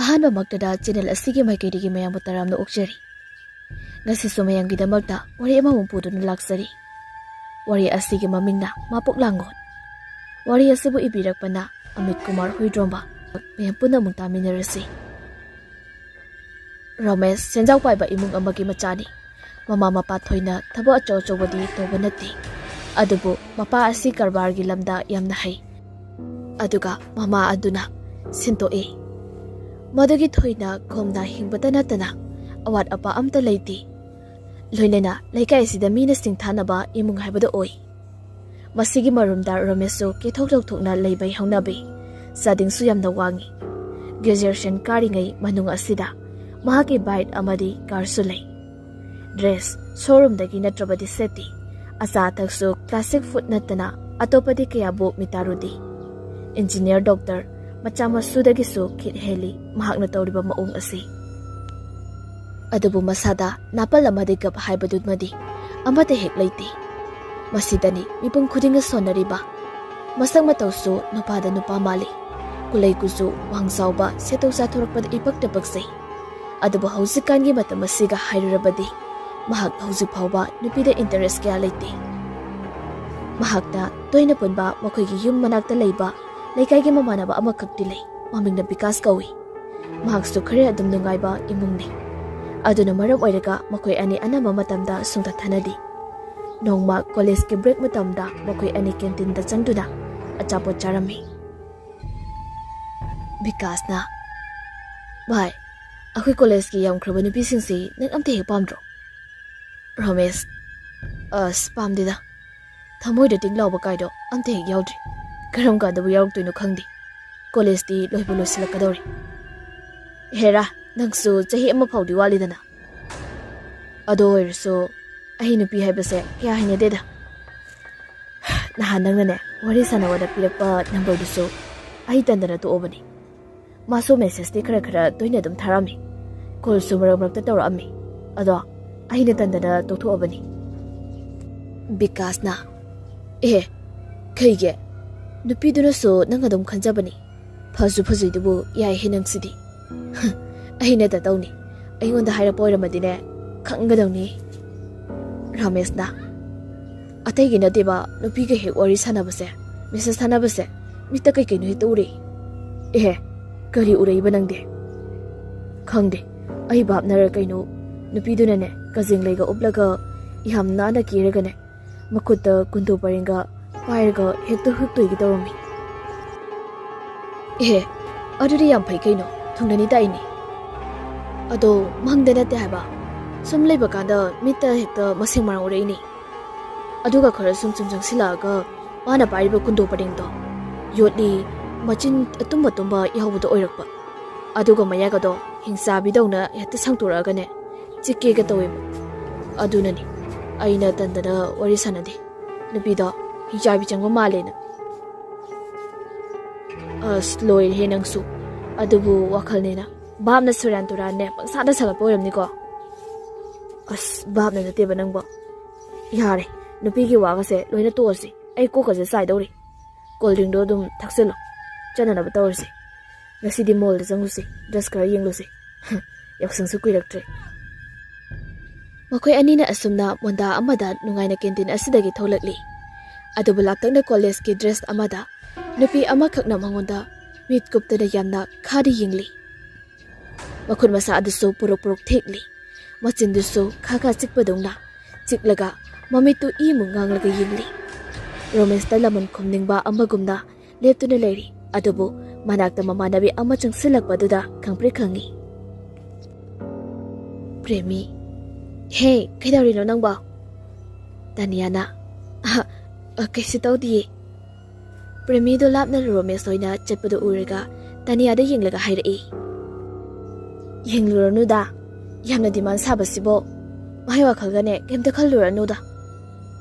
ꯑꯍꯥꯟꯕꯃꯛꯇꯗ channel ꯑꯁꯤꯒꯤ ꯃꯥꯏꯀꯩꯗꯒꯤ ꯃꯌꯥꯝꯕꯨ ꯇꯔꯥꯝꯅ ꯑꯣꯛꯆꯔꯤ꯫ ꯉꯁꯤꯁꯨ ꯃꯌꯥꯝꯒꯤꯗꯃꯛꯇ ꯋꯥꯔꯤ ꯑꯃꯃꯨꯛ ꯄꯨꯗꯨꯅ ꯂꯥꯛꯆꯔꯤ꯫ ꯋꯥꯔꯤ ꯑꯁꯤꯒꯤ ꯃꯃꯤꯡꯅ ꯃꯥꯄꯣꯛ ꯂꯥꯡꯒꯣꯟ꯫ ꯋꯥꯔꯤ ꯑꯁꯤꯕꯨ ꯏꯕꯤꯔꯛꯄꯅ ꯑꯃꯤꯠ ꯀꯨꯃꯥꯔ ꯍꯨꯏꯗ꯭ꯔꯣꯝꯕ꯫ ꯃꯌꯥꯝ ꯄꯨꯟꯅ ꯑꯃꯨꯛ ꯇꯥꯃꯤꯟꯅꯔꯁꯤ꯫ ꯔꯣꯃꯦꯁ ꯁꯦꯟꯖꯥꯎ ꯄꯥꯏꯕ ꯏꯃꯨꯡ ꯑꯃꯒꯤ ꯃꯆꯥꯅꯤ꯫ ꯃꯃꯥ ꯃꯄꯥ ꯊꯣꯏꯅ ꯊꯕꯛ ꯑꯆꯧꯕꯗꯤ ꯇꯧꯕ ꯅꯠꯇꯦ꯫ ꯑꯗꯨꯕꯨ ꯃꯄꯥ ꯑꯁꯤ ꯀꯔꯕꯥꯔꯒꯤ ꯂꯝꯗ ꯌꯥꯝꯅ ꯍꯩ꯫ ꯑꯗꯨꯒ ꯃꯃꯥ ꯑꯗꯨꯅ ꯁꯤꯟꯇꯣꯛꯏ꯫ ꯃꯗꯨꯒꯤ ꯊꯣꯏꯅ ꯈꯣꯝꯅ ꯍꯤꯡꯕꯇ ꯅꯠꯇꯅ ꯑꯋꯥꯠ ꯑꯄꯥ ꯑꯝꯇ ꯂꯩꯇꯦ꯫ ꯂꯣꯏꯅꯅ ꯂꯩꯀꯥꯏ ꯑꯁꯤꯗ ꯃꯤꯅ ꯁꯤꯡꯊꯥꯅꯕ ꯏꯃꯨꯡ ꯍꯥꯏꯕꯗꯨ ꯑꯣꯏ꯫ ꯃꯁꯤꯒꯤ ꯃꯔꯨꯝꯗ ꯔꯣꯃꯦꯁꯁꯨ ꯀꯦꯊꯣꯛ ꯇꯧꯊꯣꯛꯅ ꯂꯩꯕꯩ ꯍꯧꯅꯕꯤ꯫ ꯆꯥꯗꯤꯡꯁꯨ ꯌꯥꯝꯅ ꯋꯥꯡꯉꯤ꯫ ꯒ꯭ꯔꯦꯖꯨꯑꯦꯁꯟ ꯀꯥꯔꯤꯉꯩ ꯃꯅꯨꯡ ꯑꯁꯤꯗ ꯃꯍꯥꯛꯀꯤ ꯕꯥꯏꯛ ꯑꯃꯗꯤ ꯀꯥꯔꯁꯨ ꯂꯩ꯫ ꯗ꯭ꯔꯦꯁ ꯁꯣꯔꯨꯝꯗꯒꯤ ꯅꯠꯇ꯭ꯔꯕꯗꯤ ꯁꯦꯠꯇꯦ꯫ ꯑꯆꯥ ꯑꯊꯛꯁꯨ ꯀ꯭ꯂꯥꯁꯤꯛ ꯐꯨꯗ ꯅꯠꯇꯅ ꯑꯇꯣꯞꯄꯗꯤ ꯀꯌꯥꯕꯨ ꯃꯤꯇꯥꯔꯨꯗꯦ꯫ ꯏꯟꯖꯤꯅꯤꯌꯔ ꯗꯣꯛꯇꯔ ꯃꯆꯥ ꯃꯁꯨꯗꯒꯤꯁꯨ ꯈꯤꯠ ꯍꯦꯜꯂꯤ ꯃꯍꯥꯛꯅ ꯇꯧꯔꯤꯕ ꯃꯑꯣꯡ ꯑꯁꯤ꯫ ꯑꯗꯨꯕꯨ ꯃꯁꯥꯗ ꯅꯥꯄꯜ ꯑꯃꯗꯤ ꯒꯞ ꯍꯥꯏꯕꯗꯨꯃꯗꯤ ꯑꯃꯠꯇ ꯍꯦꯛ ꯂꯩꯇꯦ꯫ ꯃꯁꯤꯗꯅꯤ ꯃꯤꯄꯨꯝ ꯈꯨꯗꯤꯡꯅ ꯁꯣꯟꯅꯔꯤꯕ꯫ ꯃꯁꯛ ꯃꯇꯧꯁꯨ ꯅꯨꯄꯥꯗ ꯅꯨꯄꯥ ꯃꯥꯜꯂꯤ꯫ ꯀꯨꯂꯩ ꯀꯨꯆꯨ ꯋꯥꯡ ꯆꯥꯎꯕ ꯁꯦꯇꯧ ꯆꯥꯊꯣꯔꯛꯄꯗ ꯏꯄꯛꯇ ꯄꯛꯆꯩ꯫ ꯑꯗꯨꯕꯨ ꯍꯧꯖꯤꯛꯀꯥꯟꯒꯤ ꯃꯇꯝ ꯑꯁꯤꯒ ꯍꯥꯏꯔꯨꯔꯕꯗꯤ ꯃꯍꯥꯛ ꯍꯧꯖꯤꯛ ꯐꯥꯎꯕ ꯅꯨꯄꯤꯗ ꯏꯟꯇꯔꯦꯁ ꯀꯌꯥ ꯂꯩꯇꯦ꯫ ꯃꯍꯥꯛꯅ ꯇꯣꯏꯅ ꯄꯨꯟꯕ ꯃꯈꯣꯏꯒꯤ ꯌꯨꯝ ꯃꯅꯥꯛꯇ ꯂꯩꯕ ꯂꯩꯀꯥꯏꯒꯤ ꯃꯃꯥꯟꯅꯕ ꯑꯃꯈꯛꯇꯤ ꯂꯩ꯫ ꯃꯃꯤꯡꯅ ꯕꯤꯀꯥꯁ ꯀꯧꯏ꯫ ꯃꯍꯥꯛꯁꯨ ꯈꯔ ꯑꯗꯨꯝ ꯅꯨꯡꯉꯥꯏꯕ ꯏꯃꯨꯡꯅꯤ꯫ ꯑꯗꯨꯅ ꯃꯔꯝ ꯑꯣꯏꯔꯒ ꯃꯈꯣꯏ ꯑꯅꯤ ꯑꯅꯝꯕ ꯃꯇꯝꯗ ꯁꯨꯡꯊꯠꯊꯅꯗꯦ꯫ ꯅꯣꯡꯃ ꯀꯣꯂꯦꯖꯀꯤ ꯕ꯭ꯔꯦꯛ ꯃꯇꯝꯗ ꯃꯈꯣꯏ ꯑꯅꯤ ꯀꯦꯟꯇꯤꯟꯗ ꯆꯪꯗꯨꯅ ꯑꯆꯥꯄꯣꯠ ꯆꯥꯔꯝꯃꯤ꯫ ꯕꯤꯀꯥꯁꯅ, "ꯚꯥꯏ, ꯑꯩꯈꯣꯏ ꯀꯣꯂꯦꯖꯀꯤ ꯌꯥꯝꯈ꯭ꯔꯕ ꯅꯨꯄꯤꯁꯤꯡꯁꯤ ꯅꯪ ꯑꯝꯇ ꯍꯦꯛ ꯄꯥꯝꯗ꯭ꯔꯣ?" ꯔꯣꯃꯦꯁ, "ꯑꯁ ꯄꯥꯝꯗꯦꯗ. ꯊꯃꯣꯏꯗ ꯇꯤꯡ ꯂꯥꯎꯕ ꯀꯥꯏꯗꯣ ꯑꯝꯇ ꯍꯦꯛ ꯌꯥꯎꯗ꯭ꯔꯤ. ꯀꯔꯝ ꯀꯥꯟꯗꯕꯨ ꯌꯥꯎꯔꯛꯇꯣꯏꯅꯣ ꯈꯪꯗꯦ. ꯀꯣꯂꯦꯖꯇꯤ ꯂꯣꯏꯕꯨ ꯂꯣꯏꯁꯤꯜꯂꯛꯀꯗꯧꯔꯤ." "ꯍꯦꯔꯥ, ꯅꯪꯁꯨ ꯆꯍꯤ ꯑꯃ ꯐꯥꯎꯗꯤ ꯋꯥꯠꯂꯤꯗꯅ." "ꯑꯗꯨ ꯑꯣꯏꯔꯁꯨ ꯑꯩ ꯅꯨꯄꯤ ꯍꯥꯏꯕꯁꯦ ꯀꯌꯥ ꯍꯩꯅꯗꯦꯗ. ꯅꯍꯥꯟ ꯅꯪꯅꯅꯦ ꯋꯥꯔꯤ ꯁꯥꯟꯅꯕꯗ ꯄꯤꯔꯛꯄ ꯅꯝꯕꯔꯗꯨꯁꯨ ꯑꯩ ꯇꯟꯗꯅ ꯇꯣꯛꯑꯕꯅꯤ꯫ ꯃꯥꯁꯨ ꯃꯦꯁꯦꯖꯇꯤ ꯈꯔ ꯇꯣꯏꯅ ꯑꯗꯨꯝ ꯊꯥꯔꯝꯃꯤ. ꯀꯣꯜꯁꯨ ꯃꯔꯛ ꯃꯔꯛꯇ ꯇꯧꯔꯛꯑꯝꯃꯤ. ꯑꯗꯣ ꯑꯩꯅ ꯇꯟꯗꯅ ꯇꯣꯛꯊꯣꯛꯑꯕꯅꯤ." ꯕꯤꯀꯥꯁꯅ, "ꯑꯦ, ꯀꯩꯒꯤ? ꯅꯨꯄꯤꯗꯨꯅꯁꯨ ꯅꯪ ꯑꯗꯨꯝ ꯈꯟꯖꯕꯅꯤ. ꯐꯁꯨ ꯐꯖꯩꯗꯨꯕꯨ ꯌꯥꯏꯍꯦ ꯅꯪꯁꯤꯗꯤ." "ꯑꯩꯅ ꯇꯧꯅꯤ. ꯑꯩꯉꯣꯟꯗ ꯍꯥꯏꯔꯛꯄ ꯑꯣꯏꯔꯝꯃꯗꯤꯅꯦ ꯈꯪꯒꯗꯧꯅꯤ." ꯔꯃꯦꯁꯅ, "ꯑꯇꯩꯒꯤ ꯅꯠꯇꯦꯕ ꯅꯨꯄꯤꯒ ꯍꯦꯛ ꯋꯥꯔꯤ ꯁꯥꯟꯅꯕꯁꯦ, ꯃꯦꯁꯦꯖ ꯊꯥꯅꯕꯁꯦ ꯃꯤꯠꯇ ꯀꯩꯀꯩꯅꯣ ꯍꯦꯛꯇ ꯎꯔꯛꯏ." "ꯑꯦ, ꯀꯔꯤ ꯎꯔꯛꯏꯕ ꯅꯪꯗꯤ?" "ꯈꯪꯗꯦ. ꯑꯩ ꯚꯥꯞꯅꯔ ꯀꯩꯅꯣ ꯅꯨꯄꯤꯗꯨꯅꯅꯦ ꯀꯖꯦꯡꯂꯩꯒ ꯎꯞꯂꯒ ꯌꯥꯝ ꯅꯥꯟꯅ ꯀꯦꯔꯒꯅꯦ ꯃꯈꯨꯠꯇ ꯀꯨꯟꯗꯣ ꯄꯔꯦꯡꯒ ꯄꯥꯏꯔꯒ ꯍꯦꯛꯇ ꯍꯨꯛꯇꯣꯏꯒꯤ ꯇꯧꯔꯝꯃꯤ." "ꯑꯦ, ꯑꯗꯨꯗꯤ ꯌꯥꯝ ꯐꯩ ꯀꯩꯅꯣ. ꯊꯨꯡꯅꯅꯤ ꯇꯥꯛꯏꯅꯤ." "ꯑꯗꯣ ꯃꯪꯗ ꯅꯠꯇꯦ ꯍꯥꯏꯕ. ꯁꯨꯝ ꯂꯩꯕ ꯀꯥꯟꯗ ꯃꯤꯠꯇ ꯍꯦꯛꯇ ꯃꯁꯦꯡ ꯃꯔꯥꯡ ꯎꯔꯛꯏꯅꯤ. ꯑꯗꯨꯒ ꯈꯔ ꯁꯨꯝ ꯆꯪꯁꯤꯜꯂꯛꯑꯒ ꯃꯥꯅ ꯄꯥꯏꯔꯤꯕ ꯀꯨꯟꯗꯣ ꯄꯔꯦꯡꯗꯣ ꯌꯣꯠꯂꯤ ꯃꯆꯤꯟ ꯑꯇꯨꯝꯕ ꯌꯥꯎꯕꯗꯣ ꯑꯣꯏꯔꯛꯄ. ꯑꯗꯨꯒ ꯃꯌꯥꯒꯗꯣ ꯍꯤꯡꯆꯥꯕꯤꯗꯧꯅ ꯍꯦꯛꯇ ꯁꯥꯡꯇꯣꯔꯛꯑꯒꯅꯦ ꯆꯤꯛꯀꯦꯒ ꯇꯧꯋꯦꯕ. ꯑꯗꯨꯅꯅꯤ ꯑꯩꯅ ꯇꯟꯗꯅ ꯋꯥꯔꯤ ꯁꯥꯟꯅꯗꯦ. ꯅꯨꯄꯤꯗꯣ ꯍꯤꯡꯆꯥꯕꯤ ꯆꯪꯕ ꯃꯥꯜꯂꯦꯅ." "ꯑꯁ ꯂꯣꯏꯔꯦꯍꯦ ꯅꯪꯁꯨ. ꯑꯗꯨꯕꯨ ꯋꯥꯈꯜꯅꯦꯅ ꯚꯥꯞꯅ ꯁꯨꯔꯥꯟ ꯇꯨꯔꯥꯟꯅꯦ ꯄꯪꯁꯥꯗ ꯁꯥꯒꯠꯄ ꯑꯣꯏꯔꯝꯅꯤꯀꯣ." "ꯑꯁ ꯚꯥꯞꯅ ꯅꯠꯇꯦꯕ ꯅꯪꯕꯣ. ꯌꯥꯔꯦ, ꯅꯨꯄꯤꯒꯤ ꯋꯥꯒꯁꯦ ꯂꯣꯏꯅ ꯇꯣꯛꯑꯁꯤ. ꯑꯩ ꯀꯣꯛꯀꯁꯦ ꯆꯥꯏꯗꯧꯔꯤ. ꯀꯣꯜ ꯗ꯭ꯔꯤꯡꯗꯣ ꯑꯗꯨꯝ ꯊꯛꯆꯤꯜꯂꯣ. ꯆꯠꯅꯅꯕ ꯇꯧꯔꯁꯤ. ꯉꯁꯤꯗꯤ ꯃꯣꯜꯗ ꯆꯪꯂꯨꯁꯤ. ꯗ꯭ꯔꯦꯁ ꯈꯔ ꯌꯦꯡꯂꯨꯁꯤ. ꯌꯥꯎꯁꯪꯁꯨ ꯀꯨꯏꯔꯛꯇ꯭ꯔꯦ." ꯃꯈꯣꯏ ꯑꯅꯤꯅ ꯑꯁꯨꯝꯅ ꯃꯣꯟꯗꯥ ꯑꯃꯗ ꯅꯨꯡꯉꯥꯏꯅ ꯀꯦꯟꯇꯤꯟ ꯑꯁꯤꯗꯒꯤ ꯊꯣꯛꯂꯛꯂꯤ꯫ ꯑꯗꯨꯕꯨ ꯂꯥꯞꯇꯛꯅ ꯀꯣꯂꯦꯖꯀꯤ ꯗ꯭ꯔꯦꯁ ꯑꯃꯗ ꯅꯨꯄꯤ ꯑꯃꯈꯛꯅ ꯃꯉꯣꯟꯗ ꯃꯤꯠ ꯀꯨꯞꯇꯅ ꯌꯥꯝꯅ ꯈꯥꯗ ꯌꯦꯡꯂꯤ꯫ ꯃꯈꯨꯠ ꯃꯁꯥ ꯑꯗꯨꯁꯨ ꯄꯨꯔꯛ ꯊꯦꯛꯂꯤ꯫ ꯃꯆꯤꯟꯗꯨꯁꯨ ꯈꯥ ꯆꯤꯛꯄꯗꯧꯅ ꯆꯤꯛꯂꯒ ꯃꯃꯤꯠꯇꯨ ꯏꯃꯨꯛ ꯉꯥꯡꯂꯒ ꯌꯦꯡꯂꯤ꯫ ꯔꯣꯃꯦꯁꯇ ꯂꯃꯟ ꯈꯨꯝꯅꯤꯡꯕ ꯑꯃꯒꯨꯝꯅ ꯂꯦꯞꯇꯨꯅ ꯂꯩꯔꯤ꯫ ꯑꯗꯨꯕꯨ ꯃꯅꯥꯛꯇ ꯃꯃꯥꯟꯅꯕꯤ ꯑꯃ ꯆꯪꯁꯤꯜꯂꯛꯄꯗꯨꯗ ꯈꯪꯄ꯭ꯔꯦꯛ ꯈꯪꯉꯤ꯫ "ꯄ꯭ꯔꯦꯃꯤ, ꯍꯦ, ꯀꯩꯗꯧꯔꯤꯅꯣ ꯅꯪꯕꯣ?" ꯇꯥꯅꯤꯌꯥꯅ, "ꯀꯩꯁꯨ ꯇꯧꯗꯤꯌꯦ." ꯄ꯭ꯔꯦꯃꯤꯗꯣ ꯂꯥꯞꯅ ꯔꯣꯃꯦꯁ ꯍꯣꯏꯅ ꯆꯠꯄꯗꯨ ꯎꯔꯒ ꯇꯥꯅꯤꯌꯥꯗ ꯌꯦꯡꯂꯒ ꯍꯥꯏꯔꯛꯏ, "ꯌꯦꯡꯂꯨꯔꯅꯨꯗ. ꯌꯥꯝꯅ ꯗꯤꯃꯥꯟ ꯁꯥꯕꯁꯤꯕꯣ. ꯃꯥꯏ ꯋꯥꯈꯜꯒꯅꯦ ꯀꯩꯝꯇ ꯈꯜꯂꯨꯔꯅꯨꯗ."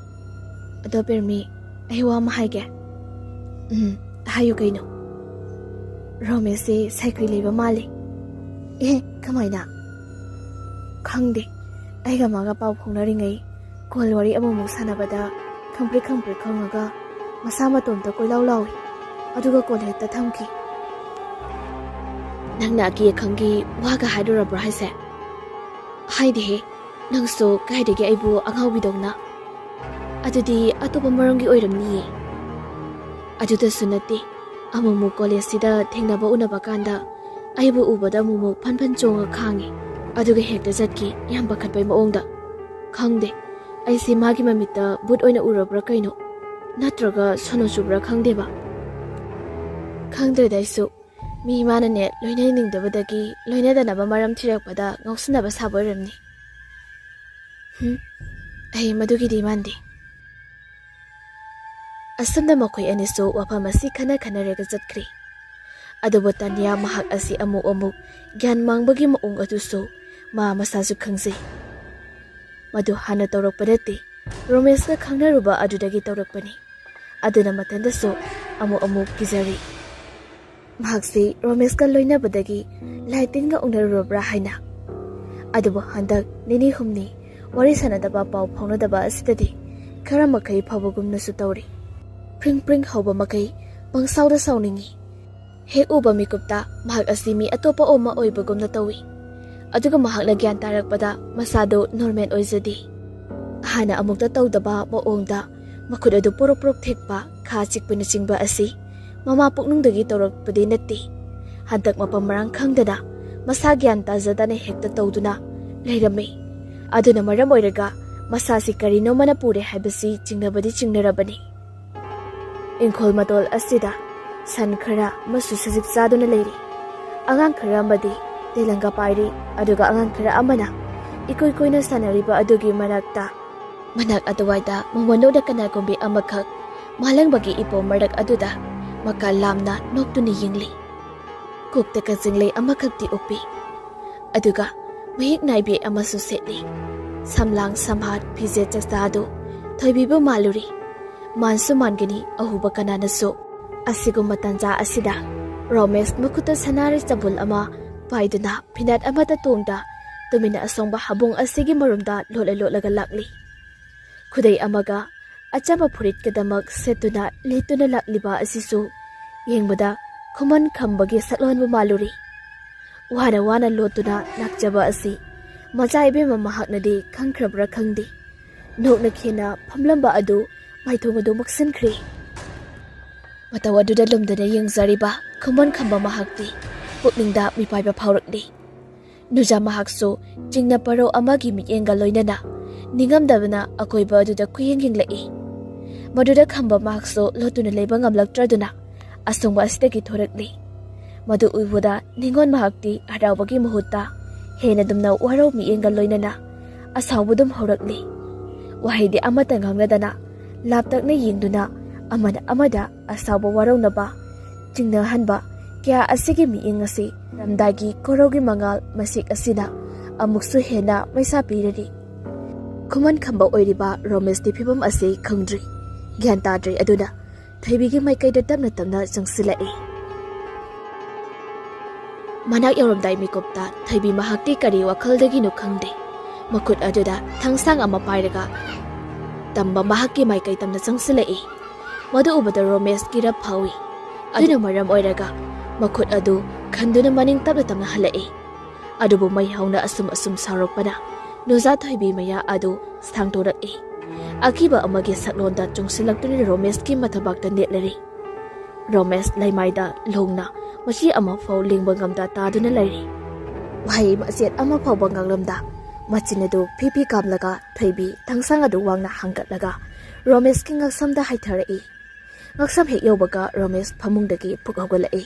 "ꯑꯗꯣ ꯄ꯭ꯔꯦꯃꯤ, ꯑꯩ ꯋꯥ ꯑꯃ ꯍꯥꯏꯒꯦ." "ꯍꯥꯏꯌꯨ ꯀꯩꯅꯣ?" "ꯔꯣꯃꯦꯁꯁꯤ ꯁꯥꯏꯀ꯭ꯔꯤ ꯂꯩꯕ ꯃꯥꯜꯂꯤ." "ꯑꯦ, ꯀꯃꯥꯏꯅ?" "ꯈꯪꯗꯦ. ꯑꯩꯒ ꯃꯥꯒ ꯄꯥꯎ ꯐꯥꯎꯅꯔꯤꯉꯩ ꯀꯣꯜ ꯋꯥꯔꯤ ꯑꯃꯃꯨꯛ ꯁꯥꯟꯅꯕꯗ ꯈꯪꯄ꯭ꯔꯦꯛ ꯈꯪꯉꯒ ꯃꯁꯥ ꯃꯇꯣꯝꯇ ꯀꯣꯏꯂꯥꯎ ꯂꯥꯎꯏ. ꯑꯗꯨꯒ ꯀꯣꯜ ꯍꯦꯛꯇ ꯊꯝꯈꯤ." Nangna aki akhangi waga haidurabra haise. Haide nangso kaidege aibu anghawbidongna. Adudi atopa maramgi oiramni. Aduda sunati amumu college sida thengnaba unaba kanda aibu ubada mumu phanphan chonga khangi. Aduga hekta jatki yamba khatpai maongda. Khangde aisi magi mamita but oina urabra kaino. Natraga sono chubra khangdeba. Khangdre daisu mi manane loina ningdabadagi loina danaba maram thirakpada ngausinaba saboiramni. Ai madugi di mandi. Asamda makoy anisu wafam asi khana rega jatkri. Adubo tanya mahak asi amu gyan mangbagi maung aduso ma masasu khangse. Madu hana tawrakpadati Romesh ka khangnaruba adudagi tawrakpani. Aduna matandaso amu kizari. Mahaksi Romesh ka loinabadagi lighting ga unarubra haina. Adubo handak nini humni wari sanadaba pau phaunadaba asidadi khara makai phawagumnasu tawri. Pring hauba makai pangsauda sauningi. Hek uba mikupta mahak asimi atopa oma oibagumna tawi. Aduga mahakna gyan tarakpada masado normal oizadi. Hana amukta tawdaba maongda makud adu porok thekpa kha chikpina chingba asi mama puknungdagi tawrakpadi natti. Hantak mapamarang khangdana masa gyan tajadana hekta tawduna leirame. Aduna maram oiraga masasi karino manipuri haibasi chingnabadi chingnarabani. Ingkhol matol asida san khara masu sajik chaduna leiri. Angang khara amadi telanga pairi aduga angang khara amana ikoi koina sanariba adugi manakta manak aduwaida mawanoda kana gombe amakhak malangbagi ipo marak aduda maka lamna noktuni yingli. Kukta ka jinglei amakhakti upi. Aduga mahik naibe amasu setli. Samlang samhat phije chastadu thoibibu maluri. Mansu mangani ahuba kananaso. Asigo matanja asida. Romesh makuta sanari sabul ama paiduna pinat amata tongda tumina asongba habung asigi marumda lolaga lakli. Kudai amaga achama phurit kadamak setuna lituna lakliba asisu yengbada kuman khambagi saklonbu maluri. Wana lotuna lakjaba asi majaibe mamahaknadi khangkrabra khangdi. Nokna khena phamlamba adu maithongadu maksinkhri. Matawaduda lumdana yengzariba kuman khamba mahakti pukningda mipaiba phaurakdi. Nuja mahakso jingna paro amagi miyenga loinana ningamdabana akoiba aduda kuyengingla'i. Maduda khamba mahakso lotuna leiba ngamlaktraduna asongba asidagi thorakli. Madu uibuda ningon mahakti haraubagi muhutta hena dumna warau miyenga loinana asawbudum haurakli. Wahidi amata ngangnadana laptakna yengduna amana amada asawba warawnaba jingna hanba kya asigi miyeng asi ramdagi korogi mangal masik asina amuksu hena maisa pirari. Kuman khamba oiriba Romesh ti phibam asi khangdri gyan tadri aduna thoibigi maikaida tamna changsilai. Manak yauromdai mikopta thoibi mahakti kari wakhaldagi no khangde. Makut aduda thangsang ama pairaga tamba mahakki maikai tamna changsilai. Madu ubada Romesh kira phawi. Aduna maram oiraga makut adu khanduna maning tamna halai. Adubu mai hauna asum sarokpada noza thoibi maya adu stangtorak akiba amagi saklonda chungsilaktuni Romesh ki mathabakta netlari. Romesh laimaida longna machi ama phau lingba ngamda taduna lairi. Wahai maset ama phau banganglamda machinadu pipi kamlaga thoibi thangsang adu wangna hangkatlaga Romesh ki ngaksamda haitharai. Ngaksam hek yobaga Romesh phamungdagi pukhawgalai.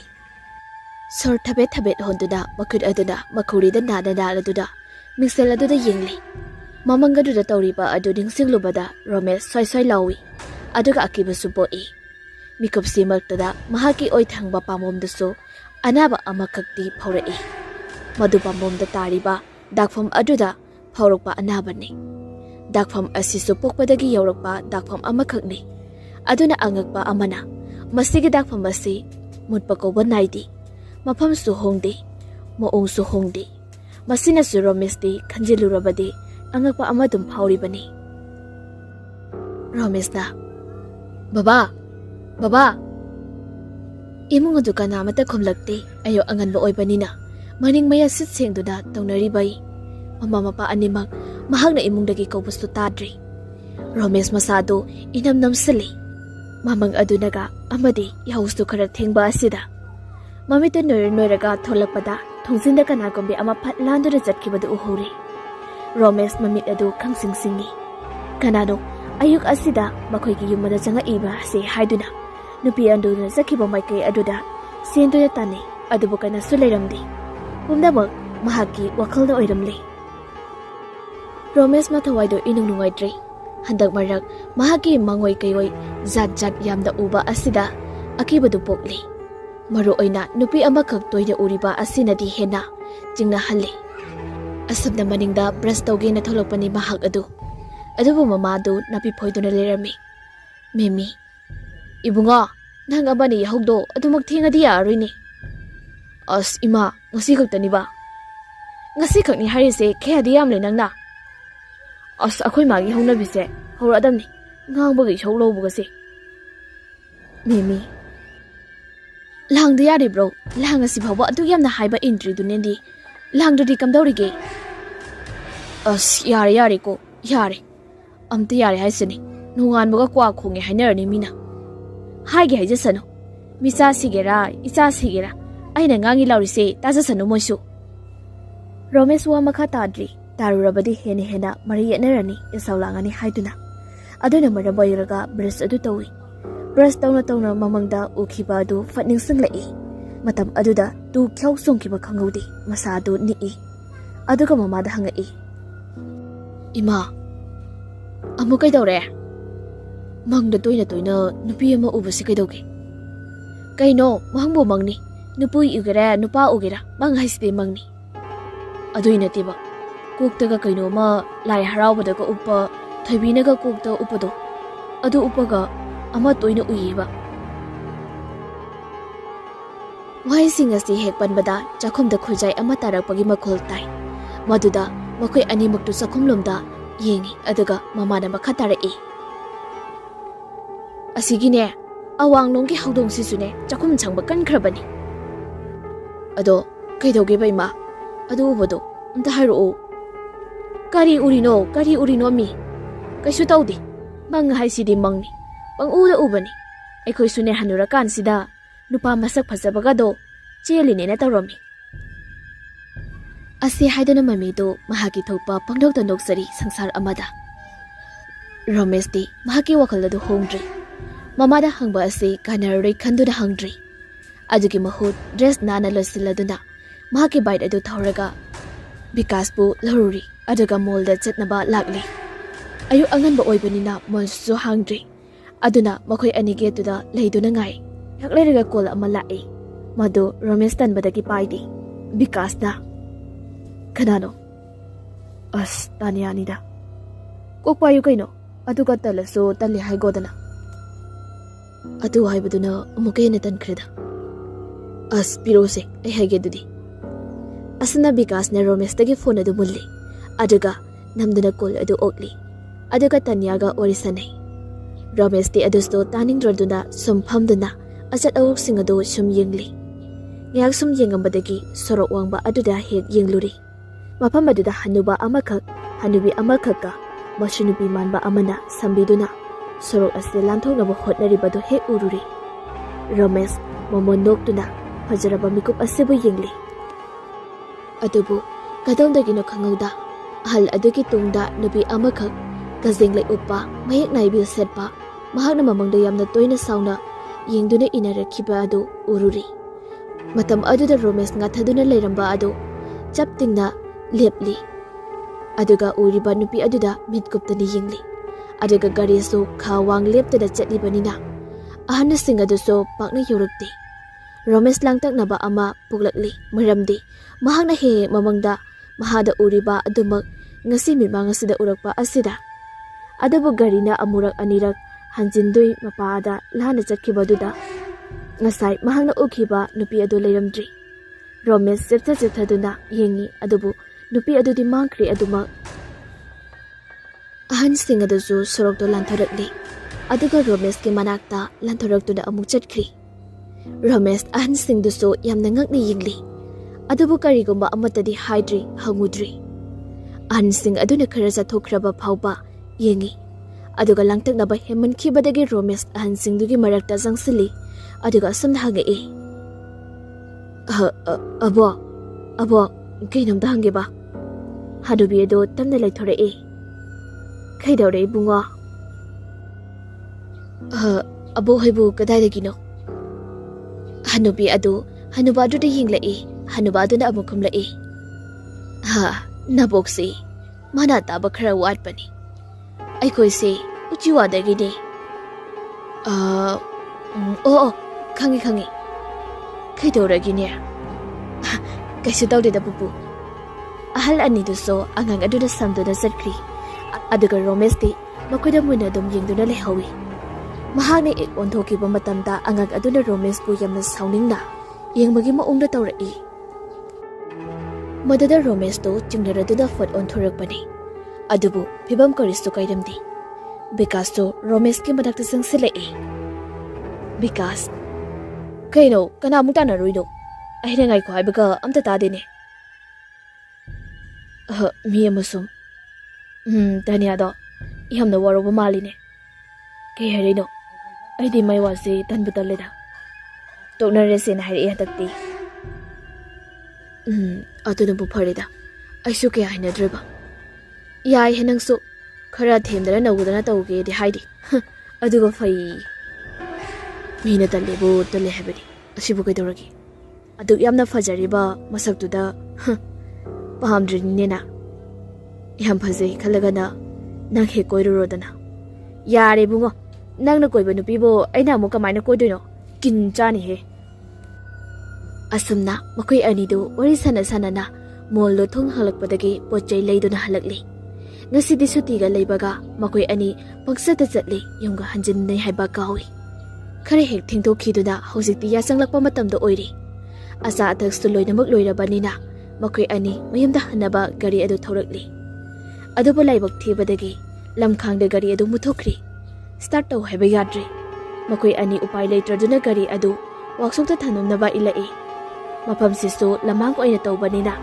Sor thabet honduna makut aduna makhurida nadaduda mixel aduda yengli. Mamangaduda tawriba adu ningsinglubada Romesh soy lawi aduga akibasu boi. Mikupsi maktada mahaki oithangba pamomdasu anaba amakhakti phaurai. Madu pamomda tariba dakpham aduda phaurokpa anabani. Dakpham asisu pokpadagi yaurakpa dakpham amakhakni. Aduna angakpa amana masigi dakpham asi mutpa koba naidi. Mafam su hongdi maong su hongdi. Masina su Romesh di khanjilurabadi angakpa amadum phauribani. Romesh na Baba Imung adu kana mata khumlakti ayo anganba oibanina maning maya sit sengduna taunaribai. Mama mapa animak mahakna imungdagi kaubastu tadri. Romesh masado inam namsali. Mamang adunaga amadi yahustu khara thengba asida. Mamita noiraga tholakpada thongsinda kanagombe ama phatlanduna jatkibadu uhuri. Romesh mamit adu khangsingi. Kanano ayuk asida makoigi yumada changa iba se haiduna. Nupi anduna zakiba maikai aduda senduna tani adubu kana sulairamdi. Pumdamak mahaki wakhalda oiramli. Romesh mathawaido inung nungaidri. Handak marak mahaki mangoi kayoi zat yamda uba asida akibadu pokli. Maru oina nupi amakak toida uriba asinadi hena jingna halli. Asabna maningda brush tawgena tholokpani mahak adu. Adubu mamadu napi phoiduna lerami. Mimi, ibunga nang abani yahugdo adumak thengadi yaroini. As ima ngasi khaktani ba. Ngasi khakni harise khedi yamle nangna. As akhoi magi hongnabise horadamni ngangbagi showlobugase. Mimi Lang da yari bro, lang asi bhawa adu yamna haiba indri dunendi. Lang dudi kamdawrige. As yari ko, yari. Amta yari haisani. Nungan baga kwa khonge hainarani mina. Haige haijasano. Misa sigera, isa sigera. Aina ngangi laurise tajasano moisu. Romesh wa makha tadri. Tarurabadi hena mari yanarani isawlangani haiduna. Aduna marabayraga brush adu tawi. Brush tawna mamangda ukhiba adu fatning singlai. Matam aduda tu kyaw songkiba khangodi masa adu nii. Aduga mamada hangai. Ima, amu kaidawre? Mangda toina nupi ama ubasi kaidawge. Kaino mahangbo mangni. Nupui ugera nupa ugera mang haisde mangni. Adu inatiba. Koktaga kaino ma lai harawbadaga upa thaibinaga kokta upado adu upaga ama toina uyiba wai singasi hek panbada chakhomda khurjai ama tarakpagi makhol tai maduda makoi animaktu sakhomlomda yengi aduga mamana makha tarai asigine awanglonggi haudongsi sune chakhom changba kankrabani ado kaidoge baima adu ubado amta hairo Kari urino mi. Kaisu tawdi. Mang haisidi mangni. Pang uda ubani. Ekoy sune hanurakan sida. Nupa masak pasabaga do. Chieline na tawrami. Asi haidana mamido mahaki thokpa pangdok tanok sari sangsar amada. Romesh di mahaki wakalado hongdri. Mamada hangba asi kanaroi khanduda hangdri. Adugi mahut dress nana losiladuna. Mahaki bite adu thawraga. Bikasbu laruri. Aduga molda chatnaba lakli. Ayu anganba oibanina molsu hangdri. Aduna makoi anige tuda leiduna ngai. Yakleriga kola ama lai. Madu Romesh tanbadagi paidi. Bikas na. Kanano? As tanyanida. Kokpayu kaino. Aduga talaso tali haigodana. Adu haibaduna umukayna tankrida. As pirose ay haigedudi. Asana Bikas na Romesh tagi phone adu mulli. Aduga namduna kol adu okli. Aduga tanyaga orisanay. Romesh di adusto taning droduna sumphamduna asat awuk singado sum yingli. Ngayak sum yingambadagi sorok wangba aduda hek yingluri. Mapam aduda hanuba amakak, hanubi amakaka, masunubi manba amana sambiduna. Sorok asli lanthong na hotnaribado hek ururi. Romesh momondoktuna fajaraba mikup asibu yingli. Adubu kadawdagino khangawda. Ahal adugi tungda nubi amakak kazinglay upa mayak naibil setpa mahak na mamangda yamna toyna sauna yingduna inarakiba adu ururi. Matam aduda Romesh ngathaduna layramba adu chaptingna lepli. Aduga uriba nupi aduda mitkuptani yingli. Aduga gariso khawang leptada chatlibanina. Ahana sing aduso pakna yorukti. Romesh langtaknaba ama puglakli maramdi mahak na he mamangda mahada uriba adumak ngasi mimang asida urakpa asida. Adabu garina amurak anirak hanjindui mapada lana chatkibaduda. Ngasai mahang na ukhiba nupi adu layramdri. Romesh chepthaduna yengi adubu nupi adu di mangkri adumak. Ahan sing adusu sorokto lanthorakli. Aduga Romesh ki manakta lanthoraktuda amuk chatkri. Romesh ahan sing dusu yamna ngakni yingli. ꯑꯗꯨꯕꯨ ꯀꯔꯤꯒꯨꯝꯕ ꯑꯃꯠꯇꯗꯤ ꯍꯥꯏꯗ꯭ꯔꯤ ꯍꯪꯉꯨꯗ꯭ꯔꯤ ꯑꯍꯟꯁꯤꯡ ꯑꯗꯨꯅ ꯈꯔ ꯆꯠꯊꯣꯛꯈ꯭ꯔꯕ ꯐꯥꯎꯕ ꯌꯦꯡꯉꯤ ꯑꯗꯨꯒ ꯂꯥꯡꯇꯛꯅꯕ ꯍꯦꯟꯃꯟꯈꯤꯕꯗꯒꯤ ꯔꯣꯃꯦꯁ ꯑꯍꯟꯁꯤꯡꯗꯨꯒꯤ ꯃꯔꯛꯇ ꯆꯪꯁꯤꯜꯂꯤ ꯑꯗꯨꯒ ꯑꯁꯨꯝꯅ ꯍꯪꯉꯛꯏ ꯑꯕꯣꯛ ꯀꯩꯅꯣꯝꯇ ꯍꯪꯒꯦꯕ ꯍꯅꯨꯕꯤ ꯑꯗꯨ ꯇꯞꯅ ꯂꯩꯊꯣꯔꯛꯏ ꯀꯩꯗꯧꯔꯦ ꯏꯕꯨꯡꯉꯣ ꯑꯕꯣꯛ ꯍꯣꯏꯕꯨ ꯀꯗꯥꯏꯗꯒꯤꯅꯣ ꯍꯅꯨꯕꯤ ꯑꯗꯨ ꯍꯅꯨꯕ ꯑꯗꯨꯗ ꯌꯦꯡꯂꯛꯏ ꯍꯅꯨꯕ ꯑꯗꯨꯅ ꯑꯃꯨꯛ ꯈꯨꯝꯂꯛꯏ ꯅꯕꯣꯛꯁꯤ ꯃꯅꯥ ꯇꯥꯕ ꯈꯔ ꯋꯥꯠꯄꯅꯤ ꯑꯩꯈꯣꯏꯁꯦ ꯎꯆꯤꯋꯥꯗꯒꯤꯅꯤ ꯑꯣ ꯈꯪꯉꯤ ꯀꯩꯗꯧꯔꯒꯤꯅꯦ ꯀꯩꯁꯨ ꯇꯧꯗꯦꯗ ꯄꯨꯄꯨ ꯑꯍꯜ ꯑꯅꯤꯗꯨꯁꯨ ꯑꯉꯥꯡ ꯑꯗꯨꯅ ꯁꯝꯗꯨꯅ ꯆꯠꯈ꯭ꯔꯤ ꯑꯗꯨꯒ ꯔꯣꯃꯦꯁꯇꯤ ꯃꯈꯣꯏꯗ ꯃꯨꯟꯅ ꯑꯗꯨꯝ ꯌꯦꯡꯗꯨꯅ ꯂꯩꯍꯧꯏ ꯃꯍꯥꯛꯅ ꯑꯣꯟꯊꯣꯛꯈꯤꯕ ꯃꯇꯝꯗ ꯑꯉꯥꯡ ꯑꯗꯨꯅ ꯔꯣꯃꯦꯁꯄꯨ ꯌꯥꯝꯅ ꯁꯥꯎꯅꯤꯡꯅ ꯌꯦꯡꯕꯒꯤ ꯃꯑꯣꯡꯗ ꯇꯧꯔꯛꯏ ꯃꯗꯨꯗ ꯔꯣꯃꯦꯁꯇꯨ ꯆꯤꯡꯅꯔꯗꯨꯅ ꯐꯠ ꯑꯣꯟꯊꯣꯔꯛꯄꯅꯤ ꯑꯗꯨꯕꯨ ꯐꯤꯕꯝ ꯀꯔꯤꯁꯨ ꯀꯥꯏꯔꯝꯗꯦ ꯕꯤꯀꯥꯁꯇꯨ ꯔꯣꯃꯦꯁꯀꯤ ꯃꯅꯥꯛꯇ ꯆꯪꯁꯤꯜꯂꯛꯏ ꯕꯤꯀꯥꯁ ꯀꯩꯅꯣ ꯀꯅꯥꯃꯨꯛ ꯇꯥꯟꯅꯔꯨꯏꯅꯣ ꯑꯩꯅ ꯉꯥꯏꯈꯣ ꯍꯥꯏꯕꯒ ꯑꯝꯇ ꯇꯥꯗꯦꯅꯦ ꯃꯤ ꯑꯃꯁꯨꯡ ꯙꯅꯤꯌꯥꯗꯣ ꯌꯥꯝꯅ ꯋꯥꯔꯧꯕ ꯃꯥꯜꯂꯤꯅꯦ ꯀꯩ ꯍꯥꯏꯔꯤꯅꯣ ꯑꯩꯗꯤ ꯃꯥꯏ ꯋꯥꯁꯤ ꯇꯟꯕꯨ ꯇꯜꯂꯦꯗ ꯇꯣꯛꯅꯔꯁꯦꯅ ꯍꯥꯏꯔꯛꯑꯦ ꯍꯟꯗꯛꯇꯤ ꯑꯗꯨꯅꯕꯨ ꯐꯔꯦꯗ ꯑꯩꯁꯨ ꯀꯌꯥ ꯍꯩꯅꯗ꯭ꯔꯦꯕ ꯌꯥꯏ ꯅꯪꯁꯨ ꯈꯔ ꯊꯦꯝꯗꯅ ꯅꯧꯗꯅ ꯇꯧꯒꯦꯗꯤ ꯍꯥꯏꯗꯤ ꯑꯗꯨꯒ ꯐꯩ ꯃꯤꯅ ꯇꯜꯂꯦꯕꯨ ꯇꯜꯂꯦ ꯍꯥꯏꯕꯅꯤ ꯑꯁꯤꯕꯨ ꯀꯩꯗꯧꯔꯒꯦ ꯑꯗꯨꯛ ꯌꯥꯝꯅ ꯐꯖꯔꯤꯕ ꯃꯁꯛꯇꯨꯗ ꯄꯥꯝꯗ꯭ꯔꯤꯅꯤꯅꯦꯅ ꯌꯥꯝ ꯐꯖꯩ ꯈꯜꯂꯒꯅ ꯅꯪ ꯍꯦꯛ ꯀꯣꯏꯔꯨꯔꯣꯗꯅ ꯌꯥꯔꯦ ꯏꯕꯨꯡꯉꯣ ꯅꯪꯅ ꯀꯣꯏꯕ ꯅꯨꯄꯤꯕꯨ ꯑꯩꯅ ꯑꯃꯨꯛ ꯀꯃꯥꯏꯅ ꯀꯣꯏꯗꯣꯏꯅꯣ ꯀꯤꯟ ꯆꯥꯅꯤꯍꯦ ꯑꯁꯨꯝꯅ ꯃꯈꯣꯏ ꯑꯅꯤꯗꯨ ꯋꯥꯔꯤ ꯁꯥꯟꯅ ꯃꯣꯜꯗꯣ ꯊꯣꯡ ꯍꯜꯂꯛꯄꯗꯒꯤ ꯄꯣꯠꯆꯩ ꯂꯩꯗꯨꯅ ꯍꯜꯂꯛꯂꯤ ꯉꯁꯤꯗꯤ ꯁꯨꯇꯤꯒ ꯂꯩꯕꯒ ꯃꯈꯣꯏ ꯑꯅꯤ ꯄꯪꯆꯠꯇ ꯆꯠꯂꯤ ꯌꯨꯝꯒ ꯍꯟꯖꯤꯟꯅꯩ ꯍꯥꯏꯕ ꯀꯥꯎꯏ ꯈꯔ ꯍꯦꯛ ꯊꯦꯡꯗꯣꯛꯈꯤꯗꯨꯅ ꯍꯧꯖꯤꯛꯇꯤ ꯌꯥꯆꯪꯂꯛꯄ ꯃꯇꯝꯗ ꯑꯣꯏꯔꯤ ꯑꯆꯥ ꯑꯊꯛꯁꯨ ꯂꯣꯏꯅꯃꯛ ꯂꯣꯏꯔꯕꯅꯤꯅ ꯃꯈꯣꯏ ꯑꯅꯤ ꯃꯌꯨꯝꯗ ꯍꯟꯅꯕ ꯒꯥꯔꯤ ꯑꯗꯨ ꯊꯧꯔꯛꯂꯤ ꯑꯗꯨꯕꯨ ꯂꯥꯏꯕꯛ ꯊꯤꯕꯗꯒꯤ ꯂꯝꯈꯥꯡꯗ ꯒꯥꯔꯤ ꯑꯗꯨ ꯃꯨꯠꯊꯣꯛꯈ꯭ꯔꯤ ꯁ꯭ꯇꯥꯔꯠ ꯇꯧ ꯍꯥꯏꯕ ꯌꯥꯗ꯭ꯔꯤ ꯃꯈꯣꯏ ꯑꯅꯤ ꯎꯄꯥꯏ ꯂꯩꯇ꯭ꯔꯗꯨꯅ ꯒꯥꯔꯤ ꯑꯗꯨ ꯋꯥꯛꯁꯣꯞꯇ ꯊꯝꯅꯕ ꯏꯜꯂꯛꯏ ꯃꯐꯝꯁꯤꯁꯨ ꯂꯝꯍꯥꯡ ꯑꯣꯏꯅ ꯇꯧꯕꯅꯤꯅ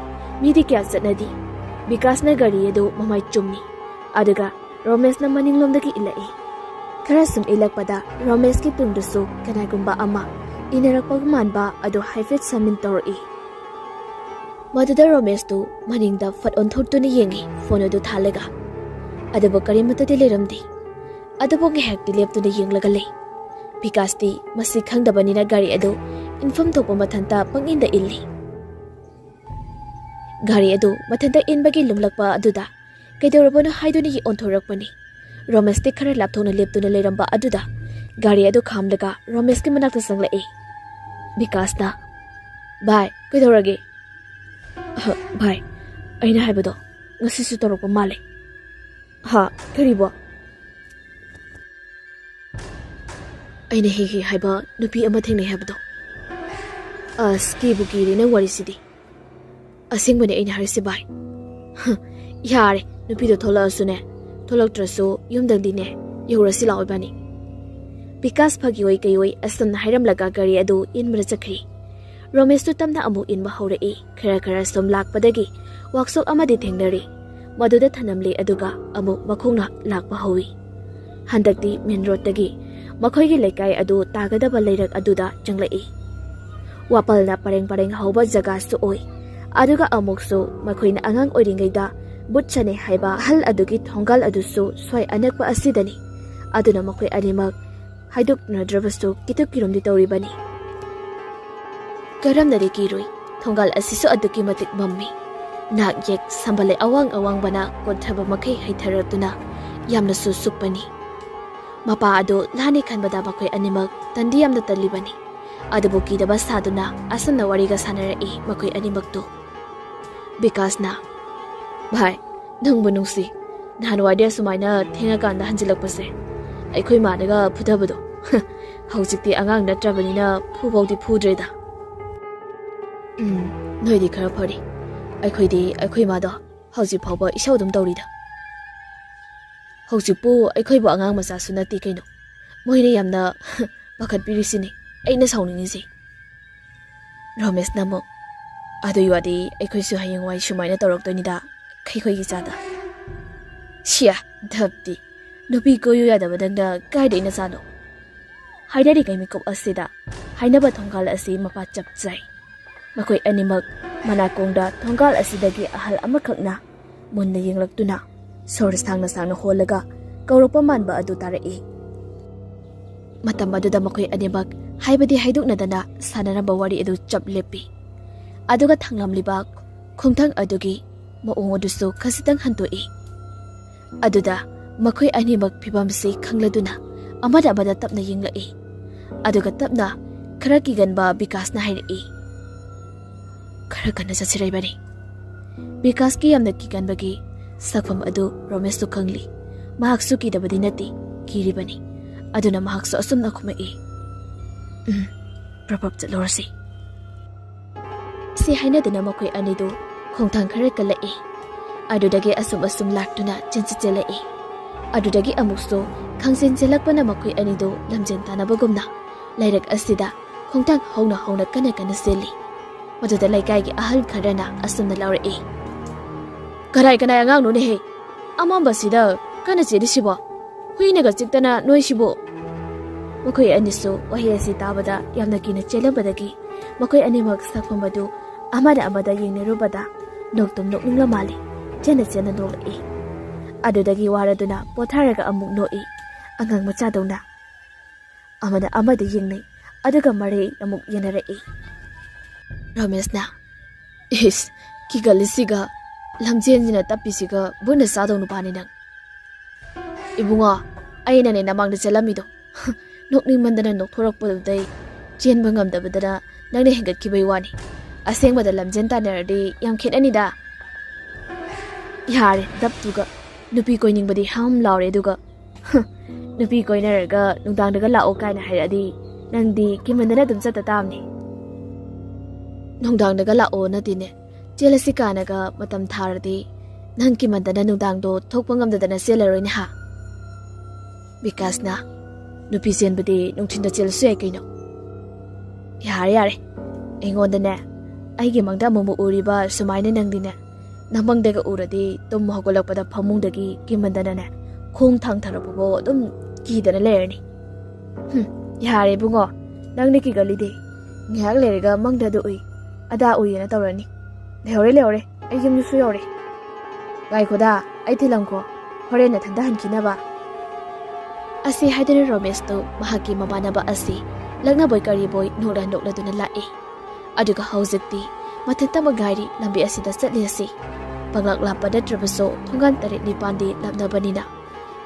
ꯃꯤꯗꯤ ꯀꯌꯥ ꯆꯠꯅꯗꯤ ꯕꯤꯀꯥꯁꯅ ꯒꯥꯔꯤ ꯑꯗꯨ ꯃꯃꯥꯏ ꯆꯨꯝꯃꯤ ꯑꯗꯨꯒ ꯔꯣꯃꯦꯁꯅ ꯃꯅꯤꯡꯂꯣꯝꯗꯒꯤ ꯏꯜꯂꯛꯏ ꯈꯔ ꯁꯨꯝ ꯏꯜꯂꯛꯄꯗ ꯔꯣꯃꯦꯁꯀꯤ ꯇꯨꯡꯗꯁꯨ ꯀꯅꯥꯒꯨꯝꯕ ꯑꯃ ꯏꯅꯔꯛꯄꯒ ꯃꯥꯟꯕ ꯑꯗꯨ ꯍꯥꯏꯐꯦꯠ ꯁꯃꯤꯟ ꯇꯧꯔꯛꯏ ꯃꯗꯨꯗ ꯔꯣꯃꯦꯁꯇꯨ ꯃꯅꯤꯡꯗ ꯐꯠ ꯑꯣꯟꯊꯣꯛꯇꯨꯅ ꯌꯦꯡꯉꯤ ꯐꯣꯟ ꯑꯗꯨ ꯊꯥꯜꯂꯒ ꯑꯗꯨꯕꯨ ꯀꯔꯤꯃꯠꯇꯗꯤ ꯂꯩꯔꯝꯗꯦ ꯑꯗꯨꯕꯨ ꯉꯥꯏꯍꯥꯛꯇꯤ ꯂꯦꯞꯇꯨꯅ ꯌꯦꯡꯂꯒ ꯂꯩ ꯕꯤꯀꯥꯁꯇꯤ ꯃꯁꯤ ꯈꯪꯗꯕꯅꯤꯅ ꯒꯥꯔꯤ ꯑꯗꯨ ꯏꯟꯐꯝ ꯊꯣꯛꯄ ꯃꯊꯟꯇ ꯄꯪꯏꯟꯗ ꯏꯜꯂꯤ ꯒꯥꯔꯤ ꯑꯗꯨ ꯃꯊꯟꯇ ꯏꯟꯕꯒꯤ ꯂꯨꯝꯂꯛꯄ ꯑꯗꯨꯗ ꯀꯩꯗꯧꯔꯕꯅꯣ ꯍꯥꯏꯗꯨꯅ ꯑꯣꯟꯊꯣꯔꯛꯄꯅꯤ ꯔꯣꯃꯦꯁꯇꯤ ꯈꯔ ꯂꯥꯞꯊꯣꯛꯅ ꯂꯦꯞꯇꯨꯅ ꯂꯩꯔꯝꯕ ꯑꯗꯨꯗ ꯒꯥꯔꯤ ꯑꯗꯨ ꯈꯥꯝꯂꯒ ꯔꯣꯃꯦꯁꯀꯤ ꯃꯅꯥꯛꯇ ꯆꯪꯂꯛꯏ ꯕꯤꯀꯥꯁꯅ ꯚꯥꯏ ꯀꯩꯗꯧꯔꯒꯦ ꯚꯥꯏ ꯑꯩꯅ ꯍꯥꯏꯕꯗꯣ ꯉꯁꯤꯁꯨ ꯇꯧꯔꯛꯄ ꯃꯥꯜꯂꯦ ꯀꯔꯤꯕꯣ ꯑꯩꯅ ꯍꯦꯛ ꯍꯥꯏꯕ ꯅꯨꯄꯤ ꯑꯃ ꯊꯦꯡꯅꯩ ꯍꯥꯏꯕꯗꯣ ꯑꯁ ꯀꯤꯕꯨ ꯀꯤꯔꯦ ꯅꯪ ꯋꯥꯔꯤꯁꯤꯗꯤ ꯑꯁꯦꯡꯕꯅꯦ ꯑꯩꯅ ꯍꯥꯏꯔꯤꯁꯤ ꯚꯥꯏ ꯌꯥꯔꯦ ꯅꯨꯄꯤꯗꯣ ꯊꯣꯛꯂꯛꯑꯁꯨꯅꯦ ꯊꯣꯛꯂꯛꯇ꯭ꯔꯁꯨ ꯌꯨꯝꯗꯪꯗꯤꯅꯦ ꯌꯧꯔꯁꯤ ꯂꯥꯛꯑꯣ ꯏꯕꯥꯅꯤ ꯕꯤꯀꯥꯁ ꯐꯥꯒꯤꯑꯣꯏ ꯀꯩꯑꯣꯏ ꯑꯁꯨꯝꯅ ꯍꯥꯏꯔꯝꯂꯒ ꯒꯥꯔꯤ ꯑꯗꯨ ꯏꯟꯕꯗ ꯆꯠꯈ꯭ꯔꯤ ꯔꯣꯃꯦꯁꯇꯨ ꯇꯞꯅ ꯑꯃꯨꯛ ꯏꯟꯕ ꯍꯧꯔꯛꯏ ꯈꯔ ꯁꯨꯝ ꯂꯥꯛꯄꯗꯒꯤ ꯋꯥꯛꯁꯣꯞ ꯑꯃꯗꯤ ꯊꯦꯡꯅꯔꯤ ꯃꯗꯨꯗ ꯊꯅꯝꯂꯤ ꯑꯗꯨꯒ ꯑꯃꯨꯛ ꯃꯈꯣꯡꯅ ꯂꯥꯛꯄ ꯍꯧꯏ ꯍꯟꯗꯛꯇꯤ ꯃꯦꯟ ꯔꯣꯗꯇꯒꯤ ꯃꯈꯣꯏꯒꯤ ꯂꯩꯀꯥꯏ ꯑꯗꯨ ꯇꯥꯒꯗꯕ ꯂꯩꯔꯛ ꯑꯗꯨꯗ ꯆꯪꯂꯛꯏ ꯋꯥꯄꯜꯅ ꯄꯔꯦꯡ ꯍꯧꯕ ꯖꯒꯥꯁꯨ ꯑꯣꯏ ꯑꯗꯨꯒ ꯑꯃꯨꯛꯁꯨ ꯃꯈꯣꯏꯅ ꯑꯉꯥꯡ ꯑꯣꯏꯔꯤꯉꯩꯗ ꯕꯨꯠ ꯁꯥꯟꯅꯩ ꯍꯥꯏꯕ ꯑꯍꯜ ꯑꯗꯨꯒꯤ ꯊꯣꯡꯒꯥꯜ ꯑꯗꯨꯁꯨ ꯁ꯭ꯋꯥꯏ ꯑꯅꯛꯄ ꯑꯁꯤꯗꯅꯤ ꯑꯗꯨꯅ ꯃꯈꯣꯏ ꯑꯅꯤꯃꯛ ꯍꯥꯏꯗꯣꯛꯅꯗ꯭ꯔꯕꯁꯨ ꯀꯤꯔꯣꯝꯗꯤ ꯇꯧꯔꯤꯕꯅꯤ ꯀꯔꯝꯅꯗꯤ ꯀꯤꯔꯣꯏ ꯊꯣꯡꯒꯥꯜ ꯑꯁꯤꯁꯨ ꯑꯗꯨꯛꯀꯤ ꯃꯇꯤꯛ ꯃꯝꯃꯤ ꯅꯥꯛ ꯌꯦꯛ ꯁꯝꯕꯜꯂꯩ ꯑꯋꯥꯡꯕꯅ ꯀꯣꯟꯊꯕ ꯃꯈꯩ ꯍꯩꯊꯔꯛꯇꯨꯅ ꯌꯥꯝꯅꯁꯨ ꯁꯨꯛꯄꯅꯤ ꯃꯄꯥ ꯑꯗꯨ ꯂꯥꯟꯅꯤ ꯈꯟꯕꯗ ꯃꯈꯣꯏ ꯑꯅꯤꯃꯛ ꯇꯟꯗꯤ ꯌꯥꯝꯅ ꯇꯜꯂꯤꯕꯅꯤ ꯑꯗꯨꯕꯨ ꯀꯤꯗꯕ ꯁꯥꯗꯨꯅ ꯑꯁꯨꯝꯅ ꯋꯥꯔꯤꯒ ꯁꯥꯟꯅꯔꯛꯏ ꯃꯈꯣꯏ ꯑꯅꯤꯃꯛꯇꯨ ꯕꯤꯀꯥꯁꯅ ꯚꯥꯏ ꯅꯪꯕꯨ ꯅꯨꯡꯁꯤ ꯅꯍꯥꯟꯋꯥꯏꯗꯤ ꯑꯁꯨꯃꯥꯏꯅ ꯊꯦꯡꯉꯀꯥꯟꯗ ꯍꯟꯖꯤꯜꯂꯛꯄꯁꯦ ꯑꯩꯈꯣꯏ ꯃꯥꯅꯒ ꯐꯨꯊꯕꯗꯣ ꯍꯧꯖꯤꯛꯇꯤ ꯑꯉꯥꯡ ꯅꯠꯇ꯭ꯔꯕꯅꯤꯅ ꯐꯨꯐꯥꯎꯗꯤ ꯐꯨꯗ꯭ꯔꯦꯗ ꯅꯣꯏꯗꯤ ꯈꯔ ꯐꯔꯤ ꯑꯩꯈꯣꯏꯗꯤ ꯑꯩꯈꯣꯏ ꯃꯥꯗꯣ ꯍꯧꯖꯤꯛ ꯐꯥꯎꯕ ꯏꯁꯧ ꯑꯗꯨꯝ ꯇꯧꯔꯤꯗ ꯍꯧꯖꯤꯛꯄꯨ ꯑꯩꯈꯣꯏꯕꯨ ꯑꯉꯥꯡ ꯃꯆꯥꯁꯨ ꯅꯠꯇꯦ ꯀꯩꯅꯣ ꯃꯣꯏꯅ ꯌꯥꯝꯅ ꯄꯥꯈꯠꯄꯤꯔꯤꯁꯤꯅꯤ ꯑꯩꯅ ꯁꯥꯎꯅꯤꯡꯉꯤꯁꯤ ꯔꯣꯃꯦꯁꯅ ꯑꯃꯨꯛ ꯑꯗꯨꯏ ꯋꯥꯗꯤ ꯑꯩꯈꯣꯏꯁꯨ ꯍꯌꯦꯡꯋꯥꯏ ꯁꯨꯃꯥꯏꯅ ꯇꯧꯔꯛꯇꯣꯏꯅꯤꯗ ꯈꯩꯈꯣꯏꯒꯤ ꯆꯥꯗ ꯁꯤꯌꯥ ꯙꯞꯇꯤ ꯅꯨꯄꯤ ꯀꯣꯏꯌꯨ ꯌꯥꯗꯕ ꯅꯪꯅ ꯀꯥꯏꯗꯩ ꯅꯆꯥꯅꯣ ꯍꯥꯏꯅꯔꯤꯉꯩ ꯃꯤꯀꯨꯞ ꯑꯁꯤꯗ ꯍꯥꯏꯅꯕ ꯊꯣꯡꯒꯥꯜ ꯑꯁꯤ ꯃꯄꯥ ꯆꯞ ꯆꯥꯏ ꯃꯈꯣꯏ ꯑꯅꯤꯃꯛ ꯃꯅꯥꯀꯣꯡꯗ ꯊꯣꯡꯒꯥꯜ ꯑꯁꯤꯗꯒꯤ ꯑꯍꯜ ꯑꯃꯈꯛꯅ ꯃꯨꯟꯅ ꯌꯦꯡꯂꯛꯇꯨꯅ ꯁꯣꯔ ꯁꯥꯡꯅ ꯁꯥꯡꯅ ꯍꯣꯜꯂꯒ ꯀꯧꯔꯛꯄ ꯃꯥꯟꯕ ꯑꯗꯨ ꯇꯥꯔꯛꯏ ꯃꯇꯝ ꯑꯗꯨꯗ ꯃꯈꯣꯏ ꯑꯅꯤꯃꯛ ꯍꯥꯏꯕꯗꯤ ꯍꯥꯏꯗꯣꯛꯅꯗꯅ ꯁꯥꯟꯅꯔꯝꯕ ꯋꯥꯔꯤ ꯑꯗꯨ ꯆꯞ ꯂꯦꯞꯄꯤ ꯑꯗꯨꯒ ꯊꯪꯂꯝꯂꯤꯕ ꯈꯣꯡꯊꯥꯡ ꯑꯗꯨꯒꯤ ꯃꯑꯣꯡ ꯑꯗꯨꯁꯨ ꯈꯖꯤꯛꯇꯪ ꯍꯟꯗꯣꯛꯏ ꯑꯗꯨꯗ ꯃꯈꯣꯏ ꯑꯅꯤꯃꯛ ꯐꯤꯕꯝꯁꯤ ꯈꯪꯂꯗꯨꯅ ꯑꯃꯗ ꯇꯞꯅ ꯌꯦꯡꯂꯛꯏ ꯑꯗꯨꯒ ꯇꯞꯅ ꯈꯔ ꯀꯤꯒꯟꯕ ꯕꯤꯀꯥꯁꯅ ꯍꯥꯏꯔꯛꯏ ꯈꯔ ꯀꯟꯅ ꯆꯠꯁꯤꯔ ꯏꯕꯥꯅꯤ ꯕꯤꯀꯥꯁꯀꯤ ꯌꯥꯝꯅ ꯀꯤꯒꯟꯕꯒꯤ ꯁꯛꯐꯝ ꯑꯗꯨ ꯔꯣꯃꯦꯁꯁꯨ ꯈꯪꯂꯤ ꯃꯍꯥꯛꯁꯨ ꯀꯤꯗꯕꯗꯤ ꯅꯠꯇꯦ ꯀꯤꯔꯤꯕꯅꯤ ꯑꯗꯨꯅ ꯃꯍꯥꯛꯁꯨ ꯑꯁꯨꯝꯅ ꯈꯨꯝꯃꯛꯏ ꯄ꯭ꯔꯄꯞ ꯆꯠꯂꯨꯔꯁꯤ ꯁꯤ ꯍꯥꯏꯅꯗꯨꯅ ꯃꯈꯣꯏ ꯑꯅꯤꯗꯨ ꯈꯣꯡꯊꯥꯡ ꯈꯔ ꯀꯜꯂꯛꯏ ꯑꯗꯨꯗꯒꯤ ꯑꯁꯨꯝ ꯂꯥꯛꯇꯨꯅ ꯆꯦꯜꯂꯛꯏ ꯑꯗꯨꯗꯒꯤ ꯑꯃꯨꯛꯁꯨ ꯈꯪꯆꯦꯟ ꯆꯦꯜꯂꯛꯄꯅ ꯃꯈꯣꯏ ꯑꯅꯤꯗꯨ ꯂꯝꯖꯦꯟ ꯇꯥꯟꯅꯕꯒꯨꯝꯅ ꯂꯩꯔꯛ ꯑꯁꯤꯗ ꯈꯣꯡꯊꯥꯡ ꯍꯧꯅ ꯀꯟꯅ ꯆꯦꯜꯂꯤ ꯃꯗꯨꯗ ꯂꯩꯀꯥꯏꯒꯤ ꯑꯍꯜ ꯈꯔꯅ ꯑꯁꯨꯝꯅ ꯂꯥꯎꯔꯛꯏ ꯀꯅꯥꯏ ꯑꯉꯥꯡꯅꯣꯅꯦꯍꯦ ꯑꯃꯝꯕꯁꯤꯗ ꯀꯟꯅ ꯆꯦꯜꯂꯤꯁꯤꯕꯣ ꯍꯨꯏꯅꯒ ꯆꯤꯛꯇꯅ ꯅꯣꯏꯁꯤꯕꯨ ꯃꯈꯣꯏ ꯑꯅꯤꯁꯨ ꯋꯥꯍꯩ ꯑꯁꯤ ꯇꯥꯕꯗ ꯌꯥꯝꯅ ꯀꯤꯅ ꯆꯦꯜꯂꯝꯕꯗꯒꯤ ꯃꯈꯣꯏ ꯑꯅꯤꯃꯛ ꯁꯛꯐꯝ ꯑꯗꯨ ꯑꯃꯗ ꯌꯦꯡꯅꯔꯨꯕꯗ ꯅꯣꯛꯇꯨꯝ ꯅꯣꯛꯅꯤꯡꯂ ꯃꯥꯜꯂꯤ ꯆꯦꯟꯅ ꯅꯣꯛꯂꯛꯏ ꯑꯗꯨꯗꯒꯤ ꯋꯥꯔꯗꯨꯅ ꯄꯣꯊꯥꯔꯒ ꯑꯃꯨꯛ ꯅꯣꯛꯏ ꯑꯉꯥꯡ ꯃꯆꯥꯗꯧꯅ ꯑꯃꯗ ꯌꯦꯡꯅꯩ ꯑꯗꯨꯒ ꯃꯔꯩ ꯑꯃꯨꯛ ꯌꯦꯟꯅꯔꯛꯏ ꯔꯃꯦꯁꯅ ꯏꯁ ꯀꯤꯒꯜꯂꯤꯁꯤꯒ ꯂꯝꯖꯦꯟꯁꯤꯅ ꯇꯞꯄꯤꯁꯤꯒ ꯕꯨꯟꯅ ꯆꯥꯗꯧ ꯅꯨꯄꯥꯅꯤ ꯅꯪ ꯏꯕꯨꯡꯉꯣ ꯑꯩꯅꯅꯦ ꯅꯃꯥꯡꯗ ꯆꯦꯜꯂꯝꯃꯤꯗꯣ ꯅꯣꯛꯅꯤꯡꯃꯟꯗꯅ ꯅꯣꯛꯊꯣꯔꯛꯄꯗꯨꯗꯩ ꯆꯦꯟꯕ ꯉꯝꯗꯕꯗꯅ ꯅꯪꯅ ꯍꯦꯟꯒꯠꯈꯤꯕꯩ ꯋꯥꯅꯤ ꯑꯁꯦꯡꯕꯗ ꯂꯝꯖꯦꯟ ꯇꯥꯟꯅꯔꯗꯤ ꯌꯥꯝ ꯈꯦꯠꯅꯅꯤꯗ ꯌꯥꯔꯦ ꯗꯞꯇꯨꯒ ꯅꯨꯄꯤ ꯀꯣꯏꯅꯤꯡꯕꯗꯤ ꯍꯝ ꯂꯥꯎꯔꯦ ꯑꯗꯨꯒ ꯅꯨꯄꯤ ꯀꯣꯏꯅꯔꯒ ꯅꯨꯡꯗꯥꯡꯗꯒ ꯂꯥꯛꯑꯣ ꯀꯥꯏꯅ ꯍꯥꯏꯔꯛꯑꯗꯤ ꯅꯪꯗꯤ ꯀꯤꯃꯟꯗꯅ ꯑꯗꯨꯝ ꯆꯠꯇ ꯇꯥꯕꯅꯤ ꯅꯨꯡꯗꯥꯡꯗꯒ ꯂꯥꯛꯑꯣ ꯅꯠꯇꯦꯅꯦ ꯆꯦꯜꯂꯁꯤ ꯀꯥꯅꯒ ꯃꯇꯝ ꯊꯥꯔꯗꯤ ꯅꯪ ꯀꯤꯃꯟꯗꯅ ꯅꯨꯡꯗꯥꯡꯗꯣ ꯊꯣꯛꯄ ꯉꯝꯗꯗꯅ ꯆꯦꯜꯂꯔꯣꯏꯅꯦ ꯍꯥ ꯕꯤꯀꯥꯁꯅ ꯅꯨꯄꯤ ꯆꯦꯟꯕꯗꯤ ꯅꯨꯡꯊꯤꯟꯗ ꯆꯦꯜꯂꯁꯨ ꯌꯥꯏ ꯀꯩꯅꯣ ꯌꯥꯔꯦ ꯑꯩꯉꯣꯟꯗꯅꯦ ꯑꯩꯒꯤ ꯃꯪꯗ ꯑꯃꯨꯛ ꯎꯔꯤꯕ ꯁꯨꯃꯥꯏꯅ ꯅꯪꯗꯤꯅꯦ ꯅꯃꯪꯗꯒ ꯎꯔꯗꯤ ꯇꯨꯝ ꯍꯧꯒꯠꯂꯛꯄꯗ ꯐꯃꯨꯡꯗꯒꯤ ꯀꯤꯃꯟꯗꯅꯅꯦ ꯈꯣꯡ ꯊꯥꯡꯊꯔꯛꯄꯐꯥꯎ ꯑꯗꯨꯝ ꯀꯤꯗꯅ ꯂꯩꯔꯅꯤ ꯌꯥꯔꯦ ꯏꯕꯨꯡꯉꯣ ꯅꯪꯅ ꯀꯤꯒꯜꯂꯤꯗꯤ ꯉꯥꯏꯍꯥꯛ ꯂꯩꯔꯒ ꯃꯪꯗ ꯑꯗꯨ ꯎꯏ ꯑꯗꯥ ꯎꯏꯌꯦꯅ ꯇꯧꯔꯅꯤ ꯂꯩꯍꯧꯔꯦ ꯑꯩ ꯌꯨꯝꯗꯁꯨ ꯌꯧꯔꯦ ꯉꯥꯏꯈꯣꯗꯥ ꯑꯩ ꯊꯤꯜꯂꯝꯀꯣ ꯍꯣꯔꯦꯟ ꯅꯊꯟꯗ ꯍꯟꯈꯤꯅꯕ ꯑꯁꯤ ꯍꯥꯏꯗꯨꯅ ꯔꯣꯃꯦꯁꯇꯨ ꯃꯍꯥꯛꯀꯤ ꯃꯃꯥꯟꯅꯕ ꯑꯁꯤ ꯂꯛꯅꯕꯣꯏ ꯀꯔꯤꯕꯣꯏ ꯅꯣꯛꯂꯗꯨꯅ ꯂꯥꯛꯏ ꯑꯗꯨꯒ ꯍꯧꯖꯤꯛꯇꯤ ꯃꯊꯟꯇꯃꯛ ꯉꯥꯏꯔꯤ ꯂꯝꯕꯤ ꯑꯁꯤꯗ ꯆꯠꯂꯤ ꯑꯁꯤ ꯄꯪꯂꯥꯛ ꯂꯥꯞꯄ ꯅꯠꯇ꯭ꯔꯕꯁꯨ ꯊꯣꯡꯒꯥꯟ 8-9ꯗꯤ ꯂꯥꯞꯅꯕꯅꯤꯅ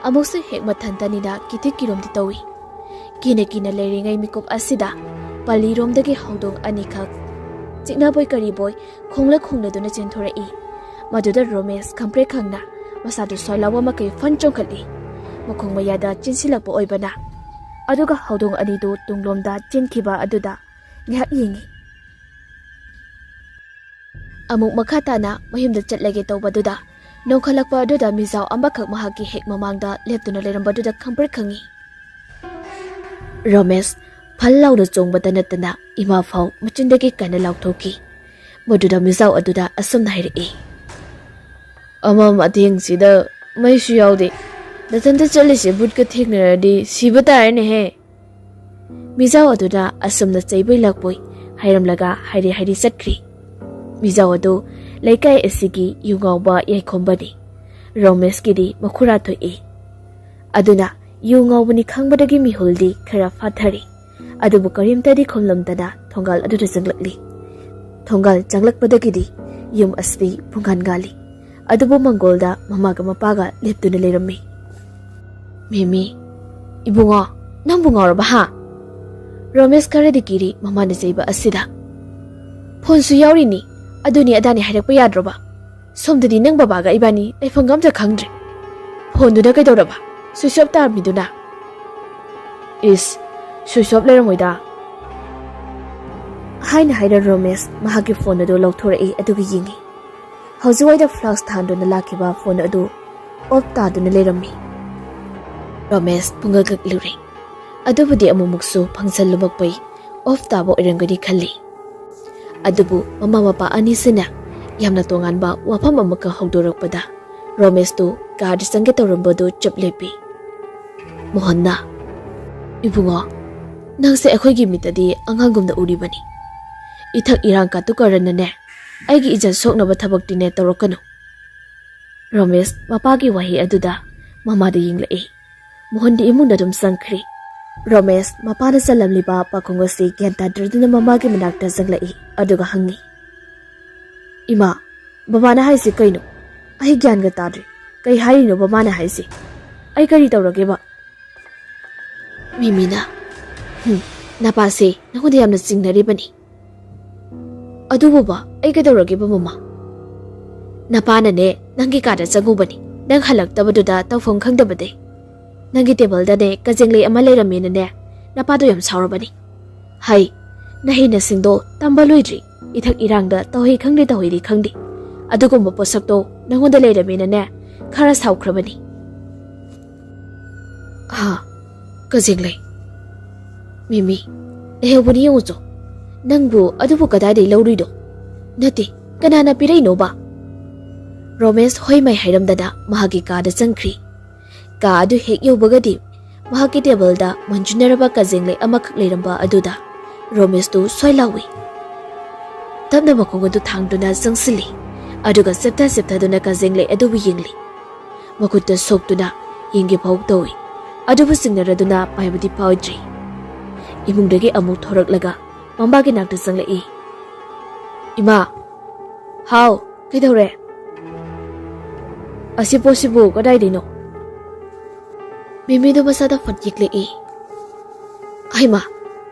ꯑꯃꯨꯛꯁꯨ ꯍꯦꯛ ꯃꯊꯟꯇꯅꯤꯅ ꯀꯤꯔꯣꯝꯗꯤ ꯇꯧꯏ ꯀꯤꯅ ꯂꯩꯔꯤꯉꯩ ꯃꯤꯀꯨꯞ ꯑꯁꯤꯗ ꯄꯜꯂꯤꯔꯣꯝꯗꯒꯤ ꯍꯧꯗꯣꯡ ꯑꯅꯤꯈꯛ ꯆꯤꯛꯅꯕꯣꯏ ꯀꯔꯤꯕꯣꯏ ꯈꯣꯡꯂꯗꯨꯅ ꯆꯦꯟꯊꯣꯔꯛꯏ ꯃꯗꯨꯗ ꯔꯣꯃꯦꯁ ꯈꯪꯄ꯭ꯔꯦꯛ ꯈꯪꯅ ꯃꯁꯥꯗꯨ ꯁ꯭ꯋꯥꯏ ꯂꯥꯎꯕ ꯃꯈꯩ ꯐꯟ ꯆꯣꯡꯈꯠꯂꯤ ꯃꯈꯣꯡ ꯃꯌꯥꯗ ꯆꯦꯟꯁꯤꯜꯂꯛꯄ ꯑꯣꯏꯕꯅ ꯑꯗꯨꯒ ꯍꯧꯗꯣꯡ ꯑꯅꯤꯗꯨ ꯇꯨꯡꯂꯣꯝꯗ ꯆꯦꯟꯈꯤꯕ ꯑꯗꯨꯗ ꯉꯥꯏꯍꯥꯛ ꯌꯦꯡꯉꯤ ꯑꯃꯨꯛ ꯃꯈꯥ ꯇꯥꯅ ꯃꯌꯨꯝꯗ ꯆꯠꯂꯒꯦ ꯇꯧꯕꯗꯨꯗ ꯅꯣꯡꯈꯠꯂꯛꯄ ꯑꯗꯨꯗ ꯃꯤꯖꯥꯎ ꯑꯃꯈꯛ ꯃꯍꯥꯛꯀꯤ ꯍꯦꯛ ꯃꯃꯥꯡꯗ ꯂꯦꯞꯇꯨꯅ ꯂꯩꯔꯝꯕꯗꯨꯗ ꯈꯪꯄ꯭ꯔꯦꯛ ꯈꯪꯉꯤ ꯔꯣꯃꯦꯁ ꯐꯜ ꯂꯥꯎꯅ ꯆꯣꯡꯕꯇ ꯅꯠꯇꯅ ꯏꯃꯥ ꯐꯥꯎ ꯃꯆꯤꯟꯗꯒꯤ ꯀꯟꯅ ꯂꯥꯎꯊꯣꯛꯈꯤ ꯃꯗꯨꯗ ꯃꯤꯖꯥꯎ ꯑꯗꯨꯗ ꯑꯁꯨꯝꯅ ꯍꯥꯏꯔꯛꯏ ꯑꯃꯝ ꯑꯊꯦꯡꯁꯤꯗ ꯃꯩꯁꯨ ꯌꯥꯎꯗꯦ ꯅꯊꯟꯇ ꯆꯠꯂꯤꯁꯦ ꯕꯨꯠꯀ ꯊꯦꯡꯅꯔꯗꯤ ꯁꯤꯕ ꯇꯥꯔꯦꯅꯦꯍꯦ ꯃꯤꯖꯥꯎ ꯑꯗꯨꯅ ꯑꯁꯨꯝꯅ ꯆꯩꯕꯣꯏ ꯂꯥꯛꯄꯣꯏ ꯍꯥꯏꯔꯝꯂꯒ ꯍꯥꯏꯔꯤ ꯆꯠꯈ꯭ꯔꯤ ꯃꯤꯖꯥꯎ ꯑꯗꯨ ꯂꯩꯀꯥꯏ ꯑꯁꯤꯒꯤ ꯌꯨ ꯉꯥꯎꯕ ꯌꯥꯏꯈꯣꯝꯕꯅꯤ ꯔꯣꯃꯦꯁꯀꯤꯗꯤ ꯃꯈꯨꯔꯥ ꯊꯣꯛꯏ ꯑꯗꯨꯅ ꯌꯨ ꯉꯥꯎꯕꯅꯤ ꯈꯪꯕꯗꯒꯤ ꯃꯤꯍꯨꯜꯗꯤ ꯈꯔ ꯐꯥꯊꯔꯤ ꯑꯗꯨꯕꯨ ꯀꯔꯤꯝꯇꯗꯤ ꯈꯨꯝꯂꯝꯗꯅ ꯊꯣꯡꯒꯥꯜ ꯑꯗꯨꯗ ꯆꯪꯂꯛꯂꯤ ꯊꯣꯡꯒꯥꯜ ꯆꯪꯂꯛꯄꯗꯒꯤꯗꯤ ꯌꯨꯝ ꯑꯁꯤ ꯄꯨꯡꯒꯥꯟ-ꯒꯥꯜꯂꯤ ꯑꯗꯨꯕꯨ ꯃꯪꯒꯣꯜꯗ ꯃꯃꯥꯒ ꯃꯄꯥꯒ ꯂꯦꯞꯇꯨꯅ ꯂꯩꯔꯝꯃꯤ ꯃꯦꯃꯤ ꯏꯕꯨꯡꯉꯣ ꯅꯪꯕꯨ ꯉꯥꯎꯔꯕ ꯍꯥ ꯔꯣꯃꯦꯁ ꯈꯔꯗꯤ ꯀꯤꯔꯤ ꯃꯃꯥꯅ ꯆꯩꯕ ꯑꯁꯤꯗ ꯐꯣꯟꯁꯨ ꯌꯥꯎꯔꯤꯅꯤ ꯑꯗꯨꯅꯤ ꯑꯗꯥꯅꯤ ꯍꯥꯏꯔꯛꯄ ꯌꯥꯗ꯭ꯔꯣꯕ ꯁꯣꯝꯗꯗꯤ ꯅꯪ ꯕꯕꯥꯒ ꯏꯕꯥꯅꯤ ꯂꯩꯐꯝꯒ ꯑꯝꯇ ꯈꯪꯗ꯭ꯔꯦ ꯐꯣꯟꯗꯨꯅ ꯀꯩꯗꯧꯔꯕ switch of ꯇꯥꯔꯝꯃꯤꯗꯨꯅ is switch of ꯂꯩꯔꯝꯃꯣꯏꯗ ꯍꯥꯏꯔ ꯔꯣꯃꯦꯁ ꯃꯍꯥꯛꯀꯤ ꯐꯣꯟ ꯑꯗꯨ ꯂꯧꯊꯣꯔꯛꯏ ꯑꯗꯨꯒ ꯌꯦꯡꯉꯤ ꯍꯧꯖꯤꯛꯋꯥꯏꯗ ꯐ꯭ꯂꯥꯛꯁ ꯊꯥꯟꯗꯨꯅ ꯂꯥꯛꯈꯤꯕ ꯐꯣꯟ ꯑꯗꯨ ꯑꯣꯐ ꯇꯥꯗꯨꯅ ꯂꯩꯔꯝꯃꯤ ꯔꯣꯃꯦꯁ ꯄꯨꯡꯉꯛ-ꯉꯛꯂꯨꯔꯦ ꯑꯗꯨꯕꯨꯗꯤ ꯑꯃꯨꯛꯃꯨꯛꯁꯨ ꯐꯪꯁꯟ ꯂꯨꯃꯛꯄꯩ ꯑꯣꯐ ꯇꯥꯕ ꯑꯣꯏꯔꯝꯒꯅꯤ ꯈꯜꯂꯤ Adubu mama mapa anisina yamna tonganba wafam amaka haudorakpada Romesh tu car sangge tawrambadu chap lepi. Mohonna ibungo nangse akhoigi mitadi angangumda uribani. Ithak irang ka tukaranane aigi ijat soknaba thabak-tine tawrakanu. Romesh mapagi wahi aduda mamada yinglai. Mohondi imungda dum sangkhri. Romesh mapana salamliba pakhongosi gentadraduna mamagi manakta zanglai aduga hangi. Ima babana haisi kaino ai gyan ga tadri kai haino babana haisi ai kari tawrageba. Mimina napase nangode yamna singnaribani. Adubu ba ai kadawrageba mama. Napana ne nangi kada changubani nang halaktabaduda tawfam khangdabade. Nangi table da ne kajenglei ama leiramena ne napado yam saurabani. Hai nahi na singdo tambaloidri ithak irangda tawhi khangde tawhidi khangdi. Adugumba posakto nangonda leiramena ne khara saukhrabani. Ha kajenglei Mimi ehobani yongucho nangbu adubu kadai laurido nati kanana pirai no ba. Romesh hoi mai hairamdada mahagi kada changkhri. Ka adu hek yobagadi mahagi table da manjunaraba kajenglei amakak leiramba aduda Romesh tu soilawi. Tapna makonga du thangduna changsili aduga septa duna kajenglei adubu yingli. Makutta soktuna yingi phau towi adubu singnaraduna paibadi paudri. Imungdagi amuk thoraklaga mambagi nakta changlai. Ima hau kaidore asi possible kadai dino. Mimi do masada fatyikle e. Aima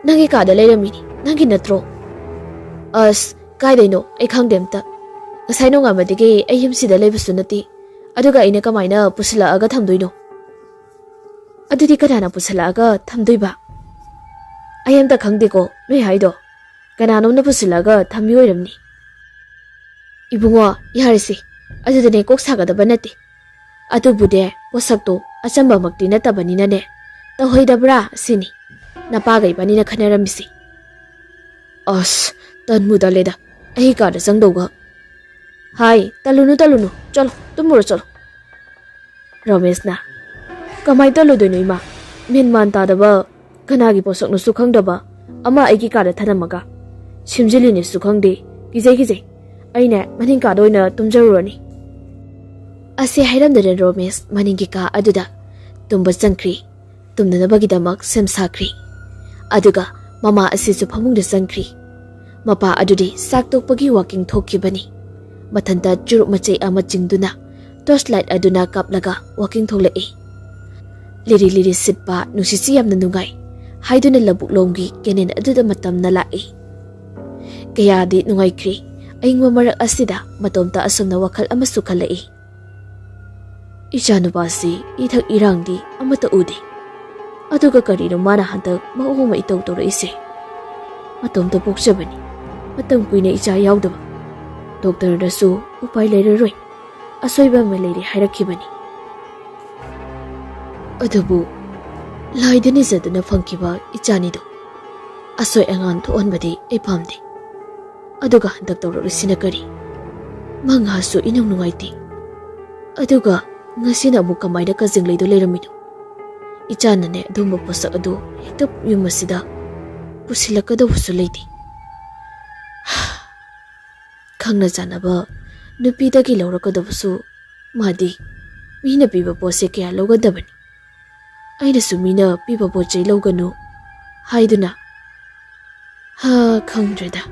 nangi kada leiramini nangi natro. As kai dino ai khangdemta. Asai no ngamadigi ai himsida leibusu nati. Aduga ina kamaina pusila aga thamdoino. Adudi kadana pusila aga thamdoiba. Ayamta khangdeko noi haido. Kanano na pusila aga thammi oiramni. Ibungo yarisi adudane kok sagadaba nati. Adubude posakto achamba makti natabanina ne tahoidabra sini napaga ibanina khanaramisi. As tanmuda leda ahi kada sangdoga. Hai talunu chalo tumuro chalo. Romesh na kamai taludoino ima minman tadaba kanagi posak no sukhangdaba ama aigi kada thanamaga simjilini sukhangde gijai aina maning kada oina tumjarurani. Ase hairamdaren Romesh maningi ka aduda tumba changkhri tumnanabagidamak semsakhri. Aduga mama asisu phamungda changkhri. Mapa adudi saktokpagi walking thokibani. Mathanta juruk machai ama chingduna torchlight aduna kaplaga walking tholai. Liri sitpa nusisi yamna nungai haiduna labuk lomgi kenen aduda matamna lai. Kayadi nungai khri aingwa marak asida matomta asomna wakhal ama sukhalai. Ichanubasi ithak irangdi amata udi. Aduga karino mana hantak mauma itaw tawraise. Matomta pokjabani. Matam kuina icha yaudaba. Doctor dasu upai leiraroi. Asoiba ma leiri hairakibani. Adubu laidani zaduna phangkiba ichanido. Asoi angan thoanbadi ai pamdi. Aduga hantak tawrasina kari. Manghasu inong nungaiti. Aduga ngasina amu kamaida kajenglei do leiramino. Ichanane adumba posak adu hekta yumasida pusilakadabusu leiti. Khangna janaba nupidagi laurakadabusu madi mina piba pose kya laugadabani. Ainasu mina piba pochei lauganu haiduna. Ha khangdrada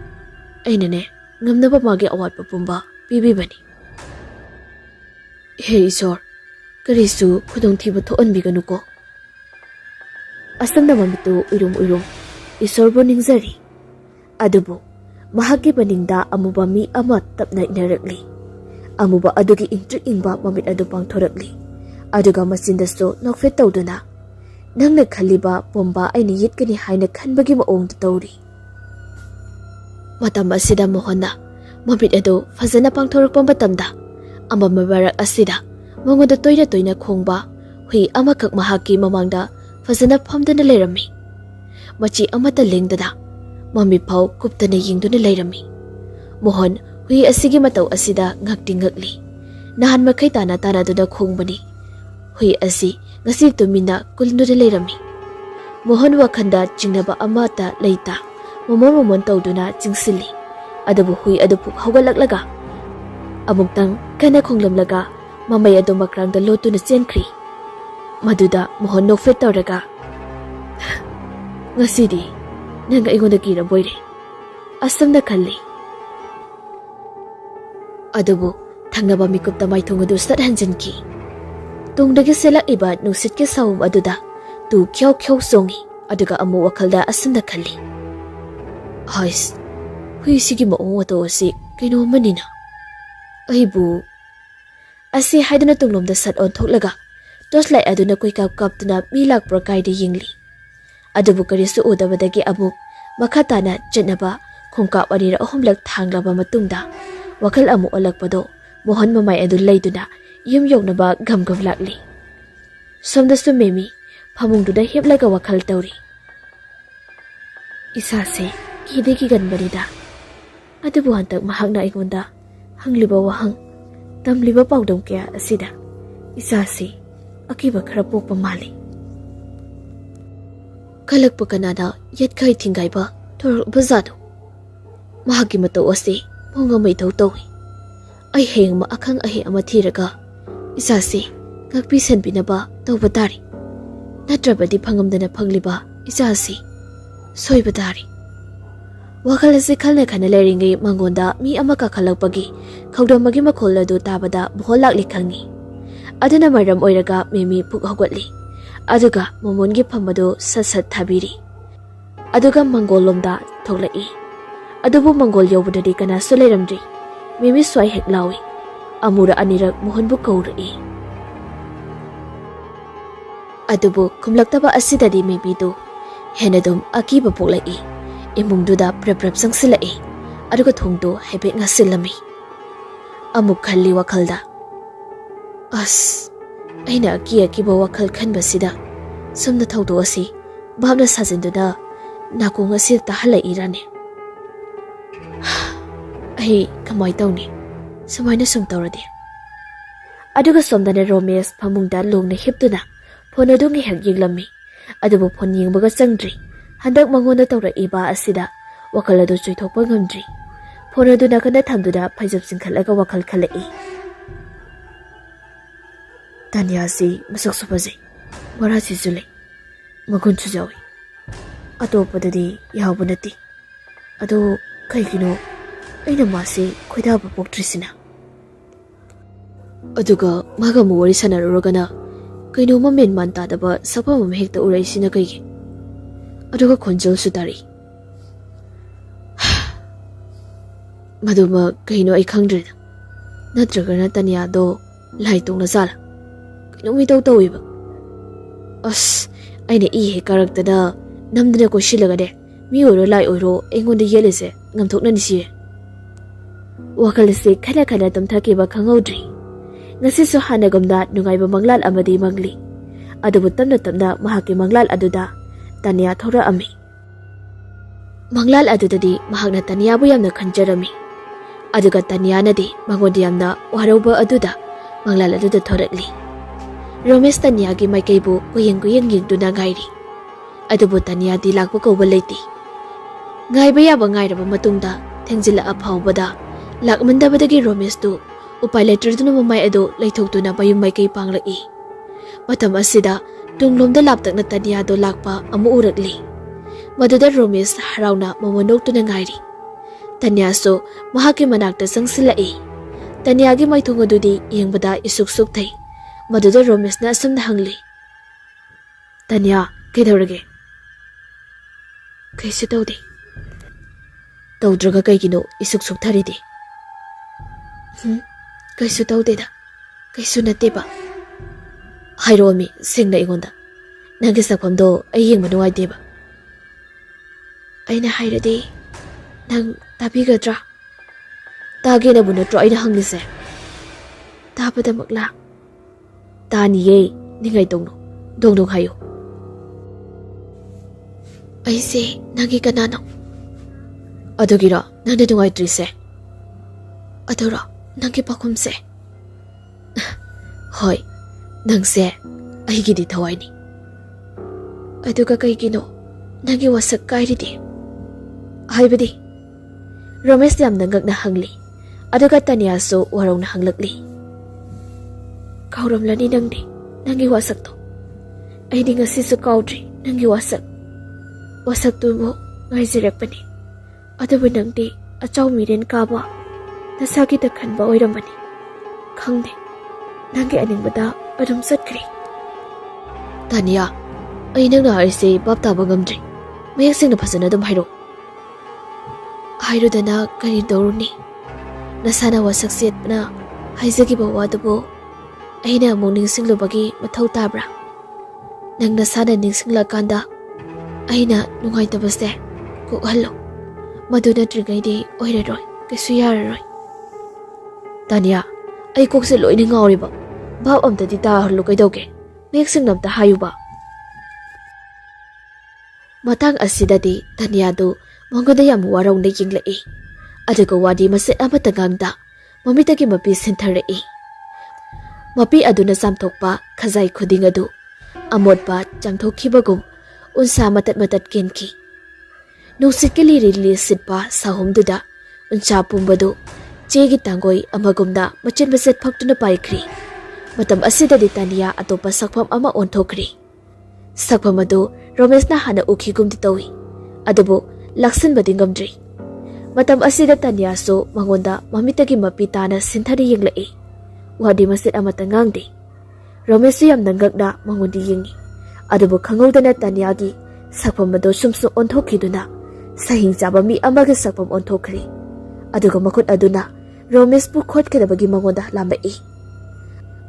ainane ngamnaba magi awatpa pumba pibibani. Hey Isor karisu khudong thiba thoanbiganu ko. Asangna mamitu urum Isor bo ningzari. Adubu mahaki paningda amuba mi ama tapna inarakli. Amuba adugi intrik ingba mamit adu pangthorakli. Aduga masindaso nokfet tawduna. Nangna khaliba bomba aina yitkani haina khanbagi maongda tawri. Matam asida mohonna mamit adu fazana pangthorakpa matamda ama mabarak asida mongoda toina khongba hui amakak mahaki mamangda fazana phamdana leirami. Machi amata lengdada mami phau kuptana yingduna leirami. Mohon hui asigi matau asida ngakti ngakli. Nahan makai tana duna khongbani. Hui asi ngasi tumina kulnuda leirami. Mohon wakhanda jingnaba amata leita. Momon tawduna jingsili. Adabu hui adu puk hawgalaklaga. Amuktang kana khonglamlaga mamay adu makrangda lotuna chenkri. Maduda mohon nokfet tawraga. Ngasidi nang aingonda kiraboyre. Asamna khalli. Adubu thangnaba mikupta maithongadu sat hanjanki. Tungdagi selaiba nungsitke sawum aduda tu kyaw songi aduga amu wakhalda asamna khalli. Hais hui sigi maong wato asi kaino manina. Aibu asi haidana tunglomda sat on thoklaga toslai aduna koikap kaptuna milak prakaide yingli. Adubu karisu udabadagi abuk makhatana chenaba khongkap anira ahumlak thanglaba matungda wakal amu alakpado mohon mamay adu laiduna yum yognaba gam lakli. Somda sumemi phamungduda heplaga wakal tawri. Isase kidegi ganbanida. Adubu hantak mahakna aingonda hangliba wahang tamliba paudam kaya asida. Isase akiba khara pokpa mali. Kalakpa kanada yatkai thingaiba thor bazado. Mahagi matau ase monga mai tawi. Ai heng ma akhang ahe ama thiraga isase ngakpi senbinaba tawbatari. Natrabadi phangamdana phangliba isase soibadari. Wakal ase khalna khana leringai mangonda mi ama ka khalakpagi khawdamagi makhol adu tabada bholakli khangi. Aduna maram oiraga memi puk hogwatli. Aduga momongi phamado sat thabiri. Aduga mangolomda thoklai. Adubu mangol yobudadi kana suleiramdri. Mimi swai hek lawi. Amura anirak mohonbu kauri. Adubu kumlaktaba asidadi mebidu. Henadum akiba poklai. Imungduda prap sangsilai. Aduga thongdo hebe ngasilami. Amuk khalli wakhalda. As aina akiba wakal khanbasida. Sumna thawdo asi babna sajinduna nakung asi tahalai irane. Ai kamai tawni samaina sum tawradi. Aduga somdana Romesh phamungda longna hiptuna phone adu ngi hek yinglammi. Adubu phone yingbaga changdri. Handak mangonda tawra iba asida wakal adu chuithokpa ngamdri. Phone adu nakana thamduda phaijap singkhalaga wakal khalai. Tanyasi masak supazi warasi zule magun chujawi. Atopadadi yawbanati. Ado kaigino aina masi khoidaba poktrisina. Aduga maga mu wari sanaruragana kaino mamen mantadaba sapa mamhekta uraisina kaigi. Aduga khonjal sutari. Maduma kaino ai khangdre. Natragana tanya do lai tongna sala. Kaino mi tawiba. As aina he karaktada namdana ko shilagade mi oro lai oro engonda yelese ngamthokna nisi. Wakalise khana tamthakiba khangaudri. Ngasi so hanagomda nungaiba manglal amadi mangli. Adubu tamna mahaki manglal aduda tanya thora ami. Manglal adudadi mahakna tanyabu yamna khanjarami. Aduga tanyanadi mangondi yamna warauba aduda manglal aduda thorakli. Romesh tanyagi maikaibu kuyeng yingduna ngairi. Adubu tanyadi lakpa kauba leiti. Ngaiba yaba ngairaba matungda thengjila aphawbada lakmandabadagi Romesh tu upai letterduna mamai adu leithokduna bayum maikai panglai. Matam asida tunglomda laptakna tanyado lakpa amu urakli. Maduda Romesh harauna mamonokduna ngairi. Tanyaso mahaki manakta sangsilai. Tanyagi maithongadudi yengbada isuk thai. Maduda Romesh na asamna hangli. Tanya kaidawrage? Kaisu tawdi. Tawdraga kaigino isuk tharidi. Kaisu tawdeda. Kaisu nateba. Hairomi singna igonda. Nangi sakpamdo ai yengba nuwaideba. Aina hairadi nang tabigadra. Tagena bu natro aina hanglise. Tabada makla. Taniye ningai tongno. Dongdong hayo. Aise nangi kanano. Adugira nanda nungai trise. Adura, nangki pakumse. Hoi, nangse, aigidi thawaini. Aduga kaigino, nangi wasak kairidi. Haibadi, Romesh yam nangak na hangli. Aduga Tanya so warong na hanglakli. Kauramlani nangi wasak to. Ay di ngasi so kaudri, nangi wasak. Wasak to mo, ngay zirekpani. Adabu nangdi, achaw mirin kaba. Nasagi takhan ba oiramani. Khangde, nangi aning bada adum satkri. Tanya, ay nang naharisi bab taba ngamdri. Mayak sing na pasana dum hayro. Hayro dana kari doruni. Nasana wasak siyat na haizagi ba wadabo. Aina among ningsinglubagi mathau tabra. Nang nasana ningsinglakanda aina nungaitabase kuhallo. Maduna trigaydi oiraroy kaisu yararoy. Tanya, ay kokse loina ngawriba. Bab amta di taharlo kaidawge. Mayak sing namta hayuba. Matang asidadi Tanya do manggoda yam waraw na yinglai. Adaga wadi masit amatagangda mamitagi mapi sintarai. Mapi aduna samthokpa khazai khuding adu amotpa changthokkhibagum unsa matat kenki. Nungsikki liri sitpa sahumduda unsa pumbadu chegi tangoi amagumda machin maset phaktuna paikri. Matam asidadi Tanya atopa sakpham ama onthokri. Sakpham adu Romesh na hana ukhigum ditawi. Adubo laksin bading ngamdri. Matam asida Tanya so mangonda mamitagi mapitana sinthari yinglai. Wadi masit amata ngangdi. Romesh yam nangakna mangondi yingi. Adubo khangawdana Tanyagi sakpham ado sumsu onthokiduna sahing chaba mi amagi sakpham onthokri. Aduga makut aduna Romesh bu khotkadabagi mangonda lambai.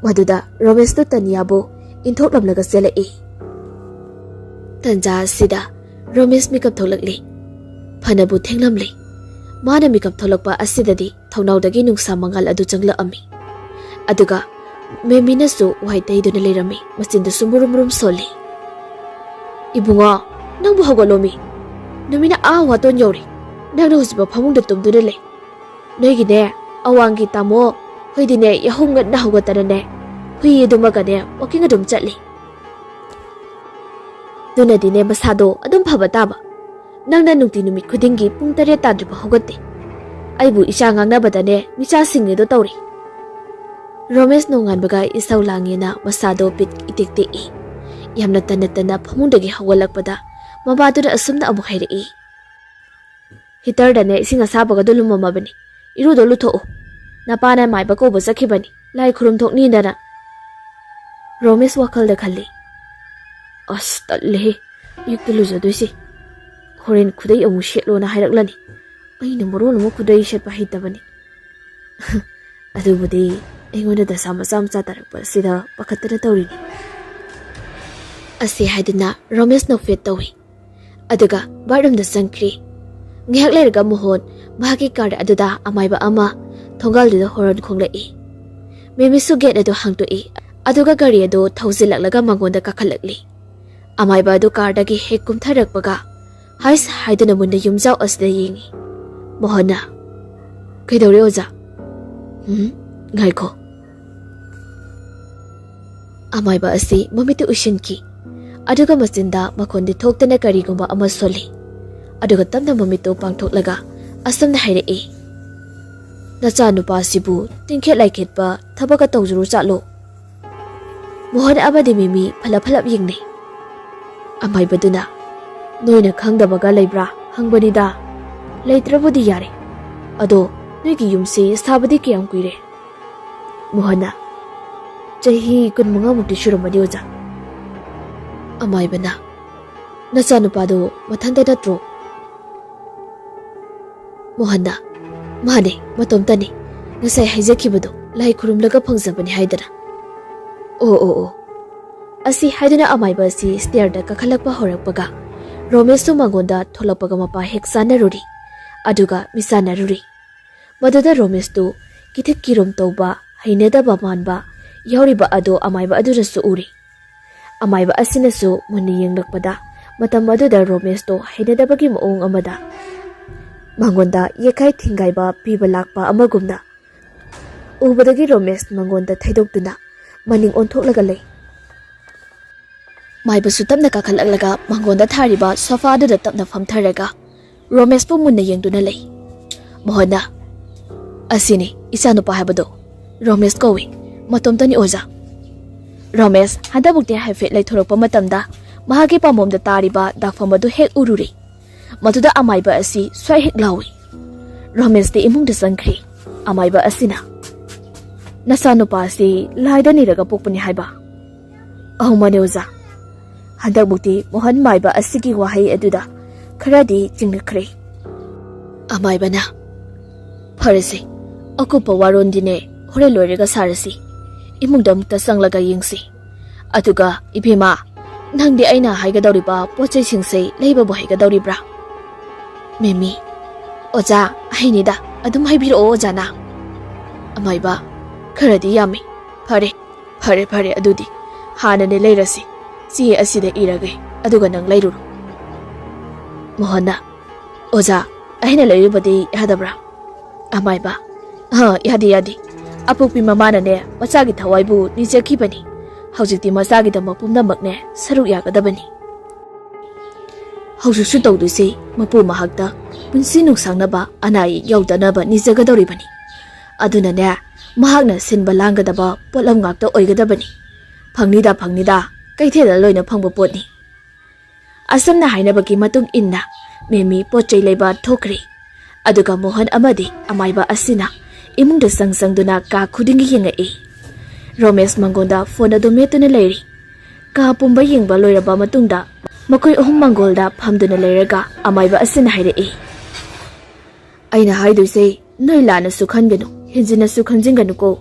Maduda Romesh to Tanya bo inthoklamlaga selai. Tanja sida Romesh mikap tholakli. Phanabu thenglamli. Mana mikap tholakpa asidadi thaunaudagi nungsa mangal adu changla ami. Aduga memina su waitai duna lerami machinda sumurum soli. Ibunga nangbu hagolomi. Namina waton yori. Nangna husba phamungda tumduna le. Noigine awangi tamo hoidine yahungat na hugatanane. Hui dumagane walking adum chatli. Duna dine masado adum phabataba. Nangna nungti numit khudingi pung 8 tadriba hogate. Aibu isha ngangnabadane micha singnedo tawri. Romesh nonganbaga isaw langina masado bit itikti. Yamna tanatana phamundagi hawalakpada mabadura asumna amuk hairi. Hitar dane ising asabaga dulumamabani. Irudo lutho. Napana maiba ko basakhibani. Lai khurum thokni dana. Romesh wakal da khalli. As talle yuktilu jadoisi. Horen khudai amu shetlo na hailaklani. Aina moron mu khudai shet pahitabani. Adubudi aingoda da sama tarakpa sida pakatana tawrini. Asi haiduna Romesh no fet tawi. Aduga barum da sankri. Ngihak lerga muhon bahagi card aduda amaiba ama thongal da horon khonglai. Memisu get adu hangtoi. Aduga gari adu thauzilaklaga mangonda kakhalakli. Amaiba adu cardagi hekum tharakpaga hais haiduna munda yumjau asda yingi. Mohana kaidore oja. Ngaiko. Amaiba asi mamiti ushinki. Aduga masinda makondi thoktana karigumba ama soli. Aduga tamna mamito pangthoklaga asamna hairei. Nacha nupa sibu tingkhet laikhet ba thabaka tawjuru chalo. Mohana abadi mimi phalap yingni. Amaiba duna noina khangdabaga leibra hangbani da. Leitrabudi yare. Ado noigi yumsi sabadi kiyam kuire. Mohana chahi kun manga mukti shurumadi oja. Amaibana nacha nupado mathanda natro. Mohana mane matomtani ngasai haijakibado lai khurumlaga phangjabani haidara. O asi haiduna amaiba si stair da kakhalakpa horakpaga Romesh su mangonda tholakpaga mapa heksana ruri. Aduga misana ruri. Maduda Romesh tu kithik kirum tawba hainada ba manba yauriba ado amaiba adurasu uri. Amaiba asinasu muni yenglakpada matam aduda Romesh to hainadabagi maong amada. Mangonda yekai thingaiba piba lakpa amagumna ꯎꯕꯗꯒꯤ ꯔꯣꯃꯦꯁ ꯃꯉꯣꯟꯗ ꯊꯩꯗꯣꯛꯇꯨꯅ ꯃꯅꯤꯡ ꯑꯣꯟꯊꯣꯛꯂꯒ ꯂꯩ꯫ ꯃꯥꯏꯕꯁꯨ ꯇꯞꯅ ꯀꯥꯈꯠꯂꯛꯂꯒ ꯃꯉꯣꯟꯗ ꯊꯥꯔꯤꯕ ꯁꯣꯐꯥꯗꯨꯗ ꯇꯞꯅ ꯐꯝꯊꯔꯒ ꯔꯣꯃꯦꯁꯄꯨ ꯃꯨꯟꯅ ꯌꯦꯡꯗꯨꯅ ꯂꯩ꯫ ꯃꯣꯍꯟꯅ "ꯑꯁꯤꯅꯤ ꯏꯆꯥꯅꯨꯄꯥ ꯍꯥꯏꯕꯗꯣ, ꯔꯣꯃꯦꯁ ꯀꯧꯏ, ꯃꯇꯣꯝꯇꯅꯤ ꯑꯣꯖꯥ." ꯔꯣꯃꯦꯁ ꯍꯟꯗꯛꯃꯨꯛꯇꯤ ꯍꯥꯏꯐꯦꯠ ꯂꯩꯊꯣꯔꯛꯄ ꯃꯇꯝꯗ ꯃꯍꯥꯛꯀꯤ ꯄꯥꯝꯕꯣꯝꯗ ꯇꯥꯔꯤꯕ ꯗꯥꯛꯐꯝ ꯑꯗꯨ ꯍꯦꯛ ꯎꯔꯨꯔꯦ꯫ ꯃꯗꯨꯗ ꯑꯃꯥꯏꯕ ꯑꯁꯤ ꯁ꯭ꯋꯥꯏ ꯍꯦꯛ ꯂꯥꯎꯏ꯫ ꯔꯣꯃꯦꯁꯇꯤ ꯏꯃꯨꯡꯗ ꯆꯪꯈ꯭ꯔꯦ꯫ ꯑꯃꯥꯏꯕ ꯑꯁꯤꯅ "ꯅꯆꯥꯅꯨꯄꯥ ꯑꯁꯤ ꯂꯥꯏꯗ ꯅꯤꯔꯒ ꯄꯣꯛꯄꯅꯤ ꯍꯥꯏꯕ?" "ꯑꯍꯨꯝꯃꯅꯦ ꯑꯣꯖꯥ." ꯍꯟꯗꯛꯃꯨꯛꯇꯤ ꯃꯣꯍꯟ ꯃꯥꯏꯕ ꯑꯁꯤꯒꯤ ꯋꯥꯍꯩ ꯑꯗꯨꯗ ꯈꯔꯗꯤ ꯆꯤꯡꯅꯈ꯭ꯔꯦ꯫ ꯑꯃꯥꯏꯕꯅ "ꯐꯔꯁꯦ, ꯑꯀꯨꯞꯄ ꯋꯥꯔꯣꯟꯗꯤꯅꯦ ꯍꯣꯔꯦꯟ ꯂꯣꯏꯔꯒ ꯁꯥꯔꯁꯤ꯫ ꯏꯃꯨꯡꯗ ꯑꯃꯨꯛꯇ ꯆꯪꯂꯒ ꯌꯦꯡꯁꯤ꯫ ꯑꯗꯨꯒ ꯏꯕꯦꯝꯃ, ꯅꯪꯗꯤ ꯑꯩꯅ ꯍꯥꯏꯒꯗꯧꯔꯤꯕ ꯄꯣꯠꯆꯩꯁꯤꯡꯁꯦ ꯂꯩꯕꯕꯨ ꯍꯩꯒꯗꯧꯔꯤꯕ꯭ꯔꯥ?" "ꯃꯦꯃꯤ, ꯑꯣꯖꯥ ꯍꯩꯅꯤꯗ, ꯑꯗꯨꯝ ꯍꯥꯏꯕꯤꯔꯛꯑꯣ ꯑꯣꯖꯥꯅ." ꯑꯃꯥꯏꯕ "ꯈꯔꯗꯤ ꯌꯥꯝꯃꯤ꯫ ꯐꯔꯦ ꯑꯗꯨꯗꯤ ꯍꯥꯟꯅꯅꯦ ꯂꯩꯔꯁꯤ꯫ ꯆꯦ ꯑꯁꯤꯗ ꯏꯔꯒꯦ, ꯑꯗꯨꯒ ꯅꯪ ꯂꯩꯔꯨꯔꯣ." ꯃꯣꯍꯟꯅ "ꯑꯣꯖꯥ, ꯑꯩꯅ ꯂꯩꯔꯨꯕꯗꯤ ꯌꯥꯗꯕ꯭ꯔꯥ?" ꯑꯃꯥꯏꯕ "ꯌꯥꯗꯦ. ꯑꯄꯣꯛꯄꯤ ꯃꯃꯥꯅꯅꯦ ꯃꯆꯥꯒꯤ ꯊꯋꯥꯏꯕꯨ ꯅꯤꯖꯈꯤꯕꯅꯤ꯫ ꯍꯧꯖꯤꯛꯇꯤ ꯃꯆꯥꯒꯤꯗꯃꯛ ꯄꯨꯝꯅꯃꯛꯅꯦ ꯁꯔꯨꯛ ꯌꯥꯒꯗꯕꯅꯤ꯫ ꯍꯧꯖꯤꯛꯁꯨ ꯇꯧꯗꯣꯏꯁꯤ ꯃꯄꯨ ꯃꯍꯥꯛꯇ ꯄꯨꯟꯁꯤ ꯅꯨꯡꯁꯥꯡꯅꯕ, ꯑꯅꯥ ꯑꯌꯦꯛ ꯌꯥꯎꯗꯅꯕ ꯅꯤꯖꯒꯗꯧꯔꯤꯕꯅꯤ꯫ ꯑꯗꯨꯅꯅꯦ ꯃꯍꯥꯛꯅ ꯁꯤꯟꯕ ꯂꯥꯡꯒꯗꯕ ꯄꯣꯠꯂꯝ ꯉꯥꯛꯇ ꯑꯣꯏꯒꯗꯕꯅꯤ꯫ ꯐꯪꯅꯤꯗ, ꯀꯩꯊꯦꯜꯗ ꯂꯣꯏꯅ ꯐꯪꯕ ꯄꯣꯠꯅꯤ." ꯑꯁꯨꯝꯅ ꯍꯥꯏꯅꯕꯒꯤ ꯃꯇꯨꯡ ꯏꯟꯅ ꯃꯦꯃꯤ ꯄꯣꯠꯆꯩ ꯂꯩꯕ ꯊꯣꯛꯈ꯭ꯔꯦ꯫ ꯑꯗꯨꯒ ꯃꯣꯍꯟ ꯑꯃꯗꯤ ꯑꯃꯥꯏꯕ ꯑꯁꯤꯅ ꯏꯃꯨꯡꯗ ꯆꯪꯗꯨꯅ ꯀꯥ ꯈꯨꯗꯤꯡꯒꯤ ꯌꯦꯡꯉꯛꯏ꯫ ꯔꯣꯃꯦꯁ ꯃꯪꯒꯣꯜꯗ ꯐꯣꯟ ꯑꯗꯨ ꯃꯦꯠꯇꯨꯅ ꯂꯩꯔꯤ꯫ ꯀꯥ ꯄꯨꯝꯕ ꯌꯦꯡꯕ ꯂꯣꯏꯔꯕ ꯃꯇꯨꯡꯗ ꯃꯈꯣꯏ ꯑꯍꯨꯝ ꯃꯪꯒꯣꯜꯗ ꯐꯝꯗꯨꯅ ꯂꯩꯔꯒ ꯑꯃꯥꯏꯕ ꯑꯁꯤꯅ ꯍꯥꯏꯔꯛꯏ꯫ "ꯑꯩꯅ ꯍꯥꯏꯗꯣꯏꯁꯦ ꯅꯣꯏ ꯂꯥꯟꯅꯁꯨ ꯈꯟꯒꯅꯨ, ꯍꯦꯟꯖꯤꯟꯅꯁꯨ ꯈꯟꯖꯤꯟꯒꯅꯨꯀꯣ꯫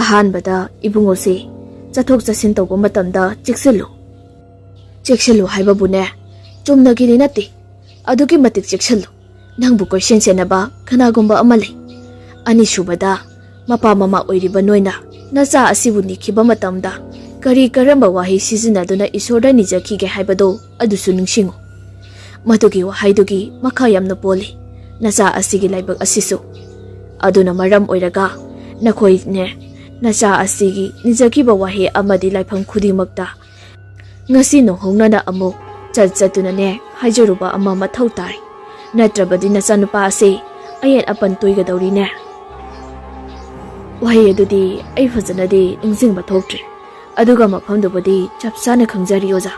ꯑꯍꯥꯟꯕꯗ ꯏꯕꯨꯡꯉꯣꯁꯦ ꯆꯠꯊꯣꯛ ꯆꯠꯁꯤꯟ ꯇꯧꯕ ꯃꯇꯝꯗ ꯆꯦꯛꯁꯤꯜꯂꯨ ꯍꯥꯏꯕꯕꯨꯅꯦ ꯆꯨꯝꯅꯒꯤꯗꯤ ꯅꯠꯇꯦ, ꯑꯗꯨꯛꯀꯤ ꯃꯇꯤꯛ ꯆꯦꯛꯁꯤꯜꯂꯨ꯫ ꯅꯪꯕꯨ ꯀꯣꯏꯁꯦꯟ ꯁꯦꯟꯅꯕ ꯀꯅꯥꯒꯨꯝꯕ ꯑꯃ ꯂꯩ꯫ ꯑꯅꯤꯁꯨꯕꯗ ꯃꯄꯥ ꯃꯃꯥ ꯑꯣꯏꯔꯤꯕ ꯅꯣꯏꯅ ꯅꯆꯥ ꯑꯁꯤꯕꯨ ꯅꯤꯈꯤꯕ ꯃꯇꯝꯗ ꯀꯔꯝꯕ ꯋꯥꯍꯩ ꯁꯤꯖꯤꯟꯅꯗꯨꯅ ꯏꯁꯣꯔꯗ ꯅꯤꯖꯈꯤꯒꯦ ꯍꯥꯏꯕꯗꯣ ꯑꯗꯨꯁꯨ ꯅꯤꯡꯁꯤꯡꯉꯨ꯫ ꯃꯗꯨꯒꯤ ꯋꯥꯍꯩꯗꯨꯒꯤ ꯃꯈꯥ ꯌꯥꯝꯅ ꯄꯣꯜꯂꯤ ꯅꯆꯥ ꯑꯁꯤꯒꯤ ꯂꯥꯏꯕꯛ ꯑꯁꯤꯁꯨ꯫ ꯑꯗꯨꯅ ꯃꯔꯝ ꯑꯣꯏꯔꯒ ꯅꯈꯣꯏꯅꯦ ꯅꯆꯥ ꯑꯁꯤꯒꯤ ꯅꯤꯖꯈꯤꯕ ꯋꯥꯍꯩ ꯑꯃꯗꯤ ꯂꯥꯏꯐꯝ ꯈꯨꯗꯤꯡꯃꯛꯇ ꯉꯁꯤ ꯅꯣꯡꯍꯧꯅꯅ ꯑꯃꯨꯛ ꯆꯠꯇꯨꯅꯅꯦ ꯍꯥꯏꯖꯔꯨꯕ ꯑꯃ ꯃꯊꯧ ꯇꯥꯏ꯫ ꯅꯠꯇ꯭ꯔꯕꯗꯤ ꯅꯆꯥꯅꯨꯄꯥ ꯑꯁꯤ ꯑꯌꯦꯠ ꯑꯄꯟ ꯇꯣꯏꯒꯗꯧꯔꯤꯅꯦ." ꯋꯥꯍꯩ ꯑꯗꯨꯗꯤ ꯑꯩ ꯐꯖꯅꯗꯤ ꯅꯤꯡꯁꯤꯡꯕ ꯊꯣꯛꯇ꯭ꯔꯤ, ꯑꯗꯨꯒ ꯃꯐꯝꯗꯨꯕꯨꯗꯤ ꯆꯞ ꯆꯥꯅ ꯈꯪꯖꯔꯤ ꯑꯣꯖꯥ꯫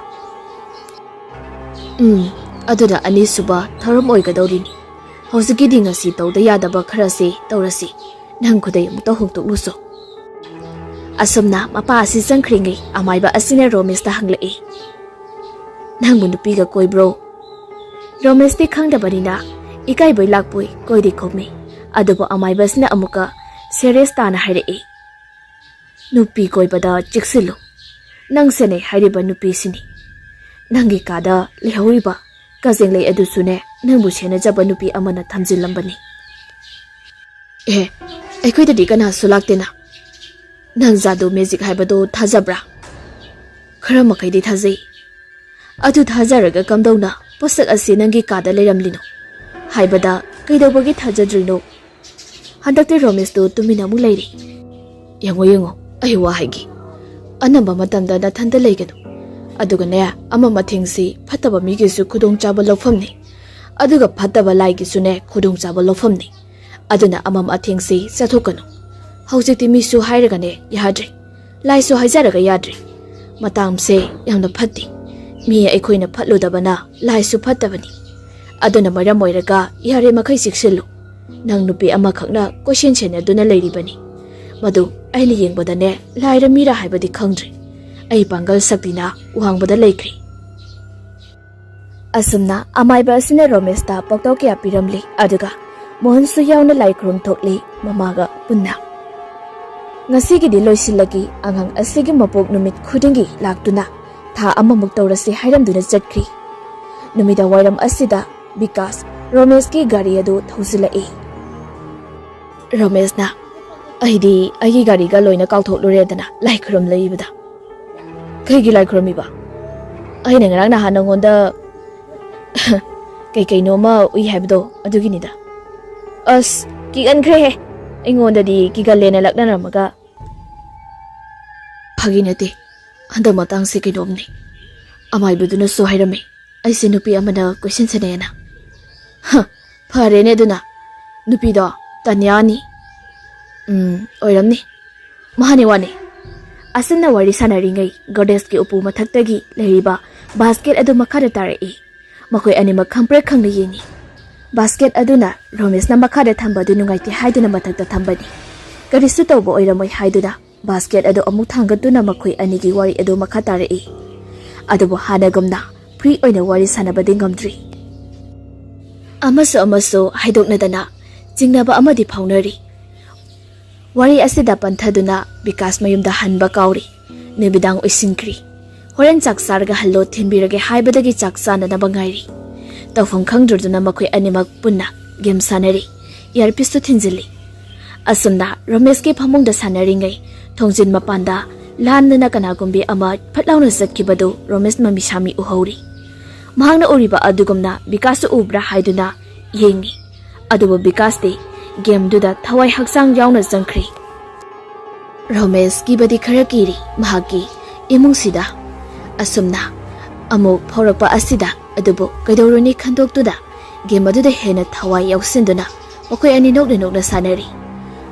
ꯑꯗꯨꯅ ꯑꯅꯤꯁꯨꯕ ꯊꯧꯔꯝ ꯑꯣꯏꯒꯗꯧꯔꯤꯅꯤ꯫ ꯍꯧꯖꯤꯛꯀꯤꯗꯤ ꯉꯁꯤ ꯇꯧꯗ ꯌꯥꯗꯕ ꯈꯔꯁꯤ ꯇꯧꯔꯁꯤ꯫ ꯅꯪ ꯈꯨꯗꯩ ꯑꯃꯨꯛꯇ ꯍꯣꯡꯗꯣꯛꯂꯨꯁꯣ." ꯑꯁꯨꯝꯅ ꯃꯄꯥ ꯑꯁꯤ ꯆꯪꯈ꯭ꯔꯤꯉꯩ ꯑꯃꯥꯏꯕ ꯑꯁꯤꯅ ꯔꯣꯃꯦꯁꯇ ꯍꯪꯂꯛꯏ꯫ "ꯅꯪꯕꯨ ꯅꯨꯄꯤꯒ ꯀꯣꯏꯕ꯭ꯔꯣ?" ꯔꯣꯃꯦꯁꯇꯤ ꯈꯪꯗꯕꯅꯤꯅ ꯏꯀꯥꯏꯕꯣꯏ ꯂꯥꯛꯄꯣꯏ ꯀꯣꯏꯗꯤ ꯈꯨꯝꯃꯤ꯫ ꯑꯗꯨꯕꯨ ꯑꯃꯥꯏꯕꯁꯤꯅ ꯑꯃꯨꯛꯀ ꯁꯦꯔꯤꯌꯁ ꯇꯥꯅ ꯍꯥꯏꯔꯛꯏ꯫ "ꯅꯨꯄꯤ ꯀꯣꯏꯕꯗ ꯆꯦꯛꯁꯤꯜꯂꯨ꯫ ꯅꯪ ꯁꯦꯟꯅꯩ ꯍꯥꯏꯔꯤꯕ ꯅꯨꯄꯤꯁꯤꯅꯤ꯫ ꯅꯪꯒꯤ ꯀꯥꯗ ꯂꯩꯍꯧꯔꯤꯕ ꯀꯖꯦꯡꯂꯩ ꯑꯗꯨꯁꯨꯅꯦ ꯅꯪꯕꯨ ꯁꯦꯟꯅꯖꯕ ꯅꯨꯄꯤ ꯑꯃꯅ ꯊꯝꯖꯤꯜꯂꯝꯕꯅꯤ." "ꯑꯩꯈꯣꯏꯗꯗꯤ ꯀꯅꯥꯁꯨ ꯂꯥꯛꯇꯦꯅ." "ꯅꯪ ꯖꯥꯗꯨ ꯃꯦꯖꯤꯛ ꯍꯥꯏꯕꯗꯣ ꯊꯥꯖꯕ꯭ꯔꯥ?" "ꯈꯔ ꯃꯈꯩꯗꯤ ꯊꯥꯖꯩ." "ꯑꯗꯨ ꯊꯥꯖꯔꯒ ꯀꯝꯗꯧꯅ ꯄꯣꯠꯁꯛ ꯑꯁꯤ ꯅꯪꯒꯤ ꯀꯥꯗ ꯂꯩꯔꯝꯂꯤꯅꯣ? ꯍꯥꯏꯕꯗ ꯀꯩꯗꯧꯕꯒꯤ ꯊꯥꯖꯗ꯭ꯔꯤꯅꯣ?" ꯍꯟꯗꯛꯇꯤ ꯔꯣꯃꯦꯁꯇꯨ ꯇꯨꯃꯤꯟꯅ ꯑꯃꯨꯛ ꯂꯩꯔꯤ꯫ ꯌꯦꯡꯉꯣ, ꯑꯩ ꯋꯥ ꯍꯥꯏꯒꯦ꯫ ꯑꯅꯝꯕ ꯃꯇꯝꯗ ꯅꯊꯟꯇ ꯂꯩꯒꯅꯨ꯫ ꯑꯗꯨꯒꯅꯦ ꯑꯃꯝ ꯑꯊꯦꯡꯁꯤ ꯐꯠꯇꯕ ꯃꯤꯒꯤꯁꯨ ꯈꯨꯗꯣꯡꯆꯥꯕ ꯂꯧꯐꯝꯅꯤ, ꯑꯗꯨꯒ ꯐꯠꯇꯕ ꯂꯥꯏꯒꯤꯁꯨꯅꯦ ꯈꯨꯗꯣꯡꯆꯥꯕ ꯂꯧꯐꯝꯅꯤ꯫ ꯑꯗꯨꯅ ꯑꯃꯝ ꯑꯊꯦꯡꯁꯤ ꯆꯠꯊꯣꯛꯀꯅꯨ꯫ ꯍꯧꯖꯤꯛꯇꯤ ꯃꯤꯁꯨ ꯍꯥꯏꯔꯒꯅꯦ ꯌꯥꯗ꯭ꯔꯦ, ꯂꯥꯏꯁꯨ ꯍꯥꯏꯖꯔꯒ ꯌꯥꯗ꯭ꯔꯦ꯫ ꯃꯇꯥꯡꯁꯦ ꯌꯥꯝꯅ ꯐꯠꯇꯦ꯫ ꯃꯤ ꯑꯩꯈꯣꯏꯅ ꯐꯠꯂꯨꯗꯕꯅ ꯂꯥꯏꯁꯨ ꯐꯠꯇꯕꯅꯤ꯫ ꯑꯗꯨꯅ ꯃꯔꯝ ꯑꯣꯏꯔꯒ ꯌꯥꯔꯤ ꯃꯈꯩ ꯆꯦꯛꯁꯤꯜꯂꯨ꯫ ꯅꯪ ꯅꯨꯄꯤ ꯑꯃꯈꯛꯅ ꯀꯣꯏꯁꯦꯟ ꯁꯦꯟꯅꯗꯨꯅ ꯂꯩꯔꯤꯕꯅꯤ꯫ ꯃꯗꯨ ꯑꯩꯅ ꯌꯦꯡꯕꯗꯅꯦ ꯂꯥꯏꯔ ꯃꯤꯔ ꯍꯥꯏꯕꯗꯤ ꯈꯪꯗ꯭ꯔꯦ꯫ ꯑꯩ ꯄꯥꯡꯒꯜ ꯁꯛꯇꯤꯅ ꯋꯥꯡꯕꯗ ꯂꯩꯈ꯭ꯔꯦ." ꯑꯁꯨꯝꯅ ꯑꯃꯥꯏꯕ ꯑꯁꯤꯅ ꯔꯣꯃꯦꯁꯇ ꯄꯥꯎꯇꯥꯛ ꯀꯌꯥ ꯄꯤꯔꯝꯂꯤ꯫ ꯑꯗꯨꯒ ꯃꯣꯍꯟꯁꯨ ꯌꯥꯎꯅ ꯂꯥꯏ ꯈꯨꯔꯨꯝ ꯊꯣꯛꯂꯤ ꯃꯃꯥꯒ ꯄꯨꯟꯅ꯫ ꯉꯁꯤꯒꯤꯗꯤ ꯂꯣꯏꯁꯤꯜꯂꯒꯤ ꯑꯉꯥꯡ ꯑꯁꯤꯒꯤ ꯃꯄꯣꯛ ꯅꯨꯃꯤꯠ ꯈꯨꯗꯤꯡꯒꯤ ꯂꯥꯛꯇꯨꯅ ꯊꯥ ꯑꯃꯃꯨꯛ ꯇꯧꯔꯁꯤ ꯍꯥꯏꯔꯝꯗꯨꯅ ꯆꯠꯈ꯭ꯔꯤ꯫ ꯅꯨꯃꯤꯗꯥꯡ ꯋꯥꯏꯔꯝ ꯑꯁꯤꯗ ꯕꯤꯀꯥꯁ ꯔꯣꯃꯦꯁꯀꯤ ꯒꯥꯔꯤ ꯑꯗꯨ ꯊꯧꯖꯤꯜꯂꯛꯏ꯫ ꯔꯣꯃꯦꯁꯅ "ꯑꯩꯗꯤ ꯑꯩꯒꯤ ꯒꯥꯔꯤꯒ ꯂꯣꯏꯅ ꯀꯥꯎꯊꯣꯛꯂꯨꯔꯦꯗꯅ ꯂꯥꯏ ꯈꯨꯔꯨꯝ ꯂꯩꯕꯗ." "ꯀꯩꯒꯤ ꯂꯥꯏ ꯈꯨꯔꯨꯝꯃꯤꯕ?" "ꯑꯩꯅ ꯉꯔꯥꯡ ꯅꯍꯥꯟ ꯅꯉꯣꯟꯗ ꯀꯩꯅꯣꯃ ꯎꯏ ꯍꯥꯏꯕꯗꯣ ꯑꯗꯨꯒꯤꯅꯤꯗ." "ꯑꯁ ꯀꯤꯒꯟꯈ꯭ꯔꯦꯍꯦ, ꯑꯩꯉꯣꯟꯗꯗꯤ ꯀꯤꯒꯜꯂꯦꯅ ꯂꯛꯅꯔꯝꯃꯒ ꯐꯥꯒꯤ ꯅꯠꯇꯦ ꯍꯟꯗꯛ ꯃꯇꯥꯡꯁꯤ ꯀꯩꯅꯣꯝꯅꯤ ꯑꯃꯥꯏꯕꯗꯨꯅꯁꯨ ꯍꯥꯏꯔꯝꯃꯤ ꯑꯩꯁꯦ ꯅꯨꯄꯤ ꯑꯃꯅ ꯀꯣꯏꯁꯤꯟꯁꯤꯅꯦꯅ ꯐꯔꯦꯅꯦ ꯑꯗꯨꯅ ꯅꯨꯄꯤꯗꯣ ꯇꯟꯌꯥꯅꯤ ꯑꯣꯏꯔꯝꯅꯤ ꯃꯥꯅꯦ ꯋꯥꯅꯤ ꯑꯁꯟꯅ ꯋꯥꯔꯤ ꯁꯥꯟꯅꯔꯤꯉꯩ ꯒꯣꯗꯦꯁꯀꯤ ꯎꯄꯨ ꯃꯊꯛꯇꯒꯤ ꯂꯩꯔꯤꯕ ꯕꯥꯁꯀꯦꯠ ꯑꯗꯨ ꯃꯈꯥꯗ ꯇꯥꯔꯛꯏ ꯃꯈꯣꯏ ꯑꯅꯤꯃꯛ ꯈꯪꯄ꯭ꯔꯦꯛ ꯈꯪꯅ ꯌꯦꯡꯉꯤ ꯕꯥꯁꯀꯦꯠ ꯑꯗꯨꯅ ꯔꯣꯃꯦꯁꯅ ꯃꯈꯥꯗ ꯊꯝꯕ ꯑꯗꯨ ꯅꯨꯡꯉꯥꯏꯇꯦ ꯍꯥꯏꯗꯨꯅ ꯃꯊꯛꯇ ꯊꯝꯕꯅꯤ ꯀꯔꯤꯁꯨ ꯇꯧꯕ ꯑꯣꯏꯔꯝꯃꯣꯏ ꯍꯥꯏꯗꯨꯅ ꯕꯥꯁꯀꯦꯠ ꯑꯗꯨ ꯑꯃꯨꯛ ꯊꯥꯡꯒꯠꯇꯨꯅ ꯃꯈꯣꯏ ꯑꯅꯤꯒꯤ ꯋꯥꯔꯤ ꯑꯗꯨ ꯃꯈꯥ ꯇꯥꯔꯛꯏ ꯑꯗꯨꯕꯨ ꯍꯥꯟꯅꯒꯨꯝꯅ ꯐ꯭ꯔꯤ ꯑꯣꯏꯅ ꯋꯥꯔꯤ ꯁꯥꯟꯅꯕꯗꯤ ꯉꯝꯗ꯭ꯔꯤ ꯑꯃꯁꯨ ꯍꯥꯏꯗꯣꯛꯅꯗꯅ ꯆꯤꯡꯅꯕ ꯑꯃꯗꯤ ꯐꯥꯎꯅꯔꯤ ꯋꯥꯔꯤ ꯑꯁꯤꯗ ꯄꯟꯊꯗꯨꯅ ꯕꯤꯀꯥꯁ ꯃꯌꯨꯝꯗ ꯍꯟꯕ ꯀꯥꯎꯔꯤ ꯅꯨꯃꯤꯗꯥꯡ ꯑꯣꯏꯁꯤꯟꯈ꯭ꯔꯤ ꯍꯣꯔꯦꯟ ꯆꯥꯛ ꯆꯥꯔꯒ ꯍꯜꯂꯣ ꯊꯤꯟꯕꯤꯔꯒꯦ ꯍꯥꯏꯕꯗꯒꯤ ꯆꯥꯛ ꯆꯥꯅꯅꯕ ꯉꯥꯏꯔꯤ ꯇꯧꯐꯝ ꯈꯪꯗ꯭ꯔꯗꯨꯅ ꯃꯈꯣꯏ ꯑꯅꯤꯃꯛ ꯄꯨꯟꯅ ꯒꯦꯝ ꯁꯥꯟꯅꯔꯤ ꯏꯌꯥꯔꯄꯤꯁꯇꯨ ꯊꯤꯟꯖꯤꯜꯂꯤ ꯑꯁꯨꯝꯅ ꯔꯣꯃꯦꯁꯀꯤ ꯐꯃꯨꯡꯗ ꯁꯥꯟꯅꯔꯤꯉꯩ ꯊꯣꯡꯖꯤꯟ ꯃꯄꯥꯟꯗ ꯂꯥꯟꯗꯅ ꯀꯅꯥꯒꯨꯝꯕꯤ ꯑꯃ ꯐꯠ ꯂꯥꯎꯅ ꯆꯠꯈꯤꯕꯗꯨ ꯔꯣꯃꯦꯁ ꯃꯃꯤ ꯁꯥꯃꯤ ꯎꯍꯧꯔꯤ ꯃꯍꯥꯛꯅ ꯎꯔꯤꯕ ꯑꯗꯨꯒꯨꯝꯅ ꯕꯤꯀꯥꯁꯁꯨ ꯎꯕ꯭ꯔꯥ ꯍꯥꯏꯗꯨꯅ ꯌꯦꯡꯉꯤ ꯑꯗꯨꯕꯨ ꯕꯤꯀꯥꯁꯇꯤ ꯒꯦꯝꯗꯨꯗ ꯊꯋꯥꯏ ꯍꯛꯆꯥꯡ ꯌꯥꯎꯅ ꯆꯪꯈ꯭ꯔꯤ ꯔꯣꯃꯦꯁ ꯀꯤꯕꯗꯤ ꯈꯔ ꯀꯤꯔꯤ ꯃꯍꯥꯛꯀꯤ ꯏꯃꯨꯡꯁꯤꯗ ꯑꯁꯨꯝꯅ ꯑꯃꯨꯛ ꯐꯥꯎꯔꯛꯄ ꯑꯁꯤꯗ ꯑꯗꯨꯕꯨ ꯀꯩꯗꯧꯔꯨꯅꯤ ꯈꯟꯗꯣꯛꯇꯨꯅ ꯒꯦꯝ ꯑꯗꯨꯗ ꯍꯦꯟꯅ ꯊꯋꯥꯏ ꯌꯥꯎꯁꯤꯟꯗꯨꯅ ꯃꯈꯣꯏ ꯑꯅꯤ ꯅꯣꯛꯅ ꯅꯣꯛꯅ ꯁꯥꯟꯅꯔꯤ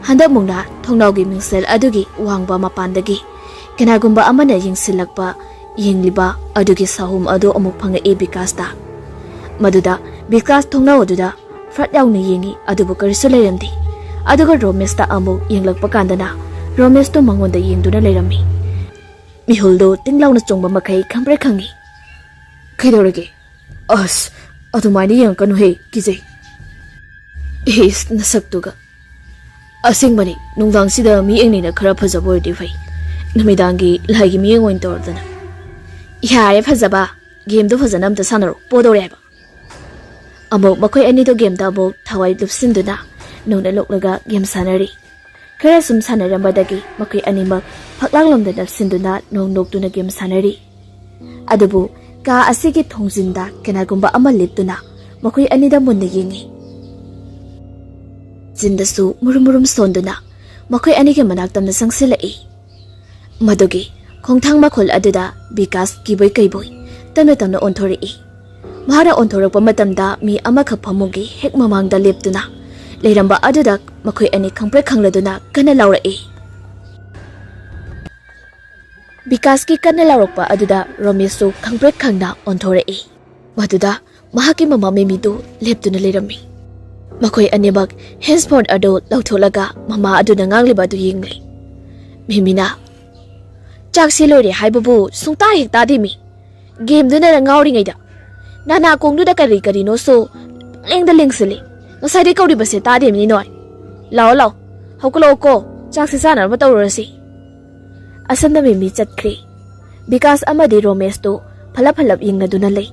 ꯍꯟꯗꯛꯃꯨꯛꯅ ꯊꯣꯡꯅꯥꯎꯒꯤ ꯃꯤꯡꯁꯦꯜ ꯑꯗꯨꯒꯤ ꯋꯥꯡꯕ ꯃꯄꯥꯟꯗꯒꯤ ꯀꯅꯥꯒꯨꯝꯕ ꯑꯃꯅ ꯌꯦꯡꯂꯤꯕ ꯑꯗꯨꯒꯤ ꯁꯥꯍꯨꯝ ꯑꯗꯨ ꯑꯃꯨꯛ ꯐꯪꯉꯛꯏ ꯕꯤꯀꯥꯁꯇ ꯃꯗꯨꯗ ꯕꯤꯀꯥꯁ ꯊꯣꯡꯅꯥꯎ ꯑꯗꯨꯗ ꯐ꯭ꯔꯠ ꯌꯥꯎꯅ ꯌꯦꯡꯉꯤ ꯑꯗꯨꯕꯨ ꯀꯔꯤꯁꯨ ꯂꯩꯔꯝꯗꯦ ꯑꯗꯨꯒ ꯔꯣꯃꯦꯁꯇ ꯑꯃꯨꯛ ꯌꯦꯡꯂꯛꯄ ꯀꯥꯟꯗꯅ ꯔꯣꯃꯦꯁꯇꯣ ꯃꯉꯣꯟꯗ ꯌꯦꯡꯗꯨꯅ ꯂꯩꯔꯝꯃꯤ ꯃꯤꯍꯨꯜꯗꯣ ꯇꯤꯡꯂꯥꯎꯅ ꯆꯣꯡꯕ ꯃꯈꯩ ꯈꯪꯄ꯭ꯔꯦꯛ ꯈꯪꯉꯤ ꯀꯩꯗꯧꯔꯒꯦ ꯑꯁ ꯑꯗꯨꯃꯥꯏꯅ ꯌꯦꯡꯉꯛꯀꯅꯨꯍꯦ ꯀꯤꯖꯩ ꯏꯁ ꯅꯁꯛꯇꯨꯒ ꯑꯁꯦꯡꯕꯅꯤ ꯅꯨꯡꯗꯥꯡꯁꯤꯗ ꯃꯤꯠꯌꯦꯡꯅꯤꯅ ꯈꯔ ꯐꯖꯕ ꯑꯣꯏꯔꯗꯤ ꯐꯩ ꯅꯨꯃꯤꯗꯥꯡꯒꯤ ꯂꯥꯏꯒꯤ ꯃꯤꯠꯌꯦꯡ ꯑꯣꯏꯅ ꯇꯧꯔꯗꯅ ꯌꯥꯔꯦ ꯐꯖꯕ ꯒꯦꯝꯗꯣ ꯐꯖꯅ ꯑꯝꯇ ꯁꯥꯟꯅꯔꯣ ꯄꯣꯗꯧꯔꯦ ꯍꯥꯏꯕ ꯑꯃꯨꯛ ꯃꯈꯣꯏ ꯑꯅꯤꯗꯣ ꯒꯦꯝꯗ ꯑꯃꯨꯛ ꯊꯋꯥꯏ ꯂꯨꯞꯁꯤꯟꯗꯨꯅ ꯅꯣꯛꯅ ꯂꯣꯛꯂꯒ ꯒꯦꯝ ꯁꯥꯟꯅꯔꯤ ꯈꯔ ꯁꯨꯝ ꯁꯥꯟꯅꯔꯝꯕꯗꯒꯤ ꯃꯈꯣꯏ ꯑꯅꯤꯃꯛ ꯐꯛꯂꯥꯡꯂꯣꯝꯗ ꯅꯞꯁꯤꯟꯗꯨꯅ ꯅꯣꯛꯇꯨꯅ ꯒꯦꯝ ꯁꯥꯟꯅꯔꯤ ꯑꯗꯨꯕꯨ ꯀꯥ ꯑꯁꯤꯒꯤ ꯊꯣꯡꯖꯤꯟꯗ ꯀꯅꯥꯒꯨꯝꯕ ꯑꯃ ꯂꯦꯞꯇꯨꯅ ꯃꯈꯣꯏ ꯑꯅꯤꯗ ꯃꯨꯟꯅ ꯌꯦꯡꯉꯤ ꯆꯤꯟꯗꯁꯨ ꯃꯨꯔꯨꯝ ꯁꯣꯟꯗꯨꯅ ꯃꯈꯣꯏ ꯑꯅꯤꯒꯤ ꯃꯅꯥꯛꯇꯝꯅ ꯆꯪꯁꯤꯜꯂꯛꯏ ꯃꯗꯨꯒꯤ ꯈꯣꯡꯊꯥꯡ ꯃꯈꯣꯜ ꯑꯗꯨꯗ ꯕꯤꯀꯥꯁ ꯀꯤꯕꯣꯏ ꯀꯩꯕꯣꯏ ꯇꯞꯅ ꯇꯞꯅ ꯑꯣꯟꯊꯣꯔꯛꯏ ꯃꯍꯥꯛꯅ ꯑꯣꯟꯊꯣꯔꯛꯄ ꯃꯇꯝꯗ ꯃꯤ ꯑꯃꯈꯛ ꯐꯃꯨꯡꯒꯤ ꯍꯦꯛ ꯃꯃꯥꯡꯗ ꯂꯦꯞꯇꯨꯅ ꯂꯩꯔꯝꯕ ꯑꯗꯨꯗ ꯃꯈꯣꯏ ꯑꯅꯤ ꯈꯪꯄ꯭ꯔꯦꯛ ꯈꯪꯂꯗꯨꯅ ꯀꯟꯅ ꯂꯥꯎꯔꯛꯏ ꯕꯤꯀꯥꯁꯀꯤ ꯀꯟꯅ ꯂꯥꯎꯔꯛꯄ ꯑꯗꯨꯗ ꯔꯣꯃꯦꯁꯁꯨ ꯈꯪꯄ꯭ꯔꯦꯛ ꯈꯪꯅ ꯑꯣꯟꯊꯣꯔꯛꯏ ꯃꯗꯨꯗ ꯃꯍꯥꯛꯀꯤ ꯃꯃꯥ ꯃꯤꯃꯤꯗꯨ ꯂꯦꯞꯇꯨꯅ ꯂꯩꯔꯝꯃꯤ ꯃꯈꯣꯏ ꯑꯅꯤꯃꯛ ꯍꯦꯟꯁꯐꯣꯟ ꯑꯗꯨ ꯂꯧꯊꯣꯛꯂꯒ ꯃꯃꯥ ꯑꯗꯨꯅ ꯉꯥꯡꯂꯤꯕ ꯑꯗꯨ ꯌꯦꯡꯂꯤ ꯃꯤꯃꯤꯅ ꯆꯥꯛꯁꯤ ꯂꯣꯏꯔꯦ ꯍꯥꯏꯕꯕꯨ ꯁꯨꯡꯇꯥ ꯍꯦꯛ ꯇꯥꯗꯦꯃꯤ ꯒꯦꯝꯗꯨꯅ ꯉꯥꯎꯔꯤꯉꯩꯗ ꯅꯥꯅꯥꯀꯣꯡꯗꯨꯗ ꯀꯔꯤꯅꯣꯁꯨ ꯂꯦꯡꯗ ꯂꯦꯡꯁꯤꯜꯂꯤ ꯉꯁꯥꯏꯗꯩ ꯀꯧꯔꯤꯕꯁꯦ ꯇꯥꯗꯦꯃꯤ ꯅꯣꯏ ꯂꯥꯛꯑꯣ ꯍꯧꯒꯠꯂꯛꯑꯣꯀꯣ ꯆꯥꯛꯁꯤ ꯆꯥꯅꯕ ꯇꯧꯔꯨꯔꯁꯤ ꯑꯁꯝꯅ ꯃꯤꯃꯤ ꯆꯠꯈ꯭ꯔꯤ ꯕꯤꯀꯥꯁ ꯑꯃꯗꯤ ꯔꯣꯃꯦꯁꯇꯨ ꯐꯂꯞ ꯌꯦꯡꯅꯗꯨꯅ ꯂꯩ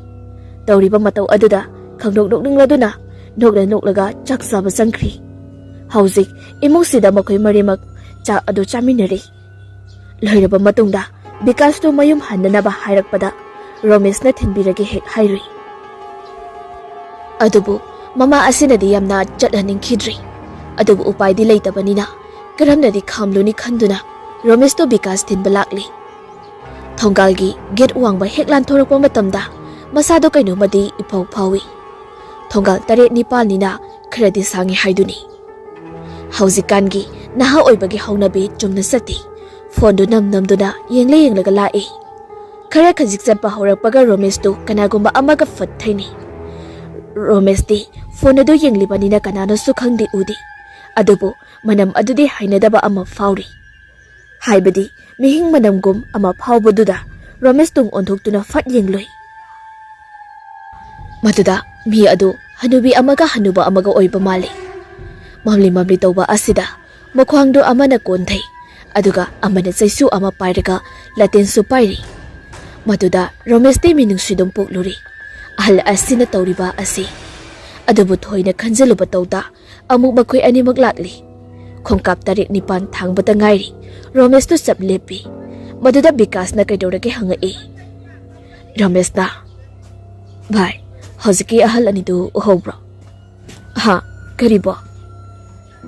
ꯇꯧꯔꯤꯕ ꯃꯇꯧ ꯑꯗꯨꯗ ꯈꯪꯅꯣꯛ ꯅꯣꯛꯅꯤꯡꯂꯗꯨꯅ ꯅꯣꯛꯂꯒ ꯆꯥꯛ ꯆꯥꯕ ꯆꯪꯈ꯭ꯔꯤ ꯍꯧꯖꯤꯛ ꯏꯃꯨꯡꯁꯤꯗ ꯃꯈꯣꯏ ꯃꯔꯤꯃꯛ ꯆꯥꯛ ꯑꯗꯨ ꯆꯥꯃꯤꯟꯅꯔꯤ ꯂꯣꯏꯔꯕ ꯃꯇꯨꯡꯗ ꯕꯤꯀꯥꯁꯇꯨ ꯃꯌꯨꯝ ꯍꯟꯅꯅꯕ ꯍꯥꯏꯔꯛꯄꯗ ꯔꯣꯃꯦꯁꯅ ꯊꯤꯟꯕꯤꯔꯒꯦ ꯍꯦꯛ ꯍꯥꯏꯔꯨꯏ ꯑꯗꯨꯕꯨ ꯃꯃꯥ ꯑꯁꯤꯅꯗꯤ ꯌꯥꯝꯅ ꯆꯠꯍꯟꯅꯤꯡꯈꯤꯗ꯭ꯔꯤ ꯑꯗꯨꯕꯨ ꯎꯄꯥꯏꯗꯤ ꯂꯩꯇꯕꯅꯤꯅ ꯀꯔꯝꯅꯗꯤ ꯈꯥꯝꯂꯨꯅꯤ ꯈꯟꯗꯨꯅ ꯔꯣꯃꯦꯁꯇꯣ ꯕꯤꯀꯥꯁ ꯊꯤꯟꯕ ꯂꯥꯛꯂꯤ ꯊꯣꯡꯒꯥꯜꯒꯤ ꯒꯦꯠ ꯋꯥꯡꯕ ꯍꯦꯛ ꯂꯥꯟꯊꯣꯔꯛꯄ ꯃꯇꯝꯗ ꯃꯁꯥꯗꯣ ꯀꯩꯅꯣꯃꯗꯤ ꯏꯐꯥꯎ ꯐꯥꯎꯏ ꯊꯣꯡꯒꯥꯜ 7-9ꯅꯤꯅ ꯈꯔꯗꯤ ꯁꯥꯡꯉꯤ ꯍꯥꯏꯗꯨꯅꯤ ꯍꯧꯖꯤꯛꯀꯥꯟꯒꯤ ꯅꯍꯥ ꯑꯣꯏꯕꯒꯤ ꯍꯧꯅꯕꯤ ꯆꯨꯝꯅ ꯆꯠꯇꯦ ꯐꯣꯟꯗꯨ ꯅꯝꯗꯨꯅ ꯌꯦꯡꯂꯒ ꯂꯥꯛꯏ ꯈꯔ ꯈꯖꯤꯛ ꯆꯠꯄ ꯍꯧꯔꯛꯄꯒ ꯔꯣꯃꯦꯁꯇꯨ ꯀꯅꯥꯒꯨꯝꯕ ꯑꯃꯒ ꯐꯠ ꯊꯩꯅꯤ ꯔꯣꯃꯦꯁꯇꯤ ꯐꯣꯟ ꯑꯗꯨ ꯌꯦꯡꯂꯤꯕꯅꯤꯅ ꯀꯅꯥꯅꯁꯨ ꯈꯪꯗꯦ ꯎꯗꯦ ꯑꯗꯨꯕꯨ ꯃꯅꯝ ꯑꯗꯨꯗꯤ ꯍꯩꯅꯗꯕ ꯑꯃ ꯐꯥꯎꯔꯤ ꯍꯥꯏꯕꯗꯤ ꯃꯤꯍꯤꯡ ꯃꯅꯝꯒꯨꯝ ꯑꯃ ꯐꯥꯎꯕꯗꯨꯗ ꯔꯣꯃꯦꯁ ꯇꯨꯡ ꯑꯣꯟꯊꯣꯛꯇꯨꯅ ꯐꯠ ꯌꯦꯡꯂꯨꯏ ꯃꯗꯨꯗ ꯃꯤ ꯑꯗꯨ ꯍꯅꯨꯕꯤ ꯑꯃꯒ ꯍꯅꯨꯕ ꯑꯃꯒ ꯑꯣꯏꯕ ꯃꯥꯜꯂꯤ ꯃꯝꯂꯤ ꯇꯧꯕ ꯑꯁꯤꯗ ꯃꯈ꯭ꯋꯥꯡꯗꯨ ꯑꯃꯅ ꯀꯣꯟꯊꯩ ꯑꯗꯨꯒ ꯑꯃꯅ ꯆꯩꯁꯨ ꯑꯃ ꯄꯥꯏꯔꯒ ꯂꯥꯇꯦꯟꯁꯨ ꯄꯥꯏꯔꯤ ꯃꯗꯨꯗ ꯔꯣꯃꯦꯁꯇꯤ ꯃꯤꯅꯨꯡꯁꯤꯗꯨꯝ ꯄꯣꯛꯂꯨꯔꯤ ꯑꯍꯜ ꯑꯁꯤꯅ ꯇꯧꯔꯤꯕ ꯑꯁꯤ ꯑꯗꯨꯕꯨ ꯊꯣꯏꯅ ꯈꯟꯖꯤꯜꯂꯨꯕ ꯇꯧꯗ ꯑꯃꯨꯛ ꯃꯈꯣꯏ ꯑꯅꯤꯃꯛ ꯂꯥꯛꯂꯤ ꯈꯣꯡꯀꯥꯞ 7-9 ꯊꯥꯡꯕꯇ ꯉꯥꯏꯔꯤ ꯔꯣꯃꯦꯁꯇꯨ ꯆꯞ ꯂꯦꯞꯄꯤ ꯃꯗꯨꯗ ꯕꯤꯀꯥꯁꯅ ꯀꯩꯗꯧꯔꯒꯦ ꯍꯪꯉꯛꯏ ꯔꯣꯃꯦꯁꯅ ꯚꯥꯏ ꯍꯧꯖꯤꯛꯀꯤ ꯑꯍꯜ ꯑꯅꯤꯗꯨ ꯎꯍꯧꯕ꯭ꯔꯣ ꯀꯔꯤꯕꯣ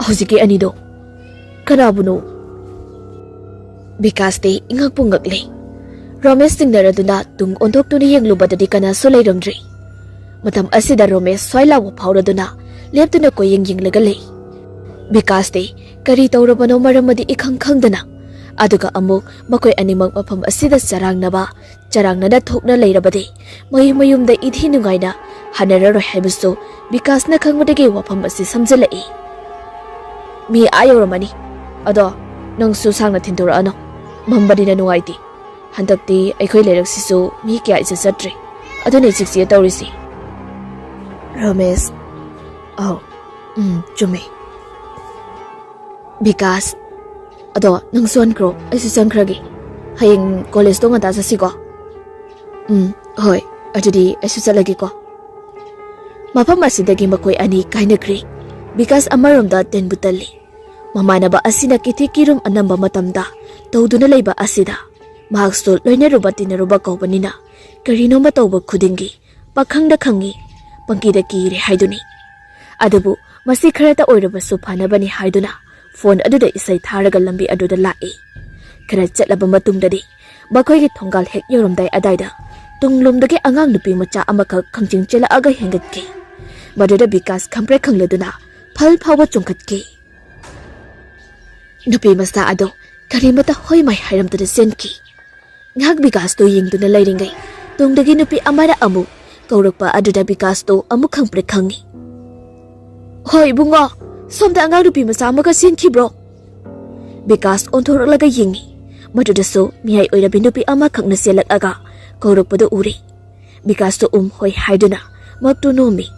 ꯍꯧꯖꯤꯛꯀꯤ ꯑꯅꯤꯗꯣ Kanabuno? Bikasdi ingak pungakli. Romesh singnaraduna tung ondoktuna yenglubadadi kanasu layramdri. Matam asida Romesh swailawa phauraduna leptuna koyeng yenglaga lay. Bikasdi kari taurabano maramadi ikhang khangdana. Aduga amuk makoy animang mafam asida charangnada thokna layrabadi mayumda idhi nungaina hanararo haibusu Bikasna khangmadagi wafam asi samjalai. Mi ayoramani. Ado nang susangna thindura ano. Mambadi na nungaiti. Handakti aikhoy layraksisu mi kya isa satri. Aduna isiksiya taurisi. Romesh. Oh. Chumi. Bikas. Ado nang suan kro aisu sangkragi. Hayeng college to ngata sasi ko. Hoy. Adudi aisu salagi ko. Mafam asidagi makoy ani kainagri. Bikas amaromda tenbutali. Mamanaba asina kitikirum anamba matamda. Tawduna layba asida. Mahaksul loinaruba tinaruba kaubanina. Karino matawba khudingi. Pakhangda khangi. Pangkida kiri haiduni. Adabu masi kharata oirabasu phanabani haiduna. Phone aduda isai tharaga lambi aduda lai. Khara chatlaba matungdadi. Bakoygi thongal hek yoromdai adaida. Tunglomdagi angang nupi macha amakak khangjing chela aga hengatki. Maduda Bikas khampre khangladuna. Phal phawa chungkhatki. Nupi masa ado karimata hoy mai hairamtada senki. Ngak Bikas to yingduna layringai. Tungdagi nupi amara amu. Kaurakpa aduda Bikas to amu khampre khangi. Hoy bungo. Somda angang nupi masa amaga senki bro. Bikas onthorlaga yingi. Maduda so miyai oirabi nupi ama khangna selak aga. Kaurakpada uri. Bikas to hoy haiduna. Magtu nomi.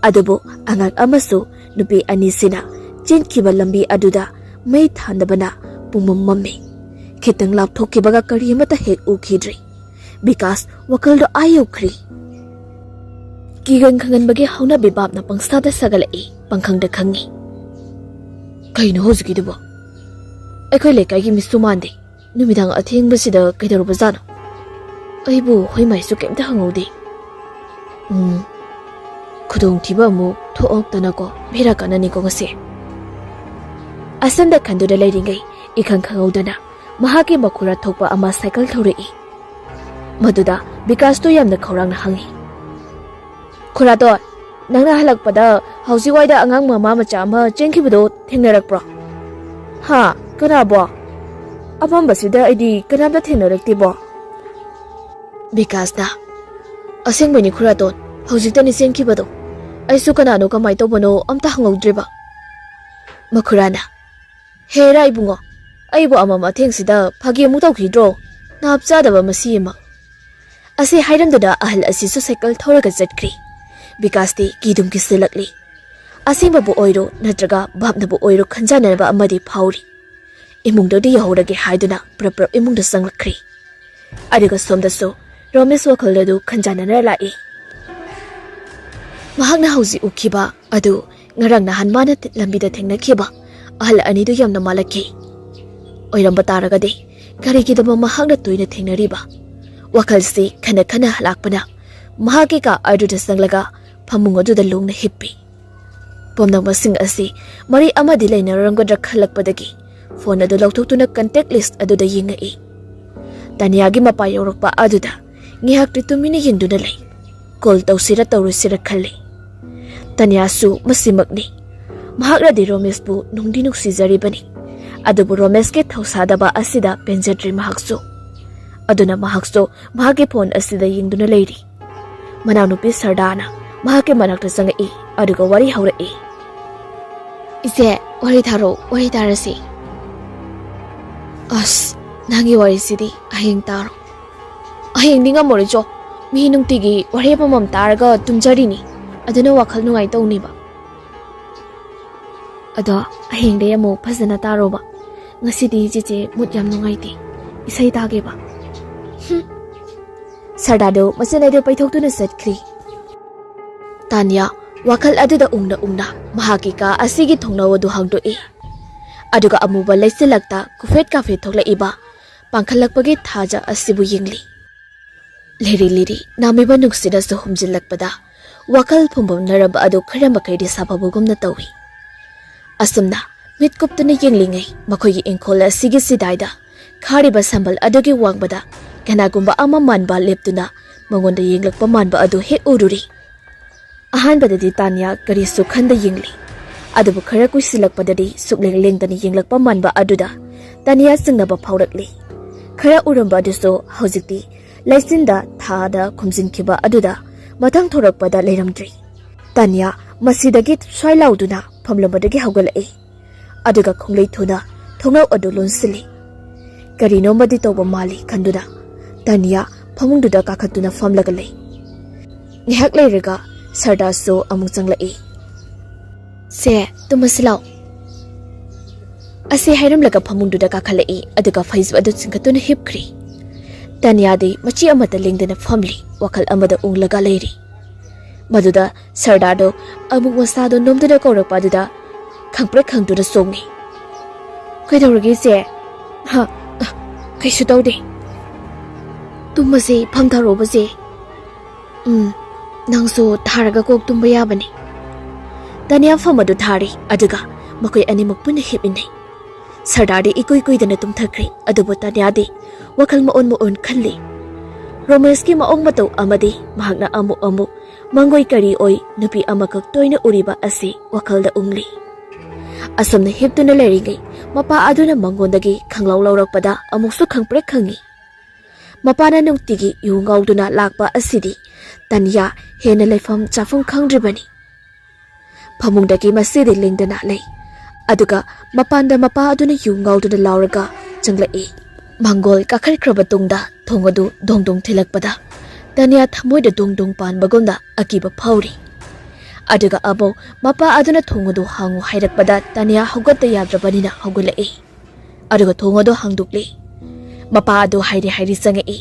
Adubo angang amaso nupi anisina chenkiba lambi aduda may thandabana pumamami. Kitang lapthokibaga karimata hek ukhidri. Bikas wakaldo ayokri. Kigan khangan bagi hauna bibab na pangsada sagalai pangkhangda khangi. Kaino hozgidubo. Aikhoy lekai gi misumandi. Numidang atheng basida kaidaruba jano. Aibu hoy mai su kemta hangodi. Kudong tiba mu thook tanako bhira kanani ko ngase. Asanda khanduda layringai ikhang khangaudana mahaki makura thokpa ama cycle thorei. Maduda Bikas to yamna khorangna hangi. Khurator nangna halakpada hausiwaida angang mama macha ama chenkhibado thengnarakpro. Ha kanabo apambasida aidi kanamda thengnaraktibo. Bikas da asengmani khurator hausiktani chenkhibado aisu kanano kamai tobano amta hangaudriba. Makurana Hera ibungo aibo amama thengsida phagi mu tawkhidro napchadaba masima. Ase hairamdada ahal asisu cycle thoraga chatkri. Bikasti kidum kisilakli. Asimba bu oiro natraga babna bu oiro khanjanaba amadi phauri. Imungdodi yahorage haiduna prapra imungda sanglakri. Adiga somdaso Romesh wakhaladu khanjanana lai. Mahakna hausi ukhiba adu ngarang na hanmana lambida thengnakiba ahal anidu yamna malaki. Oiramba taragade karigidaba mahakna toina thengnariba. Wakalsi khana halakpana mahaki ka aduda sanglaga phamung aduda lungna hippi. Pomnang masing asi mari amadi lainaranggodra khalakpadagi phone adu lauthotuna contact list aduda yingai. Tanyagi mapa yorokpa aduda ngihak tumini yinduna lai. Call tawsira tawrusira khali. Tanyasu masimakni. Mahakra di Romesh bu nungdi nuksizari bani. Adubu Romesh ke thausadaba asida penjadri mahakso. Aduna mahakso mahake phone asida yingduna leiri. Mananupi Sardana mahake manakta sangai aduga wari haurai. Ise wari tarasi. As nangi wari sidi ahing taro. Ahing ninga morijo. Mi nungtigi wari pamam taraga tumjari ni. Aduna wakhal nungai tawniba. Ado ahengde amu phajana taroba. Ngasidi jiche mut yam nungaiti. Isai tageba. Sardado masanaido paithoktuna satkri. Tanya wakhal aduda ungna mahakika asigi thongnawadu hangdoi. Aduga amuba laisilakta kufet cafe thoklaiba pangkhalakpagi thaja asibu yingli. Liri namiba nuksida su humjilakpada wakal pumbam naraba adu kharamba kaidi sababugumna tawi. Asumna ꯃꯤꯠ ꯀꯨꯞꯇꯨꯅ ꯌꯦꯡꯂꯤꯉꯩ ꯃꯈꯣꯏꯒꯤ ꯏꯪꯈꯣꯜ ꯑꯁꯤꯒꯤ ꯁꯤꯗꯥꯏꯗ ꯈꯥꯔꯤꯕ ꯁꯝꯕꯜ ꯑꯗꯨꯒꯤ ꯋꯥꯡꯕꯗ ꯀꯅꯥꯒꯨꯝꯕ ꯑꯃ ꯃꯥꯟꯕ ꯂꯦꯞꯇꯨꯅ ꯃꯉꯣꯟꯗ ꯌꯦꯡꯂꯛꯄ ꯃꯥꯟꯕ ꯑꯗꯨ ꯍꯦꯛ ꯎꯔꯨꯔꯤ꯫ ꯑꯍꯥꯟꯕꯗꯗꯤ ꯇꯥꯅꯤꯌꯥ ꯀꯔꯤꯁꯨ ꯈꯟꯗ ꯌꯦꯡꯂꯤ, ꯑꯗꯨꯕꯨ ꯈꯔ ꯀꯨꯏꯁꯤꯜꯂꯛꯄꯗꯗꯤ ꯁꯨꯛꯂꯦꯡ ꯂꯦꯡꯗꯅ ꯌꯦꯡꯂꯛꯄ ꯃꯥꯟꯕ ꯑꯗꯨꯗ ꯇꯥꯅꯤꯌꯥ ꯆꯤꯡꯅꯕ ꯐꯥꯎꯔꯛꯂꯤ꯫ ꯈꯔ ꯎꯔꯝꯕ ꯑꯗꯨꯁꯨ ꯍꯧꯖꯤꯛꯇꯤ ꯂꯩꯆꯤꯟꯗ ꯊꯥꯗ ꯈꯨꯝꯖꯤꯟꯈꯤꯕ ꯑꯗꯨꯗ ꯃꯊꯪ ꯊꯣꯔꯛꯄꯗ ꯂꯩꯔꯝꯗ꯭ꯔꯤ꯫ ꯇꯥꯅꯤꯌꯥ ꯃꯁꯤꯗꯒꯤ ꯁ꯭ꯋꯥꯏ ꯂꯥꯎꯗꯨꯅ ꯐꯝꯂꯝꯕꯗꯒꯤ ꯍꯧꯒꯠꯂꯛꯏ, ꯑꯗꯨꯒ ꯈꯣꯡꯂꯩ ꯊꯨꯅ ꯊꯣꯡꯅꯥꯎ ꯑꯗꯨ ꯂꯣꯟꯁꯤꯜꯂꯤ꯫ ꯀꯔꯤꯅꯣꯃꯗꯤ ꯇꯧꯕ ꯃꯥꯜꯂꯤ ꯈꯟꯗꯨꯅ ꯇꯥꯅꯤꯌꯥ ꯐꯃꯨꯡꯗꯨꯗ ꯀꯥꯈꯠꯇꯨꯅ ꯐꯝꯂꯒ ꯂꯩ꯫ ꯉꯥꯏꯍꯥꯛ ꯂꯩꯔꯒ ꯁꯔꯗꯥꯁꯨ ꯑꯃꯨꯛ ꯆꯪꯂꯛꯏ꯫ "ꯁꯦ, ꯇꯨꯝꯃꯁꯤ ꯂꯥꯎ" ꯑꯁꯤ ꯍꯥꯏꯔꯝꯂꯒ ꯐꯃꯨꯡꯗꯨꯗ ꯀꯥꯈꯠꯂꯛꯏ, ꯑꯗꯨꯒ ꯐꯩꯖꯨꯞ ꯑꯗꯨ ꯆꯤꯡꯈꯠꯇꯨꯅ ꯍꯤꯞꯈ꯭ꯔꯤ꯫ ꯇꯥꯅꯤꯌꯥꯗꯤ ꯃꯆꯤ ꯑꯃꯠꯇ ꯂꯦꯡꯗꯅ ꯐꯝꯂꯤ, ꯋꯥꯈꯜ ꯑꯃꯗ ꯎꯡꯂꯒ ꯂꯩꯔꯤ꯫ ꯃꯗꯨꯗ ꯁꯔꯗꯥꯔꯗꯣ ꯑꯃꯨꯛ ꯃꯁꯥꯗꯣ ꯅꯣꯝꯗꯨꯅ ꯀꯧꯔꯛꯄ ꯑꯗꯨꯗ ꯈꯪꯄ꯭ꯔꯦꯛ ꯈꯪꯗꯨꯅ ꯆꯣꯡꯉꯤ꯫ "ꯀꯩꯗꯧꯔꯒꯦ ꯆꯦ?" "ꯀꯩꯁꯨ ꯇꯧꯗꯦ." "ꯇꯨꯝꯃꯁꯦ, ꯐꯝ ꯊꯥꯔꯛꯑꯣꯕ ꯆꯦ." "ꯅꯪꯁꯨ ꯊꯥꯔꯒ ꯀꯣꯛ ꯇꯨꯝꯕ ꯌꯥꯕꯅꯤ." ꯇꯥꯅꯤꯌꯥ ꯐꯝ ꯑꯗꯨ ꯊꯥꯔꯤ, ꯑꯗꯨꯒ ꯃꯈꯣꯏ ꯑꯅꯤꯃꯛ ꯄꯨꯟꯅ ꯍꯤꯞꯃꯤꯟꯅꯩ꯫ ꯁꯔꯗꯥꯔꯗꯤ ꯏꯀꯨꯏ ꯀꯨꯏꯗꯅ ꯇꯨꯝꯊꯈ꯭ꯔꯤ, ꯑꯗꯨꯕꯨ ꯇꯥꯅꯤꯌꯥꯗꯤ ꯋꯥꯈꯜ ꯃꯑꯣꯟ ꯈꯜꯂꯤ꯫ ꯔꯣꯃꯦꯟꯁꯀꯤ ꯃꯑꯣꯡ ꯃꯇꯧ ꯑꯃꯗꯤ ꯃꯍꯥꯛꯅ ꯑꯃꯨꯛ ꯃꯪꯒꯣꯏ ꯀꯔꯤ ꯑꯣꯏ ꯅꯨꯄꯤ ꯑꯃꯈꯛ ꯇꯣꯏꯅ ꯎꯔꯤꯕ ꯑꯁꯤ ꯋꯥꯈꯜꯗ ꯎꯡꯂꯤ꯫ ꯑꯁꯨꯝꯅ ꯍꯤꯞꯇꯨꯅ ꯂꯩꯔꯤꯉꯩ ꯃꯄꯥ ꯑꯗꯨꯅ ꯃꯉꯣꯟꯗꯒꯤ ꯈꯪꯂꯧ ꯂꯧꯔꯛꯄꯗ ꯑꯃꯨꯛꯁꯨ ꯈꯪꯄ꯭ꯔꯦꯛ ꯈꯪꯉꯤ꯫ ꯃꯄꯥꯅ ꯅꯨꯡꯇꯤꯒꯤ ꯌꯨ ꯉꯥꯎꯗꯨꯅ ꯂꯥꯛꯄ ꯑꯁꯤꯗꯤ ꯇꯥꯅꯤꯌꯥ ꯍꯦꯟꯅ ꯂꯩꯐꯝ ꯆꯥꯐꯝ ꯈꯪꯗ꯭ꯔꯤꯕꯅꯤ꯫ ꯐꯃꯨꯡꯗꯒꯤ ꯃꯁꯤꯗꯤ ꯂꯦꯡꯗꯅ ꯂꯩ, ꯑꯗꯨꯒ ꯃꯄꯥꯟꯗ ꯃꯄꯥ ꯑꯗꯨꯅ ꯌꯨ ꯉꯥꯎꯗꯨꯅ ꯂꯥꯎꯔꯒ ꯆꯪꯂꯛꯏ꯫ ꯃꯥꯡꯒꯣꯜ ꯀꯥꯈꯠꯈ꯭ꯔꯕ ꯇꯨꯡꯗ ꯊꯣꯡ ꯑꯗꯨ ꯗꯣꯡ ꯗꯣꯡ ꯊꯤꯜꯂꯛꯄꯗ ꯇꯥꯅꯤꯌꯥ ꯊꯃꯣꯏꯗ ꯗꯣꯡ ꯗꯣꯡ ꯄꯥꯟꯕꯒꯨꯝꯅ ꯑꯀꯤꯕ ꯐꯥꯎꯔꯤ꯫ ꯑꯗꯨꯒ ꯑꯃꯨꯛ ꯃꯄꯥ ꯑꯗꯨꯅ ꯊꯣꯡ ꯑꯗꯨ ꯍꯥꯡꯉꯨ ꯍꯥꯏꯔꯛꯄꯗ ꯇꯥꯅꯤꯌꯥ ꯍꯧꯒꯠꯇ ꯌꯥꯗ꯭ꯔꯕꯅꯤꯅ ꯍꯧꯒꯠꯂꯛꯏ, ꯑꯗꯨꯒ ꯊꯣꯡ ꯑꯗꯨ ꯍꯥꯡꯗꯣꯛꯂꯤ꯫ ꯃꯄꯥ ꯑꯗꯨ ꯍꯥꯏꯔꯤ ꯆꯪꯉꯛꯏ꯫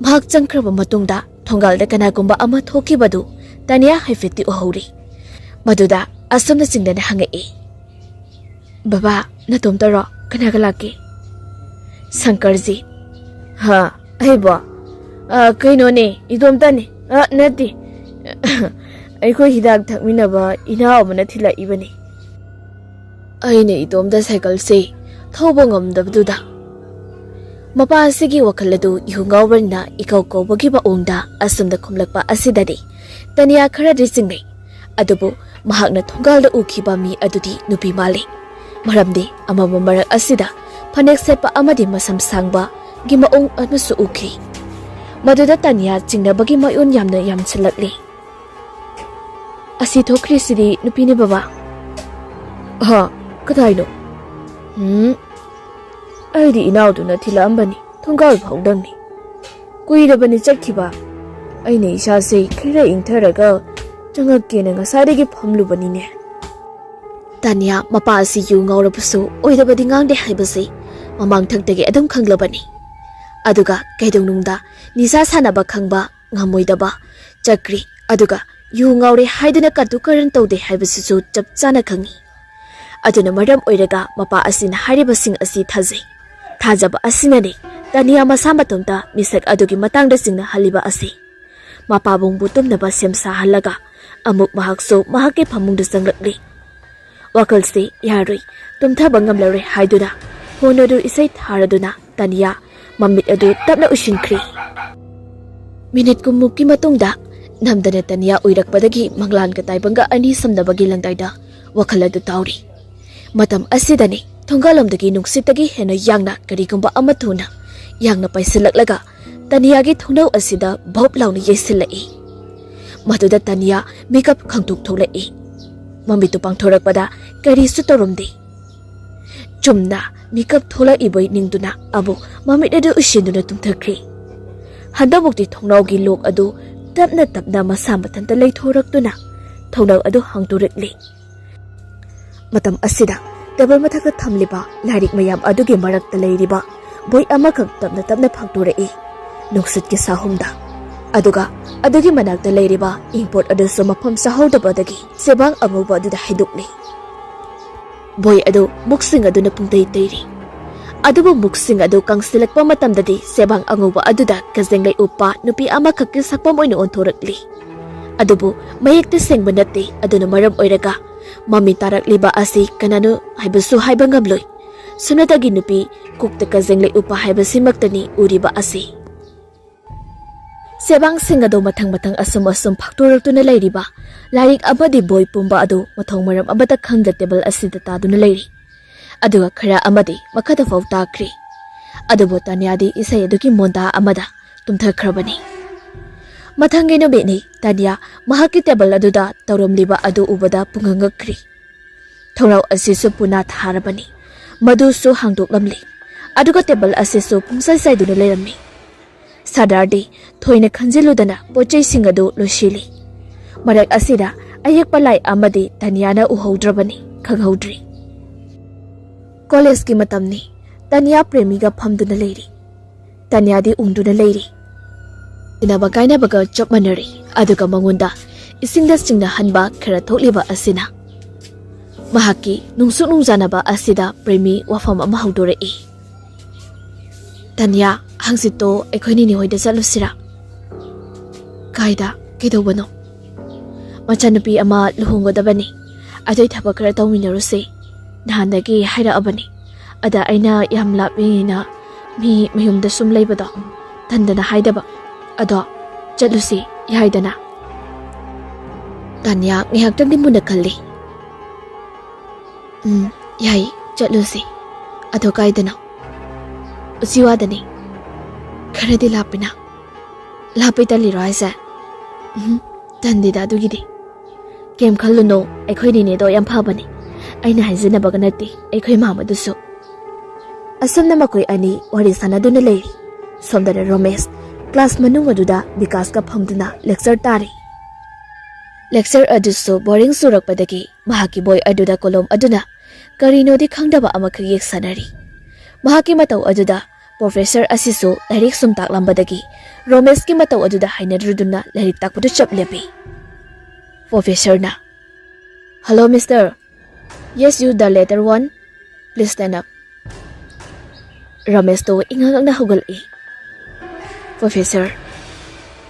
ꯃꯍꯥꯛ ꯆꯪꯈ꯭ꯔꯕ ꯃꯇꯨꯡꯗ ꯊꯣꯡꯒꯥꯜꯗ ꯀꯅꯥꯒꯨꯝꯕ ꯑꯃ ꯊꯣꯛꯈꯤꯕꯗꯨ ꯇꯥꯅꯤꯌꯥ ꯍꯥꯏꯐꯦꯠꯇꯤ ꯎꯍꯧꯔꯤ꯫ ꯃꯗꯨꯗ ꯑꯁꯨꯝꯅ ꯆꯤꯡꯗꯅ ꯍꯪꯉꯛꯏ, "ꯕꯕꯥ, ꯅꯇꯣꯝꯇꯔꯣ? ꯀꯅꯥꯒ ꯂꯥꯛꯀꯦ?" "ꯁꯪꯀꯔꯖꯤ." "ꯑꯩꯕꯣ? ꯀꯩꯅꯣꯅꯦ, ꯏꯇꯣꯝꯇꯅꯤ." "ꯅꯠꯇꯦ, ꯑꯩꯈꯣꯏ ꯍꯤꯗꯥꯛ ꯊꯛꯃꯤꯟꯅꯕ ꯏꯅꯥꯎ ꯑꯃꯅ ꯊꯤꯜꯂꯛꯏꯕꯅꯤ." "ꯑꯩꯅ ꯏꯇꯣꯝꯇ ꯁꯥꯏꯀꯜꯁꯦ ꯊꯧꯕ ꯉꯝꯗꯕꯗꯨꯗ." ꯃꯄꯥ ꯑꯁꯤꯒꯤ ꯋꯥꯈꯜ ꯑꯗꯨ ꯏꯍꯨ ꯉꯥꯎꯕꯅꯤꯅ ꯏꯀꯧ ꯀꯧꯕꯒꯤ ꯃꯑꯣꯡꯗ ꯑꯁꯨꯝꯅ ꯈꯨꯝꯂꯛꯄ ꯑꯁꯤꯗꯗꯤ ꯇꯥꯅꯤꯌꯥ ꯈꯔꯗꯤ ꯆꯤꯡꯅꯩ, ꯑꯗꯨꯕꯨ ꯃꯍꯥꯛꯅ ꯊꯣꯡꯒꯥꯜꯗ ꯎꯈꯤꯕ ꯃꯤ ꯑꯗꯨꯗꯤ ꯅꯨꯄꯤ ꯃꯥꯜꯂꯤ꯫ ꯃꯔꯝꯗꯤ ꯑꯃꯝꯕ ꯃꯔꯛ ꯑꯁꯤꯗ ꯐꯅꯦꯛ ꯁꯦꯠꯄ ꯑꯃꯗꯤ ꯃꯁꯝ ꯁꯥꯡꯕꯒꯤ ꯃꯑꯣꯡ ꯑꯃꯁꯨ ꯎꯈꯤ꯫ ꯃꯗꯨꯗ ꯇꯥꯅꯤꯌꯥ ꯆꯤꯡꯅꯕꯒꯤ ꯃꯌꯣꯟ ꯌꯥꯝꯅ ꯌꯥꯝꯁꯤꯜꯂꯛꯂꯤ꯫ "ꯑꯁꯤ ꯊꯣꯛꯈ꯭ꯔꯤꯁꯤꯗꯤ ꯅꯨꯄꯤꯅꯤ ꯕꯕꯥ." "ꯀꯗꯥꯏꯅꯣ?" "ꯑꯩꯗꯤ ꯏꯅꯥꯎꯗꯨꯅ ꯊꯤꯜꯂꯛꯑꯝꯕꯅꯤ, ꯊꯣꯡꯒꯥꯜ ꯐꯥꯎꯗꯪꯅꯤ꯫ ꯀꯨꯏꯔꯕꯅꯤ ꯆꯠꯈꯤꯕ, ꯑꯩꯅ ꯏꯁꯥꯁꯦ ꯈꯔ ꯏꯪꯊꯔꯒ ꯆꯪꯉꯛꯀꯦꯅ ꯉꯁꯥꯏꯗꯒꯤ ꯐꯝꯂꯨꯕꯅꯤꯅꯦ." ꯇꯥꯅꯤꯌꯥ ꯃꯄꯥ ꯑꯁꯤ ꯌꯨ ꯉꯥꯎꯔꯕꯁꯨ ꯑꯣꯏꯗꯕꯗꯤ ꯉꯥꯡꯗꯦ ꯍꯥꯏꯕꯁꯤ ꯃꯃꯥꯡꯊꯛꯇꯒꯤ ꯑꯗꯨꯝ ꯈꯪꯂꯕꯅꯤ꯫ ꯑꯗꯨꯒ ꯀꯩꯗꯧꯅꯨꯡꯗ ꯅꯤꯁꯥ ꯁꯥꯟꯅꯕ ꯈꯪꯕ ꯉꯝꯃꯣꯏꯗꯕ ꯆꯀ꯭ꯔꯤ, ꯑꯗꯨꯒ ꯌꯨ ꯉꯥꯎꯔꯦ ꯍꯥꯏꯗꯨꯅ ꯀꯇꯨ ꯀꯔꯟ ꯇꯧꯗꯦ ꯍꯥꯏꯕꯁꯤꯁꯨ ꯆꯞ ꯆꯥꯅ ꯈꯪꯉꯤ꯫ ꯑꯗꯨꯅ ꯃꯔꯝ ꯑꯣꯏꯔꯒ ꯃꯄꯥ ꯑꯁꯤꯅ ꯍꯥꯏꯔꯤꯕꯁꯤꯡ ꯑꯁꯤ ꯊꯥꯖꯩ꯫ ꯊꯥꯖꯕ ꯑꯁꯤꯅꯅꯤ ꯇꯥꯅꯤꯌꯥ ꯃꯁꯥ ꯃꯇꯣꯝꯇ ꯃꯤꯁꯛ ꯑꯗꯨꯒꯤ matangda ꯆꯤꯡꯅꯍꯜꯂꯤꯕ ꯑꯁꯤ꯫ ꯃꯄꯥꯕꯨꯡꯕꯨ ꯇꯨꯝꯅꯕ ꯁꯦꯝ ꯁꯥꯍꯜꯂꯒ ꯑꯃꯨꯛ ꯃꯍꯥꯛꯁꯨ ꯃꯍꯥꯛꯀꯤ ꯐꯃꯨꯡꯗ ꯆꯪꯂꯛꯂꯤ꯫ ꯋꯥꯈꯜꯁꯤ ꯌꯥꯔꯣꯏ, ꯇꯨꯝꯊꯕ ꯉꯝꯂꯔꯣꯏ ꯍꯥꯏꯗꯨꯅ ꯐꯣꯟ ꯑꯗꯨ ꯏꯁꯩ ꯊꯥꯔꯗꯨꯅ ꯇꯥꯅꯤꯌꯥ ꯃꯃꯤꯠ ꯑꯗꯨ ꯇꯞꯅ ꯎꯏꯁꯤꯟꯈ꯭ꯔꯤ꯫ ꯃꯤꯅꯤꯠ ꯀꯨꯟꯃꯨꯛꯀꯤ ꯃꯇꯨꯡꯗ ꯅꯝꯗꯅ ꯇꯥꯅꯤꯌꯥ ꯎꯏꯔꯛꯄꯗꯒꯤ ꯃꯪꯂꯥꯟꯒ ꯇꯥꯏꯕꯪꯒ ꯑꯅꯤ ꯁꯝꯅꯕꯒꯤ ꯂꯪꯗꯥꯏꯗ ꯋꯥꯈꯜ ꯑꯗꯨ ꯇꯥꯎꯔꯤ꯫ ꯃꯇꯝ ꯑꯁꯤꯗꯅꯤ ꯊꯣꯡꯒꯥꯜꯂꯣꯝꯗꯒꯤ ꯅꯨꯡꯁꯤꯠꯇꯒꯤ ꯍꯦꯟꯅ ꯌꯥꯡꯅ ꯀꯔꯤꯒꯨꯝꯕ ꯑꯃ ꯊꯨꯅ ꯌꯥꯡꯅ ꯄꯥꯏꯁꯤꯜꯂꯛꯂꯒ ꯇꯥꯅꯤꯌꯥꯒꯤ ꯊꯣꯡꯅꯥꯎ ꯑꯁꯤꯗ ꯚꯣꯞ ꯂꯥꯎꯅ ꯌꯩꯁꯤꯜꯂꯛꯏ꯫ ꯃꯗꯨꯗ ꯇꯥꯅꯤꯌꯥ ꯃꯤꯀꯞ ꯈꯪꯇꯣꯛ ꯊꯣꯛꯂꯛꯏ꯫ ꯃꯃꯤꯠꯇꯨ ꯄꯥꯡꯊꯣꯔꯛꯄꯗ ꯀꯔꯤꯁꯨ ꯇꯧꯔꯝꯗꯦ꯫ ꯆꯨꯝꯅ ꯃꯤꯀꯞ ꯊꯣꯛꯂꯛꯏꯕꯣꯏ ꯅꯤꯡꯗꯨꯅ ꯑꯃꯨꯛ ꯃꯃꯤꯠ ꯑꯗꯨ ꯎꯏꯁꯤꯟꯗꯨꯅ ꯇꯨꯝꯊꯈ꯭ꯔꯤ꯫ ꯍꯟꯗꯛꯃꯨꯛꯇꯤ ꯊꯣꯡꯅꯥꯎꯒꯤ ꯂꯣꯛ ꯑꯗꯨ ꯇꯞꯅ ꯇꯞꯅ ꯃꯁꯥ ꯃꯊꯟꯇ ꯂꯩꯊꯣꯔꯛꯇꯨꯅ ꯊꯣꯡꯅꯥꯎ ꯑꯗꯨ ꯍꯥꯡꯗꯣꯔꯛꯂꯤ꯫ ꯃꯇꯝ ꯑꯁꯤꯗ ꯇꯦꯕꯜ ꯃꯊꯛꯇ ꯊꯝꯂꯤꯕ ꯂꯥꯏꯔꯤꯛ ꯃꯌꯥꯝ ꯑꯗꯨꯒꯤ ꯃꯔꯛꯇ ꯂꯩꯔꯤꯕ ꯕꯣꯏ ꯑꯃꯈꯛ ꯇꯞꯅ ꯇꯞꯅ ꯐꯥꯛꯇꯣꯔꯛꯏ ꯅꯨꯡꯁꯤꯠꯀꯤ ꯁꯥꯍꯨꯝꯗ꯫ ꯑꯗꯨꯒ ꯑꯗꯨꯒꯤ ꯃꯅꯥꯛꯇ ꯂꯩꯔꯤꯕ ꯏꯪꯄꯣꯠ ꯑꯗꯨꯁꯨ ꯃꯐꯝ ꯆꯥꯍꯧꯗꯕꯗꯒꯤ ꯆꯦꯕꯥꯡ ꯑꯃꯨꯕ ꯑꯗꯨꯗ ꯍꯩꯗꯣꯛꯂꯤ꯫ ꯕꯣꯏ ꯑꯗꯨ ꯃꯨꯛꯁꯤꯡ ꯑꯗꯨꯅ ꯄꯨꯡꯇꯩ ꯇꯩꯔꯤ꯫ ꯑꯗꯨꯕꯨ ꯃꯨꯛꯁꯤꯡ ꯑꯗꯨ ꯀꯪꯁꯤꯜꯂꯛꯄ ꯃꯇꯝꯗꯗꯤ ꯆꯦꯕꯥꯡ ꯑꯉꯧꯕ ꯑꯗꯨꯗ ꯀꯖꯦꯡꯂꯩ ꯎꯞꯄ ꯅꯨꯄꯤ ꯑꯃꯈꯛꯀꯤ ꯁꯛꯐꯝ ꯑꯣꯏꯅ ꯑꯣꯟꯊꯣꯔꯛꯂꯤ꯫ ꯑꯗꯨꯕꯨ ꯃꯌꯦꯛꯇꯤ ꯁꯦꯡꯕ ꯅꯠꯇꯦ, ꯑꯗꯨꯅ ꯃꯔꯝ ꯑꯣꯏꯔꯒ Mami tarakliba asi kanano haibasu haiba ngamloi. Sunatagi nupi kukta kazenglay upa haibasimaktani uriba asi. Sebang singado matang-matang asum-asum fakturakto na layriba, larik abadi boy pumba ado matong maram abata khangda table asida tado na layri. Aduga khara amadi makata faw takri. Adubo Tanyadi isay aduki monta amada tumthakhrabani. Mathangay no bini Tanya mahaki table aduda tawramliba adu ubada pungangakri. Thongraw asisu puna tharabani. Madusu hangdoklamli. Aduga table asisu pungsay-say duna layrammi. Sadardi thoina khanjiludana pochai singadu loshili. Marak asida ayak palai amadi Tanyana uhaudrabani khanghaudri. College ki matamni Tanya premiga phamduna layri. Tanya di ungduna layri. Tinabagayna baga chop manari aduga mangunda isingda singna hanba khara thokliba asina. Mahaki nungsuk nungjanaba asida premi wafam ama haudorei. Tanya hangsito ekhoini ni hoida chalusira. Kaida kidobano. Machanupi ama luhungodabani. Adoi thaba khara tawminaruse. Nahandagi haira abani. Ada aina yam lapina mi mayumda sum leibado. Tandana haidaba. Ado chatlusi yaidana. Tanya ngihaktan di muna kalli. Yai chatlusi. Ado kaidana. Usiwadani. Karadi lapina. Lapita liro aisa. Tandida dugidi. Kem kalluno ekhoini ne do yam phabani. Aina haizina baganati ekhoi mamadusu. Asumna makoi ani wari sanaduna layri. Somdana Romesh class manung aduda Vikas ka phamduna lecture tari. Lecture adusu boring surakpadagi mahaki boy aduda kolom aduna karino di khangdaba amakha yek sanari. Mahaki matau aduda professor asisu lairik sumtak lambadagi Romesh ki matau aduda hainadruduna lairik takpudu chaplepi. Professor na. Hello mister. Yes, you the later one. Please stand up. Ramesh to ingang na hugal-i. Professor,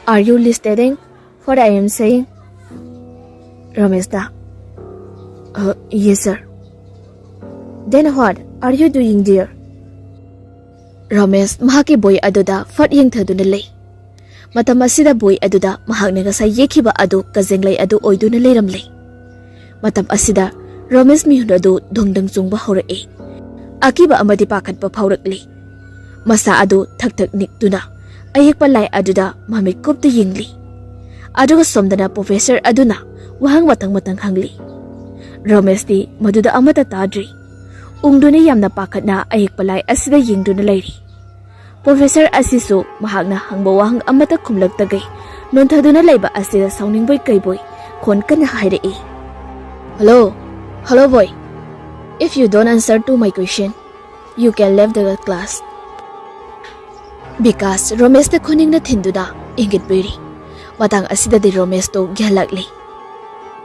are you listening what I am saying? Ramesh da. Yes sir. Then what are you doing there? Ramesh mahaki boy aduda fat yeng thaduna lay. Matam asida boy aduda mahak na gasay yekiba adu kazenglay adu oiduna layramlay. Matam asida Ramesh mihunadu dongdang zungba horai. Akiba amadi pakat pa phaurakli. Masa adu thak-thak nikduna. Ayak palay aduda mamit kupta yingli. Aduga somdana professor aduna wahang matang-matang hangli. Ramesh di maduda amata tadri. Ungduna yamna pakat na ayak palay asida yingduna layri. Professor asisu mahagna hangba wahang amata kumlag tagay. Nontaduna layba asida sauningboy kayboy. Kon kana hayrai. Hello? Hello boy. If you don't answer to my question, you can leave the class. Because Romesh the kuning na tinduna ingit biri. Matang asida di Romesh to gyalagli.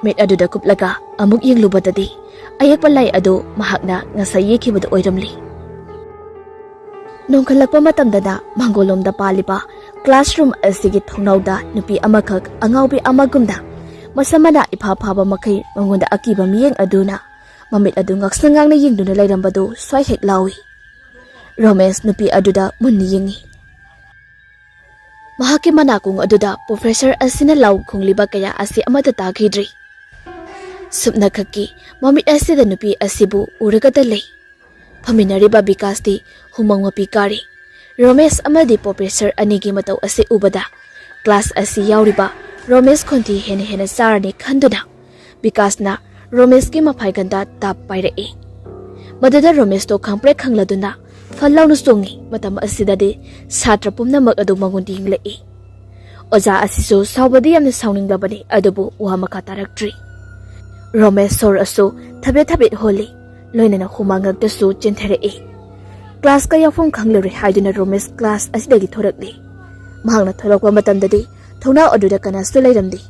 Met adu da kuplaga amuk yung lubadadi. Ayak palay adu mahakna nga saye kibad oiramli. Nung kalagpa matamdada manggolom da palipa classroom asigit thongnaw da nupi amakag angawbi amagumda. Masama na ipapaba makay mangunda akiba miyeng aduna. Mamit adu ngaksangang na yingduna layrambado sway hek lawi. Romesh nupi aduda munni yingi. Mahaki manakung aduda professor asina law kung liba kaya asi amata taghidri. Subna kaki mamit asida nupi asibu uragadalay. Paminariba Vikas di humang mapikari. Romesh amadi professor anigi mataw asi ubada. Class asi yawriba Romesh konti hena sarani khanduna. Vikas na Romesh ki maphay ganda tap pairai. Madada Romesh to khangprek khangladuna fallaw no songi matam asida de satra pumna mag adu mangundi hinglai. Oja asiso sawbadi yamna sauninglabani adubu wa makataraktri. Romesh sor aso thabet holi loinana humangak dasu chentherai. Class ka yafong khanglori haiduna Romesh class asidagi thorakli. Mahangna thorakwa matamdadi thona aduda kanasu layramdi.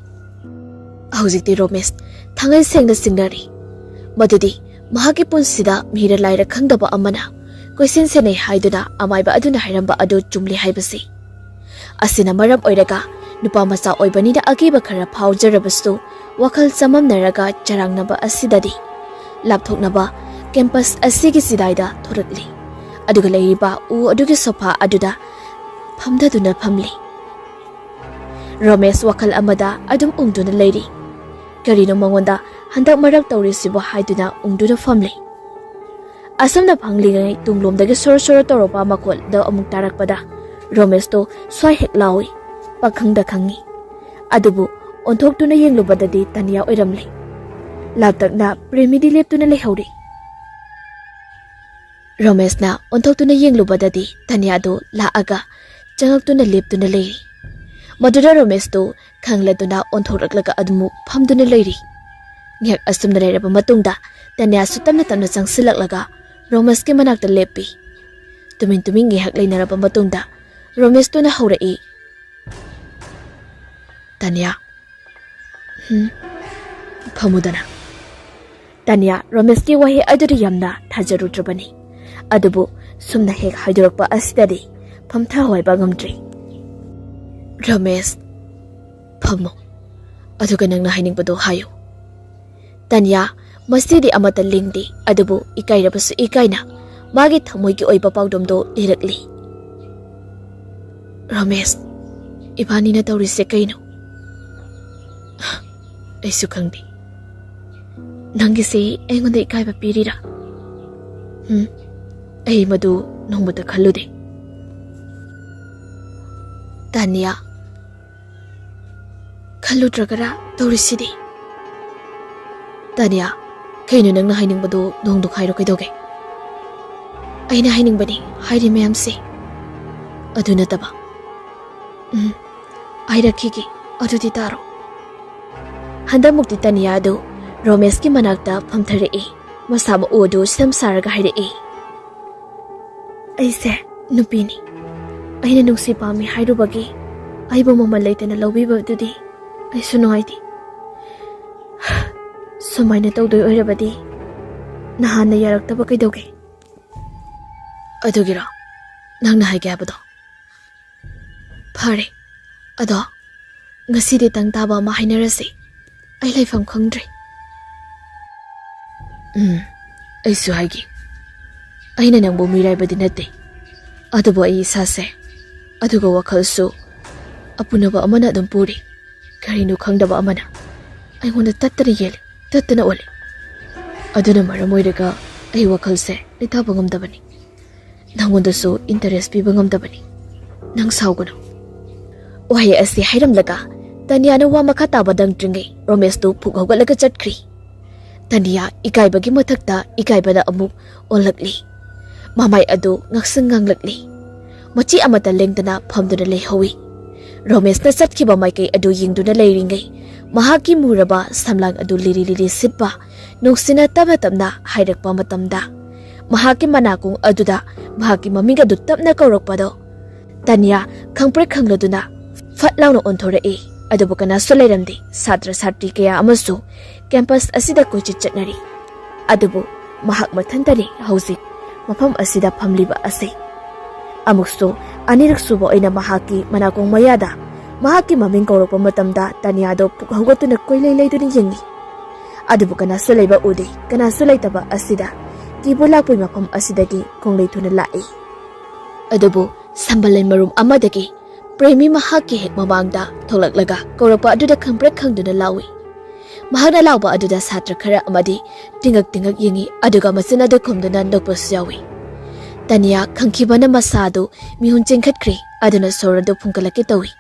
Hawjikti Romesh thangai sengna singnari. Madudi mahaki punsida mira laira khangdaba amana question senai haiduna amaiba aduna hairamba adu chumli haibasi. Asina maram oiraga Nupa macha oibanida agiba khara phaujarabastu wakhal chamamnaraga charangnaba asidadi lapthoknaba campus asigi sidaida thorakli aduga leiriba u adugi sofa aduda phamdaduna phamli Ramesh wakhal amada adum ungduna leiri karino mangonda handak marak tawrisibo haiduna ungduna famli asamna phangli ngai tunglomdagi sor toropa makol da amuk tarakpada Ramesh to swai hek lawi pakhangda khangi adubu onthoktuna yenglubadadi tanya oiramli laptakna premidi leptuna lehori Ramesh na onthoktuna yenglubadadi tanya do laaga changaktuna leptuna leiri Maduda Ramesh to khangladuna onthoraklaga admu phamduna leiri ngek asumna leiraba matungda tanya sutamna tamna changsilaklaga Ramesh ke manakta lepi tumin ngehak leinaraba matungda Ramesh to na haurai Tanya Phamudana Tanya Ramesh ki wahi aduri yamna thajarudrabani adubu sumna hek haidurakpa asidadi phamtha hoiba ngamdri Ramesh Phamo aduga nangna hainingbado hayo Tanya masidi amata lingdi adubu ikairabasu ikaina magi thamoigi oiba pawdomdo lirakli Ramesh ibani na tawrise kaino Aisu khangdi Nangi se aingonda ikaiba pirira Ai madu nongmuta khallude Tanya Khalludragara tawrisidi Tanya kaino nangna hainingbado nongdu khairo kaidoge Aina hainingbani hairi mayamse aduna taba Airakiki adudi taro Handamukti Tanya do Ramesh ki manakta phamtharei masama odu samsaraga hairei Aise nupini aina nungsi pami hairubagi aiba mama leitana lawibadudi aisu nuaidi sumaina tawdoi oirabadi nahana yaraktaba kaidoge adugira nangna haige habado Phare ado ngasidi tangtaba ma hainarase ai laifam khangdre aisu haigi aina nangbo miraibadi nate adubo ai sase aduga wakhalsu apunaba amana adum puri karinu khangdaba amana aingonda tattana yele tattana ole aduna maramoiraga ai wakhalse litaba ngamdabani nangondasu interest piba ngamdabani nang saugunu Wahi asi hairamlaga Tanya na wa makata badang dringai Ramesh to phughogalaga chatkri Tanya ikaibagi mathakta ikaibada amuk onlakli mamai adu ngaksang nganglakli machi amata lengdana phamduna lehowi Ramesh na chatkhiba maikai adu yingduna leiringai mahaki muraba samlang adu liri sitpa nuksina tabna hairakpa matamda mahaki manakung aduda mahaki maming adu tapna kaurakpado Tanya khangpre khangladuna Fatlauna onthorei adubu kana solairamdi satra satri kaya amasu campus asida koichi chatnari adubu mahak mathantani hauzik mafam asida phamliba ase amukso anirak subo aina mahaki manakong mayada mahaki maming kaurakpa matamda Tanya do pukhogatuna koilei leiduni yengi adubu kana solaiba ude kana solaitaba asida kibulapui mafam asidagi kongleithuna lai adubu sambalai marum amadagi Premi mahaki hek mamangda tholaklaga kaurakpa aduda khangprek khangduna lawi mahana lawba aduda satra khara amadi tingak yengi aduga masina de khomduna nokpas yawi Tanya khangkhibana masadu mihun chengkhatkri aduna soradu phungkalaki tawi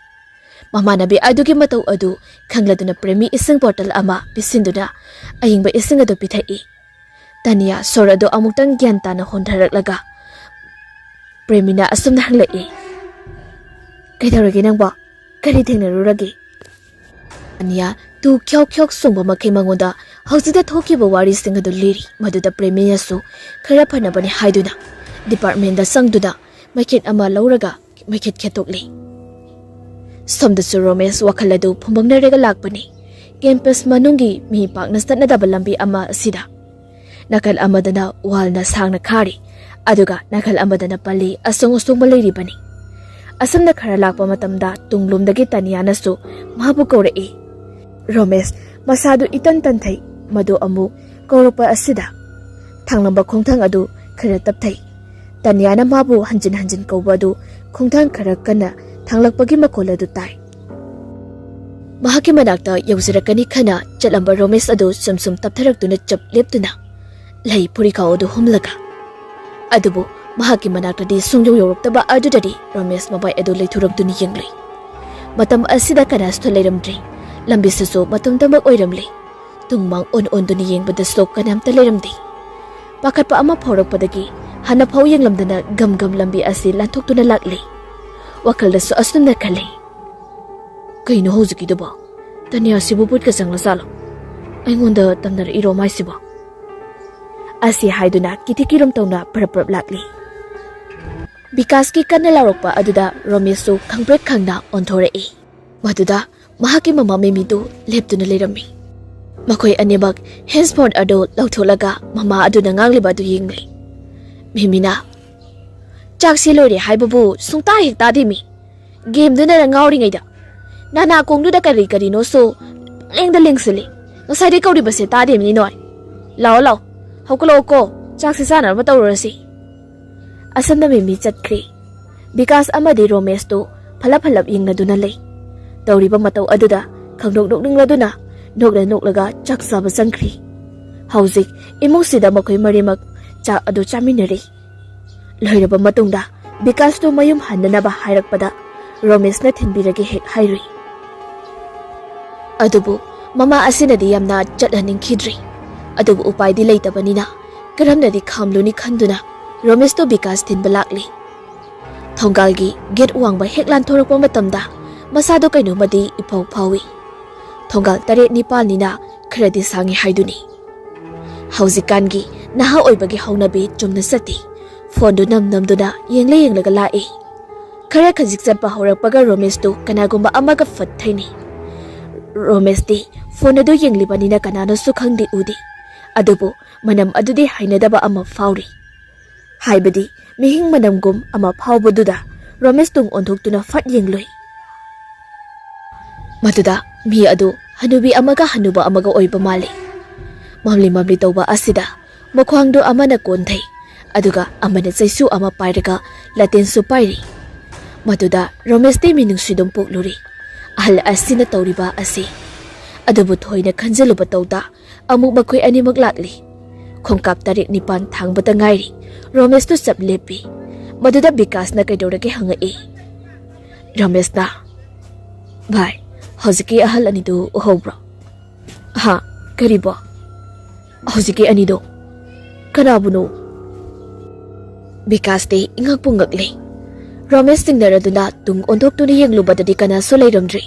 mamanabi adugi matau adu khangladuna premi ising portal ama bisinduna ayingba ising adu pithai Tanya soradu amuktang gyantana hondharaklaga Premina asumna hanglai Kaitharagi nangba kari thengnaruragi Tanya tu khyok sungba makai mangoda hausida thokiba wari sing adu liri maduda Premiya su khara phanabani haiduna department da sangduda maket ama lauraga maket khetokli somda su Ramesh wakhaladu phumbangnarega lakpani campus manungi mi pakna statnadaba lambi ama asida nakal amadana walna sangna khari aduga nakal amadana pali asong maliri bani Asamna khara lakpa matamda tunglumdagi Tanyanasu mahabu kaurei. Romesh masadu itan tanthai madu amu kaurapa asida. Thanglamba khongthang adu khara tapthai. Tanyana mabu hanjin kauba adu khongthang khara kana thanglakpagi makol adu tai. Mahaki manakta yauzirakani khana chatlamba Romesh adu sumsum taptharakduna chap leptuna. Lai purika adu humlaga. Adubu mahaki manakta di sungyo yoruptaba adudadi Romesh mabai adu leithurakduni yengli. Matam asida kanastu leiramdri. Lambisasu matam tamak oiramli. Tungmang on-duni yengbada sok kanamta leiramdi. Pakatpa ama phaurakpadagi hana phau yenglamdana gam lambi asi lanthokduna lakli. Wakaldasu asnumna khali. Kaino hojikidaba Tanya sibu put ka sangla salo. Aingonda tamnar iro mai siba. Asi haiduna kitikirom tawna parap lakli. Bikas ki kanna larokpa aduda Romesu khangbrek khangna onthorei. Maduda mahaki mama memidu leptuna leirami. Makoi animak henceforth ado lautholaga mama aduna ngangliba du yingli. Mimina Jaksi lori haibabu sungta hekta dimi. Game duna ngawri ngaida. Nana kongdu da kari no so lengda lengsili. Nasai kauri base ta dem ni noi. Lao hokolo ko jaksi sana ba tawrasi. Asanda mimi chatkri. Bikas amadi Romesh to phalap yingna duna lei. Tawriba mataw aduda khangdok ningla duna noklaga chaksa ba sangkri. Hauzik imusida makoi marimak cha adu chaminari. Loiraba matungda Bikas to mayum handanaba hairakpada Romesh na thinbirage hek hairi. Adubu mama asinadi yamna chathaning khidri. Adubu upai di leitabanina karamnadi khamluni khanduna Romesh to Bikas thinba lakli. Thongalgi gate wangba heklan thorakpa matamda masado kaino madi ipau phawi. Thongal tare nipal nina khradi sangi haiduni. Hauzikangi naha oibagi haunabi chumna sati. Fondu namduna yenglaga lai. Khara khajik chatpa horakpaga Romesh to kanagumba amaga fat thaini. Romesh di phone adu yenglibanina kanano su khangdi udi. Adubu manam adudi hainadaba ama fauri. Haibadi mihing manamgum ama phaubaduda Romesh tung onthokduna fat yengloi. Matuda mi adu hanubi amaga hanuba amaga oiba mali. Mamli tawba asida mokhwangdo amana konthai. Aduga amana chaisu ama pairaga laten su pairi. Matuda Romesh de minung sidum pokluri. Ahal asina tawriba asi. Adubu thoina khanjaluba tawda amuk makhoi animak lakli. Khongkap tarik nipan thangbata ngairi. Romesh to sab lepi. Maduda Bikas na kaidorage hangai. Romesh na Bhai hojiki ahal anidu uhobra. Ha kariba hojiki anido kanabuno Bikas de ingak pungakli. Romesh tingnaraduna tung ondoktuni yenglubadadi kana solairamdri.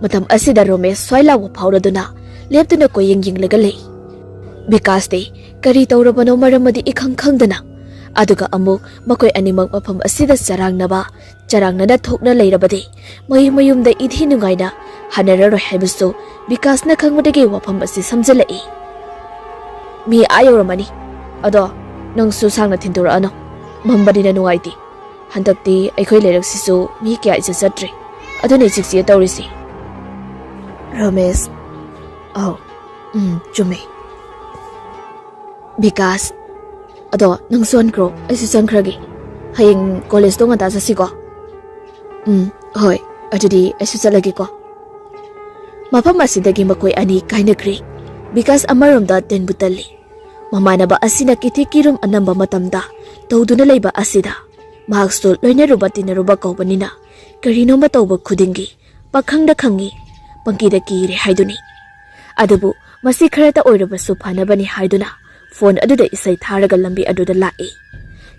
Matam asida Romesh swailawa phauraduna leptuna ko yenglaga lei. Bikas de kari tawrabano maramadi ikhang khangdana. Aduga amuk makoi animak mafam asida charangnana thokna leirabadi mayumda idhi nungaina hanararo haibusu Bikas na khangmadagi wafam asi samjalai. Mi ayoramani ado nangsu sangna thindura ano mambadina nungaiti. Handakti aikhoi leiraksisu mi kya ijatri adune jiksi tawrisi. Romesh chume Bikas ado nang sonkro aisu sangkragi hayeng college to ngata jasiko. Hoi adudi aisu chalagi ko. Mafam asidagi makoi ani kainakri. Bikas amaromda ten butali. Mamanaba asina kitikirum anamba matamda tawduna leiba asida. Mahaksto loina rubatina ruba kaubanina karino matawba khudingi pakhangda khangi pangkida kire haiduni. Adubu masi kharata oirabasu phanabani haiduna phone aduda isai tharaga lambi aduda lai.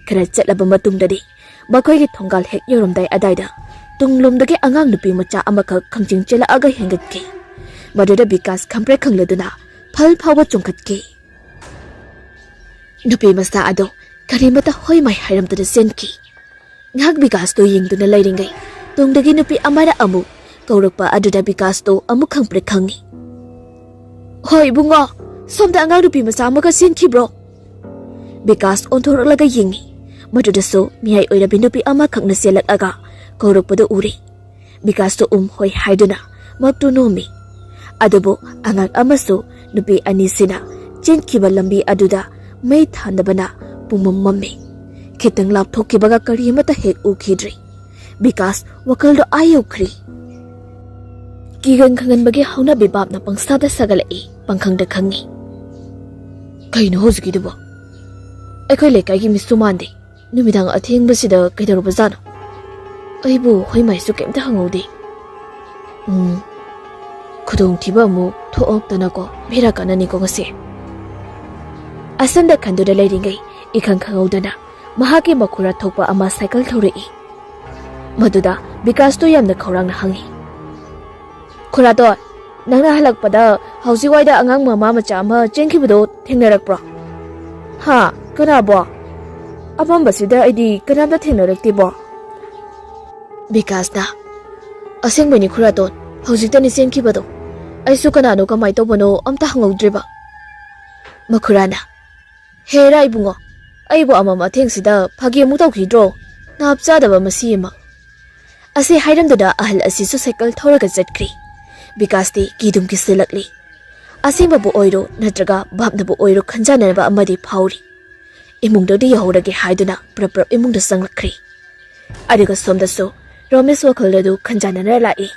Khara chatlaba matungdadi makhoi thongal hek yoromdai adaida tunglumdagi angang nupi macha amaka khangjing chela aga hengatki. Maduda Bikas khampre khangladuna phal phawa chungkhatki. Nupi masa ado karimata hoi mai hairamtada senki. Ngak Bikas to yingduna lairingai tungdagi nupi amara amu kaurakpa aduda Bikas to amu khangpre khangi. Hoi bungo somda angang nupi masa amaga senki bro. Bikas onthorlaga yingi maduda so mihai oirabi nupi ama khangna selak aga ꯀꯧꯔꯛꯄꯗ ꯎꯔꯤ ꯕꯤꯀꯥꯁꯇꯣ ꯍꯣꯏ ꯍꯥꯏꯗꯨꯅ ꯃꯛꯇꯨ ꯅꯣꯝꯃꯤ ꯑꯗꯨꯕꯨ ꯑꯉꯥꯡ ꯑꯃꯁꯨ ꯅꯨꯄꯤ ꯑꯅꯤꯁꯤꯅ ꯆꯦꯟꯈꯤꯕ ꯂꯝꯕꯤ ꯑꯗꯨꯗ ꯃꯩ ꯊꯥꯟꯗꯕꯅ ꯄꯨꯡꯃꯝ ꯃꯝꯃꯤ ꯈꯤꯇꯪ ꯂꯥꯞꯊꯣꯛꯈꯤꯕꯒ ꯀꯔꯤ ꯑꯃꯠꯇ ꯍꯦꯛ ꯎꯈꯤꯗ꯭ꯔꯤ ꯕꯤꯀꯥꯁ ꯋꯥꯈꯜꯗꯣ ꯌꯧꯈ꯭ꯔꯤ ꯀꯤꯒꯟ ꯈꯪꯒꯟꯕꯒꯤ ꯍꯧꯅꯕꯤ ꯕꯥꯞꯅ ꯄꯪꯁꯥꯗ ꯁꯥꯒꯠꯂꯛꯏ ꯄꯪꯈꯪꯗ ꯈꯪꯉꯤ ꯀꯩꯅꯣ ꯍꯧꯖꯤꯛꯀꯤꯗꯨꯕꯣ ꯑꯩꯈꯣꯏ ꯂꯩꯀꯥꯏꯒꯤ ꯃꯤꯁꯁꯨ ꯃꯥꯟꯗꯦ ꯅꯨꯃꯤꯗꯥꯡ ꯑꯊꯦꯡꯕꯁꯤꯗ ꯀꯩꯗꯧꯔꯕꯖꯥꯠꯅꯣ ꯑꯩꯕꯨ ꯍꯣꯏꯃꯥꯏꯁꯨ ꯀꯩꯝꯇ ꯍꯪꯍꯧꯗꯦ ꯈꯨꯗꯣꯡꯊꯤꯕ ꯑꯃꯨꯛ ꯊꯣꯛꯂꯛꯇꯅꯀꯣ ꯚꯦꯔꯥ ꯀꯥꯟꯅꯅꯤꯀꯣ ꯉꯁꯤ ꯑꯁꯟꯗ ꯈꯟꯗꯨꯅ ꯂꯩꯔꯤꯉꯩ ꯏꯈꯪ ꯈꯪꯍꯧꯗꯅ ꯃꯍꯥꯛꯀꯤ ꯃꯈꯨꯔꯥ ꯊꯣꯛꯄ ꯑꯃ ꯁꯥꯏꯀꯜ ꯊꯧꯔꯛꯏ ꯃꯗꯨꯗ ꯕꯤꯀꯥꯁꯇꯣ ꯌꯥꯝꯅ ꯈꯧꯔꯥꯡꯅ ꯍꯪꯉꯤ ꯈꯨꯔꯥꯇꯣꯟ ꯅꯪꯅ ꯍꯜꯂꯛꯄꯗ ꯍꯧꯖꯤꯛꯋꯥꯏꯗ ꯑꯉꯥꯡ ꯃꯃꯥ ꯃꯆꯥ ꯑꯃ ꯆꯦꯟꯈꯤꯕꯗꯣ ꯊꯦꯡꯅꯔꯛꯄ꯭ꯔꯣ ꯍꯥ ꯀꯅꯥꯕꯣ ꯑꯄꯥꯝꯕꯁꯤꯗ ꯑꯩꯗꯤ ꯀꯅꯥꯝꯇ ꯊꯦꯡꯅꯔꯛꯇꯦꯕꯣ ꯕꯤꯀꯥꯁꯅ ꯑꯁꯦꯡꯕꯅꯤ ꯈꯨꯔꯥꯇꯣꯟ ꯍꯧꯖꯤꯛꯇꯅꯤ ꯆꯦꯟꯈꯤꯕꯗꯣ ꯑꯩꯁꯨ ꯀꯅꯥꯅꯣ ꯀꯃꯥꯏ ꯇꯧꯕꯅꯣ ꯑꯝꯇ ꯍꯪꯍꯧꯗ꯭ꯔꯤꯕ ꯃꯈꯨꯔꯥꯅ ꯍꯦꯔꯥ ꯏꯕꯨꯡꯉꯣ ꯑꯩꯕꯨ ꯑꯃꯝ ꯑꯊꯦꯡꯁꯤꯗ ꯐꯥꯒꯤ ꯑꯃꯨꯛ ꯇꯧꯈꯤꯗ꯭ꯔꯣ ꯅꯥꯞ ꯆꯥꯗꯕ ꯃꯁꯤ ꯑꯃ ꯑꯁꯤ ꯍꯥꯏꯔꯝꯗꯨꯅ ꯑꯍꯜ ꯑꯁꯤꯁꯨ ꯁꯥꯏꯀꯜ ꯊꯧꯔꯒ ꯆꯠꯈ꯭ꯔꯤ ꯕꯤꯀꯥꯁꯇꯤ ꯀꯤꯗꯨꯝ ꯀꯤꯁꯤꯜꯂꯛꯂꯤ ꯑꯁꯦꯡꯕꯕꯨ ꯑꯣꯏꯔꯣ ꯅꯠꯇ꯭ꯔꯒ ꯚꯥꯞꯅꯕꯨ ꯑꯣꯏꯔꯣ ꯈꯟꯖꯥꯟꯅꯕ ꯑꯃꯗꯤ ꯐꯥꯎꯔꯤ ꯏꯃꯨꯡꯗꯗꯤ ꯌꯧꯍꯧꯔꯒꯦ ꯍꯥꯏꯗꯨꯅ ꯄ꯭ꯔꯞ ꯏꯃꯨꯡꯗ ꯆꯪꯂꯛꯈ꯭ꯔꯤ ꯑꯗꯨꯒ ꯁꯣꯝꯗꯁꯨ ꯔꯣꯃꯦꯁ ꯋꯥꯈꯜ ꯑꯗꯨ ꯈꯟꯖꯥꯟꯅꯅ ꯂꯥꯛꯏ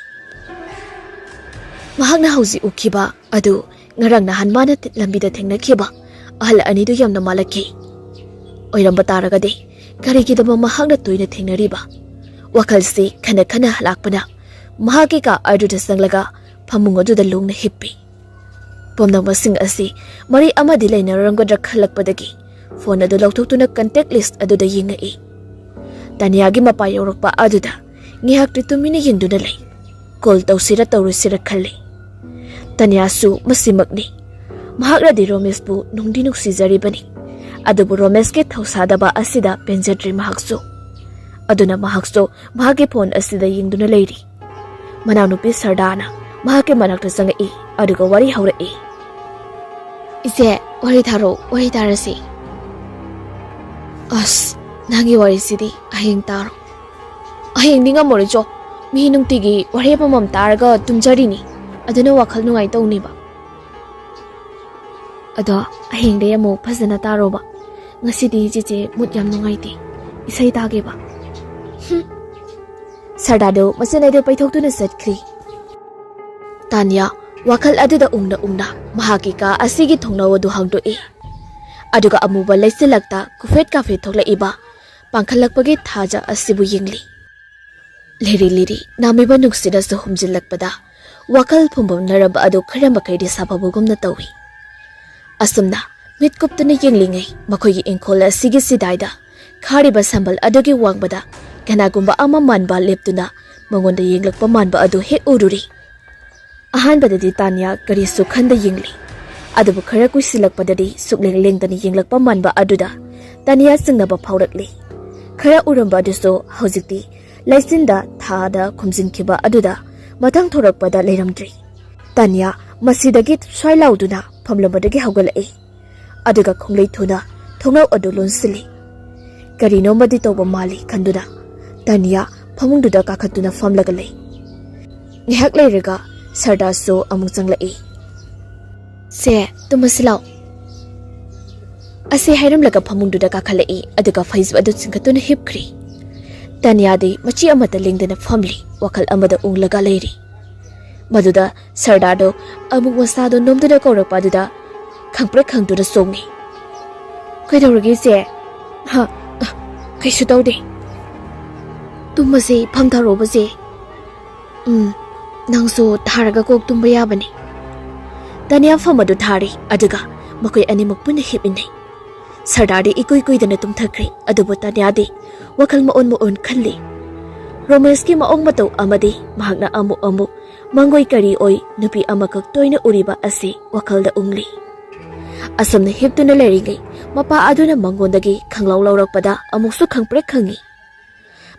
ꯃꯍꯥꯛꯅ ꯍꯧꯖꯤꯛ ꯎꯈꯤꯕ ꯑꯗꯨ ꯉꯔꯥꯡ ꯅꯍꯥꯟ ꯃꯥꯅ ꯂꯝꯕꯤꯗ ꯊꯦꯡꯅꯈꯤꯕ ꯑꯍꯜ ꯑꯅꯤꯗꯨ ꯌꯥꯝꯅ ꯃꯥꯜꯂꯛꯈꯤ ꯑꯣꯏꯔꯝꯕ ꯇꯥꯔꯒꯗꯤ ꯀꯔꯤꯒꯤꯗꯃꯛ ꯃꯍꯥꯛꯅ ꯇꯣꯏꯅ ꯊꯦꯡꯅꯔꯤꯕ ꯋꯥꯈꯜꯁꯤ ꯈꯟꯅ ꯈꯟꯅ ꯂꯥꯛꯄꯅ ꯃꯍꯥꯛꯀꯤ ꯀꯥ ꯑꯗꯨꯗ ꯆꯪꯂꯒ ꯐꯃꯨꯡ ꯑꯗꯨꯗ ꯂꯣꯡꯅ ꯍꯤꯞꯄꯤ ꯄꯨꯝꯅꯃꯛꯁꯤꯡ ꯑꯁꯤ ꯃꯔꯤ ꯑꯃꯗꯤ ꯂꯩꯅꯔꯝꯒꯗ꯭ꯔꯥ ꯈꯜꯂꯛꯄꯗꯒꯤ ꯐꯣꯟ ꯑꯗꯨ ꯂꯧꯊꯣꯛꯇꯨꯅ ꯀꯟꯇꯦꯛ ꯂꯤꯁꯠ ꯑꯗꯨꯗ ꯌꯦꯡꯉꯛꯏ ꯇꯥꯅꯤꯌꯥꯒꯤ ꯃꯄꯥ ꯌꯧꯔꯛꯄ ꯑꯗꯨꯗ ꯉꯥꯏꯍꯥꯛꯇꯤ ꯇꯨꯃꯤꯟꯅ ꯌꯦꯡꯗꯨꯅ ꯂꯩ ꯀꯣꯜ ꯇꯧꯁꯤꯔ ꯇꯧꯔꯣꯏꯁꯤꯔ ꯈꯜꯂꯤ ꯇꯥꯅꯤꯌꯥꯁꯨ ꯃꯁꯤꯃꯛꯅꯤ ꯃꯍꯥꯛꯅꯗꯤ ꯔꯣꯃꯦꯁꯄꯨ ꯅꯨꯡꯗꯤ ꯅꯨꯡꯁꯤꯖꯔꯤꯕꯅꯤ ꯑꯗꯨꯕꯨ ꯔꯣꯃꯦꯁꯀꯤ ꯊꯧꯁꯥꯗꯕ ꯑꯁꯤꯗ ꯄꯦꯟꯖꯗ꯭ꯔꯤ ꯃꯍꯥꯛꯁꯨ ꯑꯗꯨꯅ ꯃꯍꯥꯛꯁꯨ ꯃꯍꯥꯛꯀꯤ ꯐꯣꯟ ꯑꯁꯤꯗ ꯌꯦꯡꯗꯨꯅ ꯂꯩꯔꯤ ꯃꯅꯥꯎꯅꯨꯄꯤ ꯁꯔꯗꯥꯅ ꯃꯍꯥꯛꯀꯤ ꯃꯅꯥꯛꯇ ꯆꯪꯉꯛꯏ ꯑꯗꯨꯒ ꯋꯥꯔꯤ ꯍꯧꯔꯛꯏ ꯏꯆꯦ ꯋꯥꯔꯤ ꯊꯥꯔꯣ ꯋꯥꯔꯤ ꯇꯥꯔꯁꯤ ꯑꯁ ꯅꯪꯒꯤ ꯋꯥꯔꯤꯁꯤꯗꯤ ꯍꯌꯦꯡ ꯇꯥꯔꯣ ꯍꯌꯦꯡꯗꯤ ꯉꯝꯃꯔꯣꯏꯆꯣ ꯃꯤ ꯅꯨꯡꯇꯤꯒꯤ ꯋꯥꯔꯤ ꯑꯃꯃꯝ ꯇꯥꯔꯒ ꯇꯨꯝꯖꯔꯤꯅꯤ ꯑꯗꯨꯅ ꯋꯥꯈꯜ ꯅꯨꯡꯉꯥꯏꯇꯧꯅꯤꯕ ꯑꯗꯣ ꯍꯌꯦꯡꯗꯩ ꯑꯃꯨꯛ ꯐꯖꯅ ꯇꯥꯔꯣꯕ ꯉꯁꯤꯗꯤ ꯆꯦꯆꯦ ꯃꯨꯠ ꯌꯥꯝ ꯅꯨꯡꯉꯥꯏꯇꯦ ꯏꯁꯩ ꯇꯥꯒꯦꯕ ꯁꯔꯗꯥꯗꯣ ꯃꯆꯤꯟ ꯑꯗꯨ ꯄꯩꯊꯣꯛꯇꯨꯅ ꯆꯠꯈ꯭ꯔꯤ ꯇꯥꯅꯤꯌꯥ ꯋꯥꯈꯜ ꯑꯗꯨꯗ ꯎꯡꯅ ꯃꯍꯥꯛꯀꯤ ꯀꯥ ꯑꯁꯤꯒꯤ ꯊꯣꯡꯅꯥꯎ ꯑꯗꯨ ꯍꯥꯡꯗꯣꯛꯏ ꯑꯗꯨꯒ ꯑꯃꯨꯕ ꯂꯩꯆꯤꯜꯂꯛꯇ ꯀꯨꯐꯦꯠ ꯀꯥꯐꯦꯠ ꯊꯣꯛꯂꯛꯏꯕ ꯄꯥꯡꯈꯠꯂꯛꯄꯒꯤ ꯊꯥꯖ ꯑꯁꯤꯕꯨ ꯌꯦꯡꯂꯤ ꯂꯤꯔꯤ ꯂꯤꯔꯤ ꯅꯥꯝꯃꯤꯕ ꯅꯨꯡꯁꯤꯠꯅꯁꯨ ꯍꯨꯝꯖꯤꯜꯂꯛꯄꯗ ꯋꯥꯈꯜ ꯐꯨꯝꯕꯝꯅꯔꯕ ꯑꯗꯨ ꯈꯔ ꯃꯈꯩꯗꯤ ꯁꯥꯐꯕꯒꯨꯝꯅ ꯇꯧꯏ ꯑꯁꯨꯝꯅ ꯃꯤꯠ ꯀꯨꯞꯇꯨꯅ ꯌꯦꯡꯂꯤꯉꯩ ꯃꯈꯣꯏꯒꯤ ꯏꯪꯈꯣꯜ ꯑꯁꯤꯒꯤ ꯁꯤꯗꯥꯏꯗ ꯈꯥꯔꯤꯕ ꯁꯝꯕꯜ ꯑꯗꯨꯒꯤ ꯋꯥꯡꯕꯗ ꯀꯅꯥꯒꯨꯝꯕ ꯑꯃ ꯃꯥꯟꯕ ꯂꯦꯞꯇꯨꯅ ꯃꯉꯣꯟꯗ ꯌꯦꯡꯂꯛꯄ ꯃꯥꯟꯕ ꯑꯗꯨ ꯍꯦꯛ ꯎꯔꯨꯔꯤ ꯑꯍꯥꯟꯕꯗꯗꯤ ꯇꯥꯅꯤꯌꯥ ꯀꯔꯤꯁꯨ ꯈꯟꯗ ꯌꯦꯡꯂꯤ ꯑꯗꯨꯕꯨ ꯈꯔ ꯀꯨꯏꯁꯤꯜꯂꯛꯄꯗꯗꯤ ꯁꯨꯛꯂꯦꯡ ꯂꯦꯡꯗꯅ ꯌꯦꯡꯂꯛꯄ ꯃꯥꯟꯕ ꯑꯗꯨꯗ ꯇꯥꯅꯤꯌꯥ ꯆꯤꯡꯅꯕ ꯐꯥꯎꯔꯛꯂꯤ ꯈꯔ ꯎꯔꯝꯕ ꯑꯗꯨꯁꯨ ꯍꯧꯖꯤꯛꯇꯤ ꯂꯩꯆꯤꯟꯗ ꯊꯥꯗ ꯈꯨꯝꯖꯤꯟꯈꯤꯕ ꯑꯗꯨꯗ ꯃꯊꯪ ꯊꯣꯔꯛꯄꯗ ꯂꯩꯔꯝꯗ꯭ꯔꯤ ꯇꯥꯅꯤꯌꯥ ꯃꯁꯤꯗꯒꯤ ꯁ꯭ꯋꯥꯏ ꯂꯥꯎꯗꯨꯅ ꯐꯝꯂꯝꯕꯗꯒꯤ ꯍꯧꯒꯠꯂꯛꯏ ꯑꯗꯨꯒ ꯈꯣꯡꯂꯩ ꯊꯨꯅ ꯊꯣꯡꯅꯥꯎ ꯑꯗꯨ ꯂꯣꯟꯁꯤꯜꯂꯤ ꯀꯔꯤꯅꯣꯃꯗꯤ ꯇꯧꯕ ꯃꯥꯜꯂꯤ ꯈꯟꯗꯨꯅ ꯇꯥꯅꯤꯌꯥ ꯐꯃꯨꯡꯗꯨꯗ ꯀꯥꯈꯠꯇꯨꯅ ꯐꯝꯂꯒ ꯂꯩ ꯉꯥꯏꯍꯥꯛ ꯂꯩꯔꯒ ꯁꯔꯗꯥꯁꯨ ꯑꯃꯨꯛ ꯆꯪꯂꯛꯏ ꯁꯦ ꯇꯨꯝꯃꯁꯤ ꯂꯥꯎ ꯑꯁꯤ ꯍꯥꯏꯔꯝꯂꯒ ꯐꯃꯨꯡꯗꯨꯗ ꯀꯥꯈꯠꯂꯛꯏ ꯑꯗꯨꯒ ꯐꯩꯖꯨꯞ ꯑꯗꯨ ꯆꯤꯡꯈꯠꯇꯨꯅ ꯍꯤꯞꯈ꯭ꯔꯤ ꯇꯥꯅꯤꯌꯥꯗꯤ ꯃꯆꯤ ꯑꯃꯠꯇ ꯂꯦꯡꯗꯅ ꯐꯝꯂꯤ ꯋꯥꯈꯜ ꯑꯃꯗ ꯎꯡꯂꯒ ꯂꯩꯔꯤ ꯃꯗꯨꯗ ꯁꯔꯗꯥꯗꯣ ꯑꯃꯨꯛ ꯃꯁꯥꯗꯣ ꯅꯣꯝꯗꯨꯅ ꯀꯧꯔꯛꯄ ꯑꯗꯨꯗ ꯈꯪꯄ꯭ꯔꯦꯛ ꯈꯪꯗꯨꯅ ꯆꯣꯡꯉꯤ ꯀꯩꯗꯧꯔꯒꯦ ꯏꯆꯦ ꯀꯩꯁꯨ ꯇꯧꯗꯦ ꯇꯨꯝꯃꯁꯦ ꯐꯝꯊꯔꯣꯕ ꯆꯦ ꯅꯪꯁꯨ ꯊꯥꯔꯒ ꯀꯣꯛ ꯇꯨꯝꯕ ꯌꯥꯕꯅꯤ ꯇꯥꯅꯤꯌꯥ ꯐꯝ ꯑꯗꯨ ꯊꯥꯔꯤ ꯑꯗꯨꯒ ꯃꯈꯣꯏ ꯑꯅꯤꯃꯛ ꯄꯨꯟꯅ ꯍꯤꯞꯃꯤꯟꯅꯩ ꯁꯔꯗꯥꯔꯗꯤ ꯏꯀꯨꯏ ꯀꯨꯏꯗꯅ ꯇꯨꯝꯊꯈ꯭ꯔꯤ ꯑꯗꯨꯕꯨ ꯇꯥꯅꯤꯌꯥꯗꯤ ꯋꯥꯈꯜ ꯃꯑꯣꯟ ꯈꯜꯂꯤ ꯔꯣꯃꯦꯁꯀꯤ ꯃꯑꯣꯡ ꯃꯇꯧ ꯑꯃꯗꯤ ꯃꯍꯥꯛꯅ ꯑꯃꯨꯛ ꯃꯪꯒꯣꯏ ꯀꯔꯤ ꯑꯣꯏ ꯅꯨꯄꯤ ꯑꯃꯈꯛ ꯇꯣꯏꯅ ꯎꯔꯤꯕ ꯑꯁꯤ ꯋꯥꯈꯜꯗ ꯎꯡꯂꯤ ꯑꯁꯨꯝꯅ ꯍꯤꯞꯇꯨꯅ ꯂꯩꯔꯤꯉꯩ ꯃꯄꯥ ꯑꯗꯨꯅ ꯃꯉꯣꯟꯗꯒꯤ ꯈꯪꯂꯧ ꯂꯧꯔꯛꯄꯗ ꯑꯃꯨꯛꯁꯨ ꯈꯪꯄ꯭ꯔꯦꯛ ꯈꯪꯉꯤ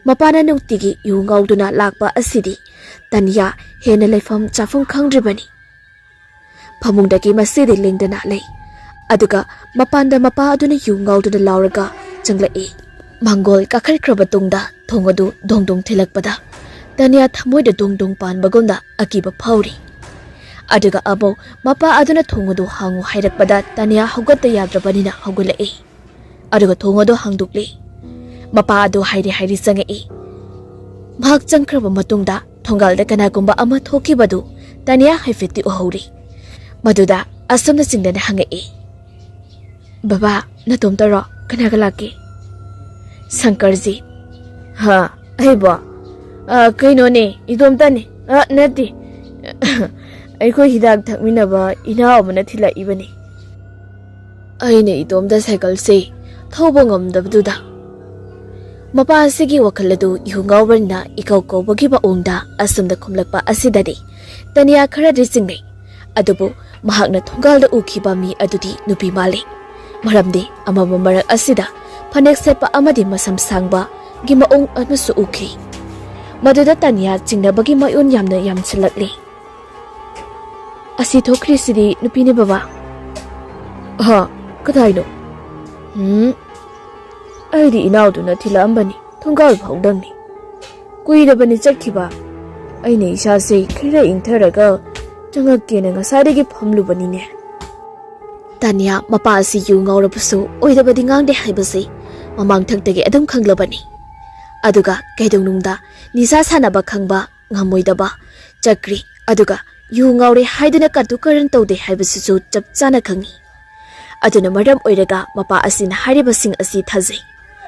ꯃꯄꯥꯅ ꯅꯨꯡꯇꯤꯒꯤ ꯌꯨ ꯉꯥꯎꯗꯨꯅ ꯂꯥꯛꯄ ꯑꯁꯤꯗꯤ ꯇꯥꯅꯤꯌꯥ ꯍꯦꯟꯅ ꯂꯩꯐꯝ ꯆꯥꯐꯝ ꯈꯪꯗ꯭ꯔꯤꯕꯅꯤ ꯐꯃꯨꯡꯗꯒꯤ ꯃꯁꯤꯗꯤ ꯂꯦꯡꯗꯅ ꯂꯩ ꯑꯗꯨꯒ ꯃꯄꯥꯟꯗ ꯃꯄꯥ ꯑꯗꯨꯅ ꯌꯨ ꯉꯥꯎꯗꯨꯅ ꯂꯥꯎꯔꯒ ꯆꯪꯂꯛꯏ Manggol kakhirkraba tungda thong adu dongdong thilakpada Tanya thamoida dongdong panbagomda akiba phauri aduga abo mapa aduna thong adu hangu hairakpada Tanya hogatta yadrabanina hogulai aduga thong adu hangdukli mapa adu hairi sangai mahak changkraba matungda thongalda kanagumba ama thokibadu Tanya haifeti uhori maduda asomna singdana hangai baba natomtaro kanaga laki Sankarji ha aiba kainone idomtane nati aiko hidak thakminaba ina amana thila ibani aine idomda cycle se thauba ngamdabduda mapa asigi wakhalladu ihungawbarna ikau kawbagi ba ongda asumda khumlakpa asidadi Tanya khara disingai adubu mahakna thongalda ukhiba mi adudi nupi mali maramdi amama marak asida Panek sepa amadi masam sangba gimaong anasu uki maduda Tanya chingnabagi mayon yamna yamchilakli asi thokri sidi nupini baba ha kadaino aidi inauduna thila ambani thongal phawdangni kuirabani chakhiba aine isa se khira ingtharaga changakena ngasarigi phamlubanine Tanya mapa asi yu ngawrabusu oidabadi ngangde haibasi mamang thakdagi adum khanglabani aduga kaidongnungda nisa sanaba khangba ngamoidaba chakri aduga yu ngawre haiduna katukaran tawde haibasisu chapchana khangi aduna maram oiraga mapa asina haribasing asi thajei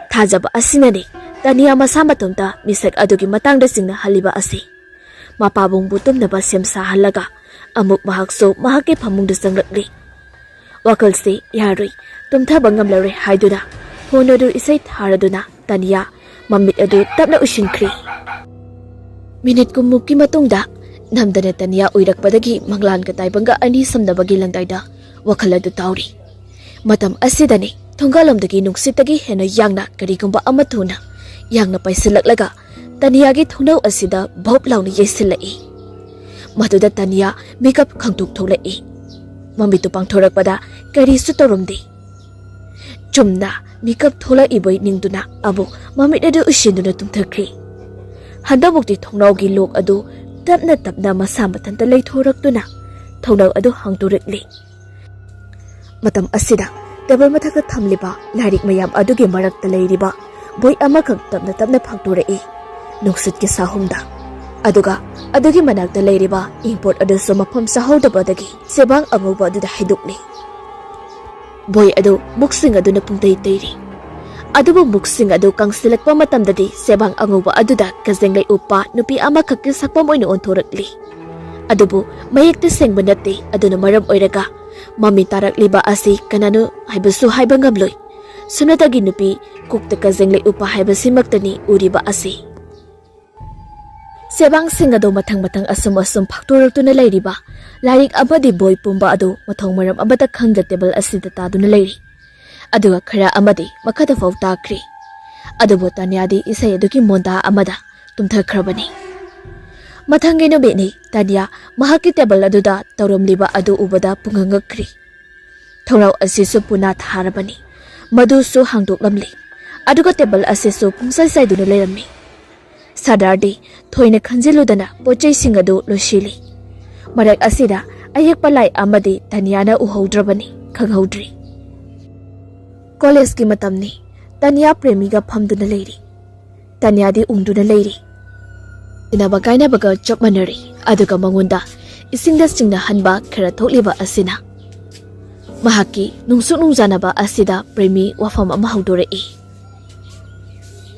thajaba asinani Tanya masa matomta misak adugi matangda singna haliba asi mapa bungbu tumnaba semsa halaga amuk mahakso mahake phamungda sangrakli wakalse yaroi tumthaba ngamlare haiduna phone adu isai tharaduna Tanya mamit adu tapna ushinkri minute kumukki matungda namdana Tanya uirakpadagi manglan ka taibanga ani samnabagi langdaida wakhal adu tauri matam asidani thongalomdagi nungsitagi hena yangna karigumba amathuna yangna paisilaklaga Tanya gi thonau asida bhop launi yesilai maduda Tanya makeup khangtuk tholai mamitu pangthorakpada karisu toromdi chumna makeup thola iboi ningduna abo mamit adu ushinduna tumthakri handabukti thongnaugi lok adu tapna masa mathanta leithораktuna thongnau adu hangturekli matam asida table mathaka thamliba larik mayam adugi marakta leiriba boi amakak tapna phangturai nungsit ki sahumda aduga adugi manakta leiriba import adu somafam sahodabadagi sebang amoba adu haidukli boy adu muksing adu na pungtay tayri adubu muksing adu kang silakpa matamdadi sebang angoba aduda kazenglay upa nupi ama kakisakpam oino onthorakli adubu mayekta sengba nate aduna maram oiraga mami tarakliba asi kanano haibasu haiba ngamloi sunatagi nupi kukta kazenglay upa haibasimaktani uriba asi sebang sing adu mathang asum phaktoraktuna leiriba larik abadi boy pumba adu mathong maram abada khangga table asida taduna leiri aduga khara amadi makhada fau takri adubu Tanyadi isai adugi monda amada tumthakhrabani mathangi no beni Tanya mahaki table aduda tawromliba adu ubada pungangakri thorau asisu puna tharabani madu su hangdoklamli aduga table asisu pungsai sai duna leirami Sadardi thoina khanjiludana pochai singadu loshili marak asida ayek palai amadi Tanyana uhaudrabani khanghaudri college ki matamni Tanya premiga phamduna leiri Tanyadi ungduna leiri inaba kaina baga chop manari aduga mangonda isingda singna hanba khara thokliba asina mahaki nungsu nungjanaba asida premi wafam ama haudorei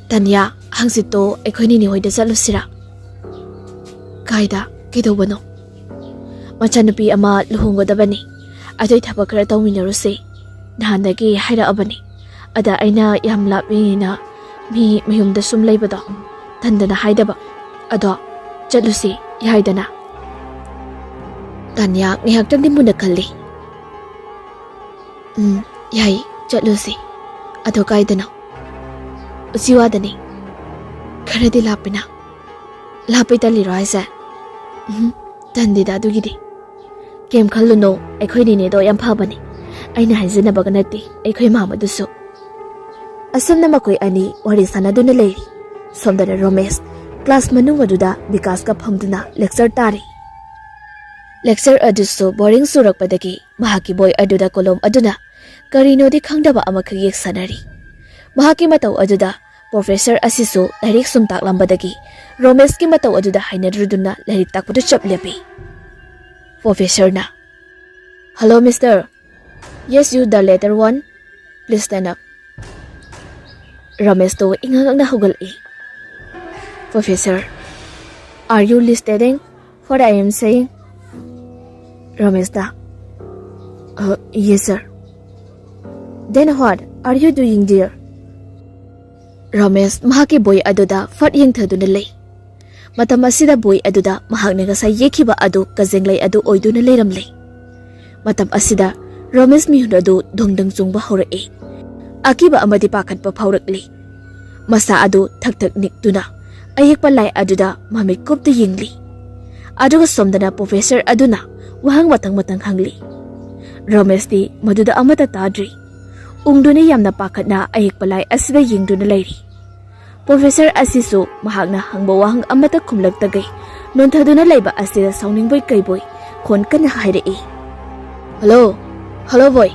Tanya hangsito ekhoni ni hoida chalusira kaida kidobano machanupi ama luhungodabani adoi thaba khara tawminaruse nahandagi haira abani ada aina yam lapina mi mayumda sum leibado tandana haidaba ado chalusi yaidana Tanya ngihaktan dimuna kalli yai chalusi ado kaidana usiwadani kharadi lapina lapita liroisa tandida dugidi kem khalluno aikhoi ni ne do yam phabani aina haijina baganati aikhoi mamadusu Asumna makoi ani wari sanaduna leiri. Somdana Romesh class manung aduda Vikas ka phamduna lecture tari. Lecture aduso boring surakpadagi mahaki boy aduda kolom aduna karino di khangdaba amakha yek sanari. Mahaki matau aduda Professor asisu lairik sum taklambadagi Romesh ki matau aduda hainadruduna lairik takpudu chaplepi. Professor na. Hello mister. Yes you the later one. Please stand up. Romesh to ingang na hugal e. Professor, are you listening what I am saying? Romesh da. Yes sir. Then what are you doing there? Romesh mahaki boy aduda fat yeng thaduna lay. Matam asida boy aduda mahak na ngasay yekiba adu kazenglay adu oiduna layram lay. Matam asida Romesh mihun adu dongdang chungba horae. Akiba amadi pakat pa phaurakli. Masa adu thak nikduna ayek palay aduda mamit kopta yingli. Aduga somdana professor aduna wahang matang hangli. Romesh di maduda amata tadri. Ungduna yamna pakat na ayek palay asida yingduna layri. Professor asisu mahak na hangba wahang amata kumlag tagay nontaduna layba asida sauning boy kay boy kon kana hayre. Hello boy.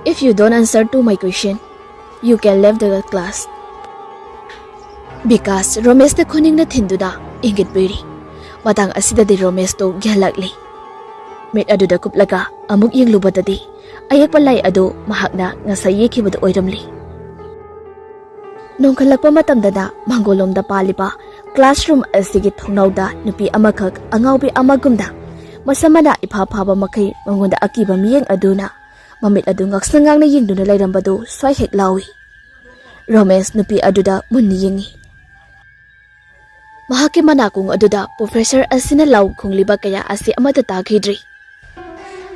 If you don't answer to my question, you can leave the class. Because Romesh the kuning na tinduna ingit beri. Matang asida di Romesh to gyalakli. Met adu da kuplaga amuk yung lubadadi. Ayak palay adu mahak na nga sayi kibad oiramli. Nung kalagpa matamdana manggolom da palipa classroom asigit thongnaw da nupi amakak angawbi amagumda. Masama na ipapaba makay mangunda akiba miyang aduna. Mamit adu ngaksangang na yingdo na layrambado sway hek lawi. Romesh nupi aduda muni yingi. Mahaki manakung aduda professor asina law kung liba kaya asi amata taghidri.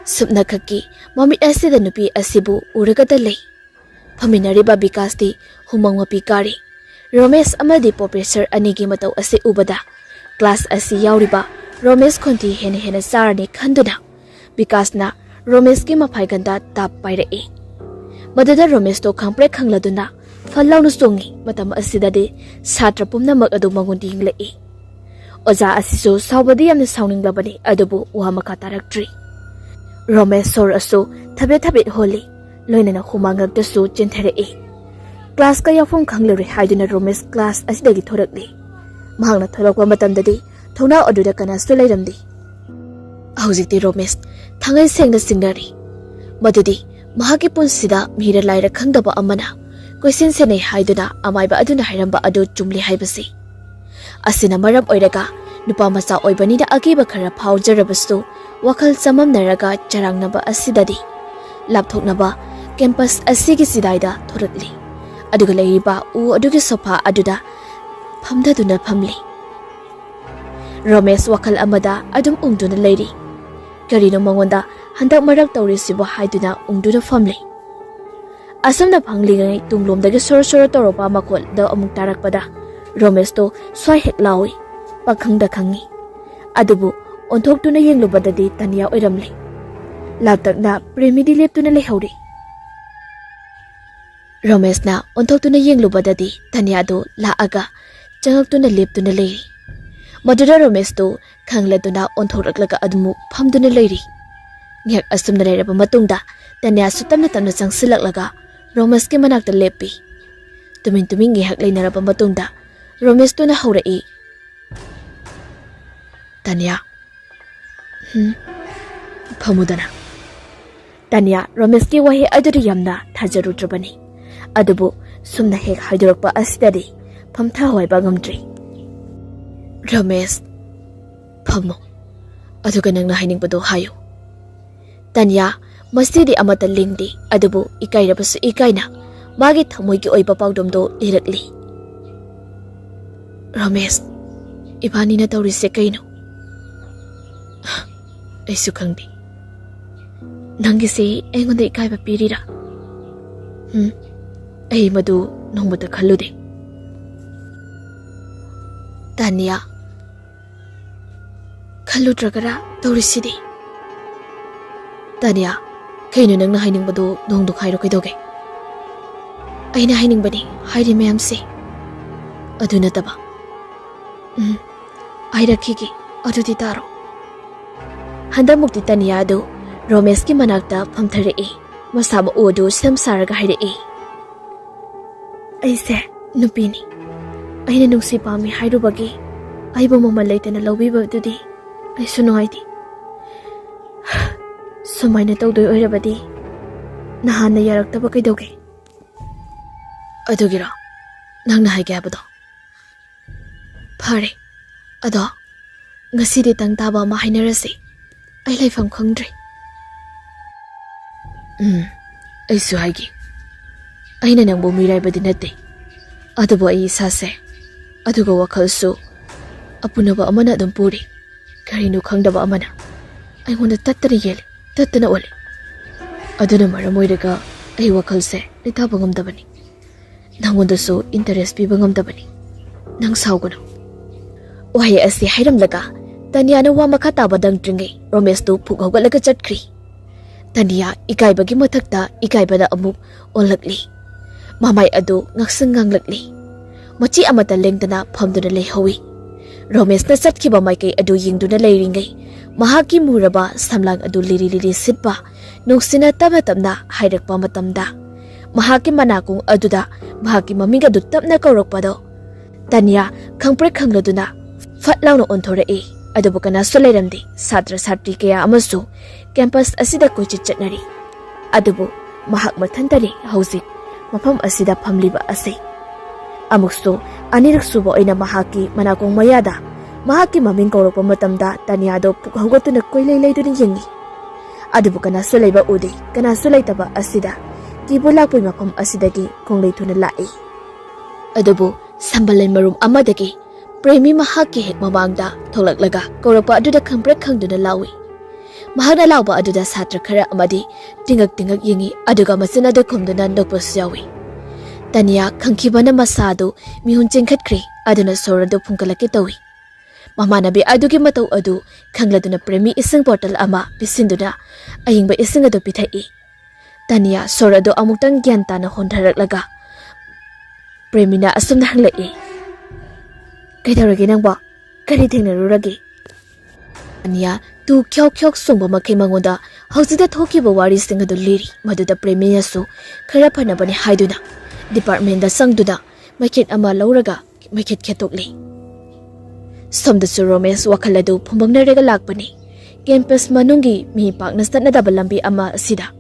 Subna kaki mamit asida nupi asibu uragada lay. Paminariba Vikas di humang mapikari. Romesh amadi professor anigi mataw asi ubada. Class asi yauriba Romesh konti hene sarani khanduna. Vikas na Romesh ki mapay ganda tap payrae. Madada Romesh to kangprek khangladuna fallaw no songi matam asida de satra pumna mag adu mangundi hinglai. Oza asiso sawbadi yamna sawning labani adubu uha makatarakdri. Romesh sor aso thabet holi loina na humangak dasu chintharae. Class ka yafong khanglari haiduna Romesh class asidagi thorakli. Mahangna thorakwa matamdadi thona aduda kana su lairamdi. Hawjikti Romesh thangai sengna singnari. Madudi mahaki punsida mira laira khangdaba amana question sene haiduna amaiba aduna hairamba adu chumli haibasi. Asina maram oiraga nupa macha oibani da agiba khara phawjarabastu wakal samamnaraga charangnaba asidadi lapthoknaba campus asigi sidaida thorakli. Aduga leiba u adugi sofa aduda phamdaduna phamli. Romesh wakal amada adum ungduna leiri. Karino mangonda handak marak tawrisibo haiduna ungduna phamli. Asamna phanglingai tunglomdagi sor toropa makol da amuk tarakpada Romesh to swai hek lawi pakhangda khangi. Adubu onthokduna yenglubadadi tanya oiramli. Laptakna premidi leptuna lehori. Romesh na onthokduna yenglubadadi tanya do laaga changaktuna leptuna leiri. Madura Romesh to khangladuna onthoraklaga adumuk phamduna leiri. Ngyak asumna leraba matungda tanya sutamna tamna changsilaklaga Romesh ke manakta lepi. Tumin ngihak lainaraba matungda Romesh to na haurai. Tanya. Phamudana. Tanya Romesh ki wahi aduri yamna thajarudrabani. Adubu sumna hek haidurakpa asidadi phamtha hoiba ngamdri. Romesh phamu aduga nangna hainingpado hayo. Tanya masidi amata lingdi adubu ikairabasu ikaina magi thamoigi oiba pawdomdo lirakli. Romesh ibani na tawrise kaino. Aisu khangdi. Nangisi aingonda ikaiba pirira. Ai madu nongmata khallude. Tanya khalludragara tawrisidi. Tanya kaino nangna hainingmadu nongdu khairo kaidoge. ꯑꯩꯅ ꯍꯥꯏꯅꯤꯡꯕꯅꯤ ꯍꯥꯏꯔꯤ ꯃꯌꯥꯝꯁꯦ ꯑꯗꯨ ꯅꯠꯇꯕ ꯍꯥꯏꯔꯛꯈꯤꯒꯦ ꯑꯗꯨꯗꯤ ꯇꯥꯔꯣ ꯍꯟꯗꯛꯃꯨꯛꯇꯤ ꯇꯅꯤꯌꯥ ꯑꯗꯨ ꯔꯣꯃꯦꯁꯀꯤ ꯃꯅꯥꯛꯇ ꯐꯝꯊꯔꯛꯏ ꯃꯁꯥ ꯃꯎ ꯑꯗꯨ ꯁꯦꯝ ꯁꯥꯔꯒ ꯍꯥꯏꯔꯛꯏ ꯑꯩꯁꯦ ꯅꯨꯄꯤꯅꯤ ꯑꯩꯅ ꯅꯨꯡꯁꯤ ꯄꯥꯝꯃꯤ ꯍꯥꯏꯔꯨꯕꯒꯤ ꯑꯩꯕꯨ ꯃꯃꯜ ꯂꯩꯇꯅ ꯂꯧꯕꯤꯕꯗꯨꯗꯤ ꯑꯩꯁꯨ ꯅꯨꯡꯉꯥꯏꯇꯦ ꯁꯨꯃꯥꯏꯅ ꯇꯧꯗꯣꯏ ꯑꯣꯏꯔꯕꯗꯤ ꯅꯍꯥꯟꯅ ꯌꯥꯔꯛꯇꯕ ꯀꯩꯗꯧꯒꯦ ꯑꯗꯨꯒꯤꯔꯣ ꯅꯪꯅ ꯍꯥꯏꯒꯦ ꯍꯥꯏꯕꯗꯣ ꯐꯔꯦ ꯑꯗꯣ ꯉꯁꯤꯗꯤ ꯇꯪ ꯇꯥꯕ ꯑꯃ ꯍꯥꯏꯅꯔꯁꯤ ꯑꯩ ꯂꯩꯐꯝ ꯈꯪꯗ꯭ꯔꯦ ꯑꯩꯁꯨ ꯍꯥꯏꯒꯦ ꯑꯩꯅ ꯅꯪꯕꯨ ꯃꯤꯔꯥꯏꯕꯗꯤ ꯅꯠꯇꯦ ꯑꯗꯨꯕꯨ ꯑꯩ ꯏꯁꯥꯁꯦ ꯑꯗꯨꯒ ꯋꯥꯈꯜꯁꯨ ꯑꯄꯨꯅꯕ ꯑꯃꯅ ꯑꯗꯨꯝ ꯄꯨꯔꯤ ꯀꯔꯤꯅꯣ ꯈꯪꯗꯕ ꯑꯃꯅ ꯑꯩꯉꯣꯟꯗ ꯇꯠꯇꯅ ꯌꯦꯜꯂꯤ ꯇꯠꯇꯅ ꯑꯣꯜꯂꯤ ꯑꯗꯨꯅ ꯃꯔꯝ ꯑꯣꯏꯔꯒ ꯑꯩ ꯋꯥꯈꯜꯁꯦ ꯂꯩꯇꯥꯕ ꯉꯝꯗꯕꯅꯤ ꯅꯪꯉꯣꯟꯗꯁꯨ ꯏꯟꯇꯔꯦꯁ ꯄꯤꯕ ꯉꯝꯗꯕꯅꯤ ꯅꯪ ꯁꯥꯎꯒꯅꯨ ꯋꯥꯍꯩ ꯑꯁꯤ ꯍꯥꯏꯔꯝꯂꯒ ꯇꯅꯤꯌꯥꯅ ꯋꯥ ꯃꯈꯥ ꯇꯥꯕꯗꯪꯇ꯭ꯔꯤꯉꯩ ꯔꯣꯃꯦꯁꯇꯨ ꯐꯨꯛ ꯍꯧꯒꯠꯂꯒ ꯆꯠꯈ꯭ꯔꯤ ꯇꯅꯤꯌꯥ ꯏꯀꯥꯏꯕꯒꯤ ꯃꯊꯛꯇ ꯏꯀꯥꯏꯕꯗ ꯑꯃꯨꯛ ꯑꯣꯜꯂꯛꯂꯤ ꯃꯃꯥꯏ ꯑꯗꯨ ꯉꯛꯁꯪ ꯉꯥꯡꯂꯛꯂꯤ ꯃꯆꯤ ꯑꯃꯠꯇ ꯂꯦꯡꯗꯅ ꯐꯝꯗꯨꯅ ꯂꯩꯍꯧꯏ ꯔꯣꯃꯦꯁꯅ ꯆꯠꯈꯤꯕ ꯃꯥꯏꯀꯩ ꯑꯗꯨ ꯌꯦꯡꯗꯨꯅ ꯂꯩꯔꯤꯉꯩ ꯃꯍꯥꯛꯀꯤ ꯃꯨꯔꯕ ꯁꯝꯂꯥꯡ ꯑꯗꯨ ꯂꯤꯔꯤ ꯂꯤꯔꯤ ꯁꯤꯠꯄ ꯅꯨꯡꯁꯤꯅ ꯇꯞꯅ ꯇꯞꯅ ꯍꯥꯏꯔꯛꯄ ꯃꯇꯝꯗ ꯃꯍꯥꯛꯀꯤ ꯃꯅꯥꯀꯣꯡ ꯑꯗꯨꯗ ꯃꯍꯥꯛꯀꯤ ꯃꯃꯤꯡ ꯑꯗꯨ ꯇꯞꯅ ꯀꯧꯔꯛꯄꯗꯣ ꯇꯅꯤꯌꯥ ꯈꯪꯄ꯭ꯔꯦꯛ ꯈꯪꯂꯗꯨꯅ ꯐꯠ ꯂꯥꯎꯅ ꯑꯣꯟꯊꯣꯔꯛꯏ ꯑꯗꯨꯕꯨ ꯀꯅꯥꯁꯨ ꯂꯩꯔꯝꯗꯦ ꯁꯥꯇ꯭ꯔ ꯁꯥꯇ꯭ꯔꯤ ꯀꯌꯥ ꯑꯃꯁꯨ ꯀꯦꯝꯄꯁ ꯑꯁꯤꯗ ꯀꯣꯏꯆꯠ ꯆꯠꯅꯔꯤ ꯑꯗꯨꯕꯨ ꯃꯍꯥꯛ ꯃꯊꯟꯇꯅꯤ ꯍꯧꯖꯤꯛ ꯃꯐꯝ ꯑꯁꯤꯗ ꯐꯝꯂꯤꯕ ꯑꯁꯤ ꯑꯃꯨꯛꯁꯨ ꯑꯅꯤꯔꯛ ꯁꯨꯕ ꯑꯣꯏꯅ ꯃꯍꯥꯛꯀꯤ ꯃꯅꯥꯀꯣꯡ ꯃꯌꯥꯗ ꯃꯍꯥꯛꯀꯤ ꯃꯃꯤꯡ ꯀꯧꯔꯛꯄ ꯃꯇꯝꯗ ꯇꯅꯤꯌꯥꯗꯣ ꯄꯨꯛ ꯍꯧꯒꯠꯇꯨꯅ ꯀꯣꯏꯂꯩ ꯂꯩꯗꯨꯅ ꯌꯦꯡꯉꯤ ꯑꯗꯨꯕꯨ ꯀꯅꯥꯁꯨ ꯂꯩꯕ ꯎꯗꯦ ꯀꯅꯥꯁꯨ ꯂꯩꯇꯕ ꯑꯁꯤꯗ ꯀꯤꯕꯨ ꯂꯥꯛꯄꯒꯤ ꯃꯐꯝ ꯑꯁꯤꯗꯒꯤ ꯈꯣꯡꯂꯩ ꯊꯨꯅ ꯂꯥꯛꯏ ꯑꯗꯨꯕꯨ ꯁꯝꯕꯜꯂꯩ ꯃꯔꯨꯝ ꯑꯃꯗꯒꯤ ꯄ꯭ꯔꯦꯃꯤ ꯃꯍꯥꯛꯀꯤ ꯍꯦꯛ ꯃꯃꯥꯡꯗ ꯊꯣꯛꯂꯛꯂꯒ ꯀꯧꯔꯛꯄ ꯑꯗꯨꯗ ꯈꯪꯄ꯭ꯔꯦꯛ ꯈꯪꯗꯨꯅ ꯂꯥꯎꯏ ꯃꯍꯥꯛꯅ ꯂꯥꯎꯕ ꯑꯗꯨꯗ ꯁꯥꯇ꯭ꯔ ꯈꯔ ꯑꯃꯗꯤ ꯇꯤꯡꯉꯛ ꯇꯤꯡꯉꯛ ꯌꯦꯡꯉꯤ ꯑꯗꯨꯒ ꯃꯆꯤꯟ ꯑꯗꯨ ꯈꯨꯝꯗꯨꯅ ꯅꯣꯛꯄꯁꯨ ꯌꯥꯎꯏ ꯇꯅꯤꯌꯥ ꯈꯪꯈꯤꯕꯅ ꯃꯁꯥ ꯑꯗꯨ ꯃꯤꯍꯨꯟ ꯆꯦꯟꯈꯠꯈ꯭ꯔꯤ ꯑꯗꯨꯅ ꯁꯣꯔ ꯑꯗꯨ ꯐꯨꯡꯀꯠꯂꯛꯀꯦ ꯇꯧꯏ ꯃꯃꯥꯟꯅꯕꯤ ꯑꯗꯨꯒꯤ ꯃꯇꯧ ꯑꯗꯨ ꯈꯪꯂꯗꯨꯅ ꯄ꯭ꯔꯦꯃꯤ ꯏꯁꯤꯡ ꯕꯣꯇꯜ ꯑꯃ ꯄꯤꯁꯤꯟꯗꯨꯅ ꯑꯏꯪꯕ ꯏꯁꯤꯡ ꯑꯗꯨ ꯄꯤꯊꯛꯏ ꯇꯅꯤꯌꯥ ꯁꯣꯔ ꯑꯗꯨ ꯑꯃꯨꯛꯇꯪ ꯒ꯭ꯌꯥꯟ ꯇꯥꯅ ꯍꯣꯟꯊꯔꯛꯂꯒ ꯄ꯭ꯔꯦꯃꯤꯅ ꯑꯁꯨꯝꯅ ꯍꯪꯂꯛꯏ ꯀꯩꯗꯧꯔꯒꯦ ꯅꯪꯕꯣ ꯀꯔꯤ ꯊꯦꯡꯅꯔꯨꯔꯒꯦ ꯇꯅꯤꯌꯥ ꯇꯨ ꯈ꯭ꯌꯣꯛ ꯈ꯭ꯌꯣꯛ ꯁꯨꯡꯕ ꯃꯈꯩ ꯃꯉꯣꯟꯗ ꯍꯧꯖꯤꯛꯇ ꯊꯣꯛꯈꯤꯕ ꯋꯥꯔꯤꯁꯤꯡ ꯑꯗꯨ ꯂꯤꯔꯤ ꯃꯗꯨꯗ ꯄ꯭ꯔꯦꯃꯤꯅꯁꯨ ꯈꯔ ꯐꯅꯕꯅꯤ ꯍꯥꯏꯗꯨꯅ ꯗꯤꯄꯥꯔꯠꯃꯦꯟꯗ ꯆꯪꯗꯨꯅ ꯃꯩꯈꯦꯠ ꯑꯃ ꯂꯧꯔꯒ ꯃꯩꯈꯦꯠ ꯈꯦꯠꯇꯣꯛꯂꯤ ꯁꯣꯝꯗꯁꯨ ꯔꯣꯃꯦꯁ ꯋꯥꯈꯜ ꯑꯗꯨ ꯐꯨꯝꯕꯪꯅꯔꯒ ꯂꯥꯛꯄꯅꯤ ꯀꯦꯝꯄꯁ ꯃꯅꯨꯡꯒꯤ ꯃꯤ ꯄꯥꯛꯅ ꯆꯠꯅꯗꯕ ꯂꯝꯕꯤ ꯑꯃ ꯑꯁꯤꯗ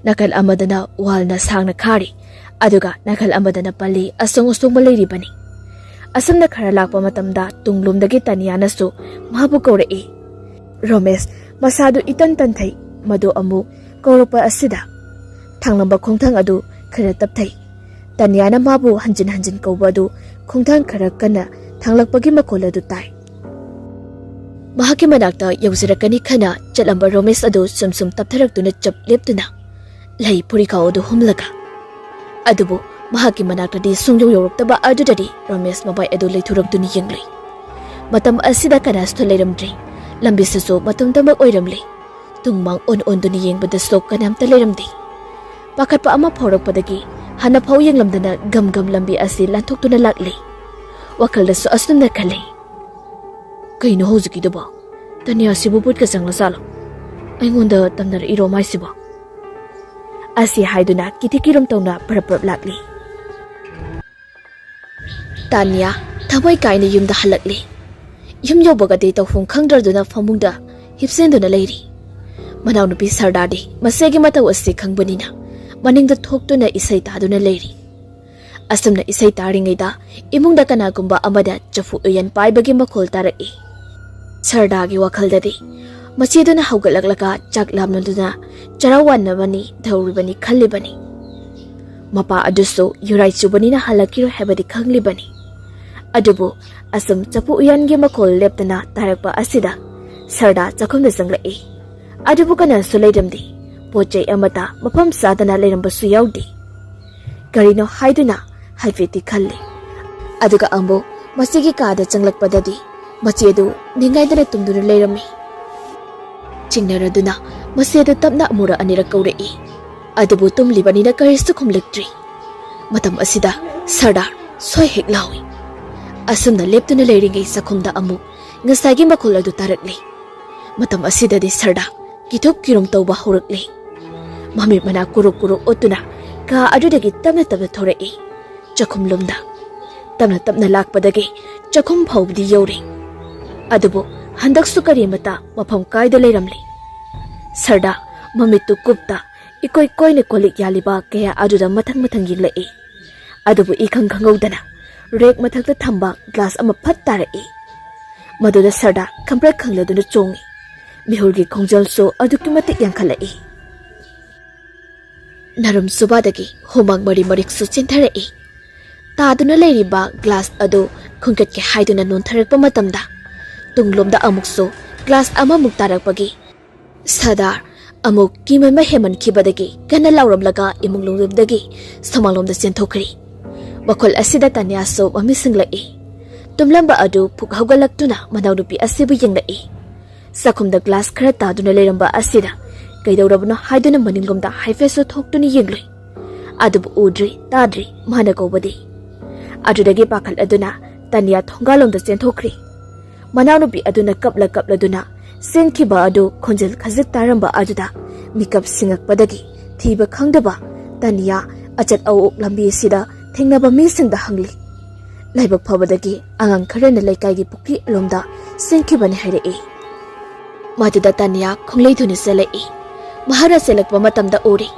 ꯅꯥꯀꯜ ꯑꯃꯗꯅ ꯋꯥꯜꯅ ꯁꯥꯡꯅ ꯈꯥꯔꯤ ꯑꯗꯨꯒ ꯅꯥꯀꯜ ꯑꯃꯗꯅ ꯄꯜꯂꯤ ꯑꯁꯣꯡ ꯑꯁꯣꯡꯕ ꯂꯩꯔꯤꯕꯅꯤ ꯑꯁꯨꯝꯅ ꯈꯔ ꯂꯥꯛꯄ ꯃꯇꯝꯗ ꯇꯨꯡꯂꯣꯝꯗꯒꯤ ꯇꯅꯤꯌꯥꯅꯁꯨ ꯃꯍꯥꯛꯄꯨ ꯀꯧꯔꯛꯏ ꯔꯣꯃꯦꯁ ꯃꯁꯥꯗꯨ ꯏꯇꯟ ꯇꯟꯊꯩ ꯃꯗꯨ ꯑꯃꯨꯛ ꯀꯧꯔꯛꯄ ꯑꯁꯤꯗ ꯊꯥꯡꯂꯝꯕ ꯈꯣꯡꯊꯥꯡ ꯑꯗꯨ ꯈꯔ ꯇꯞꯊꯩ ꯇꯅꯤꯌꯥꯅ ꯃꯥꯕꯨ ꯍꯟꯖꯤꯟ ꯍꯟꯖꯤꯟ ꯀꯧꯕ ꯑꯗꯨ ꯈꯣꯡꯊꯥꯡ ꯈꯔ ꯀꯟꯅ ꯊꯥꯡꯂꯛꯄꯒꯤ ꯃꯈꯣꯜ ꯑꯗꯨ ꯇꯥꯏ ꯃꯍꯥꯛꯀꯤ ꯃꯅꯥꯛꯇ ꯌꯧꯖꯔꯛꯀꯅꯤ ꯈꯟꯅ ꯆꯠꯂꯝꯕ ꯔꯣꯃꯦꯁ ꯑꯗꯨ ꯁꯨꯝ ꯁꯨꯝ ꯇꯞꯊꯔꯛꯇꯨꯅ ꯆꯞ ꯂꯦꯞꯇꯨꯅ ꯂꯩ ꯐꯨꯔꯤꯈꯥꯎ ꯑꯗꯨ ꯍꯨꯝꯂꯒ ꯑꯗꯨꯕꯨ ꯃꯍꯥꯛꯀꯤ ꯃꯅꯥꯛꯇꯗꯤ ꯁꯨꯡꯌꯧ ꯌꯧꯔꯛꯇꯕ ꯑꯗꯨꯗꯗꯤ ꯔꯣꯃꯦꯁ ꯃꯃꯥꯏ ꯑꯗꯨ ꯂꯩꯊꯨꯔꯛꯇꯨꯅ ꯌꯦꯡꯂꯨꯏ ꯃꯇꯝ ꯑꯁꯤꯗ ꯀꯅꯥꯁꯨ ꯂꯩꯔꯝꯗ꯭ꯔꯤ ꯂꯝꯕꯤꯁꯤꯁꯨ ꯃꯇꯨꯝꯇꯃꯛ ꯑꯣꯏꯔꯝꯂꯤ ꯇꯨꯡꯃꯥꯡ ꯑꯣꯟ ꯑꯣꯟꯗꯨꯅ ꯌꯦꯡꯕꯗꯁꯨ ꯀꯅꯥꯝꯇ ꯂꯩꯔꯝꯗꯦ ꯄꯥꯈꯠꯄ ꯑꯃ ꯐꯥꯎꯔꯛꯄꯗꯒꯤ ꯍꯥꯟꯅ ꯐꯥꯎ ꯌꯦꯡꯂꯝꯗꯅ ꯒꯝ ꯒꯝ ꯂꯝꯕꯤ ꯑꯁꯤ ꯂꯥꯟꯊꯣꯛꯇꯨꯅ ꯂꯥꯛꯂꯤ ꯋꯥꯈꯜꯗꯁꯨ ꯑꯁꯨꯝꯅ ꯈꯜꯂꯤ ꯀꯩꯅꯣ ꯍꯧꯖꯤꯛꯀꯤꯗꯨꯕꯣ ꯇꯅꯤꯌꯥꯁꯤꯕꯨ ꯕꯨꯠꯀ ꯆꯪꯂ ꯆꯥꯂꯣ ꯑꯩꯉꯣꯟꯗ ꯇꯝꯅꯔꯛꯏꯔꯣ ꯃꯥꯏꯁꯤꯕꯣ ꯑꯁꯤ ꯍꯥꯏꯗꯨꯅ ꯀꯤꯊꯤ ꯇꯧꯅ ꯄꯔꯞ ꯄꯔꯞ ꯂꯥꯛꯂꯤ ꯇꯥꯅꯤꯌꯥ ꯊꯃꯣꯏ ꯀꯥꯏꯅ ꯌꯨꯝꯗ ꯍꯜꯂꯛꯂꯤ ꯌꯨꯝ ꯌꯧꯕꯒꯗꯤ ꯇꯧꯐꯝ ꯈꯪꯗ꯭ꯔꯗꯨꯅ ꯐꯃꯨꯡꯗ ꯍꯤꯞꯆꯦꯟꯗꯨꯅ ꯂꯩꯔꯤ ꯃꯅꯥꯎꯅꯨꯄꯤ ꯁꯔꯗꯥꯗꯤ ꯃꯆꯦꯒꯤ ꯃꯇꯧ ꯑꯁꯤ ꯈꯪꯕꯅꯤꯅ ꯃꯅꯤꯡꯗ ꯊꯣꯛꯇꯨꯅ ꯏꯁꯩ ꯇꯥꯗꯨꯅ ꯂꯩꯔꯤ ꯑꯁꯨꯝꯅ ꯏꯁꯩ ꯇꯥꯔꯤꯉꯩꯗ ꯏꯃꯨꯡꯗ ꯀꯅꯥꯒꯨꯝꯕ ꯑꯃꯗ ꯆꯐꯨ ꯎꯌꯥꯟ ꯄꯥꯏꯕꯒꯤ ꯃꯈꯣꯜ ꯇꯥꯔꯛꯏ ꯁꯔꯗꯥꯒꯤ ꯋꯥꯈꯜꯗꯗꯤ ꯃꯆꯦꯗꯨꯅ ꯍꯧꯒꯠꯂꯛꯂꯒ ꯆꯥꯛ ꯂꯥꯝꯅꯗꯨꯅ ꯆꯔꯥ ꯋꯥꯟꯅꯕꯅꯤ ꯇꯧꯔꯤꯕꯅꯤ ꯈꯜꯂꯤꯕꯅꯤ ꯃꯄꯥ ꯑꯗꯨꯁꯨ ꯌꯨꯔꯥꯏ ꯆꯨꯕꯅꯤꯅ ꯍꯜꯂꯛꯈꯤꯔꯣꯏ ꯍꯥꯏꯕꯗꯤ ꯈꯪꯂꯤꯕꯅꯤ ꯑꯗꯨꯕꯨ ꯑꯁꯨꯝ ꯆꯐꯨ ꯎꯌꯥꯟꯒꯤ ꯃꯈꯣꯜ ꯂꯦꯞꯇꯅ ꯇꯥꯔꯛꯄ ꯑꯁꯤꯗ ꯁꯔꯗꯥ ꯆꯥꯛꯈꯨꯝꯗ ꯆꯪꯂꯛꯏ ꯑꯗꯨꯕꯨ ꯀꯅꯥꯁꯨ ꯂꯩꯔꯝꯗꯦ ꯄꯣꯠ ꯆꯩ ꯑꯃꯠꯇ ꯃꯐꯝ ꯆꯥꯗꯅ ꯂꯩꯔꯝꯕꯁꯨ ꯌꯥꯎꯗꯦ ꯀꯔꯤꯅꯣ ꯍꯥꯏꯗꯨꯅ ꯍꯥꯏꯐꯦꯠꯇꯤ ꯈꯜꯂꯤ ꯑꯗꯨꯒ ꯑꯃꯨꯛ ꯃꯆꯦꯒꯤ ꯀꯥꯗ ꯆꯪꯂꯛꯄꯗꯗꯤ ꯃꯆꯦꯗꯨ ꯅꯤꯡꯉꯥꯏꯗꯅ ꯇꯨꯝꯗꯨꯅ ꯂꯩꯔꯝꯃꯤ ꯆꯤꯡꯅꯔꯗꯨꯅ ꯃꯆꯦꯗꯨ ꯇꯞꯅ ꯑꯃꯨꯔꯛ ꯑꯅꯤꯔꯛ ꯀꯧꯔꯛꯏ ꯑꯗꯨꯕꯨ ꯇꯨꯝꯂꯤꯕꯅꯤꯅ ꯀꯔꯤꯁꯨ ꯈꯨꯝꯂꯛꯇ꯭ꯔꯤ Matam asida Sardar soi hek lawi. Asumna leptuna leiringai sakhumda amu ngasagi makhol adu tarakli. Matam asida di Sardar kitok kirum tauba horakli. Mami mana kuruk otuna ka adudagi tamna thorai. Chakhum lumda tamna lakpadagi chakhum phawbdi yori. Adubu handak sukari mata mafam kaida leiramli. Sardar mamitu kupta ikoi koine kolik yaliba kaya aduda mathang yinglai. Adubu ikhang khangudana rek mathakta thamba glass ama phat tarai. Maduda Sardar khampra khangladuna chongi. Mihurgi khongjal so aduki matik yankhalai. Narum subadagi homang marik su chintarai. Taduna leiriba glass adu khongkat ke haiduna nontharakpa matamda tunglomda amukso glass ama muktarakpagi Sardar amuk kimai heman khibadagi kana lauramlaga imunglomdagi samanglomda chenthokri. Bakol asida tanya so mamisinglai. Tumlamba adu phuk hawgalaktuna manawnupi asibu yenglai. Sakhumda glass khara taduna leiramba asida kaidawrabuna haiduna maningomda haifeso thoktuni yengloi. Adubu udri tadri mana kobadi. Adudagi pakal aduna tanya thongalomda chenthokri. Manawnupi aduna kapladuna senkhiba adu khonjel khajik taramba aduda mikap singakpadagi thiba khangdaba tanya achat au lambi sida thengnaba misingda hangli. Laibak phabadagi angang kharana laikai pukri alomda senkibani hairei. Maduda tanya khonglei thuni selai. Mahara selakpa matamda uri.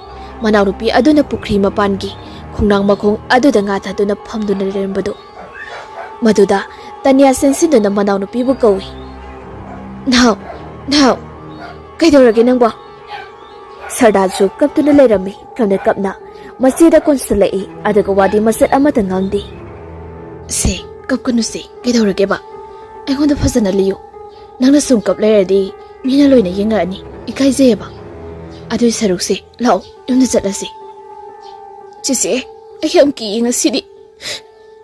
Manawnupi aduna pukri mapangi khongnang makhong aduda nga thaduna phamduna lerembadu. Maduda tanya sensiduna manawnupi bu kawi. Now kaidorage nangba. Sardar ju kaptuna lerami kamna kapna masida konsulai adaga wadi masat amata ngangdi. Se kapkanu se kaidorage ba. Aigonda phajana liyo. Nangna sum kap leradi mina loina yengani ikaije ba. Adui saruk se lao yumna chatlasi. Chise ayam ki ngasidi.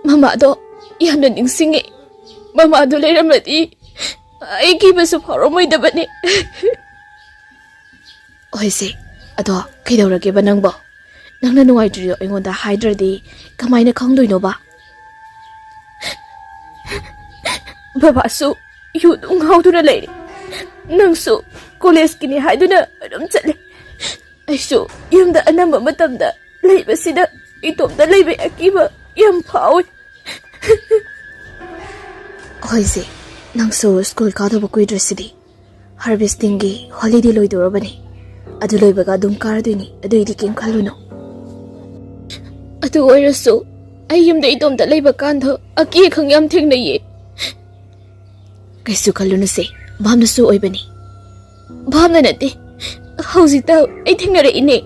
Mama do yamna ningsinge. Mama do leramadi ai ki basu phoromoi dabani. Oise ado kaidorage ba nangba. Nangna nuwaitri aingonda haidradi kamaina khangdoino ba. Baba su yu nghauduna leiri. Nangsu college kini haiduna adum chatle. Aisu yamda anamba matamda leibasida itomda leibe akiba yam phawi. Oise nangsu school kadaba kuidrasidi. Harvesting gi holiday loidorabani. Adu loibaga adum karaduini aduidi kim khaluno. Adu oirasu ai yamda itomda leiba kandho aki khangyam thengnaye. Kaisu khalunu se bhamna su oibani. Bhamna nate hawjita ai thengnare ine.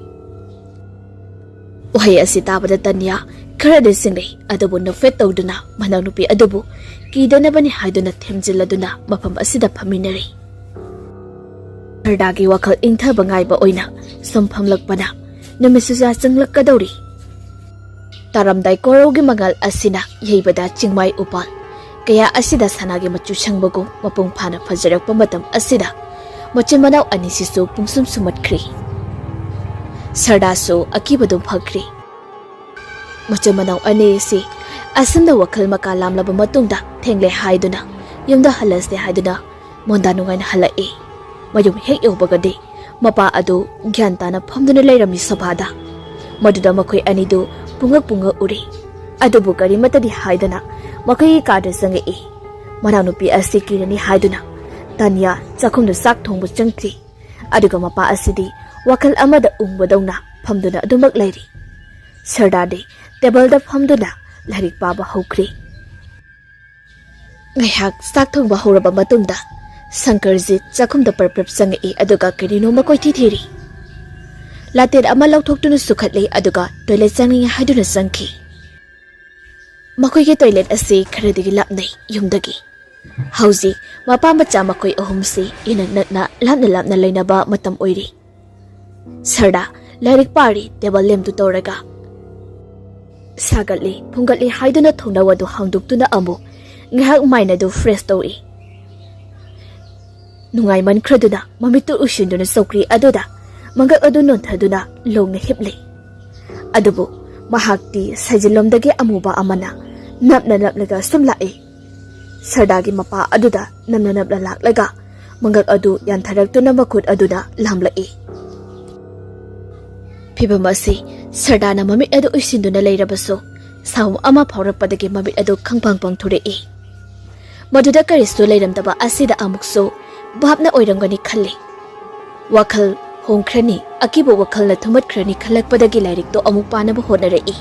Wahai asi tabada tanya khara singlei adabu na fet tawduna manawnupi adabu kidanabani haiduna themjiladuna mafam asida phaminari. Sardagi wakhal ingthaba ngaiba oina somphamlakpana namisuja changlakadori. Taramdai korogi magal asina yeibada chingmai upal kaya asida sanagi machu sangbago mapung phana fajarakpa matam asida machin manaw anisisu pungsum sumatkhri. Sardasu akibadum phakri. Machin manaw anisi asamda wakhal maka lamlaba matungda thengle haiduna yumda halasde haiduna monda nungaina halai. Mayum hek yobagade mapa adu gyantana phamduna leirami sabhada. Maduda makhoi anidu punga uri. Adubu kari matadi haidana makai kada sangai. Manawnupi asi kirani haiduna tanya chakhumda sak thongbu changkri. Aduga mapa asidi wakal amada ungbadawna phamduna adumak leiri. Sardade table da phamduna larik paba hokri. Ngayhak sak thongba horaba matungda Sankarjit chakhumda parprap sangai aduga kirino makoi thiri. Later ama lauthokduna sukhatlei aduga toilet changning haiduna sangki. Makoi ke toilet ase kharadigi lapnai yumdagi. Hauji mapa macha makoi ahumsi inakna lapna leinaba matam oiri. Sarda lairik pari table lemtu toraga. Sagatli phungatli haiduna thongna wadu hangduktuna amu ngahak maina du fresh towi. Nungai man khraduna mamitu ushinduna sokri aduda mangak adu non thaduna longna hipli. Adubu mahakti sajilomdagi amuba amana napna naplaga sumlai. Sardagi mapa aduda namna napla laklaga mangak adu yantharaktu makut aduda lamlai. Phibam asi sardana mamit adu uisinduna leirabaso saum ama phaurakpadagi mamit adu khangpangpang thurei. Maduda karistu leiramdaba asida amukso bhapna oiramgani khalli. Wakhal hongkhrani akibo wakhalna thumatkrani khalakpadagi lairikto amuk panaba honarei.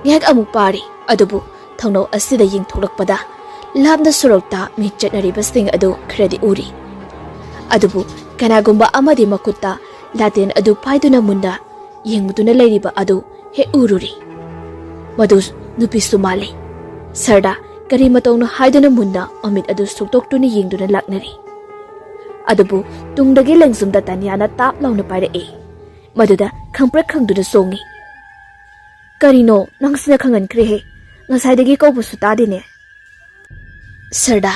Ngak amuk pari adubu thangno asida yingthorakpada labna surokta mi chatnaribasing adu khradi uri. Adubu kanagumba amadi makutta laten adu paiduna munda yengmuduna leiriba adu he ururi. Madus nupi sumali. Sarda kari matongno haiduna munda amit adu suktoktuni yengduna laknari. Adubu tungdagi lengsumda tanyana tap launa pairei. Maduda khangprak khangduna songi. Karino nangsina khangan krehe ngasaidagi kaubusu tadine. Sarda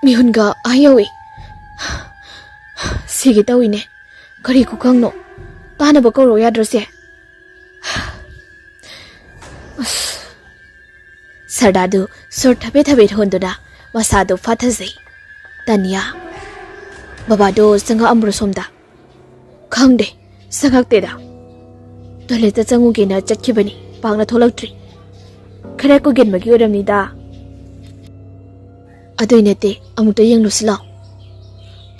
mihunga ayawi sige tawine kari kukangno tanaba kauro yadrase. Sardadu sor thabe honduna masado fathazei. Tanya babado sanga amru somda khangde sangakte da toilet ta changuge na chakhibani pangna tholaktri khare ko gen magi oramni da adoinete amukta yenglusila.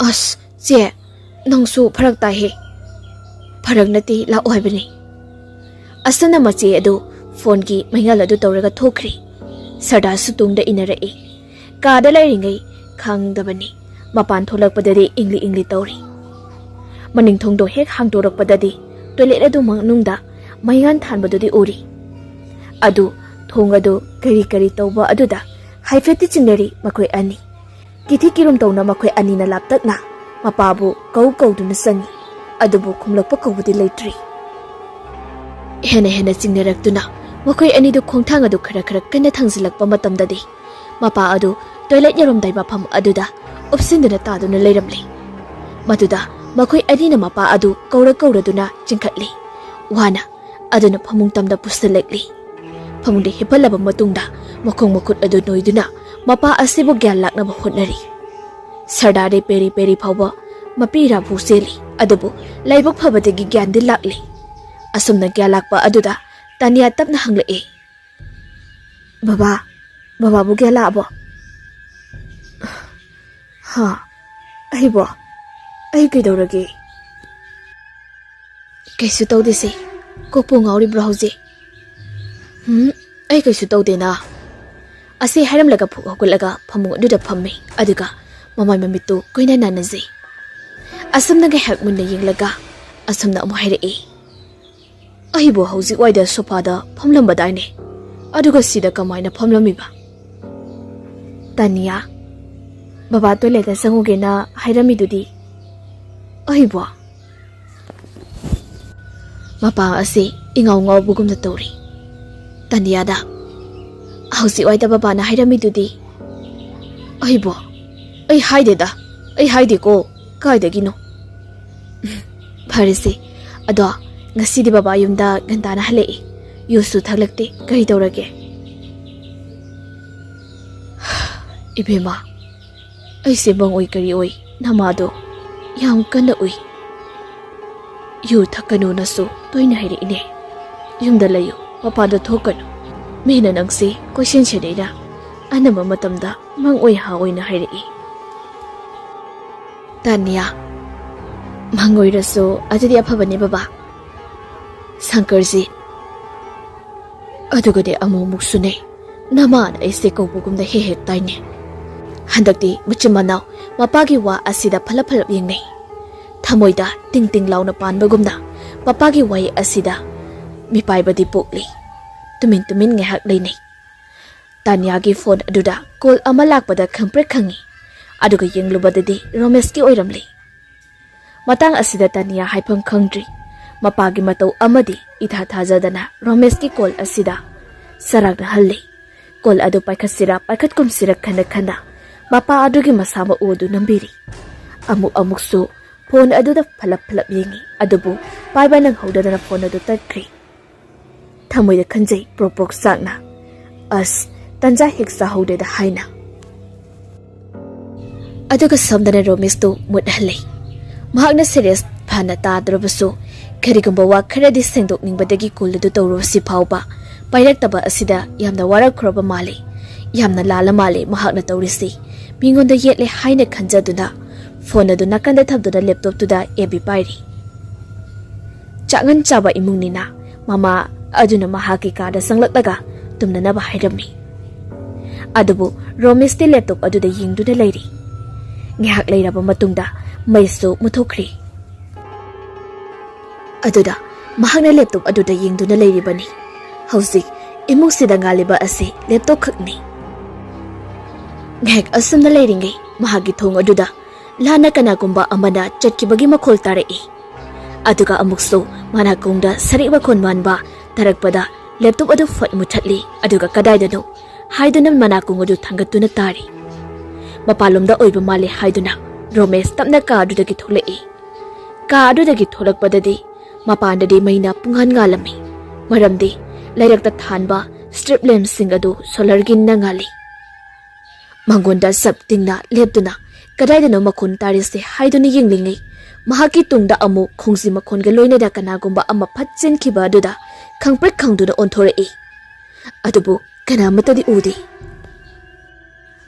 As je nangsu pharak ta he pharak nati la oibani asana machi adu phone gi maingal adu tawraga thokri. Sarda sutungda inarei kada lairingai khangdabani mapan tholakpadadi ingli tawri. Maning thongdo hek hangdorakpadadi toilet adu mangnungda maingan thanbadudi uri. Adu thong adu kari tawba aduda haifeti chingnari makoi ani. Kithi kirum tawna makoi ani na laptakna mapabu kauduna sangi adubu khumlakpa kaubudi leitri. Hena chingnarakduna makoi ani du khongthang adu khara kanna thangsilakpa matamdadi mapa adu toilet yaromdai mafam aduda upsinduna taduna leiramli. Maduda makoi ani na mapa adu kauraduna chingkhatli. Wana aduna phamung tamda pusalekli. Phamungde hipalaba matungda makhong makut adu noiduna mapa asibu gyan laknaba hotnari. Sardare peri phawba mapira phuseli adubu laibak phabadagi gyan di lakli. Asumna gyan lakpa aduda Tanya tapna hanglai. Baba bu gyan labo. Ha aibo ai kaidaurage kaisu tawdese kokpu ngauri browse ai kaisu tawdena ase hairamlaga phuk hokulaga phamung aduda phamme aduga mamai mamitu koina nanaje asumnaga hakmunna yenglaga asumna amu hairei aibo hauji waida sofada phamlambadaine aduga sida kamaina phamlamiba. Tanya Baba toilet ta sanguge na hairami dudi aibo mapa ase ingau bugum da tori. Tanya da hausi waida baba na hairami dudi aibo ai haide ko kaidagino. Pharese ado ngasidi baba yumda gantana halei yusu thaglakte kari tawrage. Ibema aise bang oi kari oi namado yam kana oi yu thakanu nasu toina hairi ine yumda layo mapada thokanu mena nangse question chedeira anama matamda mang oi ha oina hairi. Tanya mangoi raso ajadi aphabane baba sankarji adugade amu muksune naman aise kobugumda he taine. Handakti muchimanaw mapagi wa asida phalap yengnei. Thamoida ting launa panbagumna papagi wai asida mipaibadi pokli. Tumin ngehak leinei. Tanyagi phone aduda call ama lakpada khangprek khangi. Aduga yenglubadadi romeski oiramli. Matang asida Tanya haifam khangdri. Mapagi matau amadi itha thajadana romeski call asida sarakna halli. Call adu paikhatsira paikhatkumsira khana Mapa adugi masama udu nambiri. Amuk-amuksu phone aduda phalap yengi adubu paiba nang hodadana phone adu tatkhri thamoi da khanjai prok sakna as tanja hiksa hode da haina aduga samdana romis tu mudhalai mahakna serious phana ta drabasu karigumba wa kharadi sengdok ningbadagi kuldu tawro si phawba pairak taba asida yamna warak khroba male yamna lala male mahakna tawrisi mingonda yetle haina khanjaduna phone adu nakanda thabduna laptop tuda ebi pairi changan chaba imungnina mama aduna mahaki kada sanglakdaga tumnana ba hairami adubu romis te laptop aduda yingduna leiri ngihak leiraba matungda maisu muthokri aduda mahakna laptop aduda yingduna leiribani hausi imung sida ngaliba ase laptop khakni ngihak asumna leiringai mahagi thong aduda lana kana kumba amana chatkibagi makhol tarai aduga amukso mana kongda sariba khonmanba tarakpada laptop adu fat muthatli aduga kadaidano haiduna mana kong adu thangatuna tari mapalomda oiba male haiduna romes tapna ka adudagi tholai ka adudagi tholakpadadi mapandadi maina punghan ngalami maramdi lairakta thanba strip lamp sing adu solar gin na ngali mangonda saptingna leptuna kadaidano makhon tarise haiduna yinglingai mahaki tungda amu khongsi makhon ga loina da kanagumba ama phatchen khiba aduda khangprek khangduna onthorei adubu kana matadi udi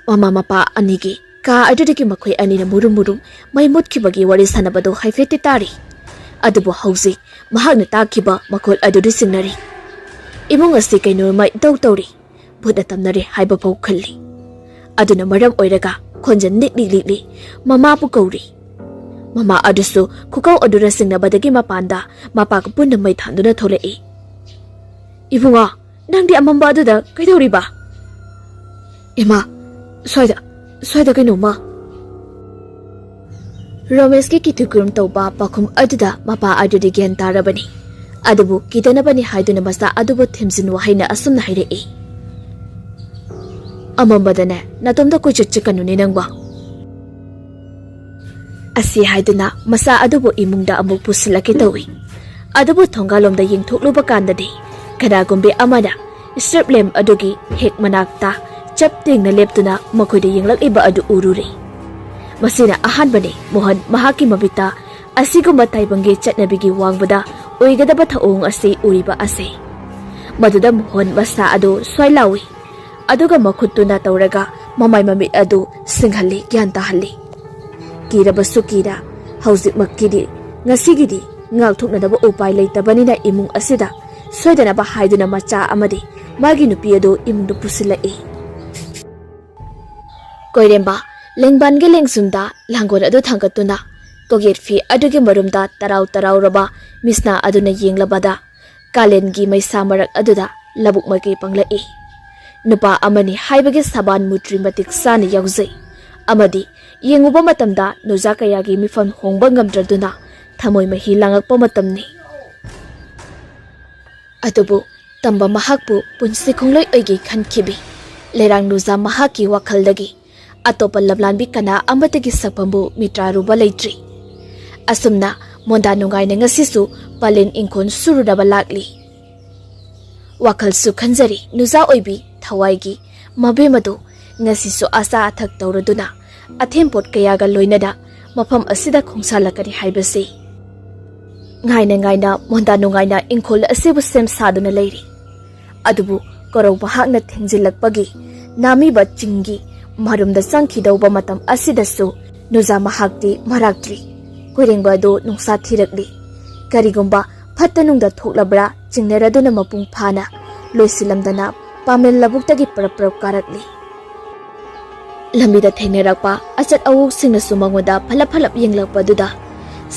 mama mapa anigi ka adudagi makhoi anina murum mai mutkibagi wari sanabado haifete tari adubu hausi mahakna takhiba makhol adudu singnari imung asi kaino mai tawri buda tamnari haiba pau khalli aduna maram oiraga khonjan nikli mama pu kauri mama adusu khukau adura singnabadagi mapanda mapa ku punna mai thanduna tholei ibunga nangdi amamba aduda kaidori ba ima soida kaino ma romes ki kitukurum tawba pakhum aduda mapa adudi gen tarabani adubu kitanabani haiduna masa adubu thimjin wahaina asumna hairei amambadane natomda koichikkanuni nangba asi haiduna masa adubu imungda amuk pusilake tawi adubu thongalomda yingthokluba kandadi kanagumbe amada strip lamp adugi hek manakta chaptingna leptuna makoida yinglak iba adu ururi masina ahanbane mohan mahaki mabita asigumba taibangi chatnabigi wangbada oigadaba thaong asi uriba ase maduda mohan masa adu swailawi aduga makhutuna tawraga mamai mamit adu singhalli gyan tahalli kirabasu kira hauzik makkidi ngasigidi ngalthuknadaba upai leitabani imung asida soidana ba haiduna macha amadi magi nupi adu imungdu pusilai koiremba lengbange lengsumda langon adu thangatuna koget fi adugi marumda tarau raba misna aduna yenglabada kalengi maisa marak aduda labuk magi panglai nupa amani haibagi saban mutri matik sana yauzai amadi yenguba matamda noja kayagi mifam hongba ngamdraduna thamoi mahi langakpa matamni adubu tamba mahakpu punsi khongloi oigi khankhibi lerang noja mahaki wakhaldagi atopa lablanbi kana amatagi sakpambu mitraruba leitri asumna monda nungaina ngasisu palen ingkhon surudaba lakli wakhal su khanjari nuja oibi thawaigi mabemadu ngasisu asa athak tawraduna athempot kayaga loinada mafam asida khongsalakari haibase ngaina monda nungaina ingkhol asibu sem saduna leiri adubu korau bahakna thengjilakpagi nami ba chingi marumda sangkhidauba matam asidasu nuja mahakti maraktri koirengba do nungsa thirakli karigumba phattanungda thoklabra chingneraduna mapung phana loisilamdana pamel labuktagi parap karakli lamida thengnerakpa achat awuk singnasu mangoda phalap yenglakpaduda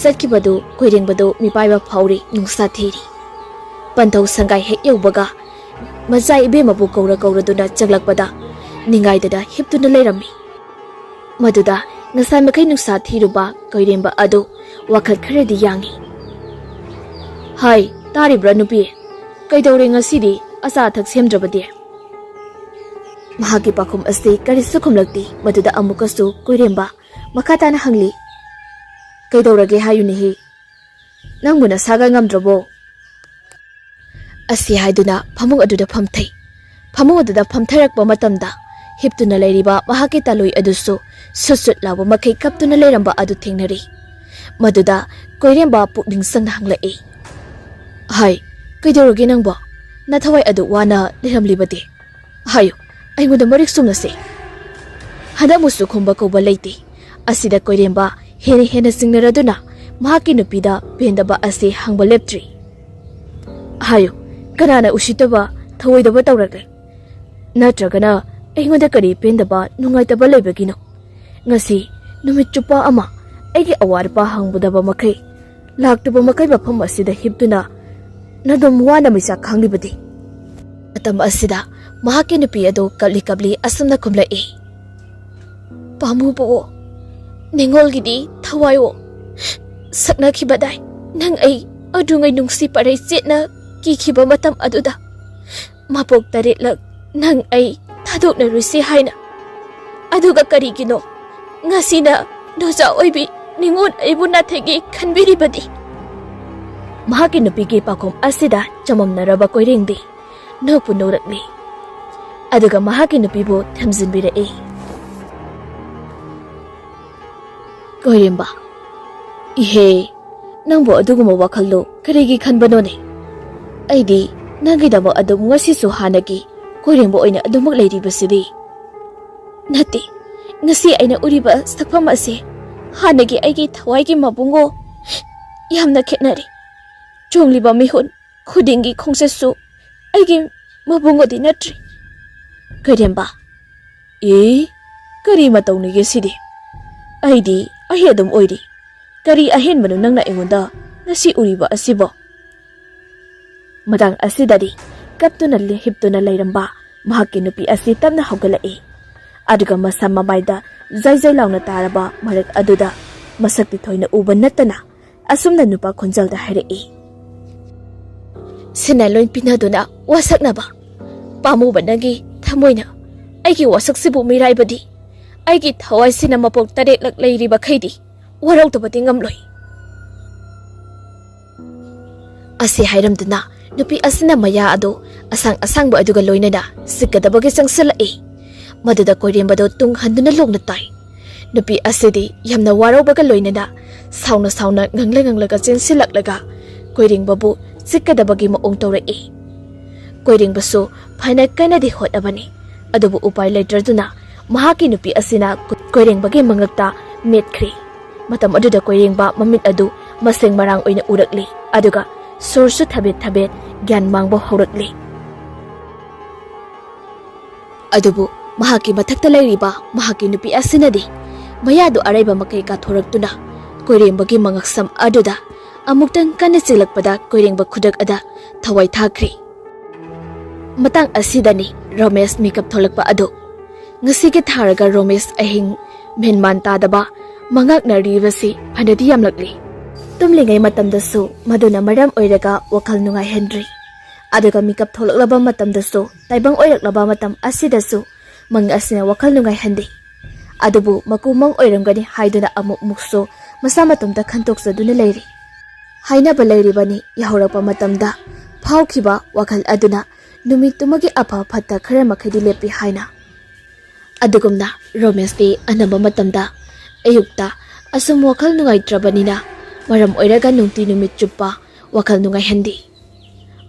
satkibadu koirengbadu mipaiba phauri nungsa thiri panthau sangai hek yaubaga majai ibe mabu kauraduna chaglakpada ningaidada hiptuna leirami maduda ngasai makai nungsa thiruba koiremba adu wakhal kharedi yangi hai taribra nupi kaidore ngasidi asa thak semdrabade mahagi pakhum ase karisu khumlakti maduda amukasu koiremba makhatana hangli Kaidaurage hayunihi. Nangbu nasaga ngamdrabo. Asi haiduna phamung aduda phamthai. Phamung aduda phamtharakpa matamda hiptuna leiriba mahaki taloi adusu susut lawa makai kaptuna leiramba adu thengnari. Maduda koiremba pukning sangna hanglai. Hai, kaidaurage nangbo? Nathawai adu wana liramlibadi. Hayo, aingoda marik sumnase. Hada musu khumba koba leite. Asida koiremba hena singnaraduna mahaki nupida pendaba ase hangba leptri. Hayo, kanana usitaba thawoidaba tawragre. Natragana aingoda kari pendaba nungaitaba leibagino. Ngasi numit chupa ama aigi awarpa hangbudaba makai laktaba makai bafam asida hiptuna nadom wana misa khanglibadi. Atam asida mahaki nupi ado kabli asumna kumlai. Pamubo ningol gidi thawayo sakna khibadai nang ai adungai nungsi parai chetna ki khiba matam aduda mapok taretlak nang ai thadok na rusi haina aduga karigino ngasina doja oibi ningon aibu na thegi khanbiri badi mahaki nupi ge pakom asida chamam naraba koirengdi no punorakni aduga mahaki nupi bo thamjinbira e koiremba ihe nangbo aduguma wakhallo karigi khanbanone aidi nangidaba adum ngasisu hanagi koiremba oina adumuk leiribasidi nati ngasi aina uriba sakpam ase hanagi aigi thawaigi mabungo yamna khetnari chongliba mihun khudingi khongsesu aigi mabungo di natri koiremba kari matawni sidi aidi ahedum oiri kari ahen manu nangna engonda nasi uriba asibo madang asidari kaptuna hiptuna leiramba mahaki nupi asi tamna haugalai aduga masa mamaida zai launa taraba marak aduda masakti thoina uba natana asumna nupa khonjalda hairei sina loin pinaduna wasaknaba pamuba nagi thamoina aigi wasaksibu miraibadi aigi thawai sina mapok taret lak leiriba khaidi warau tabati ngamloi asi hairamduna nupi asina maya ado asang ba aduga loinana sikadabagi sangsalai maduda koirembado tung handuna logna tai nupi asidi yamna warau baga loinana sauna nganglaga chensilaklaga koiring babu sikadabagi maong tawrai koiring basu phaina kanadi hotabani adubu upai leitraduna mahaki nupi asina koireng bagi mangakta metkri matam aduda koireng ba mamit adu maseng marang oina urakli aduga sorsu thabet gyan mangbo haurakli adubu mahaki mathakta leiriba mahaki nupi asinadi mayadu araiba makai ka thoraktuna koireng bagi mangaksam aduda amuktang kana silakpada koireng ba khudak ada thawai thakri matang asidani Romesh makeup tholakpa adu ngasige tharaga Romesh ahing menman tadaba mangak na ribasi phanadi yamlakli tumlingai matamdasu maduna maram oiraga wakal nungai henry aduga makeup tholaklaba matamdasu taibang oiraklaba matam asidasu mang asina wakal nungai handi adubu makumang oiramgani haiduna amuk mukso masa matamda khantoksaduna leiri haina balairibani yahorapa matamda phawkhiba wakal aduna numitumagi apa phatta khara makhadi lepi haina adugumna Romesh ki anamba matamda ayukta asum wakal nungai trabanina maram oiraga nungti numit chupa wakal nungai handi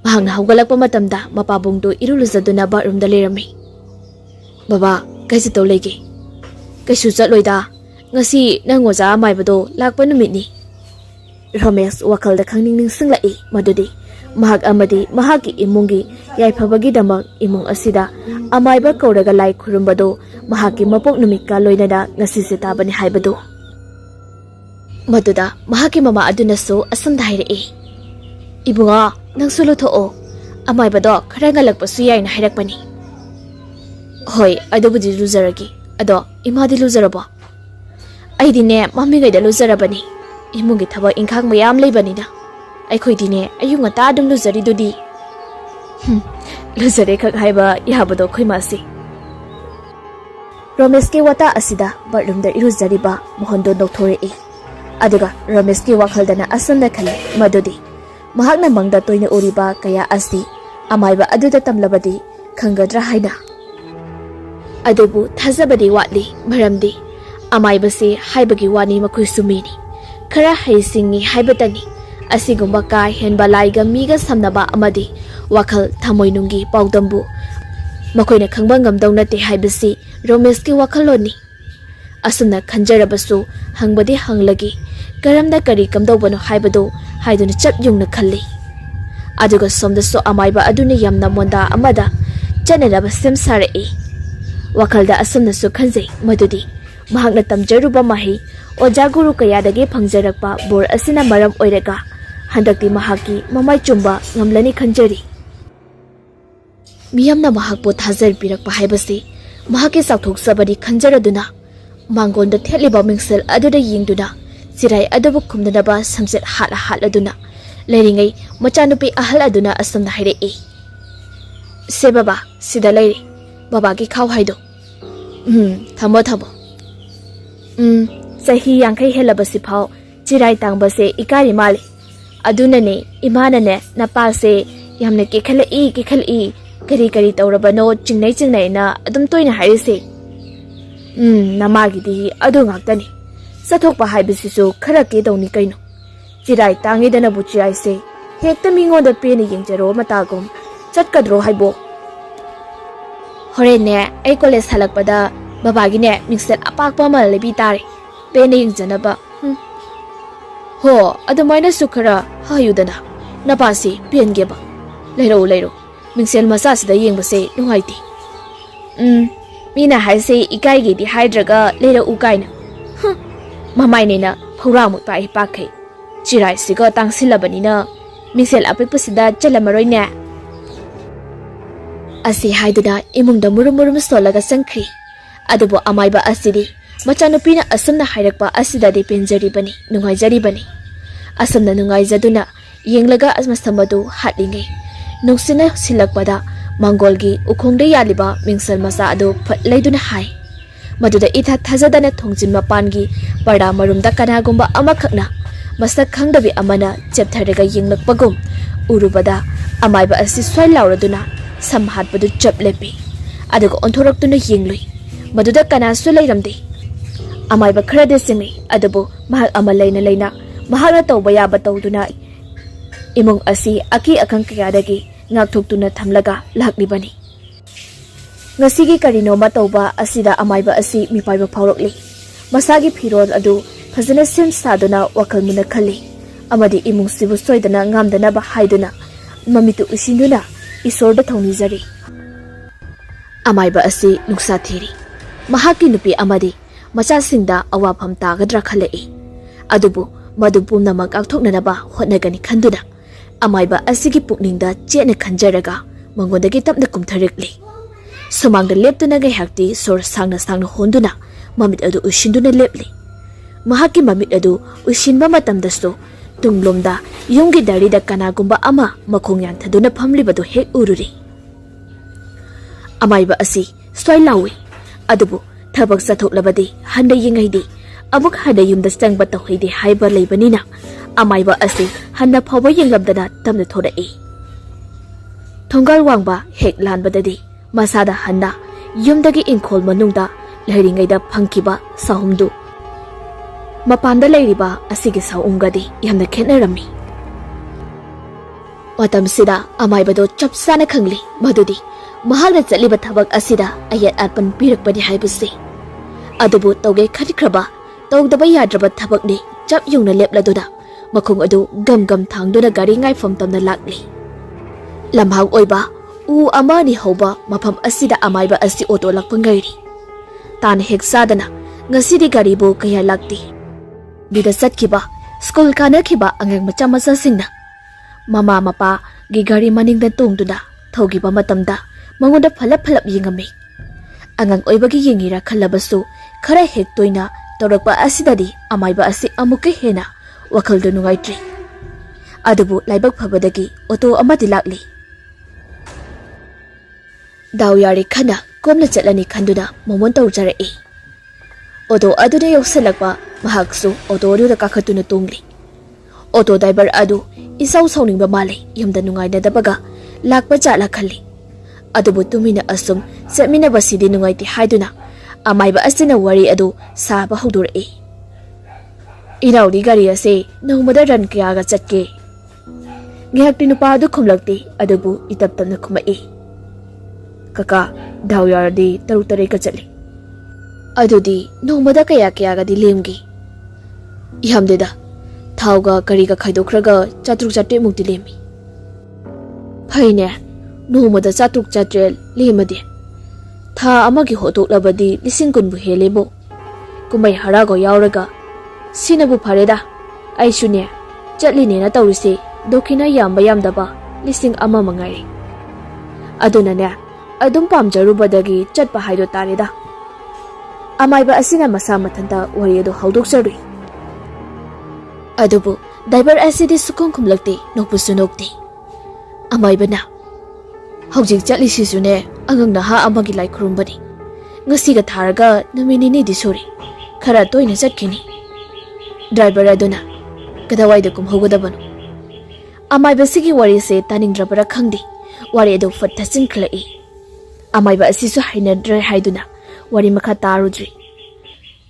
mahangna haugalakpa matamda mapabungdo iruluzaduna bathroomda lerami baba kaisi to lege kaisu chatloida ngasi nangoja maibado lakpa numitni Romesh wakalda khangning singlai madudi mahak amadi mahaki imungi yaifabagi damak imung asida amaiba kauraga lai khurumbado mahaki mapok numikka loinada ngasi sitabani haibado maduda mahaki mama adunasu asamda hairei ibunga nang solo thoo amaibado khara ngalakpasu yaina hairakpani hoi adobudi luzaragi ado imadi luzarabo aidine mamigaida luzarabani imungi thaba ingkhang mayam leibanina aikoidine ayung ngata adum luzari dudi luzare khak haiba yabado khoimasi Romesh ke wata asida bathroom da iruzariba mohondo nokthore Aduga Ramesh ki wakaldana asanda khale madudi mahakna mangda toina uriba kaya asi amaiba aduda tamlabadi khangadra haina adubu thazabadi watli maramdi amaiba se haibagi wani makui sumini khara haisingi haibatani asigumba kai henba laiga miga samnaba amadi wakal thamoinungi paudambu makoina khangba ngamdau nate haibasi Ramesh ki wakaloni asumna khanjarabasu hangbadi hanglagi karamda kari kamdobano haibado haiduna chap yungna khalli aduga somdaso amaiba aduna yamna monda amada chanaraba semsare wakalda asumna su khanjai madudi mahakna tamjaruba mahi oja guru kayadagi phangjarakpa bor asina maram oiraga handakti mahaki mamai chumba ngamlani khanjari miyamna mahakpo thazar pirakpa haibasi mahaki sakthok sabadi khanjaraduna mangonda theliba mingsel aduda yingduna sirai adubu khumdanaba samset hala leiringai machanupi ahal aduna asamna hairei se baba sida leiri baba ki khaw haido thamo sahi yankai helabasi phau chirai tangbase ikari mali aduna ne imana ne napa se yamne ki khalai kari tawrabano chingnai na adum toina harise namagi di adu ngaktani sathokpa haibisisu khara ke dawni kaino chirai tangi dana bu chirai se hekta mingonda peni yengjaro matagum chatkadro haibo hore ne ai college halakpada babagi ne mixel apakpa mal lebi tare peni yengjanaba ho adumaina sukhara hayudana napasi pengeba leiro mixel masa sida yengbase nungaiti mina haise ikai gi di haidraga leira ukaina mamai nena phawramu tai pakhai chirai siga tangsilabani na misel apikpasida chalamaroi ne asi haiduna imungda murum solaga sangkhri adubo amaiba asidi machanupina asumna hairakpa asida de penjari bani nungaijari bani asamna nungaijaduna yenglaga asmasamadu hatlingai nuksina silakpada Mangolgi ukhongda yaliba mingsal masa ado phatlaiduna hai maduda itha thajadana thongjin mapangi parda marumda kanagumba amakhakna masak khangdabi amana cheptharega yenglakpagum urubada amaiba asi swai lauraduna samhatpadu chaplepi aduga onthoraktuna yengloi maduda kana su leiramde amaiba kharade singai adubu mahak amalaina leina mahakna tawba yaba tawduna imung asi aki akhang kayadagi ngakthoktuna thamlaga laklibani ngasigi karino matawba asida amaiba asi mipaiba phawrokli masagi phirol adu phajana sim saduna wakalmuna khali amadi imung sibu soidana ngamdana ba haiduna mamitu usinduna isorda thonijari amaiba asi nuksa thiri mahaki nupi amadi macha singda awapham tagadra khalai adubu madu pumnamak akthoknana ba hotnagani khanduna amaiba asigi pukningda chena khanjaraga mangondagi tapna kumtharikli somangda leptuna gai hakti sor sangna honduna mamit adu ushinduna lepli mahaki mamit adu ushinba matamdasto tunglomda yunggi darida kanagumba ama makhongyan thaduna phamlibadu hek ururi amaiba asi swai lawi adubu thabak sathoklabadi handa yingaidi amuk hada yumda changba tawhidi haiba leibanina amaiba asi hanna phawba yenglabdana tamna thorai thongal wangba hek lanbadadi masada hanna yumdagi inkhol manungda leiringaida phangkiba sahumdu mapanda leiriba asigi saungadi yamna khenarami matamsida amaibado chapsana khangli madudi mahalna chaliba thabak asida ayat atpan pirakpani haibase adubu tawge khadikraba tawdaba yadraba thabakni chap yungna lepladuna makhung adu gam thangduna gari ngai fam tamna lakli lamhang oiba u amani hoba mafam asida amaiba asi auto lakpangairi tan heksadana ngasidi gari bo kaya lakti bida satkiba school kana khiba angang macha singna mama mapa gi gari maningda tongduna thogiba matamda mangonda phalap yingami angang oibagi yingira khalabasu khara hek toina torakpa asidadi amaiba asi amuke hena wakhalda nungaitri adubu laibak phabadagi auto amadi lakli daw yari khana komla chatlani khanduna momon tawjarai Oto aduna yausalakpa mahaksu oto aduda kakhatuna tungli. Oto driver adu isau sauningba male yumda nungainadabaga lakpa chatla khalli. Adubu tumina asum setminaba sidi nungaiti haiduna amaiba asina wari adu saba haudorai. Inaudi gari ase nongmada ran kyaga chatke. Ngihakti nupa adu khumlakti adubu itaptamna khumai. Kaka daw yardi taruk-taray ka chatli. Adudi nongmada kaya di lemgi. Ihamdeda thauga kariga khaidokraga chatruk chatte mukti lemi. Phaine nongmada chatruk chatrel lemade. Tha amagi hotok labadi lising kunbu helebo. Kumai harago yauraga sinabu phareda aishune chatline na tawrise dokina yamba yamdaba lising ama mangai. Aduna ne adum pamjarubadagi chatpa haido tareda. Amaiba asina masa mathanda wari ado haudokchari. Adubu driver asidi sukong kumlakti nokpusu nokti. Amaiba na haujik chatli sisune angang naha amagi lai khurumbani. Ngasiga tharaga naminini disori khara toina chatkini. Driver aduna kadawaida kumhogodabanu. Amaiba sigi wari se taningdrabara khangdi wari ado fattasin khlai. Amaiba asisu hainadre haiduna wari makha tarudri.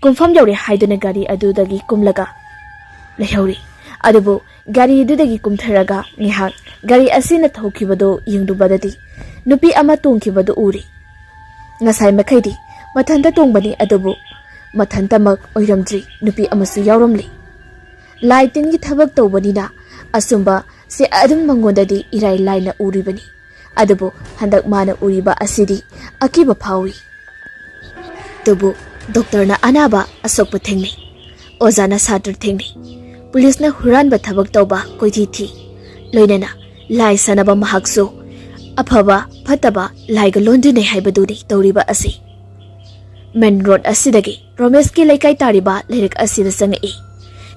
Kumfam yauri haiduna gari adudagi kumlaga lehauri. Adubu gari adudagi kumtharaga ngihak gari asina thokibado yingdubadadi nupi ama tongkibado uri. Ngasai makhaidi mathanda tongbani adubu mathantamak oiramdri nupi amasu yauramli. Lighting gi thabak tawbanina asumba se adum mangondadi irai laina uribani. Adubu handak mana uriba asidi akiba phawi. Tubu doctor na anaba asokpa thengni. Oza na satr thengni. Police na huran ba thabak tawba koithi thi. Loinana lai sanaba mahaksu afaba phataba laiga londine haibaduni tawriba asi. Main road asidagi Romesh ki laikai tariba lirik asida sangai.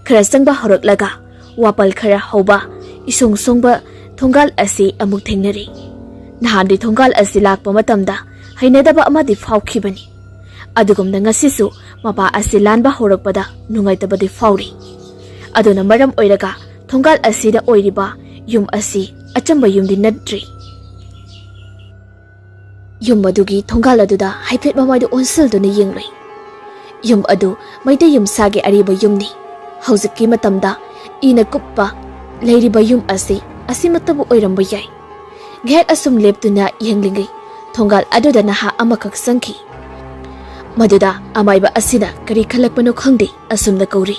Khara sangba horoklaga wapal khara hoba isung sungba thongal asi amuk thengnari. Nahandi thongal asi lakpa matamda hainadaba amadi phawkhibani. Adugumna ngasisu mapa asi lanba horakpada nungaitabadi phawri. Aduna maram oiraga thongal asida oiriba yum asi achamba yumdi nadri. Yum adugi thongal aduda haifet mamaidu onsilduna yingrei. Yum adu maita yum sage ariba yumni. Hauziki matamda ina kuppa leiriba yum asi asimatabu oiramba yai. Ngek asum leptuna yenglingai thongal aduda naha amakak sangki. Maduda amaiba asina kari khalakpano khangde asumna kauri.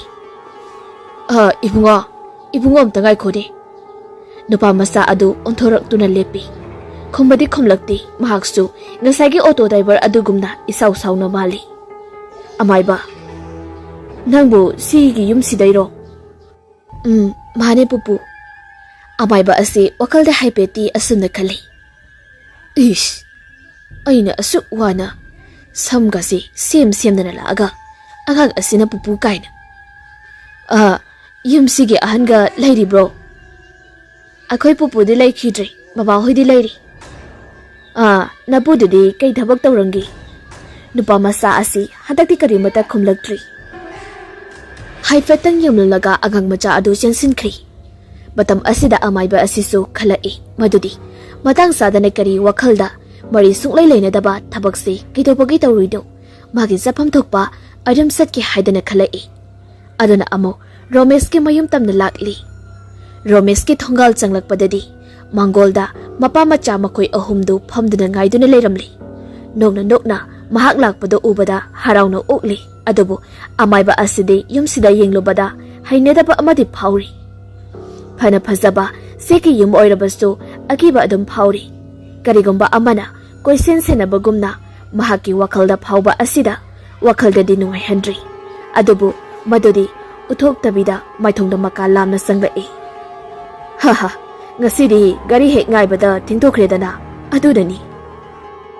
Ibungo amtangai khode. Nupa masa adu onthorak tuna lepi. Khombadi khomlakti mahaksu ngasagi auto driver adugumna isau sauna mali. Amaiba nangbu sigi yum sidairo. Mane pupu. Amaiba asi wakalda haipeti asumna khali. Ish aina asuk wana samgasi semdana laaga agang asina pupu kaina. Yum sige ahanga lairi bro. Akhoi pupu di lai khidre baba hoi di lairi. Napu dudi kai thabak tawrangi. Nupa masa asi hadakti karimata khumlaktri. Haifetang yumlaga agang macha adu sensinkri. Batam asida amaiba asisu khalai madudi matang sadana kari wakhalda mari suklai leinadaba thabakse kitopagi tawrido magi zapam thokpa adam satki haidana khalai. Aduna amo Romesh ki mayum tamna lakli. Romesh ki thongal changlakpadadi Mangolda mapa macha makoi ahumdu phamduna ngaiduna leiramli. Nokna mahak lakpado ubada harauna ukli. Adubu amaiba asidi yumsida yenglubada hainadaba amadi phawri. Phana phajaba seki yum oirabasu akiba adum phawri. Karigumba amana koisen senabagumna mahaki wakhalda phawba asida wakhaldadi nungaihandri. Adubu madudi uthok tabida maithongda maka lamna sangai. Haha ngasidi gari hek ngaibada thingthokredana adudani.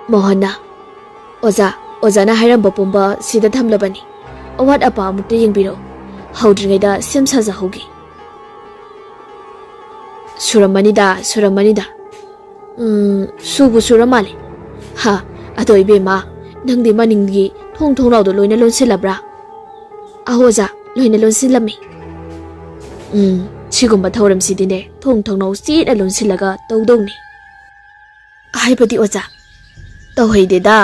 Mohana Ozana hairamba pumba sida thamlabani. Awat apa amukta yengbiro. Haudringaida semsajahugi. Suramanida. Subu suramale. Ha, ato ibema nangdi maninggi thongnawdo loina lonsilabra. ꯑꯍꯣꯖꯥ ꯂꯣꯏꯅ ꯂꯣꯟꯁꯤꯜꯂꯝꯃꯤ ꯁꯤꯒꯨꯝꯕ ꯊꯧꯔꯝꯁꯤꯗꯤꯅꯦ ꯊꯣꯡꯅꯧ ꯆꯦꯠꯅ ꯂꯣꯟꯁꯤꯜꯂꯒ ꯇꯧꯗꯧꯅꯤ ꯍꯥꯏꯕꯗꯤ ꯑꯣꯖꯥ ꯇꯧꯍꯩꯗꯦꯗ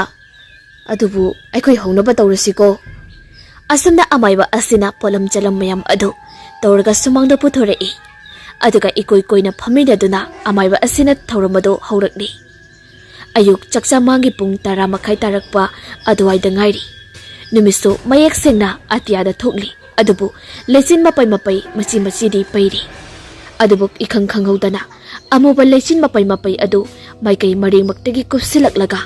ꯑꯗꯨꯕꯨ ꯑꯩꯈꯣꯏ ꯍꯧꯅꯕ ꯇꯧꯔꯁꯤꯀꯣ ꯑꯁꯨꯝꯅ ꯑꯃꯥꯏꯕ ꯑꯁꯤꯅ ꯄꯣꯠꯂꯝ ꯆꯂꯝ ꯃꯌꯥꯝ ꯑꯗꯨ ꯇꯧꯔꯒ ꯁꯨꯃꯥꯡꯗ ꯄꯨꯊꯣꯔꯛꯏ ꯑꯗꯨꯒ ꯏꯀꯣꯏ ꯀꯣꯏꯅ ꯐꯝꯃꯤꯟꯅꯗꯨꯅ ꯑꯃꯥꯏꯕ ꯑꯁꯤꯅ ꯊꯧꯔꯝ ꯑꯗꯨ ꯍꯧꯔꯛꯂꯤ ꯑꯌꯨꯛ ꯆꯥꯛꯆꯥꯃꯥꯡꯒꯤ ꯄꯨꯡ 10:30 ꯇꯥꯔꯛꯄ ꯑꯗꯨꯋꯥꯏꯗ ꯉꯥꯏꯔꯤ ꯅꯨꯃꯤꯠꯁꯨ ꯃꯌꯦꯛ ꯁꯦꯡꯅ ꯑꯇꯤꯌꯥꯗ ꯊꯣꯛꯂꯤ ꯑꯗꯨꯕꯨ ꯂꯩꯆꯤꯟ ꯃꯄꯩ ꯃꯆꯤ ꯄꯩꯔꯤ ꯑꯗꯨꯕꯨ ꯏꯈꯪ ꯈꯪꯍꯧꯗꯅ ꯑꯃꯨꯕ ꯂꯩꯆꯤꯟ ꯃꯄꯩ ꯑꯗꯨ ꯃꯥꯏꯀꯩ ꯃꯔꯤꯃꯛꯇꯒꯤ ꯀꯨꯞꯁꯤꯜꯂꯛꯂꯒ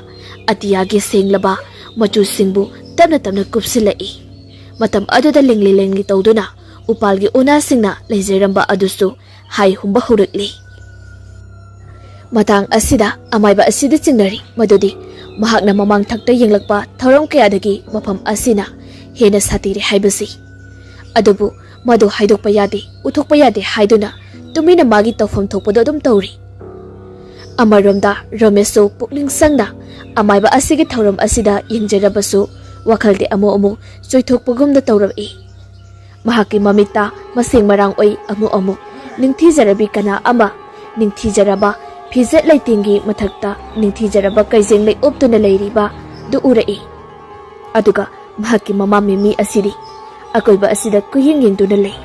ꯑꯇꯤꯌꯥꯒꯤ ꯁꯦꯡꯂꯕ ꯃꯆꯨꯁꯤꯡꯕꯨ ꯇꯞꯅ ꯀꯨꯞꯁꯤꯜꯂꯛꯏ ꯃꯇꯝ ꯑꯗꯨꯗ ꯂꯦꯡꯂꯤ ꯇꯧꯗꯨꯅ ꯎꯄꯥꯜꯒꯤ ꯎꯅꯥꯁꯤꯡꯅ ꯂꯩꯖꯔꯝꯕ ꯑꯗꯨꯁꯨ ꯍꯥꯏ ꯍꯨꯝꯕ ꯍꯧꯔꯛꯂꯤ ꯃꯇꯥꯡ ꯑꯁꯤꯗ ꯑꯃꯥꯏꯕ ꯑꯁꯤꯗ ꯆꯤꯡꯅꯔꯤ ꯃꯗꯨꯗꯤ ꯃꯍꯥꯛꯅ ꯃꯃꯥꯡ ꯊꯛꯇ ꯌꯦꯡꯂꯛꯄ ꯊꯧꯔꯝ ꯀꯌꯥꯗꯒꯤ ꯃꯐꯝ ꯑꯁꯤꯅ ꯍꯦꯟꯅ ꯁꯥꯊꯤꯔꯦ ꯍꯥꯏꯕꯁꯤ ꯑꯗꯨꯕꯨ ꯃꯗꯨ ꯍꯥꯏꯗꯣꯛꯄ ꯌꯥꯗꯦ ꯎꯊꯣꯛꯄ ꯌꯥꯗꯦ ꯍꯥꯏꯗꯨꯅ ꯇꯨꯃꯤꯟꯅ ꯃꯥꯒꯤ ꯇꯧꯐꯝ ꯊꯣꯛꯄꯗꯣ ꯑꯗꯨꯝ ꯇꯧꯔꯤ ꯑꯃꯔꯣꯝꯗ ꯔꯣꯃꯦꯁꯁꯨ ꯄꯨꯛꯅꯤꯡ ꯆꯪꯅ ꯑꯃꯥꯏꯕ ꯑꯁꯤꯒꯤ ꯊꯧꯔꯝ ꯑꯁꯤꯗ ꯌꯦꯡꯖꯔꯕꯁꯨ ꯋꯥꯈꯜꯗꯤ ꯑꯃꯨꯛ ꯆꯣꯏꯊꯣꯛꯄꯒꯨꯝꯅ ꯇꯧꯔꯛꯏ ꯃꯍꯥꯛꯀꯤ ꯃꯃꯤꯠꯇ ꯃꯁꯦꯡ ꯃꯔꯥꯡ ꯑꯣꯏ ꯑꯃꯨꯛ ꯅꯤꯡꯊꯤꯖꯔꯕꯤ ꯀꯅꯥ ꯑꯃ ꯅꯤꯡꯊꯤꯖꯔꯕ ꯐꯤꯖꯦꯠ ꯂꯩꯇꯦꯡꯒꯤ ꯃꯊꯛꯇ ꯅꯤꯡꯊꯤꯖꯔꯕ ꯀꯩꯖꯦꯡ ꯂꯩ ꯎꯞꯇꯨꯅ ꯂꯩꯔꯤꯕ ꯗꯨ ꯎꯔꯛꯏ ꯑꯗꯨꯒ ꯃꯍꯥꯛꯀꯤ ꯃꯃꯥ ꯃꯦꯃꯤ ꯑꯁꯤꯗꯤ ꯑꯀꯣꯏꯕ ꯑꯁꯤꯗ ꯀꯨꯌꯦꯡꯗꯨꯅ ꯂꯩ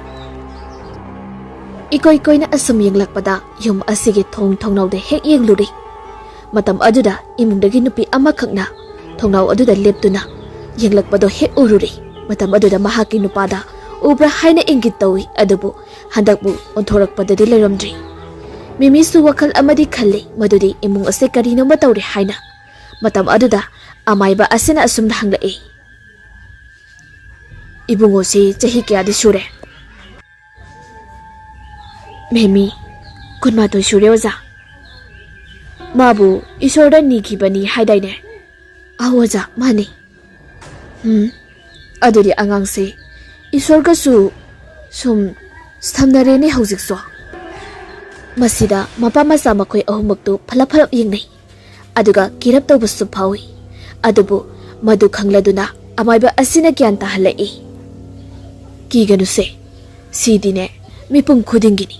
ꯏꯀꯣꯏ ꯀꯣꯏꯅ ꯑꯁꯨꯝ ꯌꯦꯡꯂꯛꯄꯗ ꯌꯨꯝ ꯑꯁꯤꯒꯤ ꯊꯣꯡꯅꯥꯎꯗ ꯍꯦꯛ ꯌꯦꯡꯂꯨꯔꯤ ꯃꯇꯝ ꯑꯗꯨꯗ ꯏꯃꯨꯡꯗꯒꯤ ꯅꯨꯄꯤ ꯑꯃꯈꯛꯅ ꯊꯣꯡꯅꯥꯎ ꯑꯗꯨꯗ ꯂꯦꯞꯇꯨꯅ ꯌꯦꯡꯂꯛꯄꯗꯣ ꯍꯦꯛ ꯎꯔꯨꯔꯤ ꯃꯇꯝ ꯑꯗꯨꯗ ꯃꯍꯥꯛꯀꯤ ꯅꯨꯄꯥꯗ ꯎꯕ꯭ꯔꯥ ꯍꯥꯏꯅ ꯏꯪꯒꯤꯠ ꯇꯧꯏ ꯑꯗꯨꯕꯨ ꯍꯟꯗꯛꯄꯨ ꯑꯣꯟꯊꯣꯔꯛꯄꯗꯗꯤ ꯂꯩꯔꯝꯗ꯭ꯔꯤ ꯃꯤꯃꯤꯁꯨ ꯋꯥꯈꯜ ꯑꯃꯗꯤ ꯈꯜꯂꯤ ꯃꯗꯨꯗꯤ ꯏꯃꯨꯡ ꯑꯁꯤ ꯀꯔꯤꯅꯣꯃ ꯇꯧꯔꯦ ꯍꯥꯏꯅ ꯃꯇꯝ ꯑꯗꯨꯗ ꯑꯃꯥꯏꯕ ꯑꯁꯤꯅ ꯑꯁꯨꯝꯅ ꯍꯪꯂꯛꯏ ꯏꯕꯨꯡꯉꯣꯁꯤ ꯆꯍꯤ ꯀꯌꯥꯗꯤ ꯁꯨꯔꯦ ꯃꯦꯃꯤ 12 ꯁꯨꯔꯦ ꯑꯣꯖꯥ ꯃꯥꯕꯨ ꯏꯁꯣꯔꯗ ꯅꯤꯈꯤꯕꯅꯤ ꯍꯥꯏꯗꯥꯏꯅꯦ ꯑꯣꯖꯥ ꯃꯥꯅꯤ ꯑꯗꯨꯗꯤ ꯑꯉꯥꯡꯁꯤ ꯏꯁꯣꯔꯒꯁꯨ ꯁꯨꯝ ꯁꯝꯅꯔꯦꯅꯦ ꯍꯧꯖꯤꯛꯁꯨ ꯃꯁꯤꯗ ꯃꯄꯥ ꯃꯆꯥ ꯃꯈꯣꯏ ꯑꯍꯨꯝꯃꯛꯇꯨ ꯐꯂꯞ ꯌꯦꯡꯅꯩ ꯑꯗꯨꯒ ꯀꯤꯔꯞ ꯇꯧꯕꯁꯨ ꯐꯥꯎꯏ ꯑꯗꯨꯕꯨ ꯃꯗꯨ ꯈꯪꯂꯗꯨꯅ ꯑꯃꯥꯏꯕ ꯑꯁꯤꯅ ꯒ꯭ꯌꯥꯟ ꯇꯥꯍꯜꯂꯛꯏ ꯀꯤꯒꯅꯨꯁꯦ ꯁꯤꯗꯤꯅꯦ ꯃꯤꯄꯨꯝ ꯈꯨꯗꯤꯡꯒꯤꯅꯤ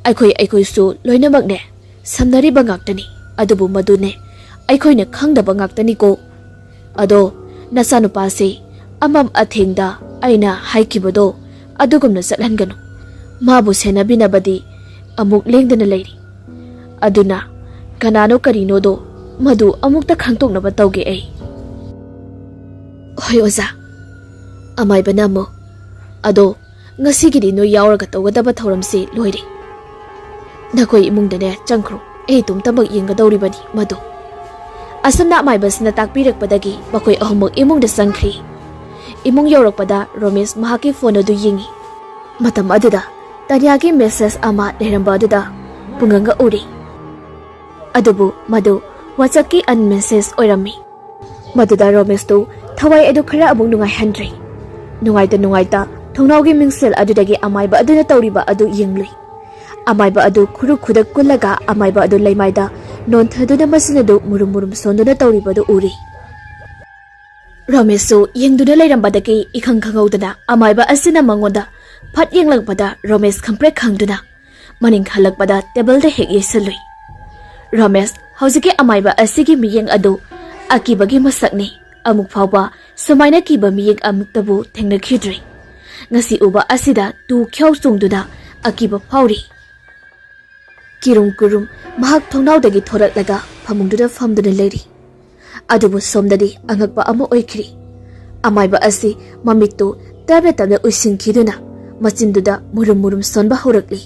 ꯑꯩꯈꯣꯏꯁꯨ ꯂꯣꯏꯅꯃꯛꯅꯦ ꯁꯝꯅꯔꯤꯕ ꯉꯥꯛꯇꯅꯤ ꯑꯗꯨꯕꯨ ꯃꯗꯨꯅꯦ ꯑꯩꯈꯣꯏꯅ ꯈꯪꯗꯕ ꯉꯥꯛꯇꯅꯤꯀꯣ ꯑꯗꯣ ꯅꯆꯥꯅꯨꯄꯥꯁꯤ ꯑꯃꯝ ꯑꯊꯦꯡꯗ ꯑꯩꯅ ꯍꯥꯏꯈꯤꯕꯗꯣ ꯑꯗꯨꯒꯨꯝꯅ ꯆꯠꯍꯟꯒꯅꯨ ꯃꯥꯕꯨ ꯁꯦꯟꯅꯕꯤꯅꯕꯗꯤ ꯑꯃꯨꯛ ꯂꯦꯡꯗꯅ ꯂꯩꯔꯤ ꯑꯗꯨꯅ ꯀꯅꯥꯅꯣ ꯀꯔꯤꯅꯣꯗꯣ ꯃꯗꯨ ꯑꯃꯨꯛꯇ ꯈꯪꯇꯣꯛꯅꯕ ꯇꯧꯒꯦ ꯑꯩ ꯍꯣꯏ ꯑꯣꯖꯥ ꯑꯃꯥꯏꯕꯅ ꯑꯃꯨꯛ ꯑꯗꯣ ꯉꯁꯤꯒꯤꯗꯤ ꯅꯣꯏ ꯌꯥꯎꯔꯒ ꯇꯧꯒꯗꯕ ꯊꯧꯔꯝꯁꯤ ꯂꯣꯏꯔꯦ ꯅꯈꯣꯏ ꯏꯃꯨꯡꯗꯅꯦ ꯆꯪꯈ꯭ꯔꯣ ꯑꯩ ꯏꯇꯣꯝꯇꯃꯛ ꯌꯦꯡꯒꯗꯧꯔꯤꯕꯅꯤ ꯃꯗꯨ ꯑꯁꯨꯝꯅ ꯑꯃꯥꯏꯕꯁꯤꯅ ꯇꯥꯛꯄꯤꯔꯛꯄꯗꯒꯤ ꯃꯈꯣꯏ ꯑꯍꯨꯝꯃꯛ ꯏꯃꯨꯡꯗ ꯆꯪꯈ꯭ꯔꯤ ꯏꯃꯨꯡ ꯌꯧꯔꯛꯄꯗ ꯔꯣꯃꯦꯁ ꯃꯍꯥꯛꯀꯤ ꯐꯣꯟ ꯑꯗꯨ ꯌꯦꯡꯉꯤ ꯃꯇꯝ ꯑꯗꯨꯗ ꯇꯥꯅꯤꯌꯥꯒꯤ ꯃꯦꯁꯦꯖ ꯑꯃ ꯂꯩꯔꯝꯕ ꯑꯗꯨꯗ ꯄꯨꯡꯉꯪꯒ ꯎꯔꯤ ꯑꯗꯨꯕꯨ ꯃꯗꯨ ꯋꯥꯆꯞꯀꯤ ꯑꯟꯃꯦꯁꯦꯖ ꯑꯣꯏꯔꯝꯃꯤ ꯃꯗꯨꯗ ꯔꯣꯃꯦꯁꯇꯨ ꯊꯋꯥꯏ ꯑꯗꯨ ꯈꯔ ꯑꯃꯨꯛ ꯅꯨꯡꯉꯥꯏꯍꯟꯗ꯭ꯔꯤ ꯅꯨꯡꯉꯥꯏꯇ ꯊꯣꯡꯅꯥꯎꯒꯤ ꯃꯤꯡꯁꯦꯜ ꯑꯗꯨꯗꯒꯤ ꯑꯃꯥꯏꯕ ꯑꯗꯨꯅ ꯇꯧꯔꯤꯕ ꯑꯗꯨ ꯌꯦꯡꯂꯨꯏ ꯑꯃꯥꯏꯕ ꯑꯗꯨ ꯈꯨꯗꯛ ꯀꯨꯜꯂꯒ ꯑꯃꯥꯏꯕ ꯑꯗꯨ ꯂꯩꯃꯥꯏꯗ ꯅꯣꯟꯊꯗꯨꯅ ꯃꯆꯤꯟ ꯑꯗꯨ ꯃꯨꯔꯨꯝ ꯁꯣꯟꯗꯨꯅ ꯇꯧꯔꯤꯕꯗꯨ ꯎꯔꯤ ꯔꯣꯃꯦꯁꯁꯨ ꯌꯦꯡꯗꯨꯅ ꯂꯩꯔꯝꯕꯗꯒꯤ ꯏꯈꯪ ꯈꯪꯍꯧꯗꯅ ꯑꯃꯥꯏꯕ ꯑꯁꯤꯅ ꯃꯉꯣꯟꯗ ꯐꯠ ꯌꯦꯡꯂꯛꯄꯗ ꯔꯣꯃꯦꯁ ꯈꯪꯄ꯭ꯔꯦꯛ ꯈꯪꯗꯨꯅ ꯃꯅꯤꯡ ꯍꯜꯂꯛꯄꯗ ꯇꯦꯕꯜꯗ ꯍꯦꯛ ꯌꯩꯁꯜꯂꯨꯏ ꯔꯣꯃꯦꯁ ꯍꯧꯖꯤꯛꯀꯤ ꯑꯃꯥꯏꯕ ꯑꯁꯤꯒꯤ ꯃꯤꯠꯌꯦꯡ ꯑꯗꯨ ꯑꯀꯤꯕꯒꯤ ꯃꯁꯛꯅꯤ ꯑꯃꯨꯛ ꯐꯥꯎꯕ ꯁꯨꯃꯥꯏꯅ ꯀꯤꯕ ꯃꯤꯠꯌꯦꯡ ꯑꯃꯨꯛꯇꯕꯨ ꯊꯦꯡꯅꯈꯤꯗ꯭ꯔꯤ ꯉꯁꯤ ꯎꯕ ꯑꯁꯤꯗ ꯇꯨ ꯈ꯭ꯌꯥꯎ ꯆꯣꯡꯗꯨꯅ ꯑꯀꯤꯕ ꯐꯥꯎꯔꯤ ꯀꯤꯔꯨꯝ ꯀꯨꯔꯨꯝ ꯃꯍꯥꯛ ꯊꯣꯡꯅꯥꯎꯗꯒꯤ ꯊꯣꯔꯛꯂꯒ ꯐꯃꯨꯡꯗꯨꯗ ꯐꯝꯗꯨꯅ ꯂꯩꯔꯤ ꯑꯗꯨꯕꯨ ꯁꯣꯝꯗꯗꯤ ꯑꯉꯛꯄ ꯑꯃ ꯑꯣꯏꯈ꯭ꯔꯤ ꯑꯃꯥꯏꯕ ꯑꯁꯤ ꯃꯃꯤꯠꯇꯨ ꯇꯞꯅ ꯎꯏꯁꯤꯟꯈꯤꯗꯨꯅ ꯃꯆꯤꯟꯗꯨꯗ ꯃꯨꯔꯨꯝ ꯁꯣꯟꯕ ꯍꯧꯔꯛꯂꯤ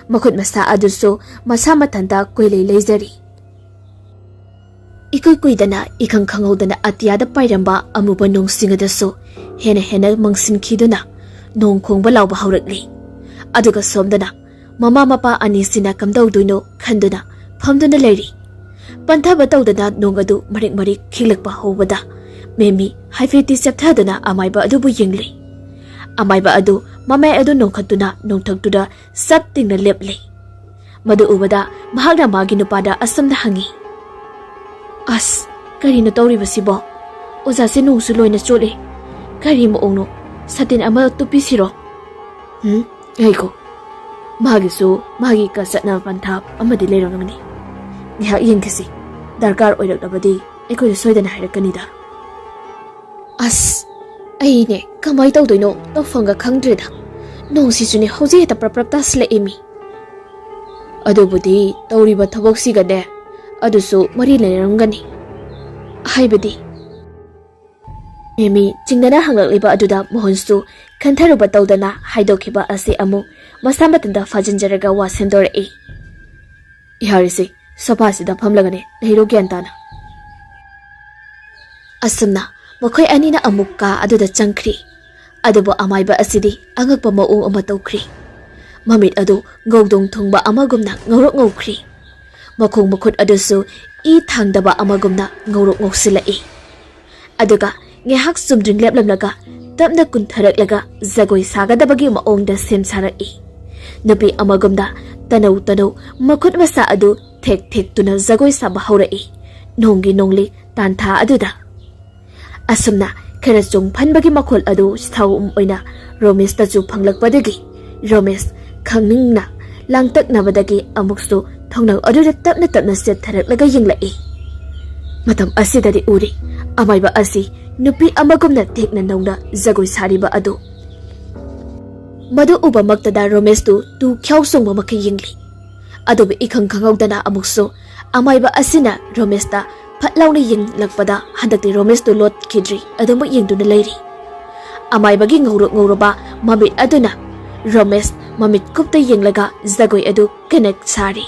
ꯃꯈꯨꯠ ꯃꯁꯥ ꯑꯗꯨꯁꯨ ꯃꯁꯥ ꯃꯊꯟꯇ ꯀꯣꯏꯂꯩ ꯂꯩꯖꯔꯤ ꯏꯀꯨꯏ ꯀꯨꯏꯗꯅ ꯏꯈꯪ ꯈꯪꯍꯧꯗꯅ ꯑꯇꯤꯌꯥꯗ ꯄꯥꯏꯔꯝꯕ ꯑꯃꯨꯕ ꯅꯣꯡꯁꯤꯡ ꯑꯗꯨꯁꯨ ꯍꯦꯟꯅ ꯃꯪꯁꯤꯟꯈꯤꯗꯨꯅ ꯅꯣꯡ ꯈꯣꯡꯕ ꯂꯥꯎꯕ ꯍꯧꯔꯛꯂꯤ ꯑꯗꯨꯒ ꯁꯣꯝꯗꯅ ꯃꯃꯥ ꯃꯄꯥ ꯑꯅꯤꯁꯤꯅ ꯀꯝꯗꯧꯗꯣꯏꯅꯣ ꯈꯟꯗꯨꯅ ꯐꯝꯗꯨꯅ ꯂꯩꯔꯤ ꯄꯟꯊꯕ ꯇꯧꯗꯅ ꯅꯣꯡ ꯑꯗꯨ ꯃꯔꯤꯛ ꯈꯤꯛꯂꯛꯄ ꯍꯧꯕꯗ ꯃꯦꯃꯤ ꯍꯥꯏꯐꯦꯠꯇꯤ ꯆꯦꯞꯊꯗꯨꯅ ꯑꯃꯥꯏꯕ ꯑꯗꯨꯕꯨ ꯌꯦꯡꯂꯨꯏ ꯑꯃꯥꯏꯕ ꯑꯗꯨ ꯃꯃꯥꯏ ꯑꯗꯨ ꯅꯣꯡꯈꯠꯇꯨꯅ ꯅꯣꯡꯊꯛꯇꯨꯗ ꯁꯞ ꯇꯤꯡꯅ ꯂꯦꯞꯂꯤ ꯃꯗꯨ ꯎꯕꯗ ꯃꯍꯥꯛꯅ ꯃꯥꯒꯤ ꯅꯨꯄꯥꯗ ꯑꯁꯨꯝꯅ ꯍꯪꯉꯤ ꯑꯁ ꯀꯔꯤꯅꯣ ꯇꯧꯔꯤꯕꯁꯤꯕꯣ ꯑꯣꯖꯥꯁꯦ ꯅꯣꯡꯁꯨ ꯂꯣꯏꯅ ꯆꯣꯠꯂꯦ ꯀꯔꯤ ꯃꯑꯣꯡꯅꯣ satin ama tupisiro. Aiko. Magisu magi ka satna pantha amadi leirangani. Ngihak yengkisi. Darkar oiraknabadi aiko soidana hairakkanida. As aine kamai tawdoino tawfanga khangdreda. Nongsisuni hauji heta praprap tasle emi. Adubudi tawriba thaboksigane adusu mari leirangani. Haibadi Memi chingdana hanglakliba aduda mohonsu kantharuba tawdana haidokhiba ase amu masamatanda fajanjaraga wa sendore Iharisi sofa sida phamlagane leiro gyantana Asumna mokhoi anina amukka aduda changkhri adubo amaiba asidi angakpa maung ama tawkhri mamit adu ngawdong thungba amagumna ngawrok ngawkhri makhong makhut adusu I thangdaba amagumna ngawrok ngawsilai aduga ngehak sumdring leplamlaga tapna kunthaраklaga zagoi sagadabagi maongda semsarai nupi amagumda tanaw makhut masa adu thek tuna zagoi saba haurai nonggi nongli tantha aduda asumna khara chung phanbagi makhol adu sthau oina romesh tachu phanglakpadagi romesh khangningna langtaknabadagi amuksu thongnaw aduda tapna set tharaklaga yinglai matam asidari uri amaiba asi nupi amagumna tekna nongna zagoi sariba adu madu uba maktada romesh tu khyawsongba makai yingli aduba ikhang khangawdana amuksu amaiba asina romesh ta phatlawni yinglakpada handakti romesh tu lot khidri aduma yingduna leiri amaibagi ngawroba mamit aduna romesh mamit kupta yinglaga zagoi adu connect sari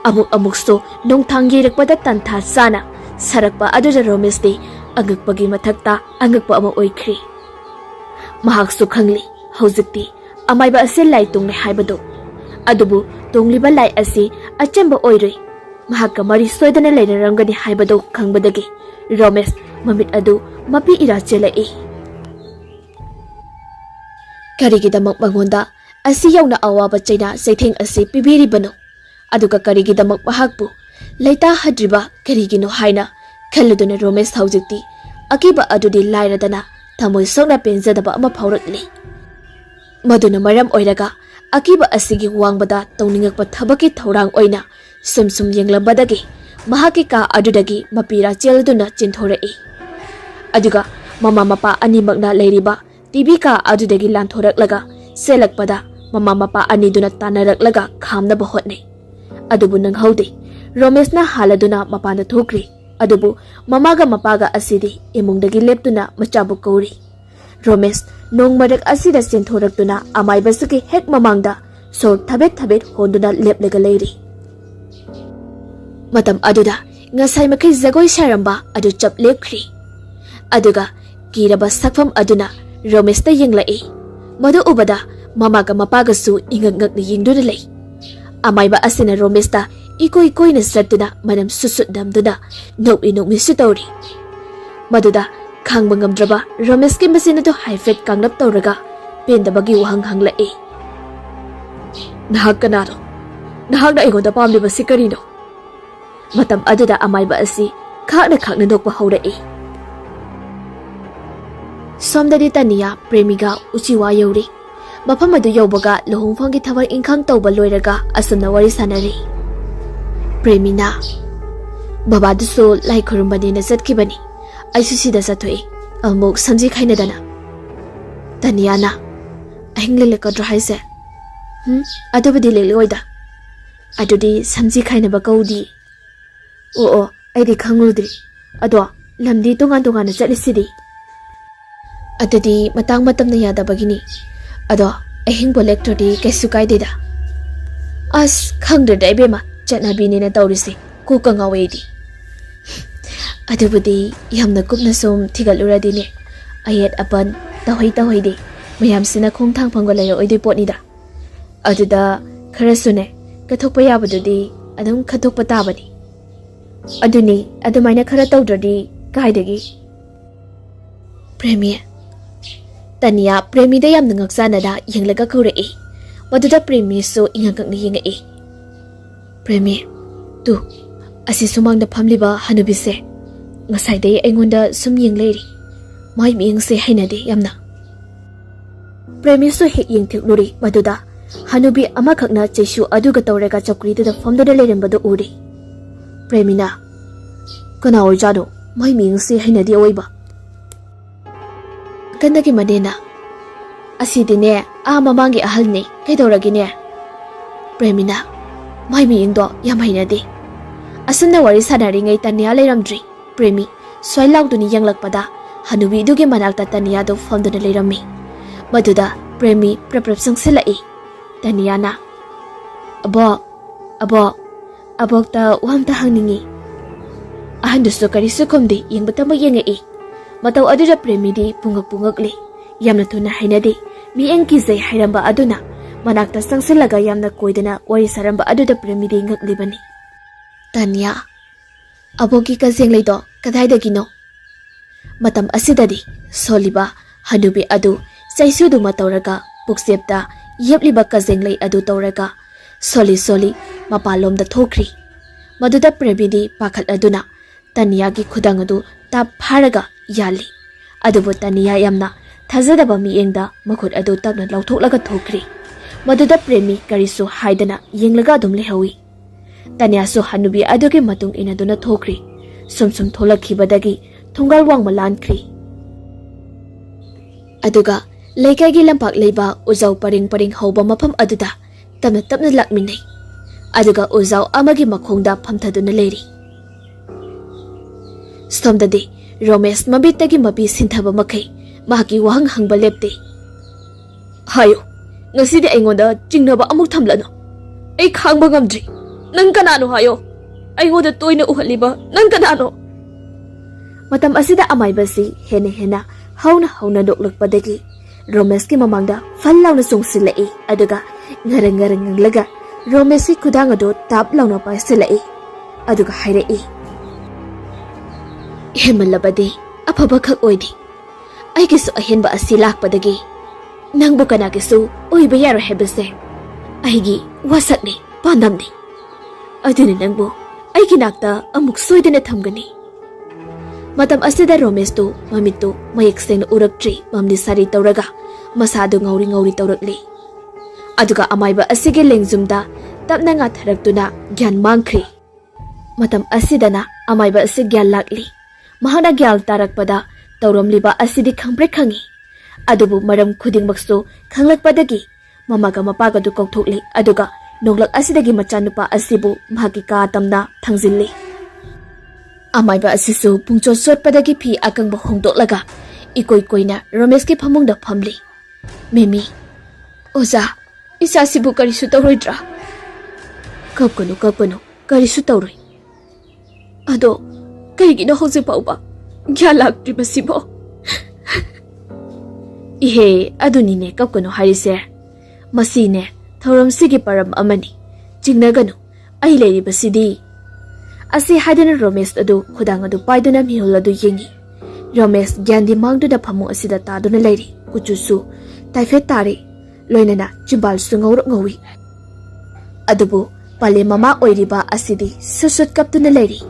amuksu nongthang yerakpada tantha sana sarakpa aduja romesh ti angakpagi mathakta angakpa ama oikhri mahaksu khangli hojikti amaiba ase lai tungne haibado adubu tungliba lai ase achemba oiroi mahakka mari soidana leirangani haibado khangbadagi romesh mamit adu mapi ira chelai karigidamak mangonda asi yauna awaba chaina saitheng ase pibiribano aduga karigidamak mahakpu leita hadriba karigino haina khaluduna romesh haujikti akiba adudi lairadana thamoi sokna penjadaba ama phaurakli maduna maram oiraga akiba asigi wangbada tawningakpa thabaki thorang oina sumsum yenglambadagi mahaki ka adudagi mapira chelduna chinthorai aduga mama mapa animakna leiriba tv ka adudagi lanthoraklaga selakpada mama mapa aniduna tanaraklaga khamnaba hotnai adubu nanghaude romeshna haladuna mapana thokri adubu mamaga mapaga asidi imungdagi leptuna machabu kauri romesh nongmarak asida senthoraktuna amaibasaki hek mamangda sor thabet honduna leplega leiri matam aduda ngasai makai zagoi saramba adu chap lepkhri aduga kiraba sakfam aduna romesh ta yenglai madu ubada mamaga mapaga su ingangakni yingduna lei amaiba asina romesh ta ikoi na satuna manam susut damduna nokmi sutauri maduda khangba ngamdraba romesh ki masina to haifet kanglap tawraga pendabagi wahang hanglai nahak kanaro nahak na igonda pamliba sikarino matam aduda amaiba asi khakna nokpa haurai somdadi taniya premiga uchiwa yauri mafam adu yaubaga lohongfangi thabar inkhang tawba loiraga asumna wari sanari Premina Baba duso lai khurumbani na satkibani aisu sida sathoi amuk samji khaina dana Taniana ahingle kadra haise adubadi leloida adudi samji khaina ba kaudi o aidi khangudri ado lamdi tongan na chalisidi adudi matang matamna yada bagini ado ahin bolektori kaisu kaideda as khangdra daibema Chatnabini na tawrisi kukangawedi adubudi yamna kupna som thigaluradine ayet apan tawhoi mayamsina khongthang phangolaya oide potnida aduda kharasune kathokpa yabadudi adum khathokpa tabani aduni adumaina khara tawdradi kaidagi premier tania premida yamna ngaksana da yenglaga khurei maduda premier so ingangakni yengai Premier, tu, asi sumang na pamliba hanubise. Ngasay day ay ngonda sumyeng leiri. May miyang se haina de yamna. Premisu hek yengthiknuri maduda hanubi amakhakna cheisu aduga tawrega chakridada famdada lerembadu uri. Premina kana oijado mai mingsi hainadi oiba. Kandagi madena asidine mamangi ahalne kaidawragine. Premina mai mingdo yam hainadi. Asunda wari sanaringai tanya leiramdri. Premi soilauduni yanglakpada hanubi dugi manakta taniyado famdana leirami. Maduda Premi prap sangsilai. Taniyana abokta wamta hangningi. Ahanduso karisu komdi yengbata mayengai. Matau adura Premi di pungak-pungakli. Yamna tuna hainadi mi engkizai hairamba aduna manakta sangsilaga yamna koidana wari saramba aduda Premi di ngaklibani. Tanya aboki kazeng leido kadaidagino. Matam asidadi soliba hanubi adu Saisudu matawraga puksepta yepliba kazeng lei adu tawraga soli mapalomda thokri. Maduda Premidi pakhat aduna Taniyagi khudang adu tap pharaga yali. Adubu Taniya yamna thazadaba miengda makhut adu tapna lauthoklaga thokri. Maduda Premi karisu haidana yenglaga adum lehawi. Taniyasu hanubi adugi matung inaduna thokri. Sumsum tholakhibadagi thungal wangma lankri. Aduga Laikagi lampak leiba uzaw paring hauba mapam aduda tapna lakminay. Aduga uzaw amagi makhongda pamthaduna leiri. Stomdadi Romesh mabitagi mabi sinthaba makai mahaki wahang hangba lepte. Hayo ngasidi aingoda jingnaba amuk thamlano. Ai khangba ngamdri. Nang kanano hayo? Aingoda toina uhaliba nang kanano? Matam asida amaybasi hena hauna doklakpadagi Romesh ki mamangda fallauna sungsilai aduga ngarang laga Romesh ki khudang ado tap launa paisilai aduga hairai. Hemalabadi afaba khak oidi. Aigisu ahenba asi lakpadagi nangbu kanagisu oiba yaro hebase. Aigi wasakni pandamni. Aduni nangbu aigi nakta amuk soidana thamgani. Matam asida Romesh tu mamitu mayek seng uraktri mamni sari tawraga masadu ngauri tawrakli. Aduga amayba asige lengzumda tapna nga tharaktuna gyan mangkri. Matam asidana amayba asig gyan lakli. Mahana gyal tarakpada tawramliba asidi khangpre khangi. Adubu maram khudingmaksu khanglakpadagi mamaga mapaga du kokthokli aduga noglak asidagi machanupa asibu mahaki ka tamna thangjilli. Amayba asisu pungcho sotpadagi phi akangba hongdoklaga ikoina Romesh ki phamungda phamli. Mimi oza isasibu karisu tawroidra. Kapkanu karisu tawroi. Ado kaigino hojik pauba gyalakri basibo. Ihe adunine kapkanu harise. Masine thoram sigi param amani. Jingnaganu ai leiri basidi. Asi hadana Romesh adu khudang adu paiduna mihul adu yengi. Romesh gyandi mangduda phamu asida taduna leiri kuchusu taifet tari loinana chimbal su ngawi. Adubu pale mama oiriba asidi susut kaptuna leiri.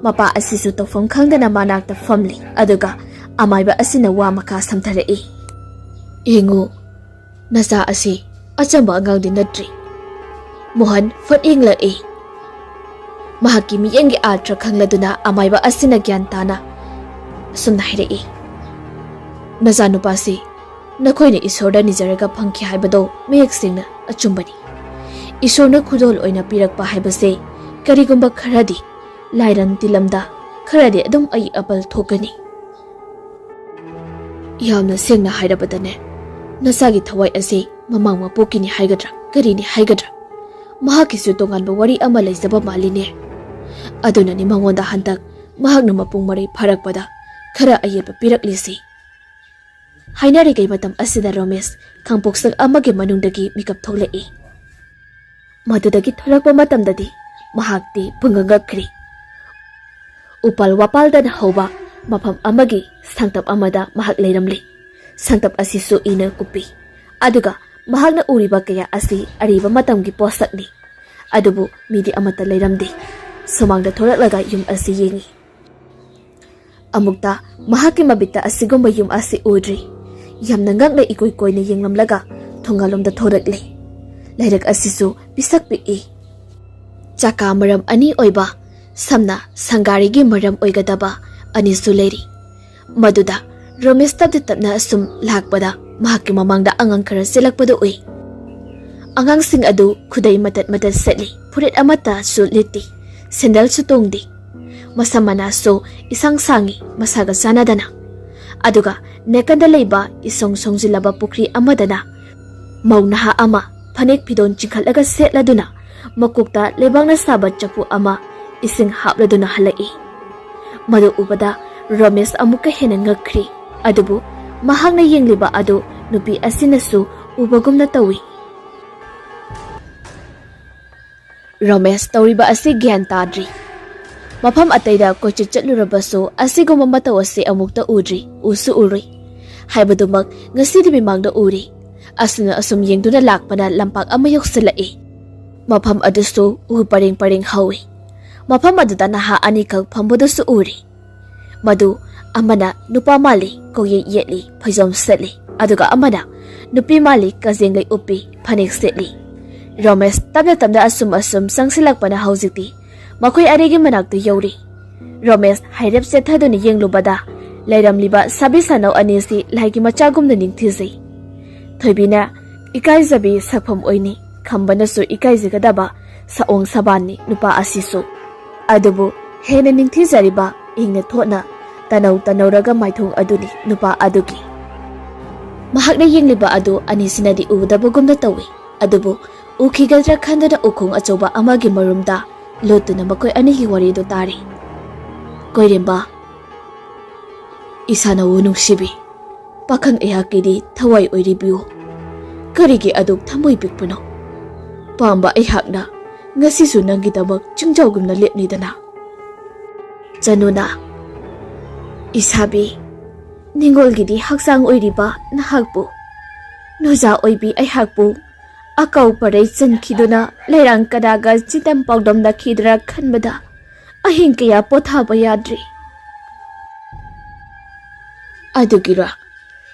Mapa asisu tawfam khangdana manakta famli aduga amayba asina wa maka samtharei. Ingu nasa asi achamba angangdi natri. Mohan fat ingla Mahaki miyengi atra khangladuna amayba asina gyan tana sumna hairei. Nazanupasi nakoina isorda nijaraga phangki haibado meyek singna achumbani. Isorna khudol oina pirakpa haibase karigumba kharadi lairan tilamda kharadi adum ai apal thokani. Yamna singna hairabadane nasagi thawai ase mamang mapokini haigadra karini haigadra. Mahakisu tonganba wari ama leizaba maline. Adunani mangonda hantak mahakna mapung maray pharakpada khara ayeba piraklisi. Hainari kay matam asida Romesh khangpoksak amagi manungdagi mikap tholai. Madudagi tholakpa matamdadi mahakti pungangakri. Upal wapalda na hauba mapam amagi sangtap amada mahak leiramli. Sangtap asisu ina kupi. Aduga mahakna uriba kaya asi ariba matamgi posakni. Adubu midi amata leiramdi. Sumangda thoraklaga yum asi yengi. Amukta mahaki mabita asigumba yum asi udri. yamna ngakna ikoi koina yenglamlaga thongalomda thorakle lairak asisu pisak piki chaka maram ani oiba samna sangarigi maram oigadaba ani su leiri maduda Ramesh tapna asum lakpada mahaki mamangda angang khara selakpada ui angang sing adu khudai matat setli furit amata su liti sandal su tongdi masamana so isang sangi masaga sanadana aduga nekanda leiba isong songjilaba pukri amadana maunaha ama phanek pidon chingkhalaga setladuna makukta lebangna saba chapu ama ising hapladuna halai madu ubada Ramesh amuka hena ngakri adubu mahangna yengliba adu nupi asinasu ubagumna tawi Ramesh tawriba asi gyan tadri mafam ataida kochi chatlurabasu asiguma mataw ase amukta udri usu uri haibadumak ngasi dimangda uri asuna asum yengduna lakpana lampak ama yoksalai mafam adusu u pareng hawi mafam aduda naha anikak phambodasu uri madu amana nupa mali koye yetli phajom setli aduga amana nupi mali kajengai upi phanek setli Ramesh tabna asum sangsilakpana haujikti makhoi arigi manaktu yauri Ramesh hairep sethaduni yenglubada lairamliba sabisano anisi laigi machagumna ningthisi thoibina ikaizabi sapham oini khambanasu ikaijigadaba saong sabani nupa asisu adubu hena ningthijariba ingna thona tanauraga maithong aduni nupa adugi mahakna yengliba adu anisinadi udabagumna tawi adubu ukhigadra khandana ukhong achoba amagi marumda lotuna makoi anigi wari do tari koiremba isana wonung sibi pakhang ehakidi thawai oiribiu karigi aduk thamoi pikpuno pamba ehakna ngasi su nangi tabak chingjaugumna lepni dana januna isabi ningolgidi haksang oiriba nahakbu noja oibi ehakbu akau parai chankiduna lairang kadaga chitam pawdomda khidra khanbada ahing kaya pothaba yadri adugira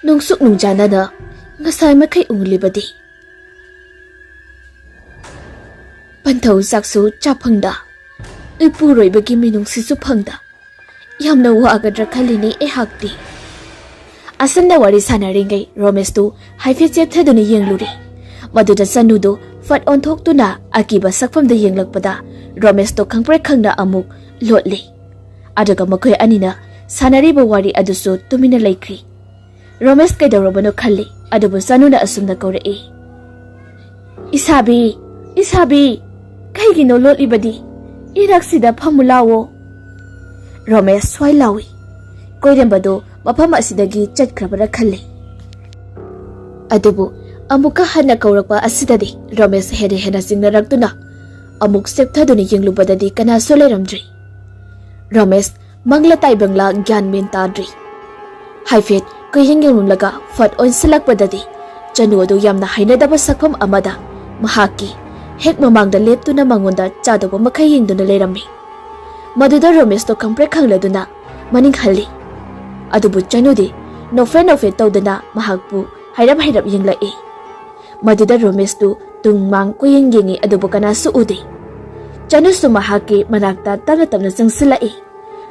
nungsuk nungjanana ngasai makai unglibadi panthau saksu chaphangda ipuroibagi minung sisu phangda yamna wagadra khalini ehakti asanna wari sanaringai Ramesh tu haife chethaduni yengluri maduda sanudo fat onthokuna akiba sakfamda yenglakpada Ramesh to khangpre khangna amuk lotli aduga makhoi anina sanariba wari adusu tumina laikri Ramesh kaidorobano khalli adubu sanuna asumna kaurei isabi kaigino lotlibadi iraksida phamulawo Ramesh swailawi koirembado mafam asidagi chatkrabara khalli adubu amuka hana kaurakpa asidadi Ramesh hena singnarakduna amuk sekthaduni yenglubadadi kana soleramdri Ramesh mangla taibangla gyan men tadri haifet kayengenglaga fat on selakpadadi chanu adu yamna hainadaba sakpham amada mahaki hek mamangda leptuna mangonda chadoba makhai yengduna lerami maduda Ramesh to khangpre khangladuna maning halli adubu chanudi nofe tawdana mahakpu hairap yenglai maduda Ramesh tu tungmang koyengengi adubu kana su ude chanu su mahaki manakta tamna changsilai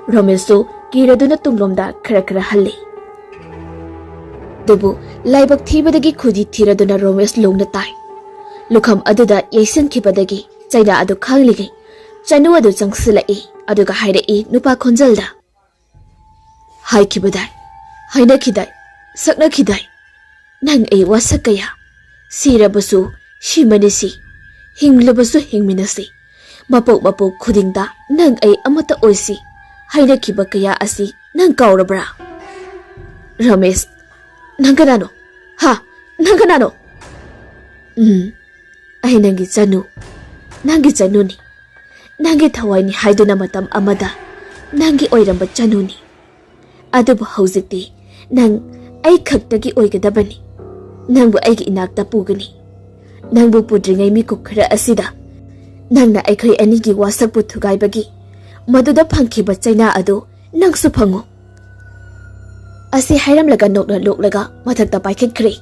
Ramesh su kiraduna tunglomda khara halli debu laibak thibadagi khudi thiraduna Ramesh longna tai lukham aduda yesan khibadagi chaina adu khanglige chanu adu changsilai aduga hairei nupa khonjalda haikibadai haina khidai sakna khidai nang ei wasakaya sirabasu shimanisi hinglabasu hingminasi mapok khudingda nang ei amata oisi haina khiba kaya asi nang kaurabra Ramesh nanganano ai nangi chanu ni nangi thawai ni haiduna matam amada nangi oiramba chanu ni adubu haujikti nang ai khaktagi oigadabani nangbu aigi inakta pugani nangbu pudringai mi kukhara asida nangna aikhoi anigi wasakpu thugaibagi maduda phangkhiba chaina adu nangsu phango asi hairamlaga nokna loklaga mathakta paikhatkre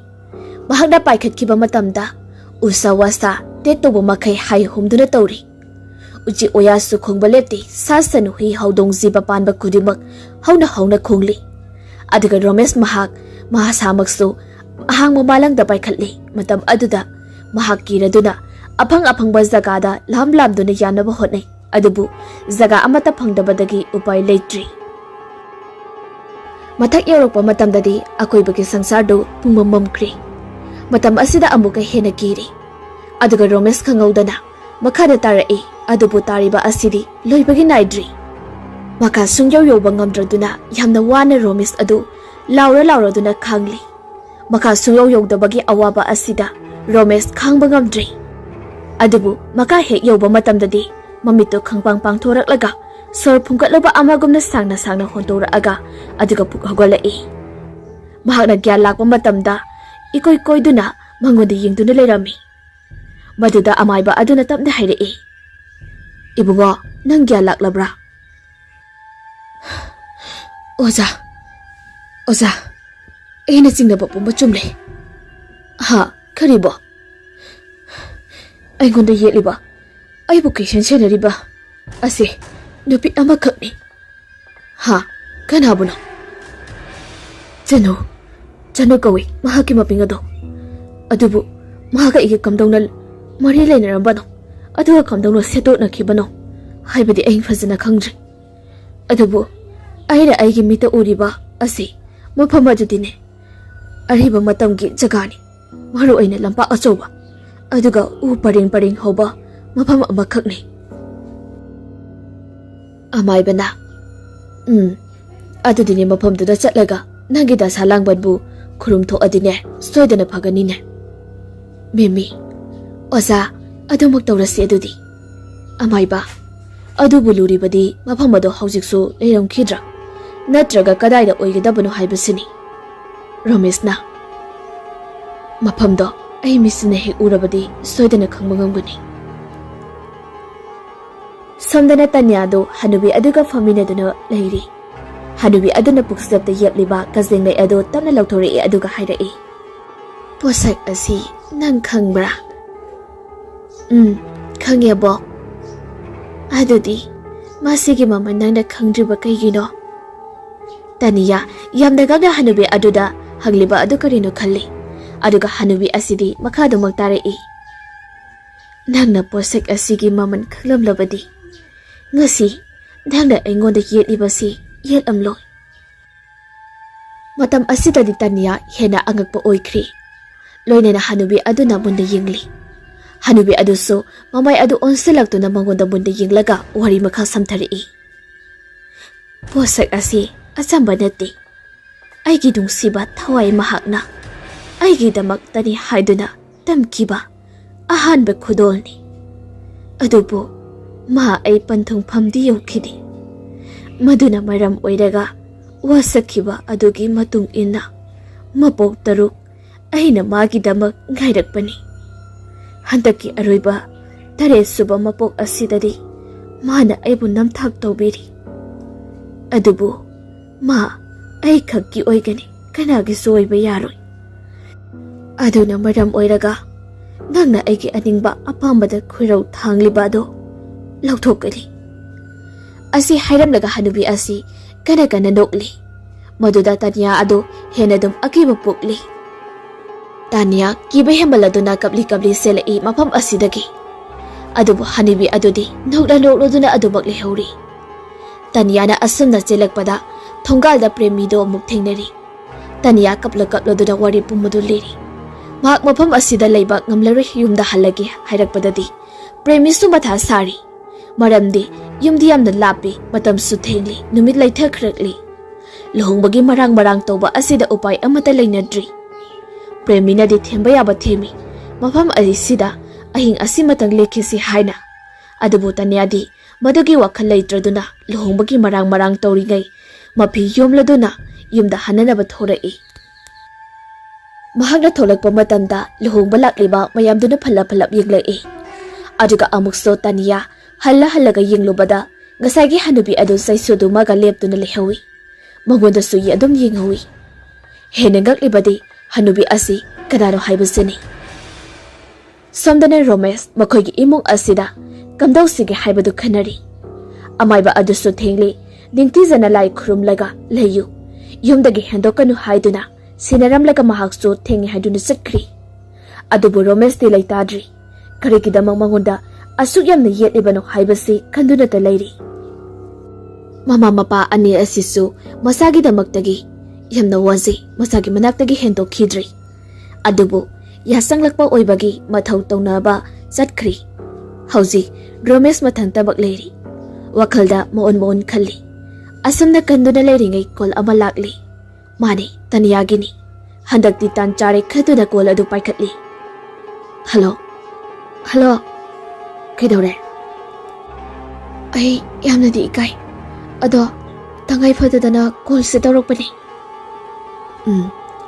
mahakna paikhatkiba matamda usa wasa tetobo makai hai humduna tawri uchi oya su khongba lepti sasanu hi haudong jiba panba kudimak hauna khongli adiga Romesh mahak mahasamaksu ahang mamalang da paikhatli matam aduda mahak kiraduna aphang jagada lam duna yanaba hotnai adubu jaga amata phangdabadagi upai leitri mathak yorokpa matamdadi akoibagi sangsardo pungmamamkri matam asida amuka hena kiri aduga Romesh khangaudana makhada tarai adubu tariba asidi loibagi naidri maka sungyaw yoba ngamdraduna yamna wana Romesh adu laura duna khangli maka sungyaw yodabagi awaba asida Romesh khangba ngamdri adubu maka hek yoba matamdadi mamito khangpang pangthoraklaga sor phungkatlaba amagumna sangna hontoraaga aduga puk hogolai mahakna gyan lakpa matamda ikoi koiduna mangoda yingduna leirami maduda amaiba aduna tapna hairei ibungo nang gyan laklabra oza aina chingnaba pumba chumle ha kharibo aingonda yeliba aibu kishan senariba ase nupi amakakni ha kanabuno chanu kawi mahaki mapingado adubu mahaga ige kamdongna mari leinarambano aduga kamdongna setotna khibano haibadi aing fazana khangdri adubu aira aigi mita uriba asi mafam adudine ariba matamgi jagani maru aina lampa achoba aduga u paring hoba mafam amakhakni amaibana adudine mafamduda chatlaga nangi dasa langbadbu khurum thoadine soidana phaganine memi oza adumak tawrasi adudi amaiba adubu luribadi mafamado haujiksu leiramkhidra natraga kadaida oigedabano haibasini Romeshna mafamdo ai misine he urabadi soidana khangba ngamgani samdana tanyado hanubi aduga faminaduna leiri hanubi aduna puksapta yepliba kajenglai ado tamna lauthori aduga hairai posak asi nang khangbra khangebo adudi masigi mama nangna khangdriba kaigino taniya yamda gagna hanubi aduda hagliba adu karino khalli aduga hanubi asidi makhadu maktarai nangna posak asigi maman khlamlabadi ngasi nangna aingonda yelibasi yelamloi matam asidadi taniya hena angakpa oikri loinena hanubi aduna bunda yingli hanubi aduso mamai adu onsilaktuna mangonda bunda yinglaga wari makha samthari posak asi achamba nati aigi dungsiba thawai mahakna aigi damak tani haiduna tamkiba ahanba khudolni adubu ma ai panthung phamdi yokhidi maduna maram oiraga wasakhiba adugi matung inna mapok taruk aina magi damak ngairakpani handaki aroiba tare suba mapok asidadi mana aibu namthak tawbiri adubu ma ai khakki oigani kanagi soiba yaroi aduna maram oiraga nangna aigi aningba apambada khurau thangliba do lauthokali asi hairamlaga hanubi asi kana nokli maduda tanya ado henadum akiba pukli tanya kiba hembaladuna kapli selai mafam asidagi adubu hanubi adudi nokduna adumak lehauri tanya na asumna chelakpada thongalda premido muk thengnari tanya kapladuna wari pumudu liri mahak mafam asida leiba ngamlaroi yumda halagi hairakpadadi premisu matha sari maramdi yumdi yamna lapi matam su thengli numit laithakrakli lohongbagi marang toba asida upai amata leinadri premina di themba yaba themi mafam asida ahing asimatang lekhisi haina adubu tanyadi madugi wakhal leitraduna lohongbagi marang tawringai mapi yomladuna yumda hananaba thorai mahakna tholakpa matamda lohongba lakliba mayamduna phalap yenglai aduga amukso taniya halaga yenglubada ngasagi hanubi adu saisodu maga leptuna lehawi magonda suyi adum yenghawi Hena ngaklibadi hanubi asi kadano haibasini. Somdana Romesh makoigi imong asida kamdausige haibadu khanari. Amaiba adusu thengli ningtizana lai khurumlaga leyu. Yumdagi hendokanu haiduna sinaramlaga mahaksu thengi haiduna satkri. Adubu Romesh ti laitadri. Karikidamang mangunda asuk yamna yetlibano haibasi kanduna ta leiri. Mama mapa ani asisu masagi damakdagi yamna wazi masagi manaktagi hendokhidri. Adubu yasanglakpa oibagi mathau tawnaba chatkri. Hauji Romesh mathangtabak leiri. Wakhalda moon khalli. Asumna kanduna leiringai kol ama lakli. Mani taniyagini. Handakti tanchare khaduna kol adu paikhatli. Hello. Hello. Kaidore? Ai yamna di ikai. Ado tangai phadadana call se tawrakpani.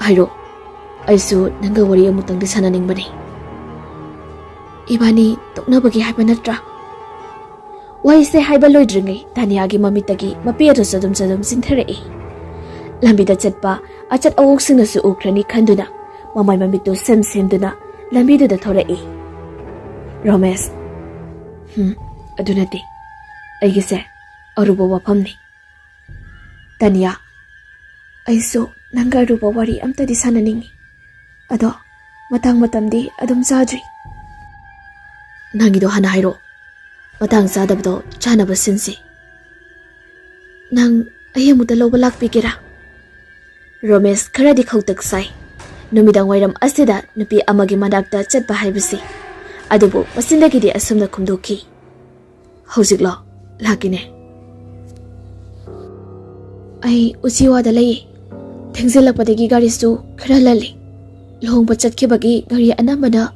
Hairo. Aisu nanga wari amutang di sananingbani. Ibani toknabagi haiba natra. Wai se haiba loidringai Taniyagi mamitagi mapiado sadum sintharei. Lambida chatpa achat awok singnasu ukrani khanduna mamai mamito semduna lambidu da thorei. Romesh. Adunati. Aigise aruba wafamni. Taniya. Aisu nanga aruba wari amta di sananingi. Ado matang matamdi adum sadri. Nangido hana hairo. Matang sadabdo chanaba sinsi. Nang ayamuda loba lakpigera. Romesh karadi khautak sai. Numidang wairam asida nupi amagi manakta chatpa haibasi. Adubu masindagidi asumna kumdoki. Hausiklo lakine. Ai usiwada laye. Thengzilakpadagi garisu khara lali. Lohongba chatkibagi gari anambana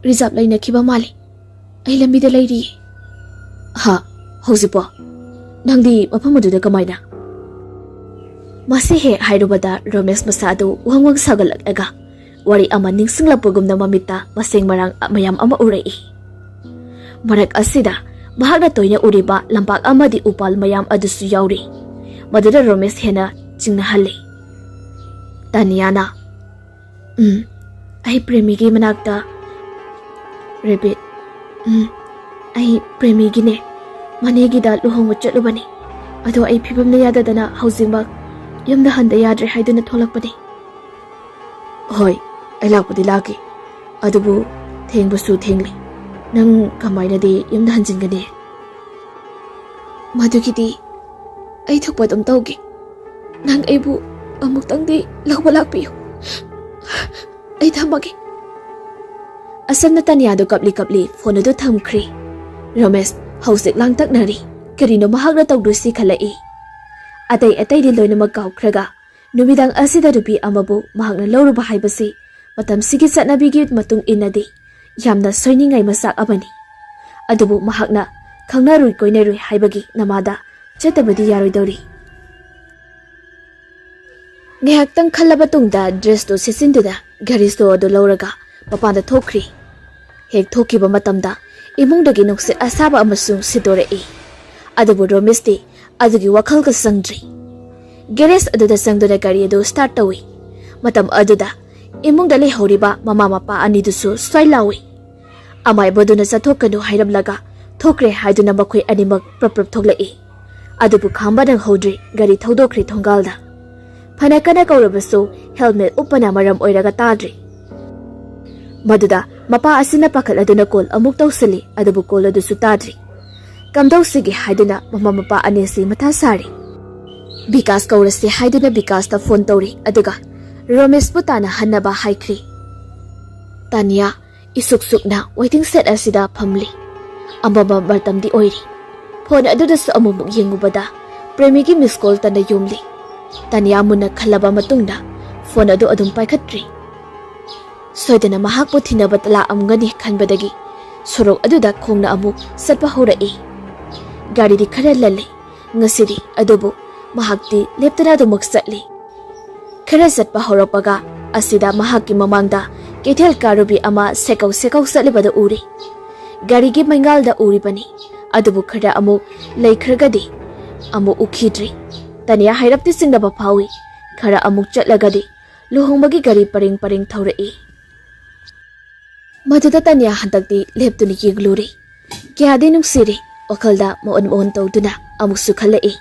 reserve lainakiba mali. Ai lambida lairi. Ha, hausipo. Nangdi mafamududa kamaina. Masihe hairubada Romesh masadu wangwang sagalagaga. Wari ama ningsinglapugumna mamita masing marang mayam ama urei. Marak asida mahagna toyna uriba lampak ama di upal mayam adusu yauri. Maduda Romesh hena jingnahali. Taniyana. Ai premigi manakta. Repeat. Ai premigi ne. Manegi da luhong wachalubani. Ado ai pibam na yadadana hausimbak. Yamda handa yadre haiduna tholakpani. Hoi. Ay lakpadi laki. Adubu thengbasu thengli. Nang kamaina di yamda hanjingani. Madugidi ay thokpadam tawgi. Nang aybu amuktang di lakpa lakpiyo. Ay thamagi. Asam na Taniyado kapli phone adu thamkri. Romesh hausik langtak nari. Karino mahagna tawdusi khalai. Atay di loina magkaukraga. Numidang asida rupi amabu mahagna lawruba haibasi. Matam sige satnabigi matung inadi yamna soiningai masak abani. Adubu mahakna khangnarui koinarui haibagi namada chatabadi yaroidori. Ngahaktang khallaba tungda dress to sisinduda garisto adu lawraga mapanda thokri. Hek thokiba matamda imungdagi nukse asaba amasung sidorei. Adubu Romesh adugi wakhalga sangdri. Garage aduda sangduna gari adu start tawi. Matam aduda imung dali horiba mama mapa anidusu swailawi. Amai boduna sathokanu hairablaga thokre haiduna makoi animak prap thoklai. Adubu khamba dang hodri gari thodokri thongalda. Phanakana kaurabasu helmet upana maram oiraga tadri. Maduda mapa asina pakal aduna kol amuk tawsali adubu kol adusu tadri. Kamdawsigi haiduna mama mapa anisi mathasari. Bikas kaurasi haiduna Bikas ta phone tawri aduga Romesh putana hanaba haikri. Taniya isuksukna waiting set asida phamli. Ambaba bartamdi oiri. Phone adudasu amumuk yengubada premigi miss call tana yumli. Taniya muna khalaba matungda phone adu adum paikhatri. Soidana mahakpu thinaba tala amgani khanbadagi sorok aduda khongna amuk satpa horai. Gari di khara lalle ngasiri adubu mahakti leptana dumuk satli. Khara satpa horopaga asida mahaki mamangda kethel karubi ama sekau salibada uri. Gari gi mangalda uri bani. Adubu khara amu laikhragadi amu ukhidri. Taniya hairapti singdaba phawi. Khara amuk chatlagadi luhongbagi gari paring thaurai. Maduda Tanya handakti leptuni yegluri. Kyadi nungsiri wakhalda moon tawduna amuk sukhalai.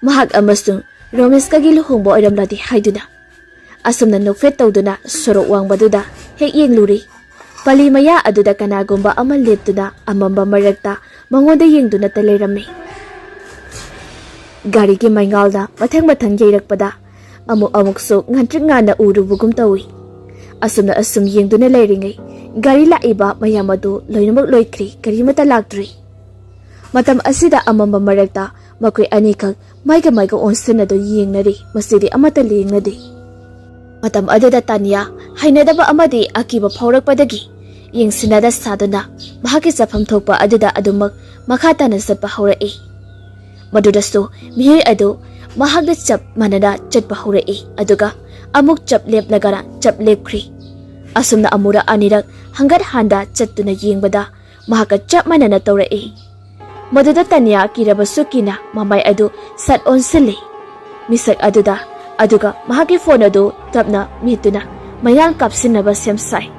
Mahak amasung Romeska gi luhongbo oiramladi haiduna. Asumna nokfet tawduna sorok wangbaduda hek yengluri. Pali maya aduda kanagumba ama leptuna amamba marakta mangoda yengduna talerame. Gari gi maingalda mathang yeirakpada amuk ngantrik ngana urubugum tawi. Asumna yengduna leiringai gari laiba mayamadu loinamak loikri karimata laktri. Matam asida amamba marakta makoi anikak maiga onsinado yengnari masidi amata lengnadi. Matam adada Tanya hainadaba amadi akiba phaurakpadagi yengsinada saduna mahaki chafam thokpa aduda adumak makhatana satpa haurai. Madudasu mihir adu mahakda chap manada chatpa haurai aduga amuk chap leplagara chap lepkri. Asumna amura anirak hangat handa chattuna yengbada mahaka chap manana taurai. Maduda Tanya kirabasu kina mamai adu sat onsili. Misak aduga mahaki phone adu tapna mituna mayang kapsinaba semsai.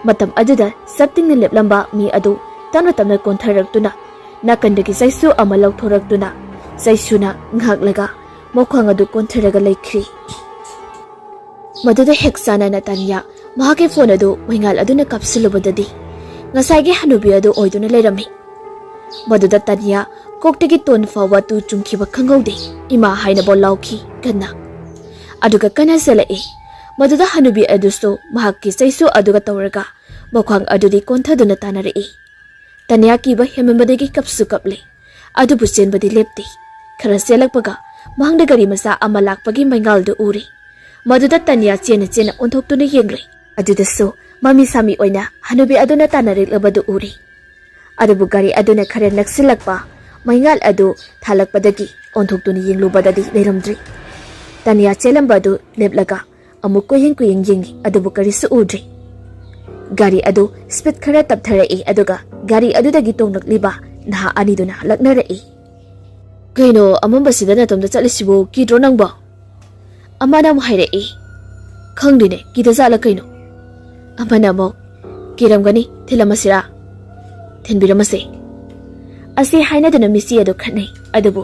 Matam aduda saptingna leplamba mi adu tamna konthaраktuna nakandagi saisu ama lauthoraktuna saisuna nghaklaga mokhang adu kontharaga leikri. Maduda heksana na Tanya mahaki phone adu maingal aduna kapsilubadadi ngasagi hanubi adu oiduna leirami. Maduda Tanya koktagi ton fawa tu chungkiba khangaude ima haina bol lauki kanna aduga kana selai. Maduda hanubi adusto mahakki saisu aduga tawraga mokhang adudi konthaduna tanari. Tanya kiba hemambadagi kapsu kaple adubu chenbadi lepti khara selakpaga mahangda gari masa ama lakpagi maingaldu uri. Maduda Tanya chena onthoktuna yengle adudaso mami sami oina hanubi aduna tanari labadu uri. Adubu gari aduna khare naksilakpa maingal adu thalakpadagi onthoktuni yenglubadadi leiramdri. Tanya chelambadu leplaga amuk kuyeng yengi adubu karisu udri. Gari adu speed khara taptharai aduga gari adudagi tongnakliba naha aniduna halaknarai. Kaino amambasida natomda chatlisibo kidro nangba amana mu hairai. Khangdine kida jala kaino amana mo kiramgani thilamasira thenbiramase asi hainaduna misi adu khanai adubu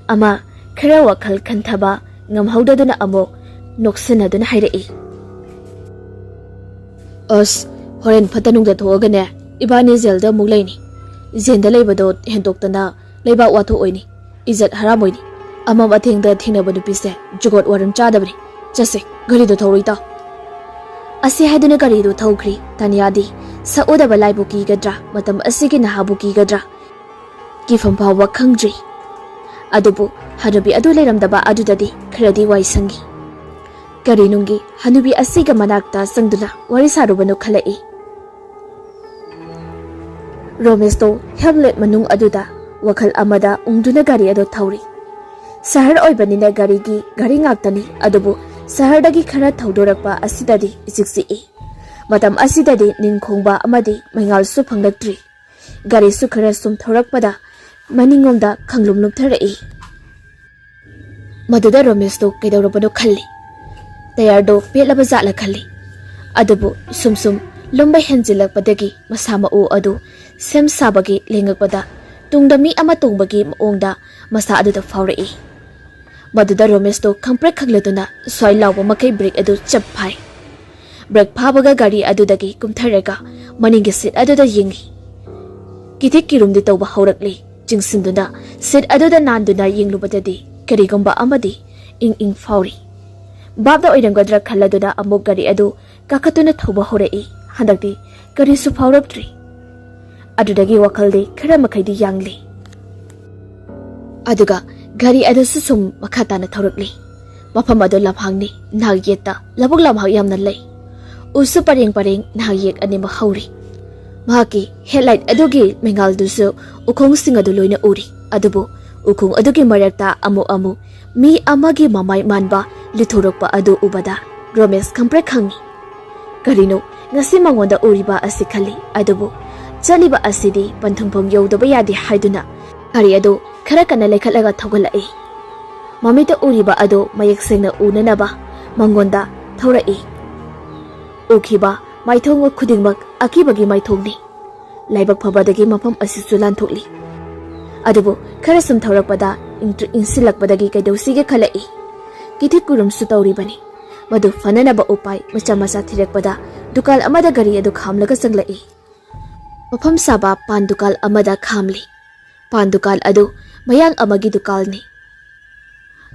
ama khara wakhal khanthaba ngamhaudaduna amo noksanaduna hairai. Horen fatanungda thogane ibani zelda muglaini zenda leibado hendoktana leiba watho oini izat haramoini ama bathengda thingnaba nupise jugot waram chadabri chase gari do thorita asi haiduna gari do thokri. Tanyadi saoda balaibu ki gadra matam asigi nahabu ki gadra kifam phawa khangdri adubu hanubi adu leiramdaba adudadi khradi waisangi. Gari nungi hanubi asiga manakta sangduna wari sarubanu khalai. Romesto helmet manung aduda wakhal amada ungduna gari adu thauri. Sahar oibanina gari ngaktani adubu sahardagi khara thaudorakpa asidadi isiksi. Matam asidadi ningkhongba amadi maingal su phanglaktri. Gari su khara sum thorakpada maningomda khanglum luptharai. Maduda Romesto kaidorabano khalli tayardo pelaba jala khalli adubu sum lumba henjilakpadagi masama u adu sem sabagi lengakpada tungdami ama tungbagi maongda masa aduda faurai. Maduda Romesto khamprek khagladuna swai lawba makai break adu chapphai. Break phabaga gari adudagi kumtharaga maningi sit aduda yengi. Kithik kirumdi tawba haurakli jingsinduna sit aduda nanduna yenglubadadi karigomba amadi ing fauri. Babda oiramgadra khalladuna amuk gari adu kakatuna thauba haurai. Handakti gari su phaurakdri adudagi wakhalde khara makhaidi yangli aduga gari adu susum makhatana thaurakli. Mafam adu lamhangni nagyeta labuk lamhang yamna lei usu pareng nagyek ani mahauri. Mahaki headlight adugi mengal dusu ukhong sing adu loina uri adubu ukhong adugi marakta amu mi amagi mamai manba lithorokpa adu ubada Romesh khamprek khangi. Garino ngasi mangonda uriba asi khali adubu chaliba asidi panthungphong yodaba yadi haiduna gari adu khara kana lekhatlaga thogalai. Mamita uriba adu mayek sengna unanaba mangonda ꯊꯧꯔꯛꯏ꯫ ꯎꯈꯤꯕ ꯃꯥꯏꯊꯣꯡ ꯈꯨꯗꯤꯡꯃꯛ ꯑꯀꯤꯕꯒꯤ ꯃꯥꯏꯊꯣꯡꯅꯤ꯫ ꯂꯥꯏꯕꯛ ꯐꯕꯗꯒꯤ ꯃꯐꯝ ꯑꯁꯤꯁꯨ ꯂꯥꯟꯊꯣꯛꯂꯤ꯫ ꯑꯗꯨꯕꯨ ꯈꯔ ꯁꯨꯝ ꯊꯧꯔꯛꯄꯗ ꯏꯟꯁꯤꯜꯂꯛꯄꯗꯒꯤ ꯀꯩꯗꯧꯁꯤꯒꯦ ꯈꯜꯂꯛꯏ꯫ ꯀꯤꯊꯤ ꯀꯨꯔꯨꯝꯁꯨ ꯇꯧꯔꯤꯕꯅꯤ꯫ ꯃꯗꯨ ꯐꯅꯅꯕ ꯎꯄꯥꯏ ꯃꯆꯥ ꯃꯆꯥ ꯊꯤꯔꯛꯄꯗ ꯗꯨꯀꯥꯟ ꯑꯃꯗ ꯒꯥꯔꯤ ꯑꯗꯨ ꯈꯥꯝꯂꯒ ꯆꯪꯂꯛꯏ꯫ ꯃꯐꯝ ꯆꯥꯕ ꯄꯥꯟ ꯗꯨꯀꯥꯟ ꯑꯃꯗ ꯈꯥꯝꯂꯤ꯫ ꯄꯥꯟ ꯗꯨꯀꯥꯟ ꯑꯗꯨ ꯃꯌꯥꯡ ꯑꯃꯒꯤ ꯗꯨꯀꯥꯟꯅꯤ꯫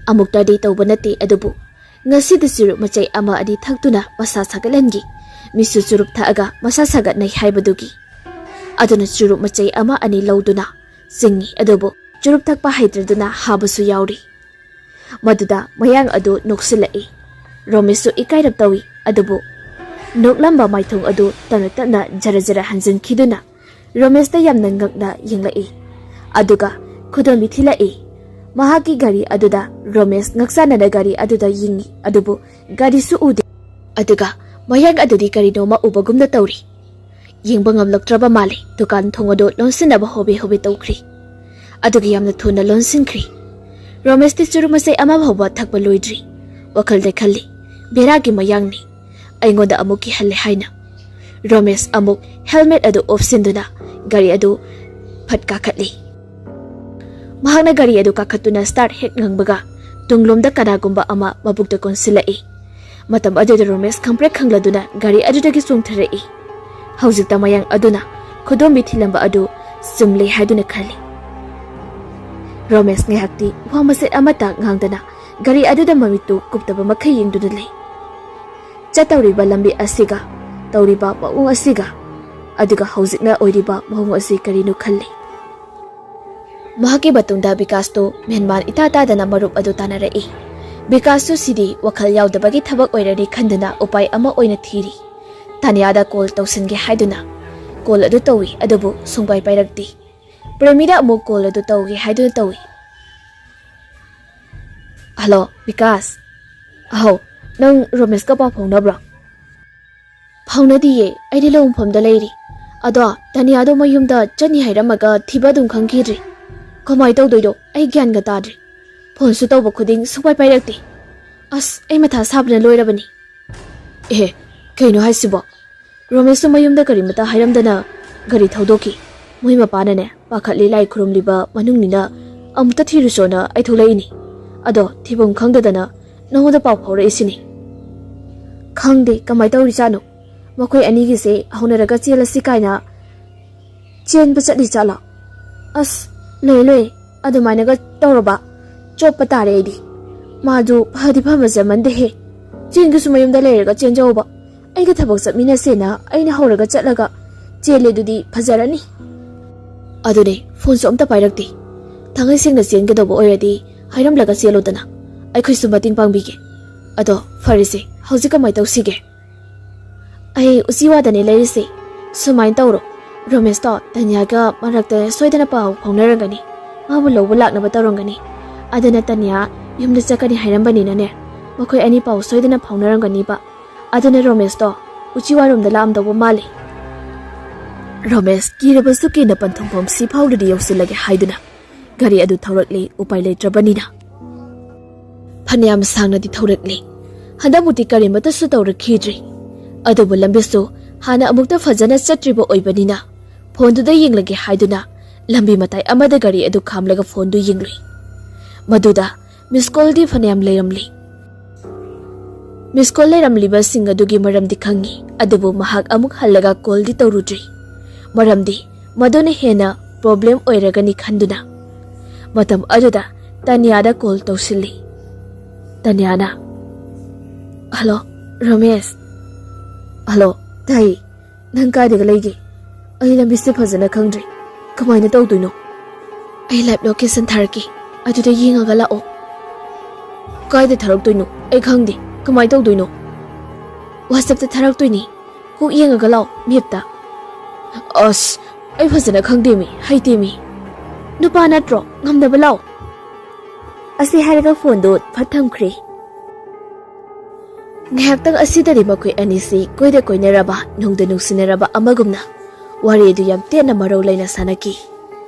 ꯑꯃꯨꯛꯇꯗꯤ ꯇꯧꯕ ꯅꯠꯇꯦ, ꯑꯗꯨꯕꯨ ꯉꯁꯤꯗꯤ ꯆꯨꯔꯨꯞ ꯃꯆꯩ ꯑꯃ ꯑꯅꯤ ꯊꯛꯇꯨꯅ ꯃꯁꯥ ꯁꯥꯒꯠꯍꯟꯈꯤ꯫ ꯃꯤꯁꯨ ꯆꯨꯔꯨꯞ ꯊꯛꯑꯒ ꯃꯁꯥ ꯁꯥꯒꯠꯅꯩ ꯍꯥꯏꯕꯗꯨꯒꯤ꯫ ꯑꯗꯨꯅ ꯆꯨꯔꯨꯞ ꯃꯆꯩ ꯑꯃ ꯑꯅꯤ ꯂꯧꯗꯨꯅ ꯆꯤꯡꯉꯤ, ꯑꯗꯨꯕꯨ ꯆꯨꯔꯨꯞ ꯊꯛꯄ ꯍꯩꯇ꯭ꯔꯗꯨꯅ ꯍꯥꯕꯁꯨ ꯌꯥꯎꯔꯤ꯫ ꯃꯗꯨꯗ ꯃꯌꯥꯡ ꯑꯗꯨ ꯅꯣꯛꯁꯤꯜꯂꯛꯏ꯫ ꯔꯣꯃꯦꯁꯁꯨ ꯏꯀꯥꯏꯔꯞ ꯇꯧꯏ, ꯑꯗꯨꯕꯨ ꯅꯣꯛꯂꯝꯕ ꯃꯥꯏꯊꯣꯡ ꯑꯗꯨ ꯇꯞꯅ ꯇꯞꯅ ꯖꯔ ꯖꯔ ꯍꯟꯖꯤꯟꯈꯤꯗꯨꯅ ꯔꯣꯃꯦꯁꯇ ꯌꯥꯝꯅ ꯉꯛꯅ ꯌꯦꯡꯂꯛꯏ꯫ ꯑꯗꯨꯒ ꯈꯨꯗꯣꯝꯕꯤ ꯊꯤꯜꯂꯛꯏ꯫ ꯃꯍꯥꯛꯀꯤ ꯒꯥꯔꯤ ꯑꯗꯨꯗ ꯔꯣꯃꯦꯁ ꯉꯛꯆꯥꯟꯅꯅ ꯒꯥꯔꯤ ꯑꯗꯨꯗ ꯌꯦꯡꯉꯤ, ꯑꯗꯨꯕꯨ ꯒꯥꯔꯤꯁꯨ ꯎꯗꯦ꯫ ꯑꯗꯨꯒ ꯃꯌꯥꯡ ꯑꯗꯨꯗꯤ ꯀꯔꯤꯅꯣꯃ ꯎꯕꯒꯨꯝꯅ ꯇꯧꯔꯤ꯫ ꯌꯦꯡꯕ ꯉꯝꯂꯛꯇ꯭ꯔꯕ ꯃꯥꯜꯂꯤ꯫ ꯗꯨꯀꯥꯟ ꯊꯣꯡ ꯑꯗꯨ ꯂꯣꯟꯁꯤꯟꯅꯕ ꯍꯣꯕꯦ ꯍꯣꯕꯦ ꯇꯧꯈ꯭ꯔꯤ꯫ ꯑꯗꯨꯒ ꯌꯥꯝꯅ ꯊꯨꯅ ꯂꯣꯟꯁꯤꯟꯈ꯭ꯔꯤ꯫ ꯔꯣꯃꯦꯁꯇꯤ ꯆꯨꯔꯨꯞ ꯃꯆꯩ ꯑꯃ ꯐꯥꯎꯕ ꯊꯛꯄ ꯂꯣꯏꯗ꯭ꯔꯤ꯫ ꯋꯥꯈꯜꯗ ꯈꯜꯂꯤ, ꯕꯦꯔꯥꯒꯤ ꯃꯌꯥꯡꯅꯤ, ꯑꯩꯉꯣꯟꯗ ꯑꯃꯨꯛ ꯀꯤꯍꯜꯂꯦ ꯍꯥꯏꯅ꯫ ꯔꯣꯃꯦꯁ ꯑꯃꯨꯛ ꯍꯦꯜꯃꯦꯠ ꯑꯗꯨ ꯑꯣꯞꯁꯤꯟꯗꯨꯅ ꯒꯥꯔꯤ ꯑꯗꯨ ꯐꯠ ꯀꯥꯈꯠꯂꯤ꯫ ꯃꯍꯥꯛꯅ ꯒꯥꯔꯤ ꯑꯗꯨ ꯀꯥꯈꯠꯇꯨꯅ ꯁ꯭ꯇꯥꯔꯠ ꯍꯦꯛ ꯉꯪꯕꯒ ꯇꯨꯡꯂꯣꯝꯗ ꯀꯅꯥꯒꯨꯝꯕ ꯑꯃ ꯃꯕꯨꯛꯇ ꯀꯣꯟꯁꯤꯜꯂꯛꯏ꯫ ꯃꯇꯝ ꯑꯗꯨꯗ ꯔꯣꯃꯦꯁ ꯈꯪꯄ꯭ꯔꯦꯛ ꯈꯪꯂꯗꯨꯅ ꯒꯥꯔꯤ ꯑꯗꯨꯗꯒꯤ ꯆꯣꯡꯊꯔꯛꯏ꯫ ꯍꯧꯖꯤꯛꯇ ꯃꯌꯥꯡ ꯑꯗꯨꯅ ꯈꯨꯗꯣꯝꯕꯤ ꯊꯤꯜꯂꯝꯕ ꯑꯗꯨ ꯆꯨꯝꯂꯦ ꯍꯥꯏꯗꯨꯅ ꯈꯜꯂꯤ꯫ ꯔꯣꯃꯦꯁ ꯉꯥꯏꯍꯥꯛꯇꯤ ꯋꯥ ꯃꯆꯦꯠ ꯑꯃꯠꯇ ꯉꯥꯡꯗꯅ ꯒꯥꯔꯤ ꯑꯗꯨꯗ ꯃꯃꯤꯠꯇꯨ ꯀꯨꯞꯇꯕ ꯃꯈꯩ ꯌꯦꯡꯗꯨꯅ ꯂꯩ꯫ ꯆꯠꯇꯧꯔꯤꯕ ꯂꯝꯕꯤ ꯑꯁꯤꯒ ꯇꯧꯔꯤꯕ ꯃꯑꯣꯡ ꯑꯁꯤꯒ ꯑꯗꯨꯒ ꯍꯧꯖꯤꯛꯅ ꯑꯣꯏꯔꯤꯕ ꯃꯑꯣꯡ ꯑꯁꯤ ꯀꯔꯤꯅꯣ ꯈꯜꯂꯤ꯫ ꯃꯍꯥꯛꯀꯤ ꯃꯇꯨꯡꯗ ꯕꯤꯀꯥꯁꯇꯨ ꯃꯦꯟꯃꯥꯟ ꯏꯇꯥ ꯇꯥꯗꯅ ꯃꯔꯨꯞ ꯑꯗꯨ ꯇꯥꯟꯅꯔꯛꯏ꯫ ꯕꯤꯀꯥꯁꯇꯨ ꯁꯤꯗꯤ ꯋꯥꯈꯜ ꯌꯥꯎꯗꯕꯒꯤ ꯊꯕꯛ ꯑꯣꯏꯔꯅꯤ ꯈꯟꯗꯨꯅ ꯎꯄꯥꯏ ꯑꯃ ꯑꯣꯏꯅ ꯊꯤꯔꯤ꯫ ꯇꯥꯅꯤꯌꯥꯗ ꯀꯣꯜ ꯇꯧꯁꯤꯟꯒꯦ ꯍꯥꯏꯗꯨꯅ ꯀꯣꯜ ꯑꯗꯨ ꯇꯧꯏ, ꯑꯗꯨꯕꯨ ꯁꯨꯡꯄꯥꯏ ꯄꯥꯏꯔꯛꯇꯦ꯫ ꯄ꯭ꯔꯦꯃꯤꯗ ꯑꯃꯨꯛ ꯀꯣꯜ ꯑꯗꯨ ꯇꯧꯒꯦ ꯍꯥꯏꯗꯨꯅ ꯇꯧꯏ꯫ ꯍꯜꯂꯣ ꯕꯤꯀꯥꯁ꯫ ꯑꯍꯧ, ꯅꯪ ꯔꯣꯃꯦꯁꯀ ꯄꯥꯎ ꯐꯥꯎꯅꯕ꯭ꯔꯣ? ꯐꯥꯎꯅꯗꯤꯌꯦ, ꯑꯩꯗꯤ ꯂꯧꯐꯝꯗ ꯂꯩꯔꯤ꯫ ꯑꯗꯣ ꯇꯥꯅꯤꯌꯥꯗꯣ ꯃꯌꯨꯝꯗ ꯆꯠꯅꯤ ꯍꯥꯏꯔꯝꯃꯒ ꯊꯤꯕ ꯑꯗꯨꯝ ꯈꯪꯈꯤꯗ꯭ꯔꯤ꯫ ꯀꯃꯥꯏ ꯇꯧꯗꯣꯏꯅꯣ ꯑꯩ ꯒ꯭ꯌꯥꯟꯒ ꯇꯥꯗ꯭ꯔꯤ꯫ ꯐꯣꯟꯁꯨ ꯇꯧꯕ ꯈꯨꯗꯤꯡ ꯁꯨꯡꯄꯥꯏ ꯄꯥꯏꯔꯛꯇꯦ꯫ ꯑꯁ, ꯑꯩ ꯃꯊꯥ ꯁꯥꯕꯅ ꯂꯣꯏꯔꯕꯅꯤ꯫ ꯑꯦ, ꯀꯩꯅꯣ ꯍꯥꯏꯁꯤꯕꯣ? ꯔꯣꯃꯦꯁꯇꯣ ꯃꯌꯨꯝꯗ ꯀꯔꯤꯃꯇ ꯍꯥꯏꯔꯝꯗꯅ ꯒꯥꯔꯤ ꯊꯧꯗꯣꯛꯈꯤ꯫ ꯃꯣꯏ ꯃꯄꯥꯅꯅꯦ ꯄꯥꯈꯠꯂꯤ, ꯂꯥꯏ ꯈꯨꯔꯨꯝꯂꯤꯕ ꯃꯅꯨꯡꯅꯤꯅ ꯑꯃꯨꯛꯇ ꯊꯤꯔꯨꯆꯣꯅ ꯑꯩ ꯊꯣꯛꯂꯛꯏꯅꯤ꯫ ꯑꯗꯣ ꯊꯤꯐꯝ ꯈꯪꯗꯗꯅ ꯅꯉꯣꯟꯗ ꯄꯥꯎ ꯐꯥꯎꯔꯛꯏꯁꯤꯅꯤ꯫ ꯈꯪꯗꯦ ꯀꯃꯥꯏ ꯇꯧꯔꯤꯖꯥꯠꯅꯣ, ꯃꯈꯣꯏ ꯑꯅꯤꯒꯤꯁꯦ ꯍꯧꯅꯔꯒ ꯆꯦꯜꯂꯁꯤ ꯀꯥꯏꯅ ꯆꯦꯟꯕ ꯆꯠꯂꯤ ꯖꯥꯠꯂꯣ? ꯑꯁ, ꯂꯣꯏ ꯑꯗꯨꯃꯥꯏꯅꯒ ꯇꯧꯔꯕ ꯆꯣꯞꯄ ꯇꯥꯔꯦ ꯑꯩꯗꯤ꯫ ꯃꯥꯗꯨ ꯐꯗꯤ ꯐꯃꯖꯃꯟꯗꯦꯍꯦ, ꯆꯦꯟꯒꯁꯨ ꯃꯌꯨꯝꯗ ꯂꯩꯔꯒ ꯆꯦꯟꯖꯧꯕ꯫ ꯑꯩꯒ ꯊꯕꯛ ꯆꯠꯃꯤꯟꯅꯁꯦꯅ ꯑꯩꯅ ꯍꯧꯔꯒ ꯆꯠꯂꯒ ꯆꯦꯜꯂꯦꯗꯨꯗꯤ ꯐꯖꯔꯅꯤ꯫ ꯑꯗꯨꯅꯦ, ꯐꯣꯟꯁꯨ ꯑꯝꯇ ꯄꯥꯏꯔꯛꯇꯦ꯫ ꯊꯥꯡꯉꯩ ꯁꯦꯡꯅ ꯆꯦꯟꯒꯗꯧꯕ ꯑꯣꯏꯔꯗꯤ ꯍꯥꯏꯔꯝꯂꯒ ꯆꯦꯜꯂꯨꯗꯅ, ꯑꯩꯈꯣꯏꯁꯨ ꯃꯇꯦꯡ ꯄꯥꯡꯕꯤꯒꯦ꯫ ꯑꯗꯣ ꯐꯔꯦꯁꯦ, ꯍꯧꯖꯤꯛ ꯀꯃꯥꯏ ꯇꯧꯁꯤꯒꯦ? ꯑꯩ ꯎꯆꯤꯋꯥꯗꯅꯦ ꯂꯩꯔꯤꯁꯦ꯫ ꯁꯨꯃꯥꯏꯅ ꯇꯧꯔꯣ, ꯔꯣꯃꯦꯁꯇꯣ ꯇꯥꯅꯤꯌꯥꯒ ꯃꯔꯛꯇ ꯁꯣꯏꯗꯅ ꯄꯥꯎ ꯐꯥꯎꯅꯔꯝꯒꯅꯤ, ꯃꯥꯕꯨ ꯂꯧꯕ ꯂꯥꯛꯅꯕ ꯇꯧꯔꯝꯒꯅꯤ꯫ ꯑꯗꯨꯅ ꯇꯥꯅꯤꯌꯥ ꯌꯨꯝꯗ ꯆꯠꯀꯅꯤ ꯍꯥꯏꯔꯝꯕꯅꯤꯅꯅꯦ, ꯃꯈꯣꯏ ꯑꯅꯤ ꯄꯥꯎ ꯁꯣꯏꯗꯅ ꯐꯥꯎꯅꯔꯝꯒꯅꯤꯕ꯫ ꯑꯗꯨꯅ ꯔꯣꯃꯦꯁꯇꯣ ꯎꯆꯤꯋꯥꯔꯣꯝꯗ ꯂꯥꯛꯑꯝꯗꯧꯕ ꯃꯥꯜꯂꯤ꯫ ꯔꯣꯃꯦꯁ ꯀꯤꯔꯕꯁꯨ ꯀꯤꯅ ꯄꯟꯊꯨꯡꯐꯝ ꯁꯤꯐꯥꯎꯗꯗꯤ ꯌꯧꯁꯤꯜꯂꯒꯦ ꯍꯥꯏꯗꯨꯅ ꯒꯥꯔꯤ ꯑꯗꯨ ꯊꯧꯔꯛꯂꯤ꯫ ꯎꯄꯥꯏ ꯂꯩꯇ꯭ꯔꯕꯅꯤꯅ ꯐꯅꯌꯥꯝ ꯁꯥꯡꯅꯗꯤ ꯊꯧꯔꯛꯂꯤ꯫ ꯍꯟꯗꯛꯕꯨꯗꯤ ꯀꯔꯤꯃꯇꯁꯨ ꯇꯧꯔꯛꯈꯤꯗ꯭ꯔꯤ꯫ ꯑꯗꯨꯕꯨ ꯂꯝꯕꯤꯁꯨ ꯍꯥꯟꯅ ꯑꯃꯨꯛꯇ ꯐꯖꯅ ꯆꯠꯇ꯭ꯔꯤꯕ ꯑꯣꯏꯕꯅꯤꯅ ꯐꯣꯟꯗꯨꯗ ꯌꯦꯡꯂꯒꯦ ꯍꯥꯏꯗꯨꯅ ꯂꯝꯕꯤ ꯃꯇꯥꯏ ꯑꯃꯗ ꯒꯥꯔꯤ ꯑꯗꯨ ꯈꯥꯝꯂꯒ ꯐꯣꯟꯗꯨ ꯌꯦꯡꯂꯨꯏ꯫ ꯃꯗꯨꯗ ꯃꯤꯁꯀꯣꯜꯗꯤ ꯐꯅꯌꯥꯝ ꯂꯩꯔꯝꯂꯤ꯫ ꯃꯤꯁꯀꯣꯜ ꯂꯩꯔꯝꯂꯤꯕꯁꯤꯡ ꯑꯗꯨꯒꯤ ꯃꯔꯝꯗꯤ ꯈꯪꯉꯤ, ꯑꯗꯨꯕꯨ ꯃꯍꯥꯛ ꯑꯃꯨꯛ ꯍꯜꯂꯒ ꯀꯣꯜꯗꯤ ꯇꯧꯔꯨꯗ꯭ꯔꯤ꯫ ꯃꯔꯝꯗꯤ ꯃꯗꯨꯅ ꯍꯦꯟꯅ ꯄ꯭ꯔꯣꯕ꯭ꯂꯦꯝ ꯑꯣꯏꯔꯒꯅꯤ ꯈꯟꯗꯨꯅ ꯃꯇꯝ ꯑꯗꯨꯗ ꯇꯥꯅꯤꯌꯥꯗ ꯀꯣꯜ ꯇꯧꯁꯤꯜꯂꯤ꯫ ꯇꯥꯅꯤꯌꯥꯅ, ꯍꯜꯂꯣ ꯔꯣꯃꯦꯁ꯫ ꯍꯜꯂꯣ ꯇꯥꯏ, ꯅꯪ ꯀꯥꯏꯗꯒ ꯂꯩꯒꯦ? ꯑꯩ ꯂꯝꯕꯤꯁꯦ ꯐꯖꯅ ꯈꯪꯗ꯭ꯔꯤ, ꯀꯃꯥꯏꯅ ꯇꯧꯗꯣꯏꯅꯣ? ꯑꯩ ꯂꯥꯏꯚ ꯂꯣꯀꯦꯁꯟ ꯊꯥꯔꯛꯀꯦ, ꯑꯗꯨꯗ ꯌꯦꯡꯉꯒ ꯂꯥꯛꯑꯣ꯫ ꯀꯥꯏꯗ ꯊꯥꯔꯛꯇꯣꯏꯅꯣ? ꯑꯩ ꯈꯪꯗꯦ, ꯀꯃꯥꯏ ꯇꯧꯗꯣꯏꯅꯣ? ꯋꯥꯆꯞꯇ ꯊꯥꯔꯛꯇꯣꯏꯅꯤ, ꯀꯣꯛ ꯌꯦꯡꯉꯒ ꯂꯥꯛꯑꯣ ꯃꯦꯞꯇ꯫ ꯑꯁ, ꯑꯩ ꯐꯖꯅ ꯈꯪꯗꯦꯃꯤ, ꯍꯩꯇꯦꯃꯤ꯫ ꯅꯨꯄꯥ ꯅꯠꯇ꯭ꯔꯣ, ꯉꯝꯗꯕ ꯂꯥꯛꯑꯣ꯫ ꯑꯁꯤ ꯍꯥꯏꯔꯒ ꯐꯣꯟꯗꯨ ꯐꯠ ꯊꯝꯈ꯭ꯔꯦ꯫ ꯉꯥꯏꯍꯥꯛꯇꯪ ꯑꯁꯤꯗꯗꯤ ꯃꯈꯣꯏ ꯑꯅꯤꯁꯤ ꯀꯣꯏꯗ ꯀꯣꯏꯅꯔꯕ ꯅꯨꯡꯗ ꯅꯨꯡꯁꯤꯅꯔꯕ ꯑꯃꯒꯨꯝꯅ ꯋꯥꯔꯤ ꯑꯗꯨ ꯌꯥꯝ ꯇꯦꯟꯅ ꯃꯔꯧ ꯂꯩꯅ ꯁꯥꯟꯅꯈꯤ꯫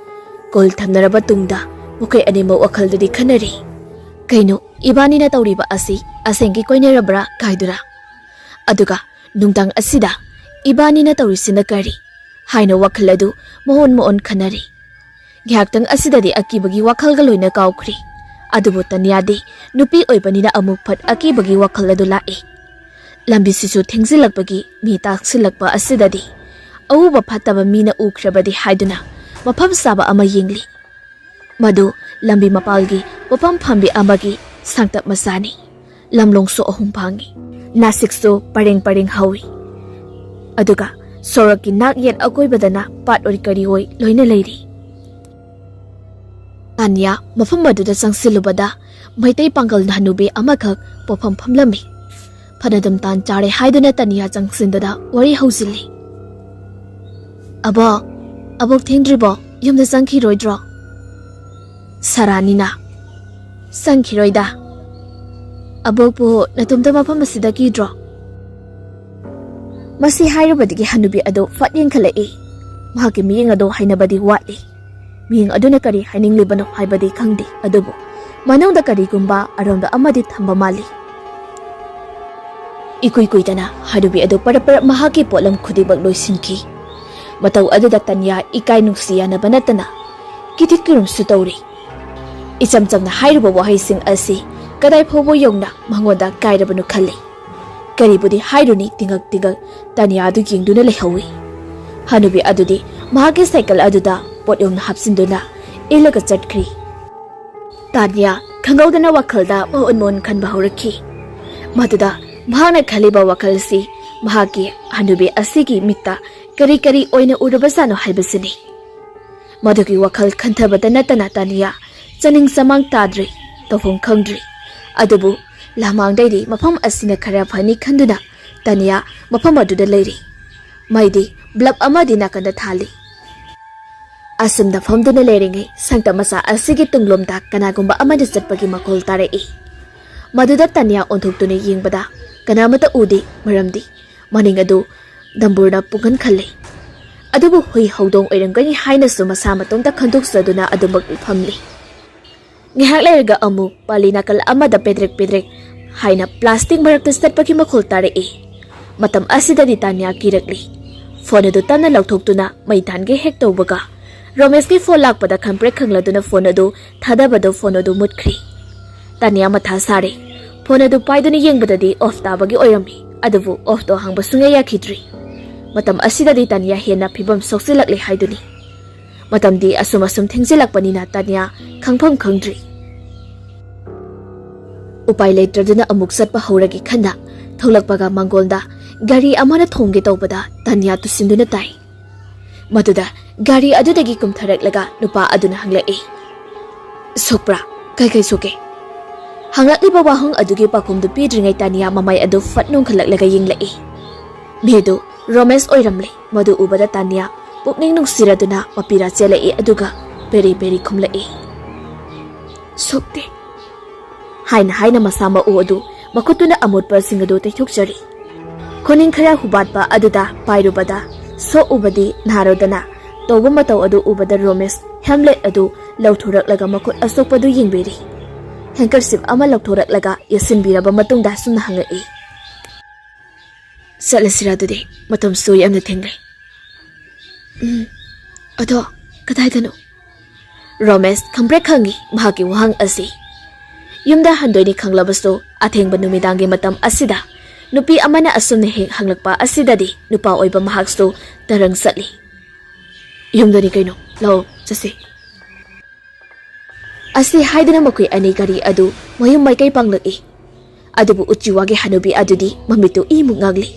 ꯀꯣꯜ ꯊꯝꯅꯔꯕ ꯇꯨꯡꯗ ꯃꯈꯣꯏ ꯑꯅꯤꯃꯛ ꯋꯥꯈꯜꯗꯗꯤ ꯈꯟꯅꯔꯤ, ꯀꯩꯅꯣ ꯏꯕꯥꯅꯤꯅ ꯇꯧꯔꯤꯕ ꯑꯁꯤ ꯑꯁꯦꯡꯀꯤ ꯀꯣꯏꯅꯔꯕ꯭ꯔꯥ ꯀꯥꯏꯗꯨꯔꯥ? Aduga nungdang asida ibani na tawrisina kari haina wakhal adu moon khanari gyaktang asida di akibagi wakhal ga loina kaukri adubu tanyadi nupi oibanina amuk phat akibagi wakhal adu lae lambi sisu thengzilakbagi mi taksilakpa asida di awuba phataba mina ukhrabadi haiduna mafam saba ama yengli madu lambi mapalgi wapam phambi amagi sangtap masani lamlongso ahum phangi nasikso pareng hawi aduga soraki nak yet akoi badana pat ori kari hoi loina leiri Tanya mafam maduda sangsilubada maitai pangkal hanubi amakhak pofam phamlami Panadam tan chare haiduna Tanya changsindada wari hausili Abok thengdribo yumda sangkhiroidro Saranina Sangkhiroida Abokpu natumda mafam asida kidro Masi hairabadigi hanubi ado fatyeng khalai mahaki miyeng ado hainabadi watli miyeng aduna kari haining libano haibadi khangdi adubu manongda kari gumba aronda amadi thamba mali ikui kuitana hanubi ado parapar mahaki polam khudibak loisinki matau aduda Tanya ikai nuksiya na banatana kitikkirum sutawri ichamchamna hairuba wahaising asi kadai phobo yongna mangoda kairabanu khalli Karibudi hairuni tingak Tanya adu yengduna lehawi hanubi adudi mahaki cycle aduda pot yongna hapsinduna ilaga chatkri Tanya khangawdana wakhalda mon khanba haurakhi maduda mahana khaliba wakhalsi mahaki hanubi asigi mitta kari oina urabasano haibasini madugi wakhal khantabada natana Tanya chaning samang tadri tofong khangdri adubu lamangdaidi mafam asina khara phani khanduna Tanya mafam aduda leiri maidi blab amadi nakanda thali asumda famduna leiringai sangta masa asigi tunglomda kanagumba amadi chatpagi makol tarai maduda Tanya onthoktunai yengbada kanamata udi maramdi maning adu damburna pugan khalle adubu hui hodong oirangani haina su masa matongda khanduk saduna adumak famli ngihak lerga amu palina kal amada pedrek haina plastic marakta satpaki makhol tarai matam asida di Tanya kirakli phone adu tanna lauthokutuna maithange hek tawbaga Romesh ki phone lakpada khamprek khangladuna phone adu thadabado phone adu mutkhri Tanya matha sare phone adu paiduna yengbadadi off tabagi oirami adubu off to hangba sunga yakhidri matam asida di Tanya hena phibam soksilakle haiduni matam di asum thengsilakpanina Tanya khangpham khangdri Upai latraduna amuk satpa hauragi khana tholakpaga mangolda gari amana thongge tawbada Tanya tusinduna tai maduda gari adudagi kumtharaklaga nupa aduna hanglai sokpra kai soke hanglakli ba wahang adugi pakumdu pidringai Tanya mamai adu fatnong khalaklaga yenglai medu Romesh oiramle madu ubada Tanya pukning nungsiraduna mapira chelai aduga peri khumlai sokte haina masama uadu makutuna amot persingadu THOIBI khoning khara hubatpa aduda pairubada so ubadi narodana toba matau adu ubada Romesh hamlet adu lauthoraklaga makut asokpadu yengberi handkerchief ama lauthoraklaga yasinbiraba matungda sumna hangai salasiradu matam so yamna thengle ado kadaidano Romesh khambre khangi mahaki wahang asi Yumda handoini khanglabaso athengba numidangi matam asida nupi amana asumne heng hanglakpa asidadi nupa oiba mahakso tarang satli yumdani kaino law chase asi haidana makui ani gari adu mayum maikai panglaki adubu uchiwage hanubi adudi mamitu imu ngagli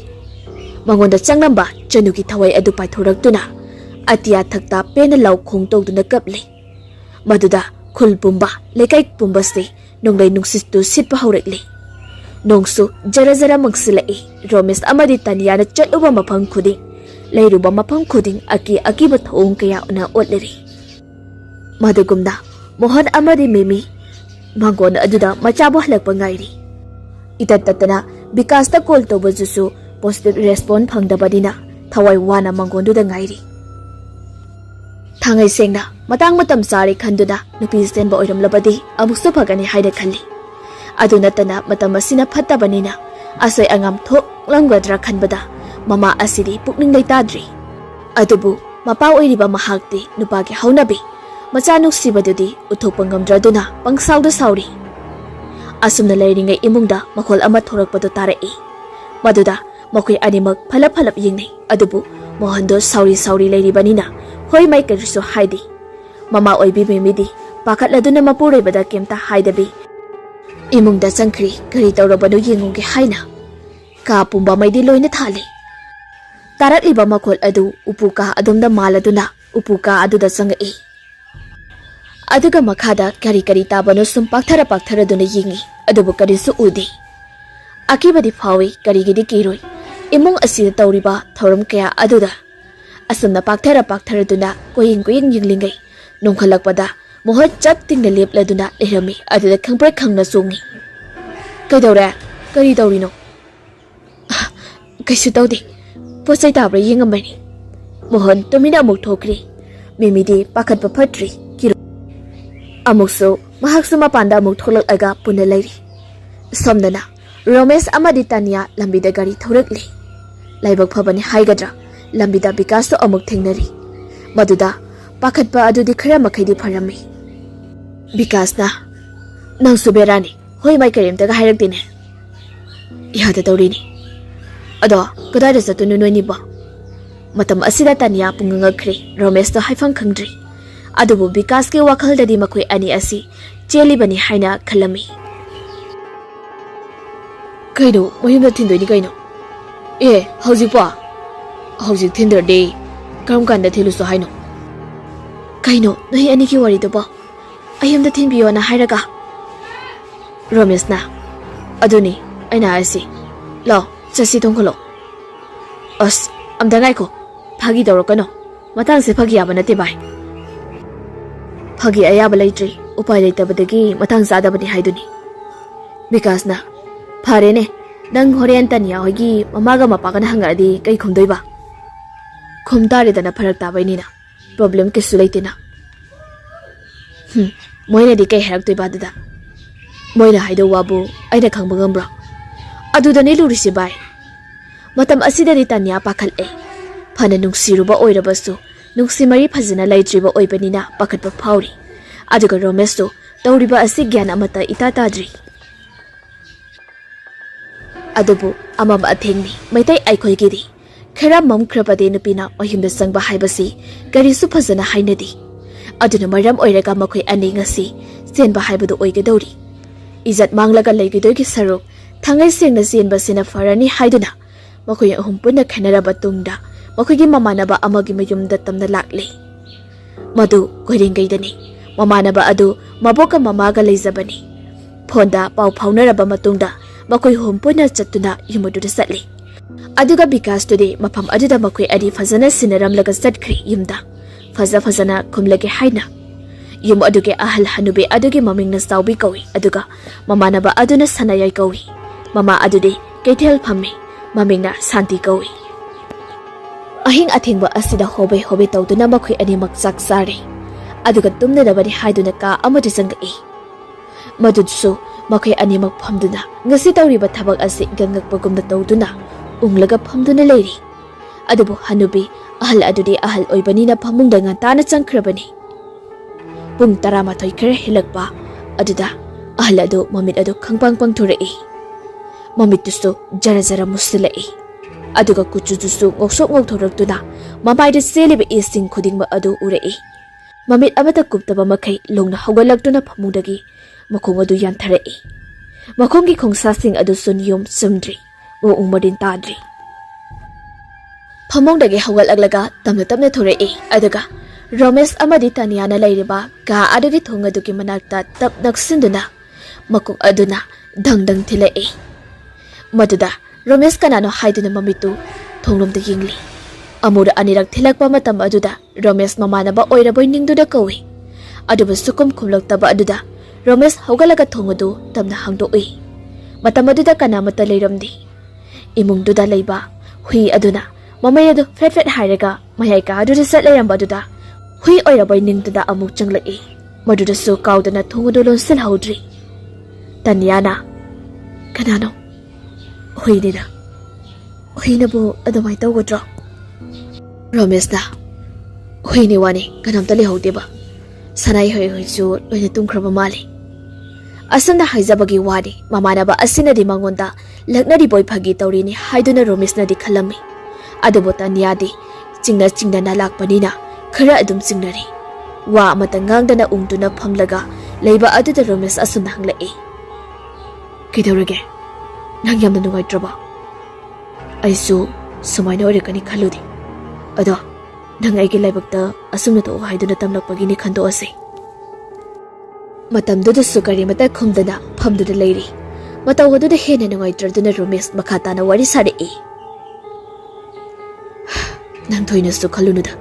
mangonda changlamba chanuki thawai adu paithoraktuna atia thakta pena law khongtogduna kapli maduda khulpumba lekai pumbase nonglai nungsistu sitpa haurekli nongsu jara mangsilai Romesh amadi Tanya na chatuba mafam khuding leiruba mafam khuding akiba thong kaya una otleri madugumda mohan amadi memi mangon aduda machabo halakpa ngairi itattatana bikasta call toba jusu positive response phangdabadina thawai wana mangonduda ngairi thangai sengna matang matam sari khanduna nupi stenba oiramlabadi amuksa phagani haida khalli aduna tana matam asina phattabanina Asoi angam thok lamgadra khanbada mama asidi pukning leitadri. Adubu mapa oiriba mahakti nupagi haunabi macha nuksibadudi uthokpa ngamdraduna pangsawda sawri. Asumna leiringai imungda makhol ama thorakpadu tarai. Maduda makoi animak phalap yingnai adubu Mohondo sauri leiribanina hoi mai karisu haidi. Mama oibi memidi pakatladuna mapurebada kemta haidabi. Imungda changkri kari tawrabanu yengungi haina. Ka pumba maidi loina thale. Taratliba makhol adu upuka adumda maladuna upuka aduda changai. Aduga makhada kari tabano sum pakthara duna yingi adubu karisu udi. Akibadi phawi karigidi kiroi. Imung asida tawriba thauram kaya aduda. Asumna pakthara duna koying yinglingai. Nongkhalakpada mohot chap tingna lepladuna lehrami aduda khangprai khangna sungi. Kaidawra kari tawrino? Kaisu tawdi. Posai tabra yingamani. Mohon tumina amuk thokri. Mimidi pakhatpa phatri kiro. Amukso mahaksu mapanda amuk tholak aga puna lairi. Somdana Romesh amadi Tanya lambida gari thorakli. Laibak phabani haigadra lambida Vikas to amuk thengnari. Maduda pakhatpa adudi khara makhaidi pharami. Vikas na nang suberani hoi mai karimta ga hairakdine. Ihada tawrini. Ado kadai satunu noini ba. Matam asida Tanya pungangakri Romesh to haifang khangdri. Adubu Vikas ke wakhaldadi makoi ani asi chelibani haina khalami. Kaino mayumda thindoi ni kaino. Hauzik pa. Hauzik thinder de. Karam kanda thiluso haino. Kaino nahi ani ki wari to ba. Ayamda thinbiyo na hairaga. Romesh na. Aduni aina asi. Lo chasi thongkholo. As amda ngai ko. Phagi dawrakano. Matang se phagi aba nate bai. Phagi ayaba laitri. Upai laitabadagi matang sadabani haiduni. Vikas na. Farene nang horen Tanya hoigi mamaga mapagana hangadi kai khumdoi ba. Khumtare dana pharak tabaini na. Problem ke sulaitina. Moina di kai haraktoi ba dada. Moina haido wabu aina khangba ngambra. Aduda ne lurisi bai. Matam asida di Tanya pakhal e. Phana nungsiruba oirabasu nungsimari phajana laitriba oibanina pakhatpa phauri. Aduga Romesh to tawriba asi gyan amata itatadri. Adubu amam athengni maitai aikhoi gidi khara mamkhrabade nupina ohimda sangba haibasi karisu phajana hainadi aduna maram oiraga makhoi ani ngasi senba haibadu oigedori izat manglaga leigidogi saruk thangai sengna senba sina farani haiduna makhoi ahum punna khanaraba tungda makhoigi mamanaba amagi mayumda tamna lakle madu koiringaidani mamanaba adu maboka mamaga leizabani phonda pau phaunaraba matungda makoi hompona chatuna yumudu satli aduga Vikas today mapam aduda makoi adi fazana sinaram laga satkri yumda fazana khumlage haina yum aduge ahal hanube aduge maming na saubi kawi aduga mamana ba aduna sanayai kawi mama adude keithel phamme maming na santi kawi ahing athingba asida hobe tawduna makoi ani maksak sare aduga tumna dabani haiduna ka amadi sangai madudsu makai animak phamduna ngasi tawriba thabak ase gangakpagumna tawduna unglaga phamduna leiri adubu hanubi ahal adudi ahal oibanina phamungda ngantana changkhrabani pung 12 khare hilakpa aduda ahal adu mamit adu khangpang pangthurai mamit tusu jara musilai aduga kuchujusu ngoksok ngokthorabtuna mamaida seliba ising khudingba adu urai mamit abata kuptaba makai longna hogalaktuna phamungdagi makong adu yantarai. Makonggi khongsasing adu sunyum sumdri. O umadin tadri. Phamongdagi hawalaglaga tamna thorai adaga Romesh amadi Tanya na lairiba ka adugi thongadugi manakta tap naksinduna makong aduna dangdang thilai. Maduda Romesh kanano haiduna mamitu thonglomda yingli. Amura anirak thilakpa matam aduda Romesh mamanaba oiraboy ningduda kawi. Aduba sukum khumlaktaba aduda Romesh hogalaga thongadu tamna hangdoi matamaduda kanamata leiramdi imungduda leiba hui aduna mamay adu fret hairaga mayai ka adu sat leiramba aduda hui oiraboy ningduda amuk changlai maduda su kaudana thongadu lonsil haudri Tanyana kanano Huinina. Huinabu adamai tawgadro. Romesna. Huini wani kanamta lehawdeba. Sanai hoisu loina tumkraba mali. Asana haizabagi wadi mamanaba asinadi mangonda laknadi boy phagi tawrini haiduna Romesna di khalami. Adubo tanyadi chingna na lakpanina khara adum chingnari. Wa amata ngangdana ungduna phamlaga leiba aduda Romes asuna hanglai. Kidawrage nang yamna nungaitraba. Aisu sumaina orekani khaludi. Ado nang aigi laibakta asumna to haiduna tamlakpagini khando ase. Matamduda sukari mata khumdana phamduda leiri. Matawduda hena nungaitraduna Romes makhatana wari sare e. Nang thoina su khalunuda.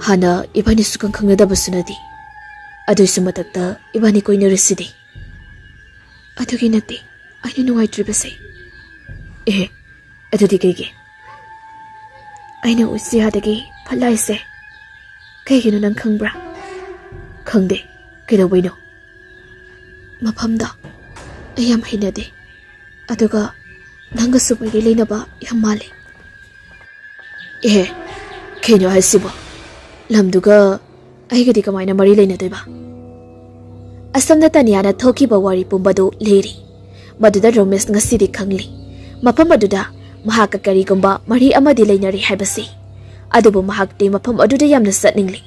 Hana ibani sukang khangnada basunadi. Aduisu matakta ibani koina residi. Adugi nati ainu nungaitribase. Adudi kege. Aina usi hadagi phalaise. Kaigino nang khangbra. Khangde. Kaidawaino. Maphamda ayam hinade. Aduga nanga subagi leinaba yam male. Kaino hasiba. Lamduga aigadi kamaina mari leinadoiba. Asamna tanyana thokiba wari pumbadu leri. Maduda Romes ngasidi khangli. Mafam aduda mahaka karigumba mari amadi leinari haibasi. Adubu mahakti mafam aduda yamna satningli.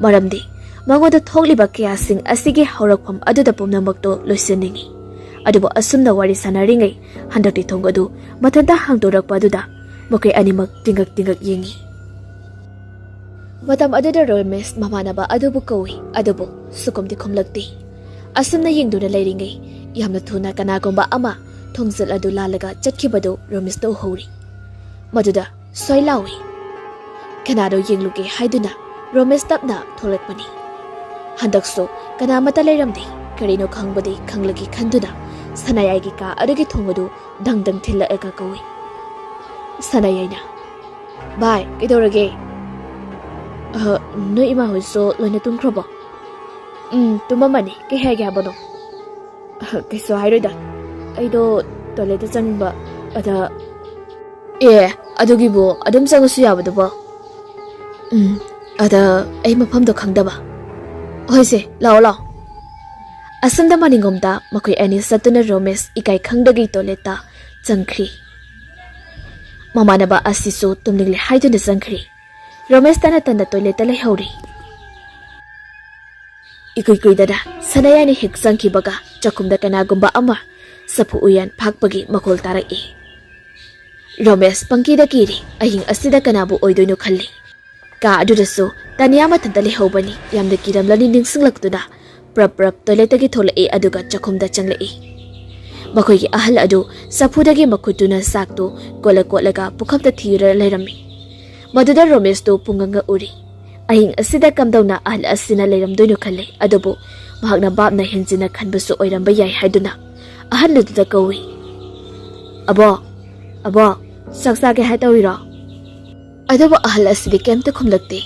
Maramdi Mangoda thokliba kayasing asigi haurakpham aduda pumnamakto loisinningi. Adubo asumna wari sanaringai handakti thongadu mathanta hangdorakpa aduda mokai animak tingak yengi. Matam aduda Romes mamanaba adubu kawi adubo sukomdi khomlakti. Asumna yengduna leiringai yamna thuna kanagomba ama thongzal adu lalaga chatkibadu Romes to hori. Maduda soilawi. Kanado yengluge haiduna Romes tapna tholakpani. Handakso kana mata leiramdi karino khangbadi khanglagi khanduna sanayagi ka adugi thongadu dangdang thilla eka kawi. Sanayaina. Bye, kidorage. No ima hoiso loina tumkrobo. Tumamani ke hege habano. Kaiso hairoida. Aido toilet changba ada adugi bo adum changasu yabado ba. Ada ai mafamdo khangdaba. Hoise lao. Asamda maningomda makoi ani satuna Romes ikai khangdagi toleta changkhri. Mamanaba asisu tumningli haiduna changkhri. Romes tana toileta lehauri. Ikui dada sanayani hek changki baga chakumda kanagumba ama sapu uyan phakpagi makol tarai. Romes pangkida kiri ahing asida kanabu oidoino khalli. Ka adudasu tanyama tantali hobani yamda kiramlani ningsinglaktuda prap toiletagi tholai aduga chakhumda changlai. Makoigi ahal adu sapudagi makhutuna saktu kolaga pukhamta thira leirami. Maduda Romes to punganga uri. Ahing asida kamdauna ahal asina leiramdoino khalle adubu mahakna babna hinjina khanbasu oiramba yai haiduna ahal lududa kawi. Abo saksage haitawira. Adubo ahal asidi kemta khumlakte.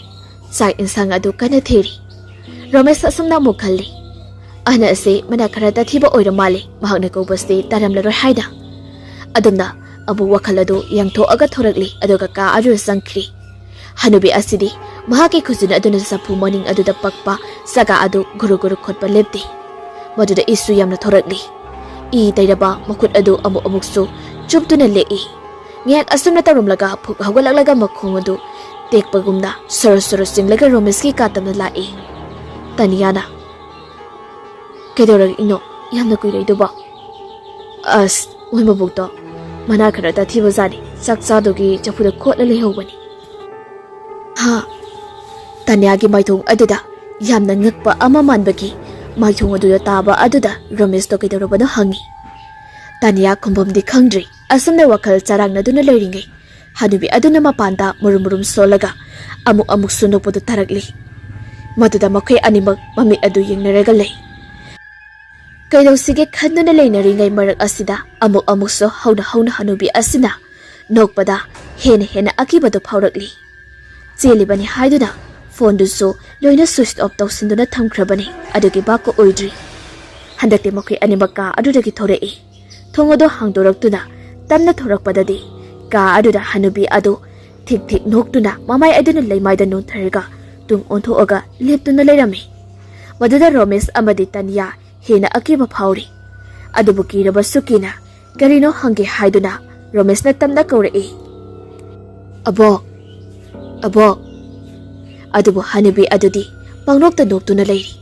Sai insang adu kana theri. Romes asumna mukhalli. Ana ase mana kharata thiba oira male mahakna kobasti taramlaroi haida. Adumna abu wakhaladu yangtho aga thorakli aduga ka aju sangkhri. Hanubi asidi mahaki khujuna aduna sapu morning aduda pakpa saga adu guru khotpa lepti. Maduda isu yamna thorakli. I tairaba makut adu amuksu chuptuna lei. Ngyak asumna tarumlaga phuk hawgalaglaga makhung adu tekpagumna sor singlaga Romes ki katamna lai. Tanyana. Kedorag ino yamna kuirai duba. As mabukto mana kharata thiba zani saksa dogi chapuda khotla lehobani. Ha. Tanyagi maithong aduda yamna ngakpa ama manbagi maithong aduda taba aduda Romes to kedorabana hangi. Tanya kumbamdi khangdri asumna wakal charangna duna leiringai. Hanubi aduna mapanda murum solaga amuk sunopodu tarakli. Maduda makai animak mami adu yengnaraga lei. Kaidaw sige khanduna leinaringai marak asida amuk so hauna hanubi asina nokpada hena akibadu phaurakli. Chelibani haiduna phone du so loina switch off tawsinduna thamkhrabani adugi bako oidri. Handakte makai animaka adudagi thorei. thong ado hangdoraktuna tamna thorakpadadi ka aduda hanubi adu thik thik noktuna mamai aduna leimaida nontharaga tung onthoaga leptuna leirami maduda Romesh amadi Tanya hena akiba phauri adubu kiraba sukina karino hange haiduna Romesh na tamna kaurei abo adubu hanubi adudi pangnokta noktuna leiri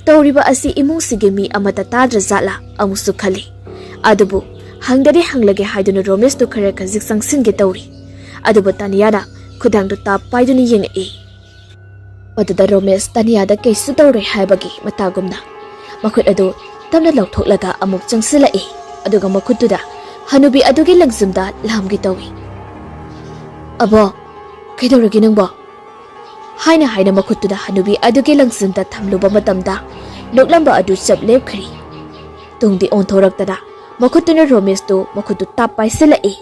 tawriba asi imung sige mi amata tadra zala amusu khali adubu hangdari hanglage haiduna Romesh to khara khazik sangsinge tawri adubu Tanyana khudang do tap paiduni yengai maduda Romesh Tanyada kaisu tawre haibagi matagumna makhut adu tamna lauthoklaga amuk changsilai aduga makhutuda hanubi adugi langsumda lamgi tawi abo kaidoragi nangbo haina makhutuda hanubi adugi langsumda thamluba matamda noklamba adu chap lepkhri tungdi onthoraktana makhutuna Romesh to makhutu tap paisilai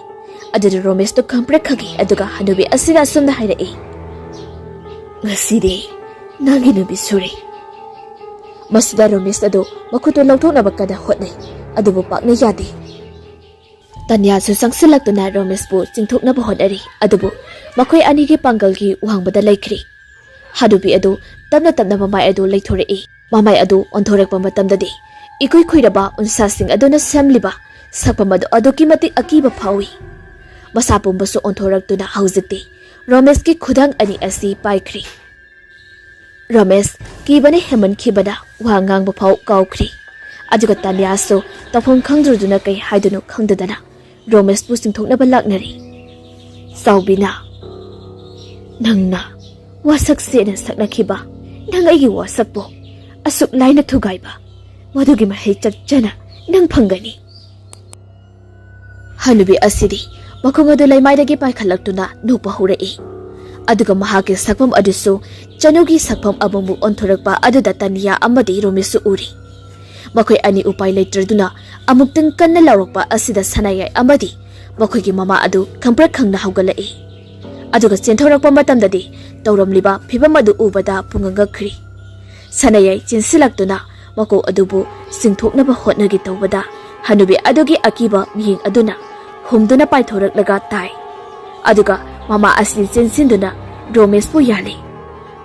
aduda Romesh to khamprek khagi aduga hanubi asira sumna hairai ngasidi nangi nubi suri masida Romesh adu makhutu lauthokna bakada hotnai adubu pakne yadi Tanya su sangsilaktuna Romesh bu chingthokna bahonari adubu makhoi ani gi pangal gi uhangbada laikri hadubi adu tamna mamai adu laithorei mamai adu onthorekpa matamdadi ikoi khoiraba unsa sing aduna samliba sakpamadu aduki mati akiba phawi masapumbasu onthoraktuna haujikti Romesh ki khudang ani asi paikri Romesh kibane heman khibada wangang ba phau kaukri ajuga Tanya so tafong khangdruduna kai haidunu khangdadana Romesh bu singthokna balaknari saubina nangna wasak se na sakna khiba nang ai gi wasak bo asuk laina thugaiba madugi mahai chakchana nang phangani hanubi asidi makhongadu laimaidagi paikhallaktuna nukpa hurei aduga mahake sakpam adusu chanugi sakpam abamu onthorakpa aduda Tanya amadi Romesh uri makhoi ani upai leitraduna amuktang kanna lawrakpa asida sanayai amadi makhoigi mama adu khamprak khangna haugalai aduga chenthorakpa matamdadi tawramliba phibam adu ubada pungangakri sanayai chinsilaktuna mako adubu singthoknaba hotnagi tawbada hanubi adugi akiba miyeng aduna humduna paithoraklaga tai aduga mama asli chinsinduna Romesh bu yali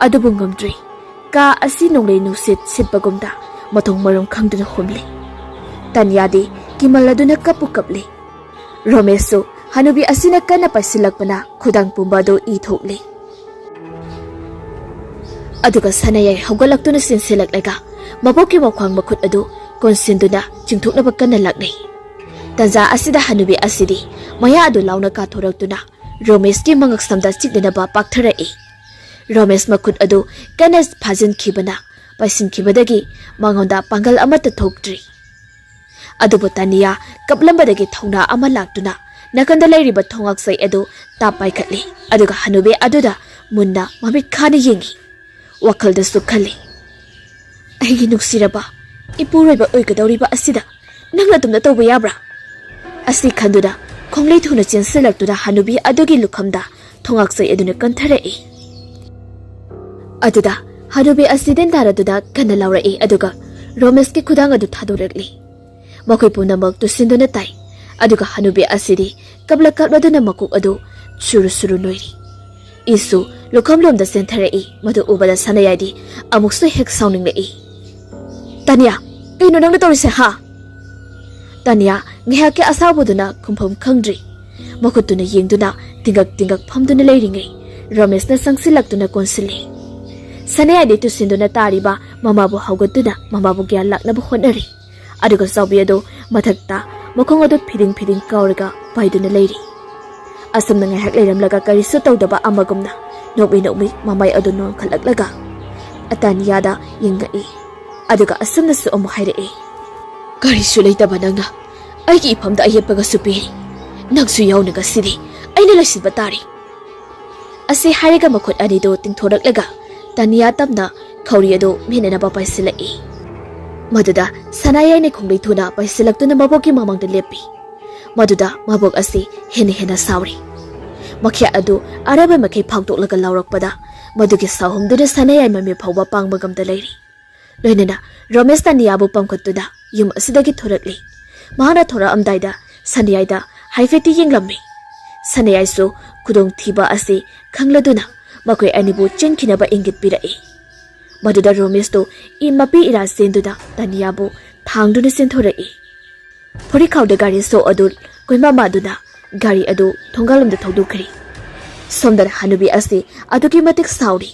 adubu ngamdri ka asi nonglei nusit sitpagumda mathong marom khangduna humli Tanyadi kimaladuna kapli Romesh su hanubi asina kana paisilakpana khudang pumbado I thokli aduga sanayai hawgalaktuna sinsilaklaga mapoki wakhwang makhut adu konsinduna chingthoknaba kana laknai tanja asida hanubi asidi maya adu launa ka thoraktuna Romesh ki mangak samda chikdana paktharai Romesh makhut adu kana phajin khibana paisin khibadagi mangonda pangal amata thokdri adubu Tanya kaplambadagi thongna ama laktuna nakanda lairiba thongak sai adu tapai khatli aduga hanubi aduda munna mamit khani yengi wakhalda su khali aigi nuksiraba ipuroiba oigadoriba asida nangna tumna tawba yabra asi khanduda khonglei thuna chensilaktuna hanubi adugi lukhamda thongak sai aduna kantharai aduda hanubi asiden daraduda kana laurai aduga Romesh ki khudang adu thadorekli makhoi punamak tusinduna tai aduga hanubi asidi kabladuna makuk adu suru noiri isu lukhamlomda sentharai madu ubada sanayadi amuksu hek sauninglei Tanya kaino nangna tawrise ha Tanya ngihake asabuduna khumpham khangdri makhutuna yengduna tingak phamduna leiringai Romesh na sangsilaktuna konsili sanayadi tusinduna tariba mamabu haugatuna mamabu gya lakna bu honari aduga saubiado mathakta makhong adu phiding kauraga paiduna leiri asamna ngahak leiramlaga karisu tawdaba amagumna nokmi mamai adu non khalaklaga Tanyada yengai aduga asamna su amu hairei karisu leitaba nangna aigi iphamda ayeppaga supiri nangsu yaunaga sidi aina lasibba tari ase hairaga makhut anido tingthoraklaga Tanya tamna khawri adu menana paisilai maduda sanayai ne khonglei thuna paisilaktuna maboki mamangda lepi maduda mabok asi hena sauri makhya adu araba makhei phagdoklaga laurakpada madugi sahumduna sanayai mami phawba pangbagamda leiri loinana Romesh Tanya bu pamkhatuna yum asidagi thorakli Mahana thoraamdaida Sanayaida haifeti yenglammi. Sanayaisu kudong thiba ase khangladuna makoi anibu chenkinaba ingit pirai. Maduda Romesto I mapi ira senduda Taniyabu thangduna senthorai. Phorikauda gari so adul koima maduna gari adu thongalumda thodukri. Somdar hanubi ase aduki matik sauri.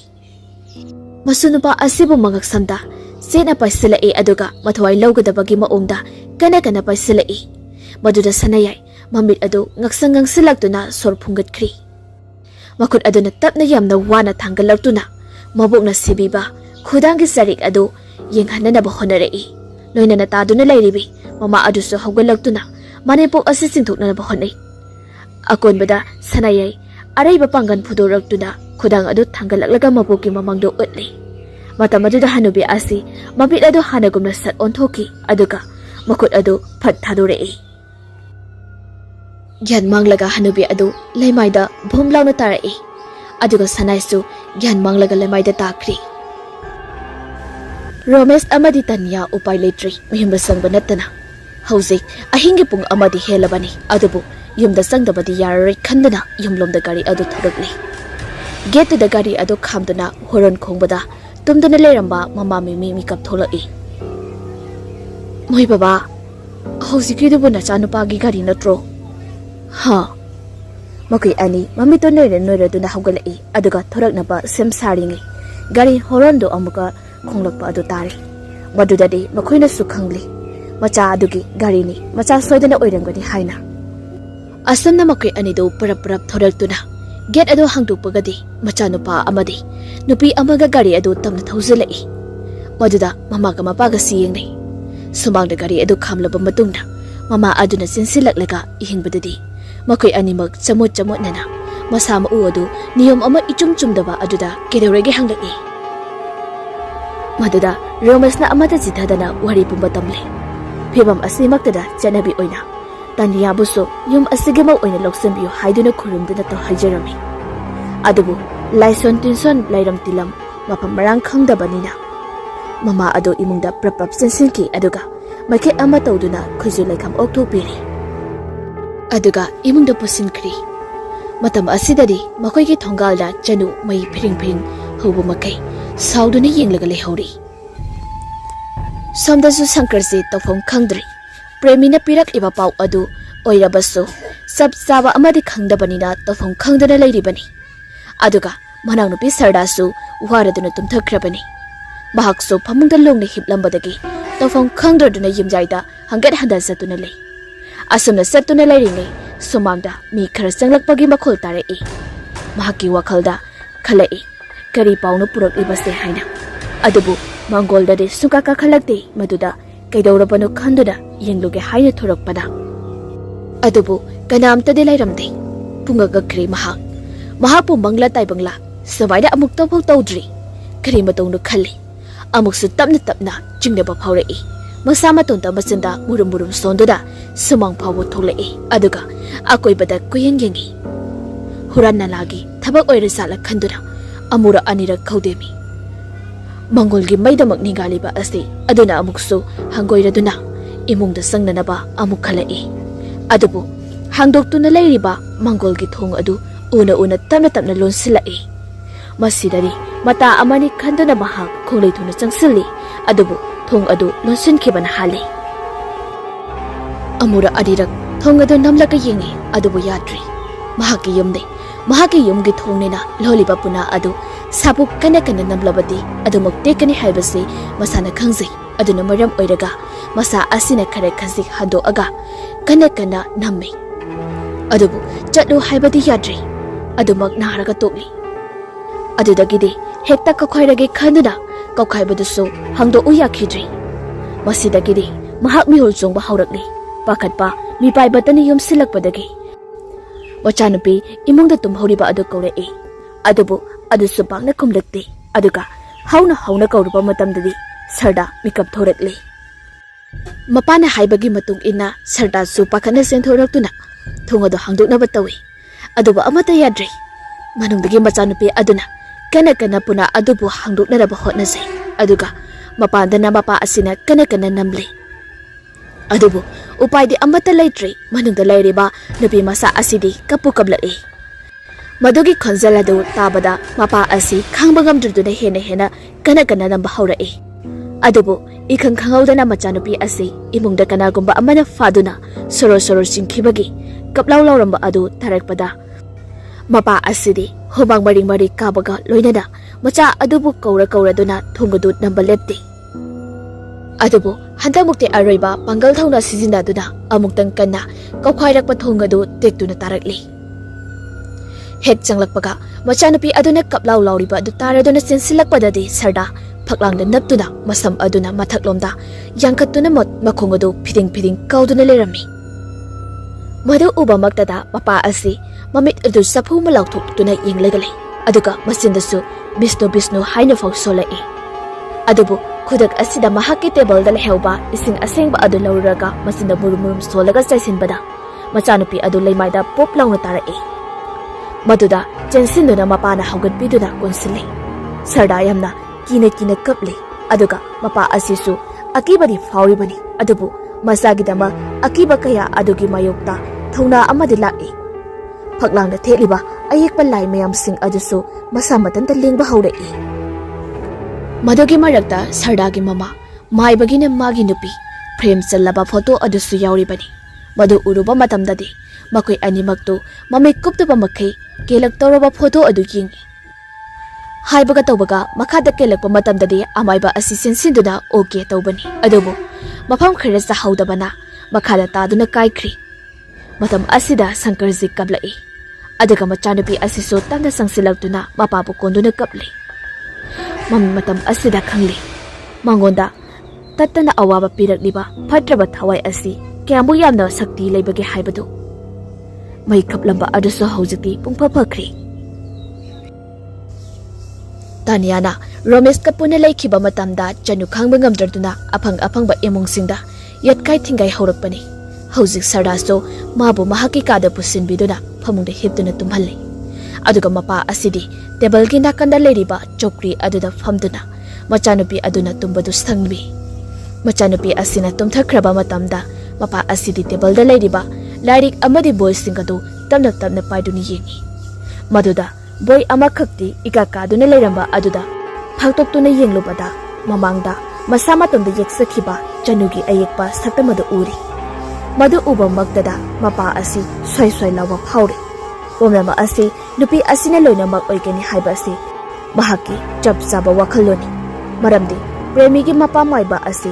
Masunupa asibu mangak samda sena paisila e aduga mathwai lawgadabagi maongda kana paisila e. Maduda sanayai mamit adu ngaksangang silaktuna sor phungatkri. Makut aduna tapna yamna wana thangalagtuna mabukna sibiba khudanggi sarik adu yenghanana bahonarei. Loinana taduna lairibi mama adusu hawgalagtuna manipok ase singthokna bahonai. Akonbada sanayai araiba pangan phudoragtuna khudang adu thangalaglaga mabukki mamangdo utli. Matam aduda hanubi asi mabit adu hanagumna sat onthoki aduga makut adu phat thadorei. Gyan manglaga hanubi adu laimaida bhumlauna tarai. Aduga sanaisu gyan manglaga laimaida takri. Romesh amadi Tanya upai letri mihimba sangba natana. Hauzik ahingi pung amadi helabani adubu yumda sangdabadi yarari khandana yumlomda gari adu thoragli. Gate da gari adu khamdana horon khongbada tumdana leramba mama mimi mikap tholai. Moi baba hauzikidubu nachanupagi gari natro. Ha makoi ani mamito noiraduna hawgalai aduga thoraknaba sem saringi gari horondo amuka khonglakpa adu tari madudadi makoina su khangli macha adugi gari ni macha soidana oirangani haina asamna makoi ani do parap thoraktuna gate adu hangdupagadi macha nupa amadi nupi amaga gari adu tamna thauzelai maduda mamaga mapaga siyengni sumangda gari adu khamlaba matungna mama aduna sinsilaklaga ihingbadadi makoi animak chamot nana masama u adu niyom ama ichumdaba aduda kedorege hanglai maduda Romesna amata jithadana wari pumba tamle phebam asimaktada chanabi oina Taniyabuso yum asigema oina loksambiyo haiduna khurumdana to hajarami adubu laison tinson lairam tilam mapam marang khangdabanina mama ado imungda prapap sensinki aduga make ama tawduna khuju laikham oktopiri aduga imungda pusinkri matam asidadi makoigi thongalda chanu mai phiring hobu makai sauduna yenglaga lehori somdasu sankarse tofong khangdri premina pirak iba pau adu oirabasu sab saba amadi khangdabanina tofong khangdana lairibani aduga manang nupi sardasu waraduna tumthakrabani mahakso phamungda longna hiplambadagi tofong khangdraduna yimjaida hangat handa satuna lei asumna satuna lairinge sumangda mi khara changlakpagi makhol tarei mahaki wakhalda khalai kari paunu purak ibase haina adubu mangolda de sukaka khalakte maduda kaidorabanu khanduna yengluge haina thorakpada adubu kanamta de lairamde pungaga khri mahapu mangla tai bangla sabaida amuk tawphau tawdri khri matongnu khalli amuksu tapna jingnaba phawrei masama tonta masinda murum sondoda sumang phawo tholei aduga akoibada kuyengengi huranna lagi thabak oirisala khanduna amura anira khaudemi mangolgi maidamak ningaliba ase aduna amuksu hangoiraduna imungda sangnanaba amuk khalai adubu hangdoktuna leiriba mangolgi thong adu una tapna lonsilai masidari mata amani khanduna mahak khongleithuna changsilli adubu thong adu lonsinkhibana hali amura adirak thong adu namlaka yengi adubu yadri mahaki yumgi thongnena loliba puna adu sabu kana namlabadi adumok tekani haibase masana khangzai aduna maram oiraga masa asina khare khazi hado aga kana namme adubu chadu haibadi yadri adumak naharaga tokli adudagide hekta kakhoirage khanduna kakhaibadu hangdo uyakhidri masidagide mahak mihol chongba haurakli pakhatpa mipai batani yum silakpadagi wachanupi imungda tumhoriba adu kaurei adubu adusu pakna kumlakte aduga hauna kauruba matamdadi sarda mikap thorakli mapana haibagi matung ina sarda su pakhana senthoraktuna thongado hangdoknaba tawi aduba amata yadri manungdagi machanupi aduna kana puna adubu hangdoknaraba hotnasai aduga mapandana mapa asina kana namle Adubu upaidi amata leitri manungda leiriba nupi masa asidi kapu kablai. Madugi khonjal adu tabada mapa asi khangba ngamdruduna hena kana namba haurai. Adubu ikhang khangaudana machanupi asi imungda kanagumba amana faduna soro chingkhibagi kaplau lauramba adu tarakpada mapa asidi hobang mari kabaga loinada macha adubu kauraduna thungadu namba lepti. Adubu hantamukte aroiba pangal thauna sijindaduna amuktang kanna kaukhairakpa thungadu tektuna tarakli. Hek changlakpaga machanupi aduna kaplau lauriba adu taraduna sensilakpadadi sarda phaklang naptuna masam aduna mathaklomda yangkhatuna makhong adu phiding kauduna lerami. Madu uba maktada mapa asi mamit adu CHAPHU malauthokutuna yenglagalai aduga masindasu Vishnu haina fau solai. Adubu khudak asida mahaki table da lehauba ising asengba adu lauraga masinda murum solaga chaisinbada machanupi adu leimaida pop launa tarai. Maduda chensinduna mapana haugatpiduna konsili sarda yamna kina kapli aduga mapa asisu akibadi fauribani adubu masagidama akiba kaya adugi mayokta thona amadi lai. Phaklang theliba ayekpa lai mayam sing adusu masa matanda lengba haurai. Madugi marakta sardagi mama maibagina magi nupi frame challaba photo adusu yauribani. Madu uruba matamdadi makoi animaktu mami kuptuba makhai kelak tawraba photo adu yengi. Haibaga tawbaga makhada kelakpa matamdadi amaiba asi sensinduna okay tawbani adubu mafam khara sa haudabana makhada taduna kaikhri. Matam asida sankarji kablai adaga machanupi asiso tanda sangsilaktuna mapabu konduna kapli. Mami matam asida khangli mangonda tattana awaba pirakliba phatraba thawai asi kyamu yamna sakti leibage haibadu mai kaplamba aduso haujiti pungpha phakri. Tanyana Romesh kapuna laikhiba matamda chanu khangba ngamdraduna afangba emungsingda yatkai thingai haurakpani. Haujik sardaso mabu mahaki kada pusinbiduna phamungda hipduna tumhalli. Aduga mapa asidi table gi nakanda leiriba chokri aduda famduna machanupi aduna tumbadu sangbi. Machanupi asina tumthakraba matamda mapa asidi table da leiriba lairik amadi boy singadu tamna paiduni yengi. Maduda boy amakhakti ikakaduna leiramba aduda phaktoktuna yenglubada mamangda masamatamda yeksakhiba chanugi ayekpa saktamada uri. Madu uba magdada mapa asi swai lawa phaure. Omnama asi nupi asina loinamak oigani haiba asi mahaki chap chaba wakhaloni. Maramdi premigi mapa maiba asi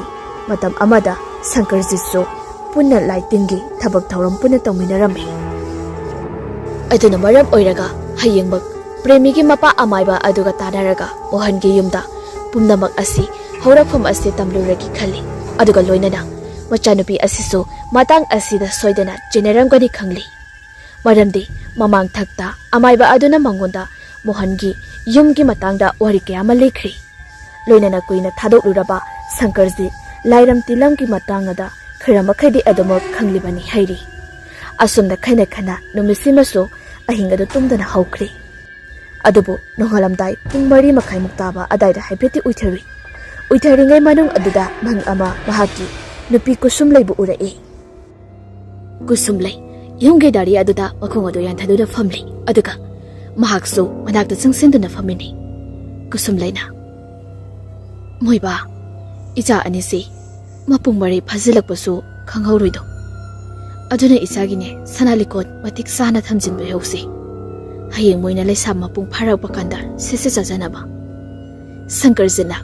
matam amada sankarjitso punna laitingi thabak thauram punna tawminarami. Aduna maram oiraga hayengmak premigi mapa amaiba aduga tanaraga mohangi yumda pumnamak asi haurafam asi tamluragi khali aduga loinana machanupi asiso matang asida soidana generamgani khangli. Maramdi mamang thakta amaiba aduna mangonda mohangi yumgi matangda wari kayama lekhri. Loinana kuina thadoluraba sankarji lairam tilamgi matangada kharamakhaidi aduma khanglibani hairi. Asumda khana numisimaso ahingadu tumdana haukri. Adubu nongalamdai pung mari makai muktaba adaida haibeti uitharingai manung aduda mang ama mahaki nupi kusumlai bu urai. Kusumlai yumge dari aduda makhong adu yanthaduna famli aduga mahaksu manakta changsinduna famini. Kusumlai na moiba icha anisi mapung mari phazilakpasu khanghaurido aduna isagine sanalikot matik sana thamjinba heusi. Hayeng moina leisa mapung pharakpa kanda sese chajanaba. Sankarjina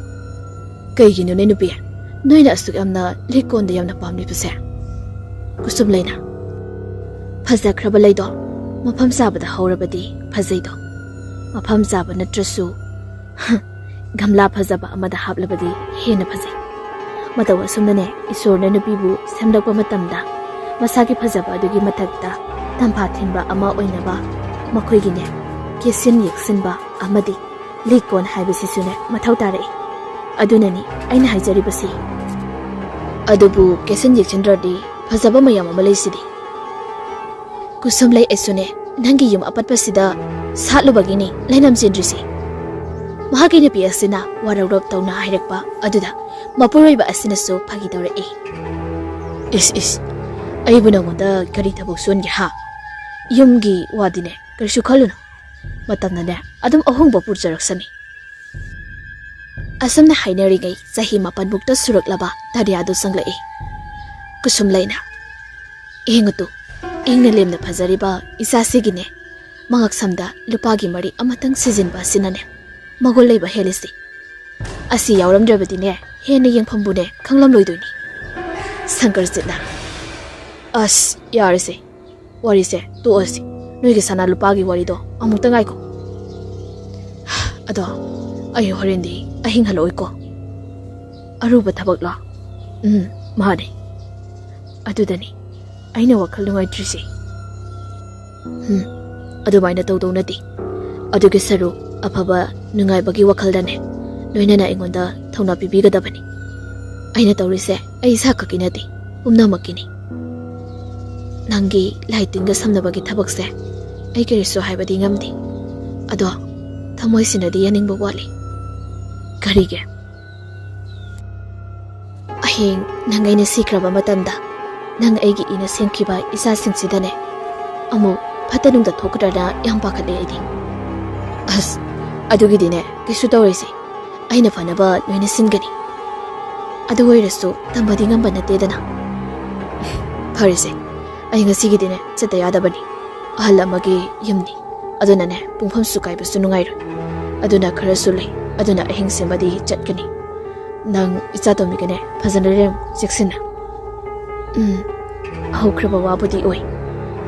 kaigino ne nupi noina asuk amna likonda yamna pamni pase. Kusumlaina phazakraba leido mafam sabada haurabadi phazaido mafam saba natrasu gamla phazaba amada hablabadi hena phazai. Matawa sumnane isorna nupibu semdakpa matamda masagi phazaba adugi mathakta tampha thinba ama oinaba makoigine kesin yeksinba amadi likon haibasisune mathau tarai. Adunani aina haijaribasi adubu kesin yekchindradi phazaba mayam ama leisidi. Kusumlai esune nangi yum apatpasida satlubagini lainam jindrisi. Mahagini piasina wararop tawna hairakpa aduda mapuroiba asinasu phagi tawrai. Is aibu nangonda kari thabak suan ge ha yumgi wadine karisu khalunu matamna ne adum ahongba purjaraksani asamna hainari gai sahi mapan bukta suraklaba tariya du sanglai kusum laina ingatu ingna lemna phajariba isasigine mangak samda lupagi mari amatang season ba sinane magol leiba helisi asi yawramdrabadine hena yengphambune khanglam loidoni Sankar Sitna As Yarisi Warise to us Nugi Sana Lupagi Warido Amutangaiko Ado Ayu Horindi Ahing Haloiko Aruba Tabakla Mani Adudani I know what Kalunga Trisi Adubaina Toto Nati Adugisaru Apaba Nungai Bagi Wakaldane Noinana Ingonda Tona Bibiga Dabani Aina taurise ai saka kinati umna makini nangi lighting ga samnabagi thabakse ai keriso haibadi ngamdi ado thamoi sinadi yaningba wali karige ahing nangai ne sikraba matamda nang aigi ina senkiba isa singsidane amu phatanungda thokdada yam pakhale idi as adugi dine kisu tawrisi aina fanaba loina singani Adu oirasu tambadi ngamba natedana Pharise ai ngasi gidine chata yadabani ahal amagi yumni aduna ne pungpham sukai basu nungairo aduna kharasu lei aduna ahing semadi chatkani nang icha tomi gane phajana rem seksina haukraba wabudi oi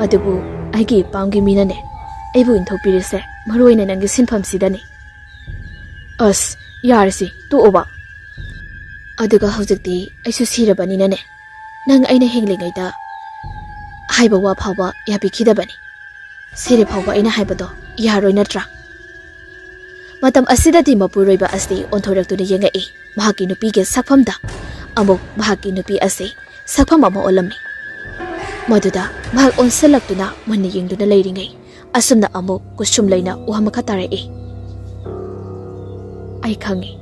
adubu aigi pamgi mina ne aibu inthopirise maroina nangi sinpham sidani as yarsi tu oba Aduga hojikti aisu sirabani nane nang aina henglingaida haiba wa phawa yabikhidabani sire phawa aina haibado yaroi natra matam asidati mapuroiba asti onthoraktu ne yengai mahaki nupi ge sakphamda amuk mahaki nupi ase sakpham ama olami maduda mahak onsalaktuna manni yengduna leiringai asumna amuk kusum leina uhamakha tare ai khangi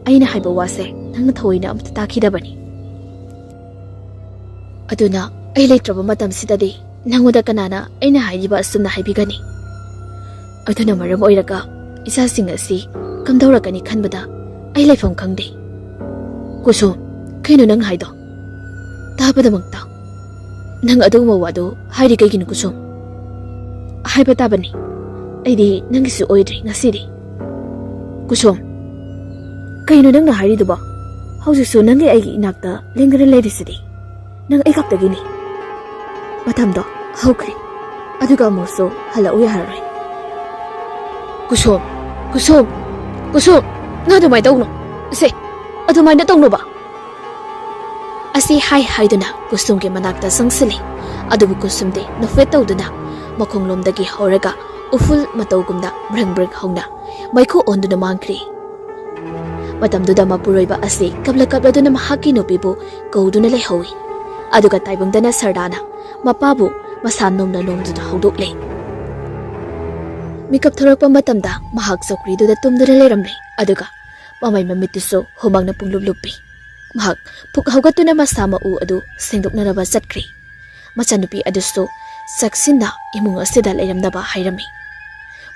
aina haiba wase nang thoina amta takhidabani aduna ai leitraba matam sidadi nangoda kanana aina haiba asumna haibigani aduna maram oiraga isa sing asi kamdaurakani khanbada ai leifam khangde kuso kaino nang haido tabada mangta nang aduma wado hairi kaigin kuso haiba tabani aidi nangisu oidri ngasidi kuso Kaino nang nahari duba haujisu nangi aigi inakta lengre ledisidi nang aikaptagini matamdo haukri aduga moso hala uya harai kusom na dumai dawno se adumai na tawno ba asi hai haiduna kusumge manakta sangsili adubu kusumde nofet tawduna makhonglomdagi horaga uful matawgumda brang hauna maikho onduna mangkri Matamduda mapuroiba asi kabla duna mahaki nupibu kauduna leihawi aduga taibungdana sardana mapabu masanomna nomduda haudokle mikap thorakpa matamda mahak sokriduda tumduna leiramle aduga mamai mamituso homangna pungluplupi mahak puk haugatuna masama u adu sengdoknaraba chatkri machanupi aduso saksinda imung asida leiramdaba hairami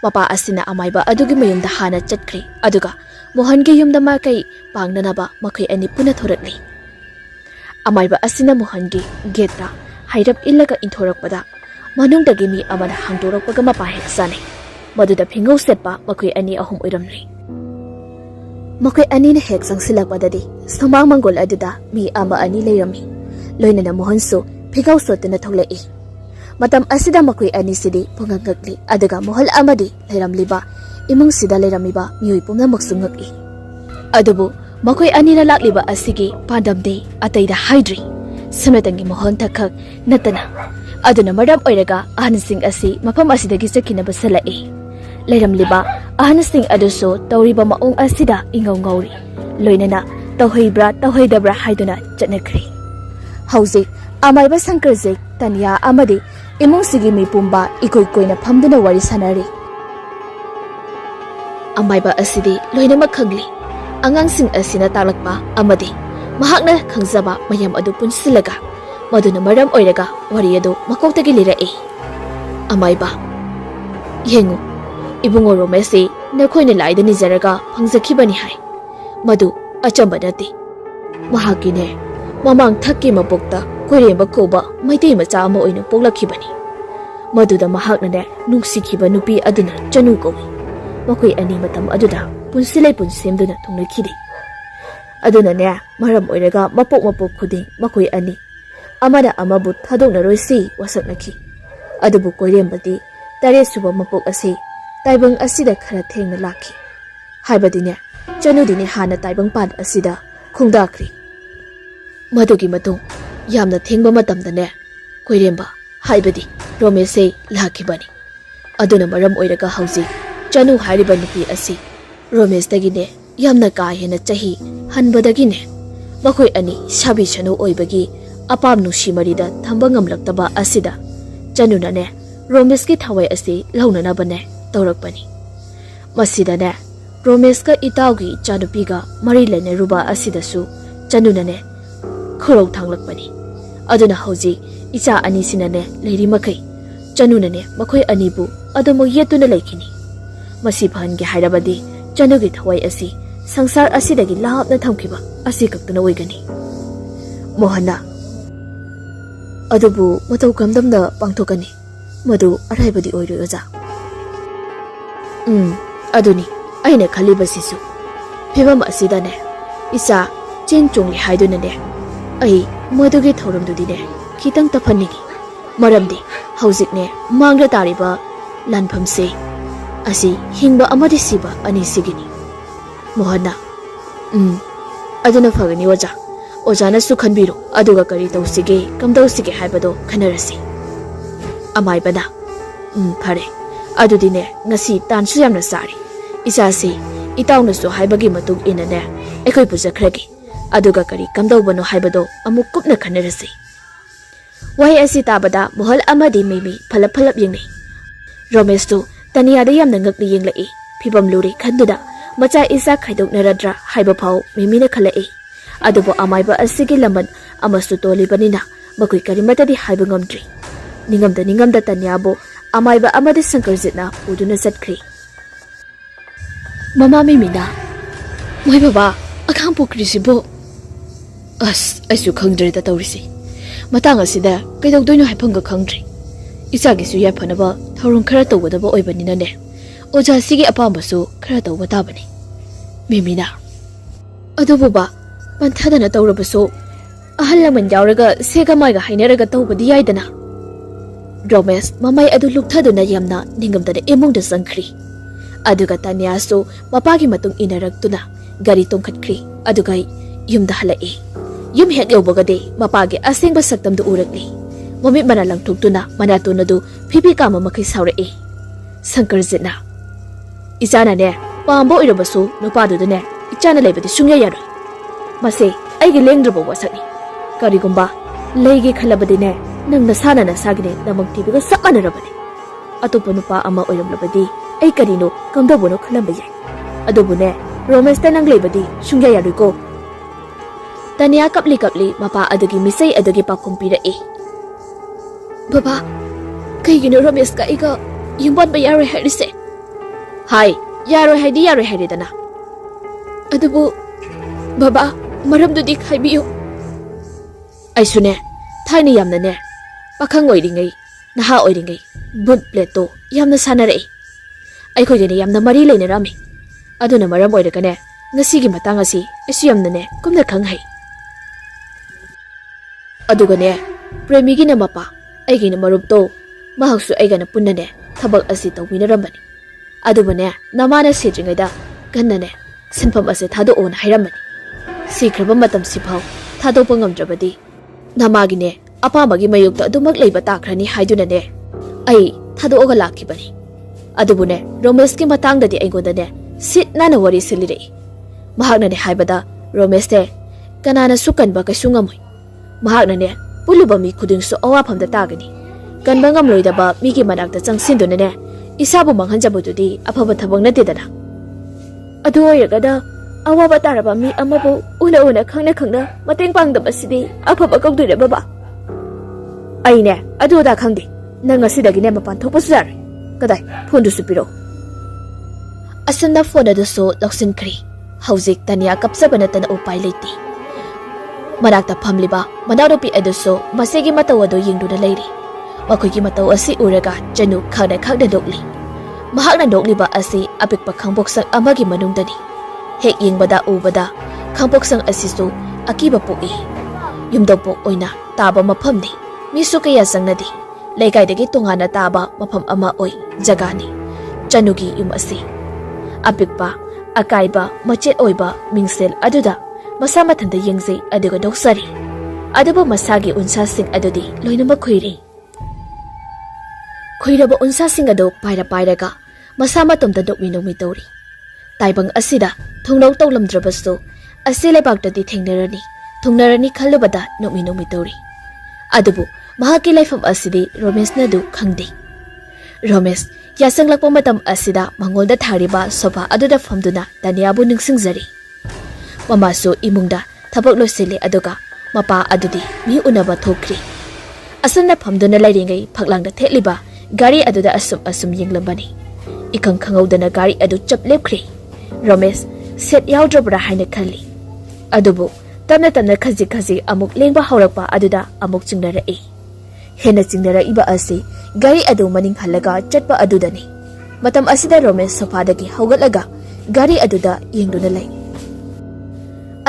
mapa asina amaiba adugi mayumda hana chatkri aduga Mohange yumda makai pangnanaba makai ani puna thorakli amaiba asina Mohange geta hairap illaga inthorakpada manungdagi mi amana hangdorakpaga mapa heksane maduda phingau setpa makai ani ahum oiramri makai ani na hek sangsilakpadadi samang mangol aduda mi ama ani leirami loinana Mohansu phingau sotna tholai matam asida makai ani sidi pungangakli adaga mohal amadi leiramliba imung sida leiramiba mioi pumna maksungaki adubu makoi anina lakliba asigi pandamde ataida haidri sametangi mohon takhak natana aduna madam oiraga ahansing asi mafam asidagi sakina basalai leiramliba ahansing aduso tawriba maong asida ingau ngauri loinana tawheibra tawheidabra haiduna chatnakri hauzik amaiba sankarjek tanya amadi imung sigi mi pumba ikoi koina phamduna wari sanari amaiba asidi loina makhangli angangsing asina talakpa amadi mahakna khangjaba mayam adu punsilaga Maduna maram oiraga wari adu makoktagi liraki. Amaiba yengu ibungo Romesi nakhoina laida nizaraga phangjakibani hai. Madu achamba nati. Mahakine mamang thakki mapokta koiremba koba maitei macha ama oina poklakhibani. Maduda mahaknane nungsikhiba nupi aduna chanu kowi. Makoi ani matam aduda punsilai punsemduna thongnakhidi. Aduna ne maram oiraga mapok khuding makoi ani amada amabu thadoknaroisi wasaknakhi. Adubu koirembadi tare suba mapok asi taibang asida khara thengna lakhi. Haibadine chanudine hana taibang pan asida khungdakri. Madugi matung yamna thengba matamdane koiremba haibadi Romese lakhibani. Aduna maram oiraga hauji chanu hairiba nupi asi Romes dagine yamna ka hena chahi hanbadagine makoi ani sabi chanu oibagi apam nusi marida thamba ngamlaktaba asida chanuna ne Romes ki thawai asi launana bane tawrakpani. Masida ne Romes ka itaugi chanupiga mari lene ruba asida su chanuna ne khorau thanglakpani. Aduna hauji icha ani sinane leiri makai chanuna ne makoi anibu adomo yetuna laikini. Masi phange hairabadi chanugi thawai asi sangsar asidagi lapna thamkiba asi kaktuna oigani. Mohana adubu matau kamdamda pangthokani madu araibadi oiro oja. Aduni aina khaliba sisu phibam asida ne isa chen chungli haiduna ne ai madugi thoramdudi ne khitang taphannigi maramdi haujik ne mangra tariba lanphamse asi hingba amadi siba ani sigini. Mohana aduna fagani oja ojana su khanbiru aduga kari tawsige kamdawsige haibado khanarasi. Amaibana phare adudine ngasi tansu yamna sari isasi itawna su haibagi matung inane ekoi pujakhragi aduga kari kamdawbano haibado amuk kupna khanarasi. Wai asi tabada mohal amadi mimi phalap yengnei. Romes tu taniya da yamna ngakni yenglai phibam luri khanduda macha isa khaidoknaradra haiba phau mimina khalai. Adubo amaiba asigi laman amasu tolibanina makoi karimatadi haiba ngamdri. Ningamda tanyabo amaiba amadi sankarjitna uduna chatkri. Mama mimina moi baba akham pokrisibo aisu khangdre ta tawrisi matang asida kaidokdoino haifanga khangdri. Isagi su yafanaba thorun khara tawdaba oibanina ne oja sigi apambasu khara tawba tabani. Mimina adubo ba panthadana tawrabasu ahal laman yauraga sega maiga hainaraga tawbadi yaidana. Romes mamai adu lukthaduna yamna ningamdana emungda sangkhri. Aduga tanyasu mapagi matung inaraktuna gari tongkhatkri aduga yumda halai. Yum hek yobagade mapagi asengba saktamdu urakli. Momit mana langtuktuna manatunadu phibi kama makai saurai. Sankarjitna ichana ne pambo irabasu nupadudane ichana leibadi sungya yaroi. Mase aigi lengdraba wasakni. Karigumba leigi khalabadine nang nasana nasagine namang tibiga samanarabani. Atopa nupa ama oiramlabadi ay karino kamdabono khalamba yai. Adobune Romes ta nang leibadi sungya yaroi ko. Tanya kapli mapa adagi misay adagi pakumpira Baba kaigino Romes ka iga yumban ba yaroi harise. Hai yaroi haidana. Adubu Baba maramdudi khaibiyo. Aisune thaini yamna ne pakhang oiringai naha oiringai but pleto yamna sanarei. Aikhoi yamna mari leinarami. Aduna maram oiraga ne ngasigi matang asi aisu yamna ne kumna khanghai. Aduga ne premigi na mapa aigina marupto mahaksu aigana punna ne thabak asi tawminarambani. Aduba ne namana sejringaida ganna ne sinpham ase thadokona hairamani. Sikraba matam sifau thadokpa ngamdrabadi namagine apamagi mayukta adumak leiba takrani haiduna ne ai thadoga lakhibani. Adubune Romes ki matangdadi aigoda ne sit nana wari silirei. Mahakna ne haibada Romes te kanana sukanba kaisungamoi. Mahakna ne puluba mi khudingsu awaphamda tagani. Kanba ngamloidaba migi manakta changsinduna ne isabu manghanjabududi afaba thabak natedana. Adu oiragada awaba taraba mi amabu una khangna mateng pangdabasidi afaba kawdure baba. ꯑꯩꯅꯦ ꯑꯗꯨꯗ ꯈꯪꯗꯦ ꯅꯪ ꯉꯁꯤꯗꯒꯤꯅꯦ ꯃꯄꯥꯟ ꯊꯣꯛꯄꯁꯨ ꯌꯥꯔꯣꯏ ꯀꯗꯥꯏ ꯐꯣꯟꯗꯨꯁꯨ ꯄꯤꯔꯣ ꯑꯁꯨꯝꯅ ꯐꯣꯟ ꯑꯗꯨꯁꯨ ꯂꯧꯁꯤꯟꯈ꯭ꯔꯤ ꯍꯧꯖꯤꯛ ꯇꯅꯤꯌꯥ ꯀꯞꯆꯕ ꯅꯠꯇꯅ ꯎꯄꯥꯏ ꯂꯩꯇꯦ ꯃꯅꯥꯛꯇ ꯐꯝꯂꯤꯕ ꯃꯅꯥꯎꯅꯨꯄꯤ ꯑꯗꯨꯁꯨ ꯃꯁꯤꯒꯤ ꯃꯇꯧ ꯑꯗꯨ ꯌꯦꯡꯗꯨꯅ ꯂꯩꯔꯤ ꯃꯈꯣꯏꯒꯤ ꯃꯇꯧ ꯑꯁꯤ ꯎꯔꯒ ꯆꯅꯨ ꯈꯪꯅ ꯅꯣꯛꯂꯤ ꯃꯍꯥꯛꯅ ꯅꯣꯛꯂꯤꯕ ꯑꯁꯤ ꯑꯄꯤꯛꯄ ꯈꯥꯡꯄꯣꯛꯁꯪ ꯑꯃꯒꯤ ꯃꯅꯨꯡꯗꯅꯤ ꯍꯦꯛ ꯌꯦꯡꯕꯗ ꯎꯕꯗ ꯈꯥꯡꯄꯣꯛꯁꯪ ꯑꯁꯤꯁꯨ ꯑꯀꯤꯕ ꯄꯣꯛꯏ ꯌꯨꯝꯗꯣꯡꯄꯣꯛ ꯑꯣꯏꯅ ꯇꯥꯕ ꯃꯐꯝꯅꯤ ꯃꯤꯁꯨ ꯀꯌꯥ ꯆꯪꯅꯗꯦ ꯂꯩꯀꯥꯏꯗꯒꯤ ꯇꯣꯉꯥꯟꯅ ꯇꯥꯕ ꯃꯐꯝ ꯑꯃ ꯑꯣꯏ ꯖꯒꯥꯅꯤ ꯆꯅꯨꯒꯤ ꯌꯨꯝ ꯑꯁꯤ ꯑꯄꯤꯛꯄ ꯑꯀꯥꯏꯕ ꯃꯆꯦꯠ ꯑꯣꯏꯕ ꯃꯤꯡꯁꯦꯜ ꯑꯗꯨꯗ ꯃꯁꯥ ꯃꯊꯟꯇ ꯌꯦꯡꯖꯩ ꯑꯗꯨꯒ ꯅꯣꯛꯆꯔꯤ ꯑꯗꯨꯕꯨ ꯃꯁꯥꯒꯤ ꯎꯟꯁꯥꯁꯤꯡ ꯑꯗꯨꯗꯤ ꯂꯣꯏꯅꯃꯛ ꯈꯨꯏꯔꯤ ꯈꯨꯏꯔꯕ ꯎꯟꯁꯥꯁꯤꯡ ꯑꯗꯨ ꯄꯥꯏꯔꯒ ꯃꯁꯥ ꯃꯇꯣꯝꯇ ꯅꯣꯛꯃꯤ ꯇꯧꯔꯤ ꯇꯥꯏꯕꯪ ꯑꯁꯤꯗ ꯊꯨꯡꯂꯧ ꯇꯧꯂꯝꯗ꯭ꯔꯕꯁꯨ ꯑꯁꯤ ꯂꯩꯕꯥꯛꯇꯗꯤ ꯊꯨꯡꯅꯔꯅꯤ ꯈꯜꯂꯨꯕꯗ ꯅꯣꯛꯃꯤ ꯇꯧꯔꯤ ꯑꯗꯨꯕꯨ ꯃꯍꯥꯛꯀꯤ ꯂꯩꯐꯝ ꯑꯁꯤꯗꯤ ꯔꯣꯃꯦꯁꯅꯗꯨ ꯈꯪꯗꯦ ꯔꯣꯃꯦꯁ ꯌꯥꯆꯪꯂꯛꯄ ꯃꯇꯝ ꯑꯁꯤꯗ ꯃꯉꯣꯟꯗ ꯊꯥꯔꯤꯕ ꯁꯣꯐꯥ ꯑꯗꯨꯗ ꯐꯝꯗꯨꯅ ꯇꯅꯤꯌꯥꯕꯨ ꯅꯤꯡꯁꯤꯡꯖꯔꯤ ꯃꯃꯥꯁꯨ ꯏꯃꯨꯡꯗ ꯊꯕꯛ ꯂꯣꯏꯁꯤꯜꯂꯤ ꯑꯗꯨꯒ ꯃꯄꯥ ꯑꯗꯨꯗꯤ ꯃꯤ ꯎꯅꯕ ꯊꯣꯛꯈ꯭ꯔꯤ ꯑꯁꯨꯝꯅ ꯐꯝꯗꯨꯅ ꯂꯩꯔꯤꯉꯩ ꯐꯛꯂꯥꯡꯗ ꯊꯦꯠꯂꯤꯕ ꯒꯥꯔꯤ ꯑꯗꯨꯗ ꯑꯁꯨꯝ ꯌꯦꯡꯂꯝꯕꯅꯤ ꯏꯈꯪ ꯈꯪꯍꯧꯗꯅ ꯒꯥꯔꯤ ꯑꯗꯨ ꯆꯞ ꯂꯦꯞꯈ꯭ꯔꯤ ꯔꯣꯃꯦꯁ ꯁꯦꯠ ꯌꯥꯎꯗ꯭ꯔꯕ꯭ꯔꯥ ꯍꯥꯏꯅ ꯈꯜꯂꯤ ꯑꯗꯨꯕꯨ ꯇꯞꯅ ꯈꯖꯤꯛ ꯂꯦꯡꯕ ꯍꯧꯔꯛꯄ ꯑꯗꯨꯗ ꯑꯃꯨꯛ ꯆꯤꯡꯅꯔꯛꯏ ꯍꯦꯟꯅ ꯆꯤꯡꯅꯔꯛꯏꯕ ꯑꯁꯤ ꯒꯥꯔꯤ ꯑꯗꯨ ꯃꯅꯤꯡ ꯍꯜꯂꯒ ꯆꯠꯄ ꯑꯗꯨꯗꯅꯤ ꯃꯇꯝ ꯑꯁꯤꯗ ꯔꯣꯃꯦꯁ ꯁꯣꯐꯥꯗꯒꯤ ꯍꯧꯒꯠꯂꯒ ꯒꯥꯔꯤ ꯑꯗꯨꯗ ꯌꯦꯡꯗꯨꯅ ꯂꯩ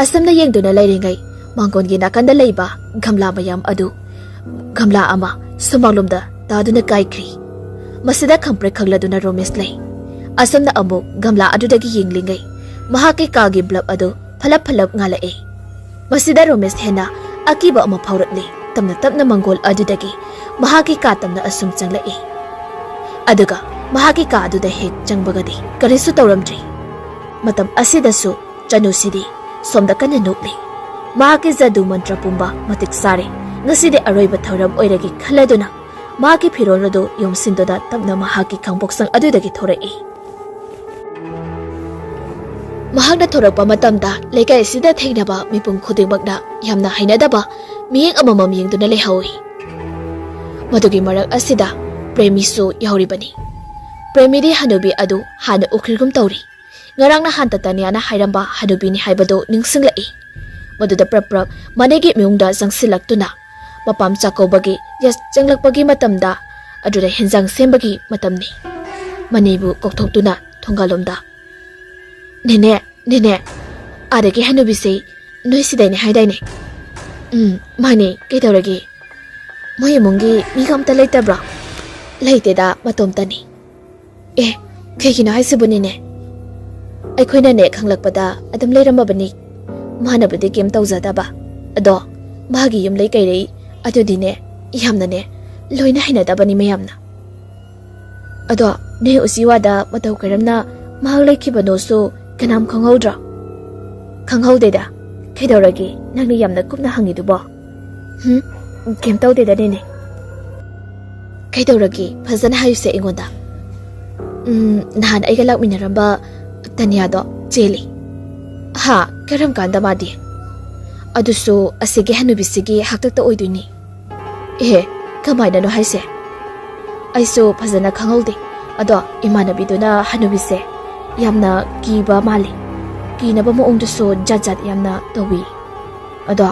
ꯑꯁꯨꯝꯅ ꯌꯦꯡꯗꯨꯅ ꯂꯩꯔꯤꯉꯩ ꯃꯥꯡꯒꯣꯟꯒꯤ ꯅꯥꯀꯟꯗ ꯂꯩꯕ ꯒꯝꯂꯥ ꯃꯌꯥꯝ ꯑꯗꯨ ꯒꯝꯂꯥ ꯑꯃ ꯁꯨꯃꯥꯡꯂꯣꯝꯗ ꯇꯥꯗꯨꯅ ꯀꯥꯏꯈ꯭ꯔꯤ ꯃꯁꯤꯗ ꯈꯪꯄ꯭ꯔꯦꯛ ꯈꯪꯂꯗꯨꯅ ꯔꯣꯃꯦꯁ ꯂꯩ ꯑꯁꯨꯝꯅ ꯑꯃꯨꯛ ꯒꯝꯂꯥ ꯑꯗꯨꯗꯒꯤ ꯌꯦꯡꯂꯤꯉꯩ ꯃꯍꯥꯛꯀꯤ ꯀꯥꯒꯤ ꯕ꯭ꯂꯕ ꯑꯗꯨ ꯐꯂꯞ ꯉꯥꯜꯂꯛꯏ ꯃꯁꯤꯗ ꯔꯣꯃꯦꯁ ꯍꯦꯟꯅ ꯑꯀꯤꯕ ꯑꯃ ꯐꯥꯎꯔꯛꯂꯤ ꯇꯞꯅ ꯃꯪꯒꯣꯜ ꯑꯗꯨꯗꯒꯤ ꯃꯍꯥꯛꯀꯤ ꯀꯥ ꯇꯝꯅ ꯑꯁꯨꯝ ꯆꯪꯂꯛꯏ ꯑꯗꯨꯒ ꯃꯍꯥꯛꯀꯤ ꯀꯥ ꯑꯗꯨꯗ ꯍꯦꯛ ꯆꯪꯕꯒꯗꯤ ꯀꯔꯤꯁꯨ ꯇꯧꯔꯝꯗ꯭ꯔꯤ ꯃꯇꯝ ꯑꯁꯤꯗꯁꯨ ꯆꯅꯨꯁꯤꯗꯤ ꯁꯣꯝꯗ ꯀꯟꯅ ꯅꯣꯛꯂꯤ ꯃꯍꯥꯛꯀꯤ ꯖꯗꯨ ꯃꯟꯇ꯭ꯔ ꯄꯨꯝꯕ ꯃꯇꯤꯛ ꯆꯥꯔꯦ ꯉꯁꯤꯗꯤ ꯑꯔꯣꯏꯕ ꯊꯧꯔꯝ ꯑꯣꯏꯔꯒꯦ ꯈꯜꯂꯗꯨꯅ ꯃꯍꯥꯛꯀꯤ ꯐꯤꯔꯣꯜ ꯑꯗꯨ ꯌꯣꯝꯁꯤꯟꯗꯨꯅ ꯇꯞꯅ ꯃꯍꯥꯛꯀꯤ ꯈꯥꯡꯄꯣꯛꯁꯪ ꯑꯗꯨꯗꯒꯤ ꯊꯣꯔꯛꯏ ꯃꯍꯥꯛꯅ ꯊꯣꯔꯛꯄ ꯃꯇꯝꯗ ꯂꯩꯀꯥꯏ ꯑꯁꯤꯗ ꯊꯦꯡꯅꯕ ꯃꯤꯄꯨꯝ ꯈꯨꯗꯤꯡꯃꯛꯅ ꯌꯥꯝꯅ ꯍꯩꯅꯗꯕ ꯃꯤꯠꯌꯦꯡ ꯑꯃꯃꯝ ꯌꯦꯡꯗꯨꯅ ꯂꯩꯍꯧꯏ ꯃꯗꯨꯒꯤ ꯃꯔꯛ ꯑꯁꯤꯗ ꯄ꯭ꯔꯦꯃꯤꯁꯨ ꯌꯥꯎꯔꯤꯕꯅꯤ ꯄ꯭ꯔꯦꯃꯤꯗꯤ ꯍꯅꯨꯕꯤ ꯑꯗꯨ ꯍꯥꯟꯅ ꯎꯈ꯭ꯔꯤꯒꯨꯝ ꯇꯧꯔꯤ ꯉꯔꯥꯡ ꯅꯍꯥꯟꯇ ꯇꯅꯤꯌꯥꯅ ꯍꯥꯏꯔꯝꯕ ꯍꯅꯨꯕꯤꯅꯤ ꯍꯥꯏꯕꯗꯨ ꯅꯤꯡꯁꯤꯡꯂꯛꯏ ꯃꯗꯨꯗ ꯄ꯭ꯔꯞ ꯃꯅꯦꯒꯤ ꯃꯌꯨꯡꯗ ꯆꯪꯁꯤꯜꯂꯛꯇꯨꯅ ꯃꯄꯥꯝ ꯆꯥꯛꯀꯧꯕꯒꯤ ꯆꯪꯂꯛꯄꯒꯤ ꯃꯇꯝꯗ ꯑꯗꯨꯗ ꯍꯦꯟꯖꯥꯡ ꯁꯦꯝꯕꯒꯤ ꯃꯇꯝꯅꯤ ꯃꯅꯦꯕꯨ ꯀꯧꯊꯣꯛꯇꯨꯅ ꯊꯣꯡꯒꯥꯜꯂꯣꯝꯗ ꯅꯦꯅꯦ ꯑꯥꯗꯒꯤ ꯍꯅꯨꯕꯤꯁꯦ ꯅꯣꯏ ꯁꯤꯗꯩꯅꯦ ꯍꯥꯏꯗꯥꯏꯅꯦ ꯃꯥꯅꯦ ꯀꯩꯗꯧꯔꯒꯦ ꯃꯣꯏ ꯏꯃꯨꯡꯒꯤ ꯃꯤꯒ ꯑꯝꯇ ꯂꯩꯇꯕ꯭ꯔꯣ ꯂꯩꯇꯦꯗ ꯃꯇꯣꯝꯇꯅꯤ ꯀꯩꯒꯤꯅꯣ ꯍꯥꯏꯁꯤꯕꯨ ꯅꯦꯅꯦ ꯑꯩꯈꯣꯏꯅꯅꯦ ꯈꯪꯂꯛꯄꯗ ꯑꯗꯨꯝ ꯂꯩꯔꯝꯃꯕꯅꯤ ꯃꯥꯅꯕꯨꯗꯤ ꯀꯩꯝ ꯇꯧꯖꯗꯕ ꯑꯗꯣ ꯃꯥꯒꯤ ꯌꯨꯝꯂꯩ ꯀꯩꯔꯩ ꯑꯗꯨꯗꯤꯅꯦ ꯌꯥꯝꯅꯅꯦ ꯂꯣꯏꯅ ꯍꯩꯅꯗꯕꯅꯤ ꯃꯌꯥꯝꯅ ꯑꯗꯣ ꯅꯣꯏ ꯎꯆꯤꯋꯥꯗ ꯃꯇꯧ ꯀꯔꯝꯅ ꯃꯍꯥꯛ ꯂꯩꯈꯤꯕꯅꯣꯁꯨ ꯀꯅꯥꯝ ꯈꯪꯍꯧꯗ꯭ꯔꯣ ꯈꯪꯍꯧꯗꯦꯗ ꯀꯩꯗꯧꯔꯒꯦ ꯅꯪꯅ ꯌꯥꯝꯅ ꯀꯨꯞꯅ ꯍꯪꯉꯤꯗꯨꯕꯣ ꯀꯩꯝ ꯇꯧꯗꯦꯗ ꯅꯦꯅꯦ ꯀꯩꯗꯧꯔꯒꯦ ꯐꯖꯅ ꯍꯥꯏꯌꯨꯁꯦ ꯑꯩꯉꯣꯟꯗ ꯅꯍꯥꯟ ꯑꯩꯒ ꯂꯥꯛꯃꯤꯟꯅꯔꯝꯕ ꯇꯅꯤꯌꯥꯗꯣ ꯆꯦꯜꯂꯤ ꯀꯔꯝ ꯀꯥꯟꯗ ꯃꯥꯗꯤ ꯑꯗꯨꯁꯨ ꯑꯁꯤꯒꯤ ꯍꯅꯨꯕꯤꯁꯤꯒꯤ ꯍꯥꯛꯇꯛꯇ ꯑꯣꯏꯗꯣꯏꯅꯤ ꯀꯃꯥꯏꯅꯅꯣ ꯍꯥꯏꯁꯦ ꯑꯩꯁꯨ ꯐꯖꯅ ꯈꯪꯍꯧꯗꯦ ꯑꯗꯣ ꯏꯃꯥꯟꯅꯕꯤꯗꯨꯅ ꯍꯅꯨꯕꯤꯁꯦ ꯌꯥꯝꯅ ꯀꯤꯕ ꯃꯥꯜꯂꯤ ꯀꯤꯅꯕ ꯃꯑꯣꯡꯗꯨꯁꯨ ꯖꯥꯠ ꯌꯥꯝꯅ ꯇꯧꯋꯤ ꯑꯗꯣ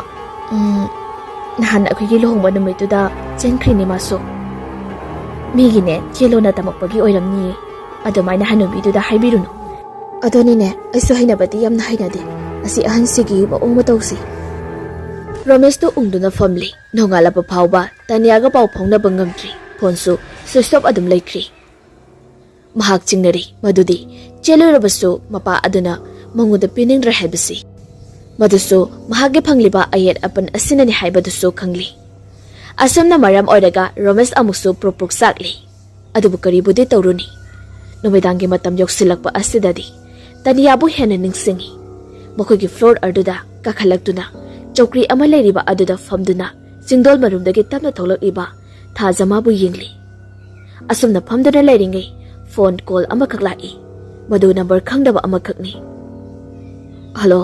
ꯅꯍꯥꯟ ꯑꯩꯈꯣꯏꯒꯤ ꯂꯨꯍꯣꯡꯕ ꯅꯨꯃꯤꯠꯇꯨꯗ ꯆꯦꯟꯈ꯭ꯔꯤꯅꯤ ꯃꯥꯁꯨ ꯃꯤꯒꯤꯅꯦ ꯆꯦꯜꯂꯣꯅ ꯇꯝꯃꯛꯄꯒꯤ ꯑꯣꯏꯔꯝꯅꯤ ꯑꯗꯨꯃꯥꯏꯅ ꯍꯅꯨꯕꯤꯗꯨꯗ ꯍꯥꯏꯕꯤꯔꯨꯅꯨ ꯑꯗꯣꯅꯤꯅꯦ ꯑꯩꯁꯨ ꯍꯩꯅꯕꯗꯤ ꯌꯥꯝꯅ ꯍꯩꯅꯗꯦ ꯑꯁꯤ ꯑꯍꯟꯁꯤꯒꯤ ꯃꯑꯣꯡ ꯃꯇꯧꯁꯤ ꯔꯣꯃꯦꯁꯇꯨ ꯎꯪꯗꯨꯅ ꯐꯝꯂꯤ ꯅꯣꯡꯉꯥꯜꯂꯕ ꯐꯥꯎꯕ ꯇꯅꯤꯌꯥꯒ ꯄꯥꯎ ꯐꯥꯎꯅꯕ ꯉꯝꯗ꯭ꯔꯤ ꯐꯣꯟꯁꯨ ꯁ꯭ꯋꯤꯆ ꯑꯣꯐ ꯑꯗꯨꯝ ꯂꯩꯈ꯭ꯔꯤ ꯃꯍꯥꯛ ꯆꯤꯡꯅꯔꯤ ꯃꯗꯨꯗꯤ ꯆꯦꯜꯂꯨꯔꯕꯁꯨ ꯃꯄꯥ ꯑꯗꯨꯅ ꯃꯉꯣꯟꯗ ꯄꯤꯅꯤꯡꯗ꯭ꯔꯦ ꯍꯥꯏꯕꯁꯤ ꯃꯗꯨꯁꯨ ꯃꯍꯥꯛꯀꯤ ꯐꯪꯂꯤꯕ ꯑꯌꯦꯠ ꯑꯄꯟ ꯑꯁꯤꯅꯅꯤ ꯍꯥꯏꯕꯗꯨꯁꯨ ꯈꯪꯂꯤ ꯑꯁꯨꯝꯅ ꯃꯔꯝ ꯑꯣꯏꯔꯒ ꯔꯣꯃꯦꯁ ꯑꯃꯨꯛꯁꯨ ꯄ꯭ꯔꯣꯛ ꯆꯥꯛꯂꯤ ꯑꯗꯨꯕꯨ ꯀꯔꯤꯕꯨꯗꯤ ꯇꯧꯔꯨꯅꯤ ꯅꯨꯃꯤꯗꯥꯡꯒꯤ ꯃꯇꯝ ꯌꯧꯁꯤꯜꯂꯛꯄ ꯑꯁꯤꯗꯗꯤ ꯇꯅꯤꯌꯥꯕꯨ ꯍꯦꯟꯅ ꯅꯤꯡꯁꯤꯡꯉꯤ ꯃꯈꯣꯏꯒꯤ ꯐ꯭ꯂꯣꯔ ꯑꯗꯨꯗ ꯀꯥꯈꯠꯂꯛꯇꯨꯅ ꯆꯧꯀ꯭ꯔꯤ ꯑꯃ ꯂꯩꯔꯤꯕ ꯑꯗꯨꯗ ꯐꯝꯗꯨꯅ ꯆꯤꯡꯗꯣꯜ ꯃꯔꯨꯝꯗꯒꯤ ꯇꯞꯅ ꯊꯣꯛꯂꯛꯂꯤꯕ ꯊꯥꯖꯃꯥꯕꯨ ꯌꯦꯡꯂꯤ ꯑꯁꯨꯝꯅ ꯐꯝꯗꯨꯅ ꯂꯩꯔꯤꯉꯩ ꯐꯣꯟ ꯀꯣꯜ ꯑꯃꯈꯛ ꯂꯥꯛꯏ ꯃꯗꯨ ꯅꯝꯕꯔ ꯈꯪꯗꯕ ꯑꯃꯈꯛꯅꯤ ꯍꯜꯂꯣ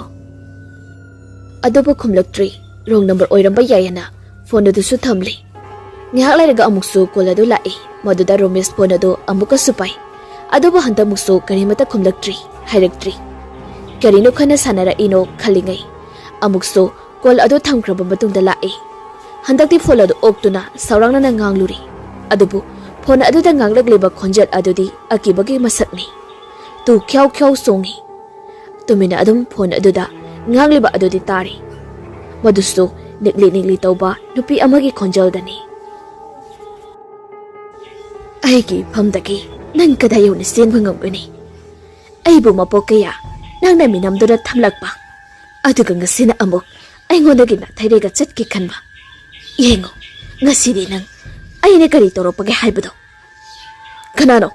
ꯑꯗꯨꯕꯨ ꯈꯨꯝꯂꯛꯇ꯭ꯔꯤ ꯔꯣꯡ ꯅꯝꯕꯔ ꯑꯣꯏꯔꯝꯕ ꯌꯥꯏꯌꯦꯅ ꯐꯣꯟ ꯑꯗꯨꯁꯨ ꯊꯝꯂꯤ ngihak lairaga amuksu kol adu lai maduda Romesh phone adu amuka supai adubu handamuksu karimata khumlaktri hairaktri karino khana sanara ino khalingai amuksu kol adu thamkraba matungda lai handakti phone adu oktuna saurangna na ngangluri adubu phone adu da nganglagliba khonjat adudi akibagi masakni tu khyau khyau songi tumina adum phone adu da ngangliba adudi tari madusu nikli tauba nupi amagi khonjal dani aigi phamdagi nang kada yone sen bangam aibu mapok kaya nang na minam dura thamlakpa aduga ngasina amuk aingodagi na thairega chatki khanba yengo ngasidi nang aine kari toropage haibado kanano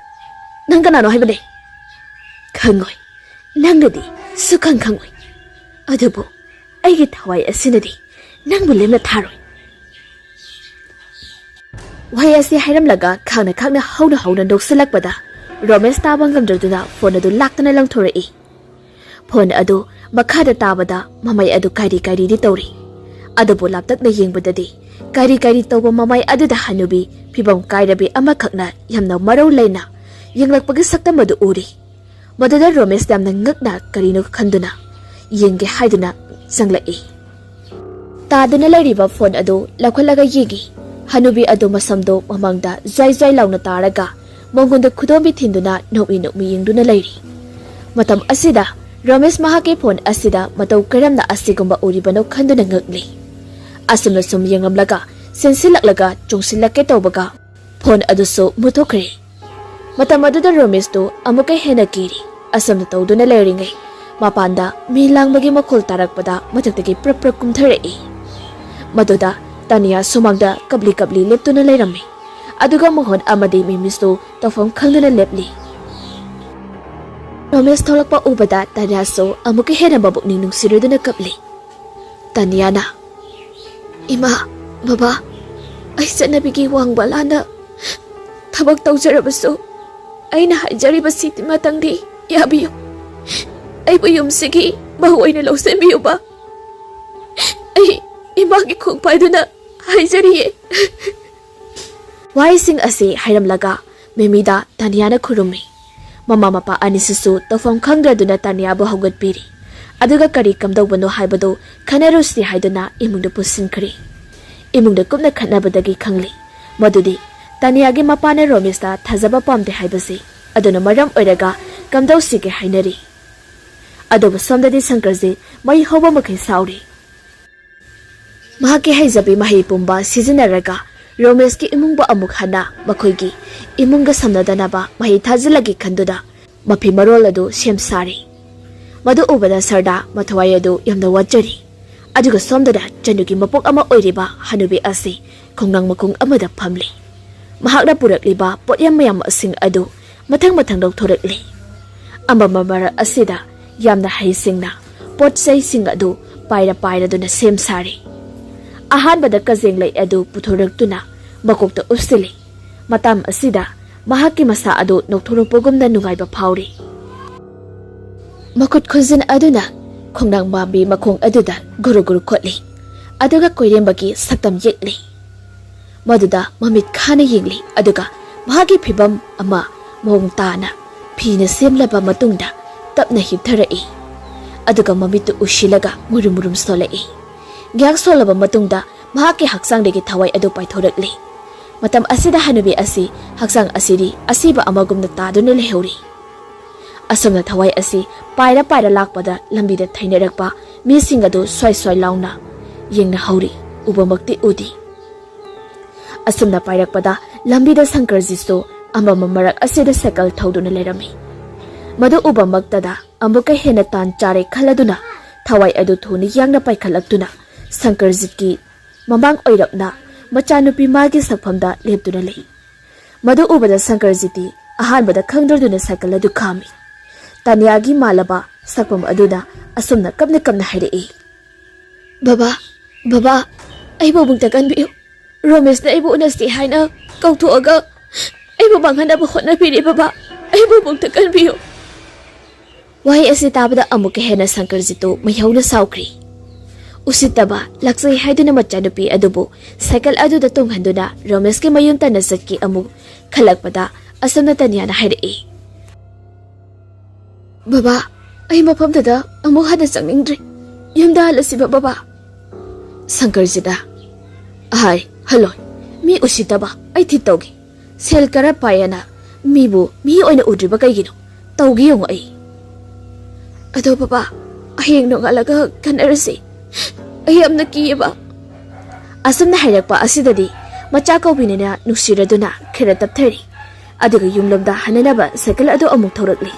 haibane khangoi nangadi sukhang khangoi adubu aigi thawai asinadi nangbu lemna tharoi wai asi hairam laga khangna hauna doksalakpada Romesh tabangam darduna phone adu laktana langthorei phone adu makhada tabada mamai adu kairi di tori adubu laptakna yengbadadi kairi tawba mamai adu da hanubi phibam kairabi amakhakna yamna marau leina yenglakpagi saktam adu uri madada Romesh damna ngakna karino khanduna yenge haiduna sanglai taduna lariba phone adu lakhalaga yegi hanubi adu masamdo mamangda zai launa taraga mongonda khudombi thinduna nomi yengduna lairi matam asida Romesh mahake phone asida matau karamna asigumba uribano khanduna ngakli asumna sum yengamlaga sensilaklaga chungsilake tawbaga phone adu so muthokre matam adu da Romesh to amukai hena kiri asumna tawduna lairingai mapanda mi langbagi makhol tarakpada mathaktagi prap kumtharei maduda Tania sumangda kabli leptuna lairami aduga mohon amadi mimisto tofam khangdana lepli Romesh tholakpa ubada Tania so amuki hena babuk ning nungsiruduna kapli Tania na ima baba ai sanabigi wangbalana thabak tawjarabasu aina hajariba siti matangdi yabiyo ai buyum sigi bahuina lawsembiyo ba ai imagi khungpaiduna haijariye wai sing asi hairamlaga memida Taniana khurumi mama mapa anisisu tofam khangraduna Tania bu hawgat piri aduga kari kamdawbano haibado khanarusi haiduna imungda pusinkhri imungda kupna khanabadagi khangli madudi Taniagi mapana Romesta thajaba pamde haibasi aduna maram oiraga kamdawsige hainari adoba somdadi sankarji mai hoba makai sauri mahaki haizabi mahi pumba sizinaraga Romesh ki imungba amuk hana makhoigi imunga samnadanaba mahi thajilagi khanduda mafi marol adu semsari madu ubada sarda mathwai adu yamna wajari aduga somdada chanugi mapok ama oiriba hanubi asi khongnang makung amada phamli mahakna purakliba potyam mayam asing adu mathang doktorakli amamamara asida yamna haisingna potsai sing adu paira duna semsari ahanbada kazeng lai adu puthoraktuna makokta usili matam asida mahaki masa adu nokthorupogumna nungaiba phauri makut khunjin aduna khongnang mambi makhong aduda guru khotli aduga koirembagi saktam yekli maduda mamit khana yengli aduga mahagi phibam ama mong tana phina semlaba matungda tapna hiptharai aduga mamitu ushilaga murum solai gyak solaba matungda mahaki haksang degi thawai adu paithorakli matam asida hanubi asi haksang asiri asiba amagumna taduna leheuri asomna thawai asi paira lakpada lambida thainarakpa mising adu swai launa yengna hauri ubamakti udi asomna pairakpada lambida sankarjiso amamarak asida sakal thauduna lerami madu ubamaktada ambuka hena tan chare khaladuna thawai adu thuni yangna paikhalakduna Sankarjitki mamang oirapna machanupi magi sakphamda leptuna lei madu ubada Sankarjiti ahanbada khangdorduna sakal adu khami Taniagi malaba sakpam aduda asumna kapna hairei baba aibo bungta kanbiu Romesh na aibo unasti haina kauthoaga aibo banghana ba hotna piri baba aibo bungta kanbiu wai asi tabada amuke hena Sankarjito mayhauna saukri Usitaba laksay haiduna machanupi adubu cycle aduda tunghanduna Romesh ke mayum tana satki amu khalakpada asamna tanyana hairei. Baba, ay mapamdada amu hana changningdre. Yumda halasiba baba. Sankarjida. Ay, haloy. Mi usitaba ay thitawgi. Sel kara payana mibu mi oina udriba kaygino. Tawgi yung ay. Ado baba, ayeng no ngalaga kanarasi. Ayam na kiyaba. Asam na hayrakpa asidadi machakaw binina nusiraduna khira tapthari. Adiga yumlamda hananaba cycle ado amuk thorakli.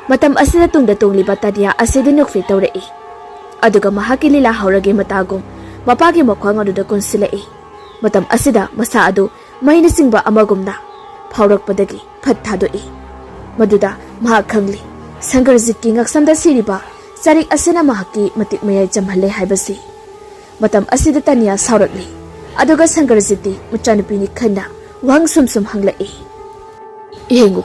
Matam asida tungda tungliba tadiya asida nukfi tawrei. Aduga mahaki lila haurage matagum mapagi makhwang aduda konsilai. Matam asida masa adu mahina singba amagumna phaurakpadagi phat thadoi. Maduda mahak khangli Sankarjit ki ngaksamda siriba Sarik asina mahaki matik mayay jamhale haibasi. Matam asida tanya saurakli. Aduga Sankarjiti muchanupini khanda wang sum hanglai. Yengu,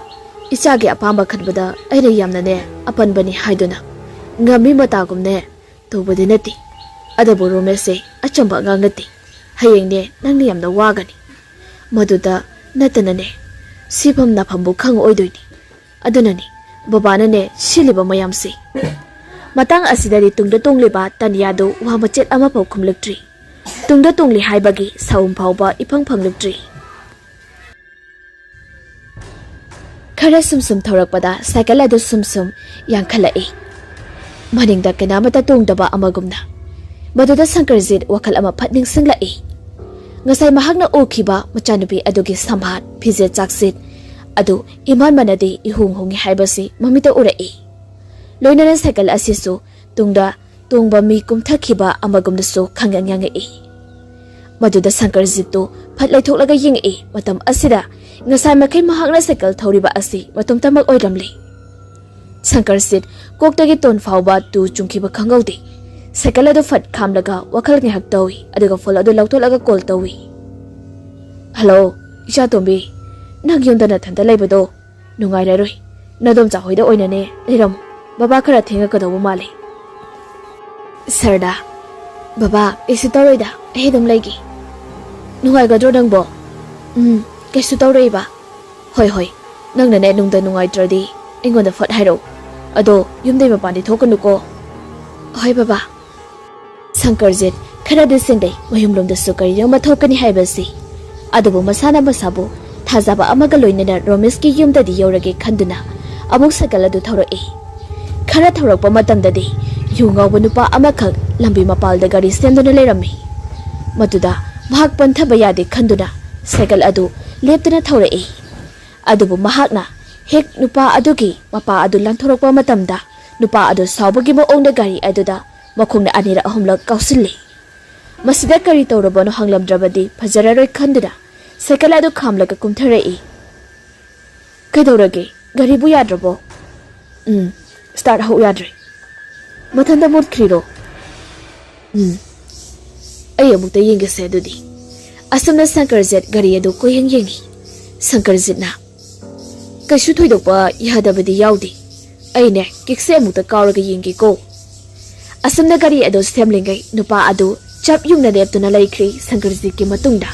isage apamba khanbada aina yamna ne apanbani haiduna. Ngami matagumne tobadi nati. Adabu Romese achamba ngangati. Hayeng ne nangni yamna wagani. Maduda natanane sibam napambu khang oidoini. Adunani babana ne siliba mayamsi. Matang asidari tungda tungliba tanyado wa machet ama pau khumlaktri. Tungda tungli haibagi saum phauba ipang phanglaktri. Khara sum thorakpada cycle adu sum yangkhalai. Maningda kanamata tungdaba amagumna. Maduda Sankarjit wakal ama phatning singlai. Ngasai mahakna okhiba machanupi adugi samhat phije chaksit adu iman manadi ihunghungi haibasi mamita urai. Loinana cycle asisu tungda tungba mi kumthakhiba amagumnasu khanganyangai. Maduda Sankarjittu phatlai thoklaga yingai matam asida ngasai makai mahakna cycle thoriba asi matum tamak oiramli. Sankarjit koktagi ton phauba tu chungkhiba khangaude. Cycle adu phat khamlaga wakal ngihak tawi aduga phol adu lautolaga call tawi. Hello, Isha Tombi. Nang yundana thanda laibado nungai raroi. Nadom chahoida oinane leram. Baba khara thinga kadawu male. Sarda. Baba, isi tawroida ehedum laigi. Nungai gadro dangbo. Kaisu tawroiba. Hoi. Nang nane nungda nungai tradi. Ingonda phat hairo. Ado yumdai mapandi thokanuko. Hoi baba. Sankarjit khara disingdai mayumlomda sukari yama thokani haibasi. Adubu masana masabu thazaba amaga loinana Romesh ki yumdadi yorage khanduna amuk cycle adu thoroi. Khara thorakpa matamdadi yungawba nupa amakhak lambi mapalda gari senduna lerami. Matuda mahak panthaba yade khanduna cycle adu leptuna thorei. Adubu mahakna hek nupa adugi mapa adu langthorakpa matamda nupa adu saubagi maongda gari aduda makhungna anira ahumlak kausilli. Masida kari tawrabano hanglamdrabadi fajararoi khanduna cycle adu khamlaga kumtharei. Kaidorage gari bu yadrabo. Start hau yadre. Mathanda mutkriro. Ay amukta yengase adudi. Asamna Sankarjit gari adu koyeng yengi. Sankarjit na kaisu thoidokpa yadabadi yaudi. Aine kikse amukta kauraga yengi ko. Asamna gari adu stemlingai nupa adu chap yungna leptuna laikri Sankarjit ki matungda.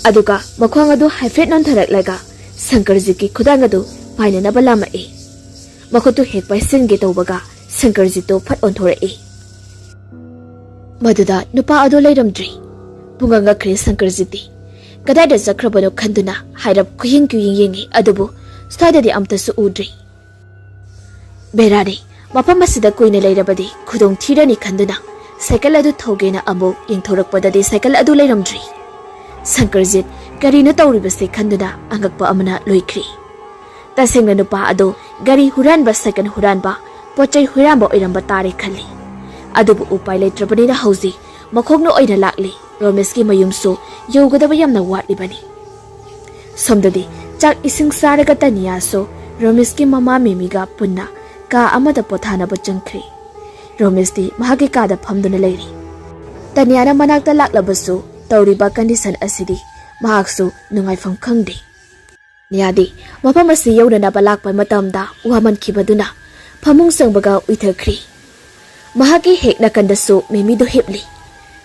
Aduga makhwang adu haifet non tharaklaga Sankarjit ki khudang adu painana balama e. Makotu hek pai singe tawbaga Sankarjit to phat onthorei. Maduda nupa adu leiramdri. Punganga khri Sankarjiti. Kadai chakrabano khanduna hairap khuying yengi adubu stadadi amtasu udri. Berari mapam asida koina leirabadi khudong thirani khanduna cycle adu thogena amu yengthorakpadadi cycle adu leiramdri. Sankarjit gari na tawribase khanduna angakpa amana loikri. Tasengna nupa adu gari huranba cycle huranba pochai huranba oiramba tare khali. Adubu upai leitrabani na hauzi makhogno oina lakli Romesh ki mayumsu yogadaba yamna watlibani. Somdadi chak ising saraga taniya so Romesh ki mama memiga punna ka amada pothana bachangkhri. Romesh di mahagi kada phamduna leiri. Tanyana manakta laklabasu tawriba condition asidi mahaksu nungaifam khangde. Niyadi mapam asi yawna balakpa matamda waman khibaduna phamung sangbaga uithakri. Mahaki hek nakandasu memidu hipli.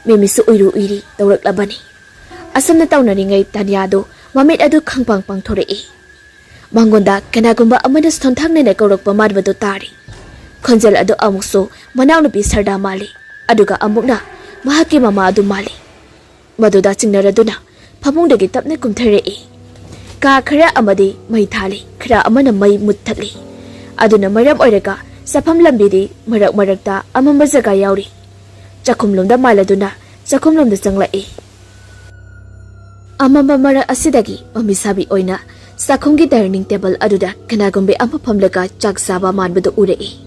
Memisu uiru uiri taurak labani. Asam na tau naringai Tanyado mamit adu khangpang pangthorei. Mangonda kanagumba amana sthonthang ne kaurak pamadbadu tari. Khonjal adu amukso manau nupi sarda mali. Aduga amukna mahaki mama adu mali. Maduda chingnaraduna phamungdagi tapne kumtharei. Ka khara amadi mai thali khara amana mai mutthatli. Aduna maram oiraga safam lambidi marak marakta amamba jaga yauri. Chakhumlomda maladuna chakhumlomda changlai. Amamba marak asidagi mamisabi oina sakhumgi dining table aduda kanagumbe ama phamlaga chak saba manbadu urei.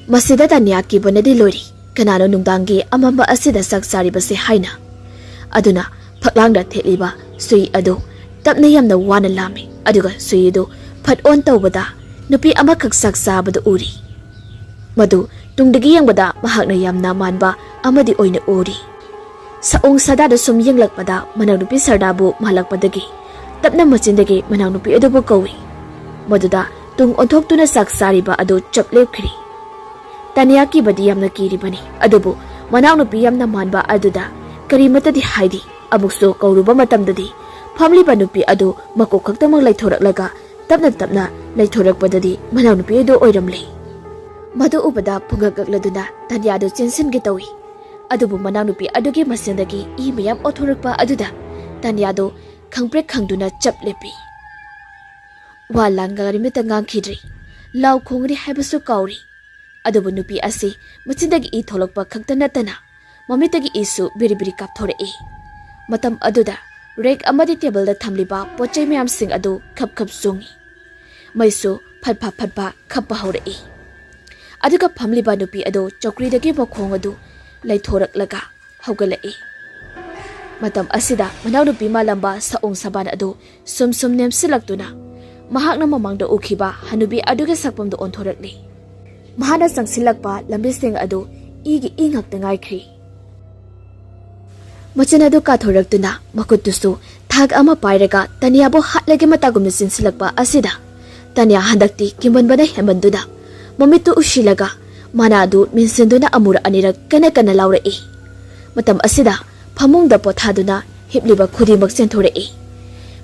Masida Tanya ki banadi lori kanano nungdangi amamba asida sak sari base haina. Aduna phaklangda theliba sui adu tapna yamna wana lami aduga sui adu phat on tawbada nupi amakak sak sabadu uri. Madu tungdagi yangbada mahakna yamna manba amadi oina uri. Saong sada da sum yanglakpada manang nupi sardabu mahalakpadagi tapna machindagi manang nupi adubu kawi. Maduda tung onthok tuna sak sariba adu chaplepkhri. Tanya ki badi yamna kiribani adubu manang nupi yamna manba aduda karimatadi haidi amukso kauruba matamdadi famliba nupi adu makok khaktamang laithoraklaga tapna laithorakpadadi manang nupi adu oiramli. Madu ubada phungakakladuna Tanya adu chinsingi tawi. Adubu manang nupi adugi masindagi I mayam othorakpa aduda Tanya adu khangprek khangduna chaplepi. Wa langarimita ngangkhidri law khongri haibasu kauri. Adubu nupi asi machindagi I tholokpa khakta natana mamitagi isu biri kapthorei. Matam aduda rek amadi table da thamliba pochai mayam sing adu khap sungi. Maisu phatpa khappa horei. Aduga phamliba nupi adu chokri dagi mokhong adu laithoraklaga haugalai. Matam asida manau nupi malamba saong saban adu sum nemsilaktuna mahakna mamangda ukhiba hanubi aduga sakpamdu onthorakli. Mahana sangsilakpa lambising adu igi ingak tangaikri. Machin adu kathoraktuna makutusu thag ama pairaga Tanyabo hatlage matagumna sinsilakpa asida Tanya handakti kimbanbana hemanduna mamitu ushilaga mana adu minsinduna amura anirak kana laurei. Matam asida phamungda pothaduna hipliba khudimak chenthorei.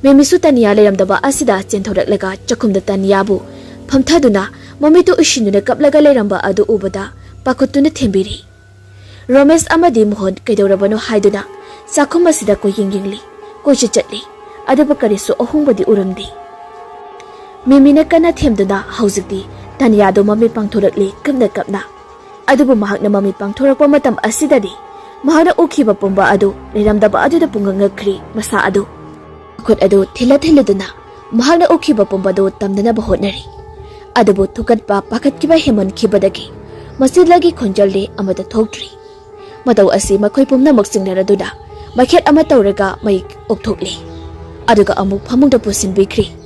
Memisu Tanya leramdaba asida chenthораklaga chakhumda Tanyabu phamthaduna mamitu ushinuna kaplaga leramba adu ubada pakutuna thembiri. Romesh amadi Mohan kaidorabano haiduna sakhum asida ko yingli ko chatli aduba karisu ahungbadi uramdi. Mimina kana themduna hauzikti Tanyado mami pangthorakli kapna adubu mahakna mami pangthorakpa matam asidadi mahana ukhiba pumba adu leramdaba aduda pungangakri masa adu khut adu thiladuna mahana ukhiba pumba do tamdana bahotnari adubu thukatpa pakatkiba heman khibadagi masidlagi khonjalde amada thoktri madaw asi makhoi pumna maksingnaraduna makhet ama tawraga mai okthokli aduga amuk phamungda pusinbikri.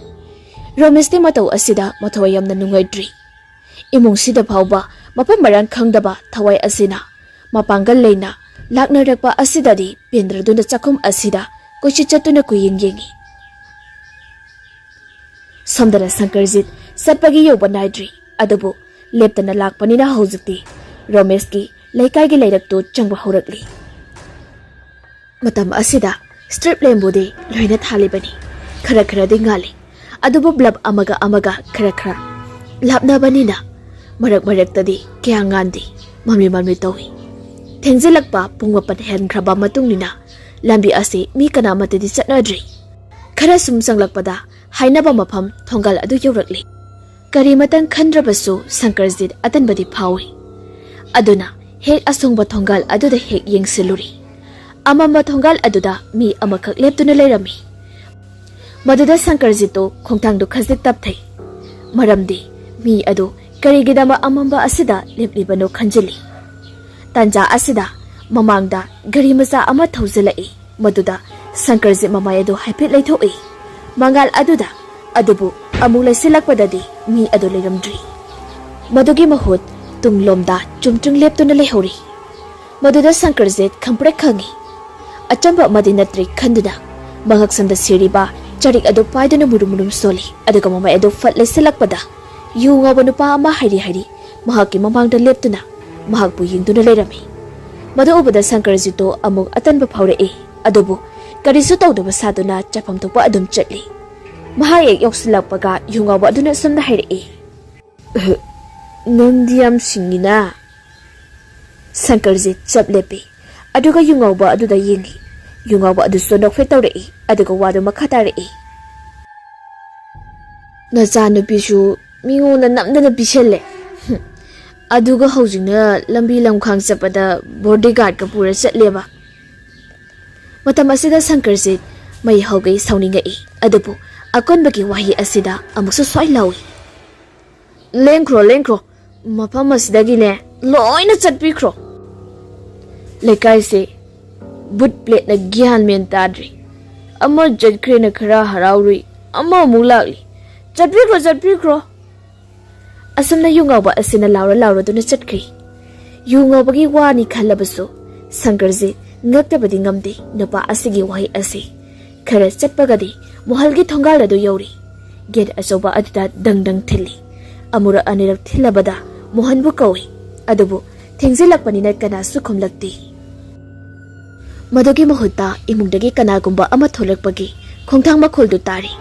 Romesti mataw asida mathawai yamna nungaidri. Imung sida phawba mapam marang khangdaba thawai asina mapanggal leina laknarakpa asidadi pendraduna chakhum asida kochi chatuna kuyingi. Samdara Sankarjit satpagi yobanaidri adubu leptana lakpanina hauzikti Romeski laikai gi lairaktu changba horakli. Matam asida strip lembudi loina thalibani khara dingali adubu blab amaga khara labna banina marak tadi kya ngandi mamli tawi thengzilakpa pungwapan hen khraba matungina lambi ase mi kana matadi chatnadri khara sumsanglakpada hainaba mafam thongal adu yorakli karimatang khandrabasu Sankarjit atanbadi phawi aduna hek asongba thongal aduda hek yengsiluri amamba thongal aduda mi amakak leptuna leirami. Maduda Sankarjito khongthangdu khazdik tapthai maramdi mi adu karigidama amamba asida leplibano khanjili. Tanja asida mamangda gari macha ama thawjilai maduda Sankarjit mamai adu haipet laithoi mangal aduda adubu amu laisilakpadadi mi adu leiramdri. Madugi mahut tunglomda chumchung leptuna leihori. Maduda Sankarjit khamprek khangi achamba madinatri khanduna mangaksamda siriba charik adu paiduna murum soli aduga mamai adu fatle silakpada yu ngaba nupa ama hari mahaki mamangda leptuna mahakpu yingduna leirami. Madu ubada Sankarjito amuk atanba phaurai adubu karisu tawdaba saduna chafam thokpa adum chatli. Mahayek yoksilakpaga yungawba aduna samna hairai. Nangdi yam singina. Sankarjit chap lepi aduga yungawba aduda yingi. Yungawba adu sonok fe tawrai aduga wadu makha tarai. Nachanupishu mingona namdana piselle. Aduga haujina lambi lamkhang chapada bodyguard ka pura chatleba. Matam asida Sankarjit mai haugai sauningai adubu akonbagi wahi asida amusu swai lawi. Lengkro mafam asidagi ne loina chatpikro. Lekai se but plate na gyan men tadri. Amma jadkre na khara harauri amma mulagli. Chatpikro. Asamna yungawba asina laura duna chatkri. Yungawbagi wani khalabasu Sankarjit ngaktabadi ngamde napa asigi wahi asi. Khara chatpagadi muhalgi thongal adu yauri. Gate asoba adita dang thili. Amura anirak thilabada mohanbu kawi. Adubu thengzilakpanina kana sukhumlakti. Madugi mahutta imungdagi kanagumba ama tholakpagi khongthang makhuldu tari.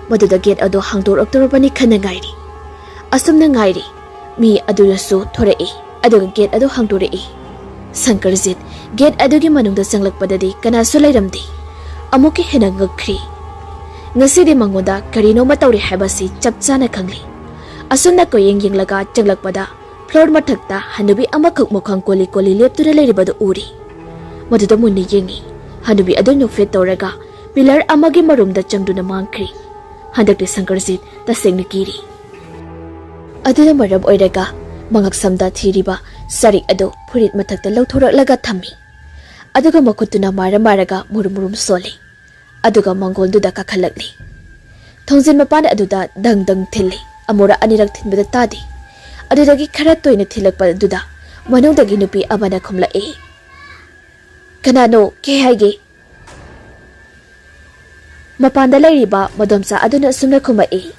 Maduda gate adu hangdoroktorobani khana ngairi. Asumna ngairi mi aduyasu thorai aduga gate adu hangdorai. Sankarjit gate adugi manungda changlakpadadi kanasu lairamdi. Amuki hena ngakri. Ngasidi mangoda karino matawri habasi chapchana khangli. Asumna koyeng yenglaga changlakpada floor mathakta hanubi amakhak mokhang koli leptuna leiribadu uri. Maduda munni yengi hanubi adu nokfet tawraga pillar amagi marumda changduna mangkri. Handakti Sankarjit tasengna kiri. Aduna maram oiraga mangaksamda thiriba sarik ado furit mathakta lauthoraklaga thammi. Aduga makutuna maraga murum soli. Aduga mangolduda kakhalakli. Thongjin mapana aduda dang thili. Amura anirak thinbada tadi. Adudagi khara toina thilakpa aduda manungdagi nupi abana khumlai. Kanano ke haige? Mapanda lairiba madomsa aduna sumna khumai.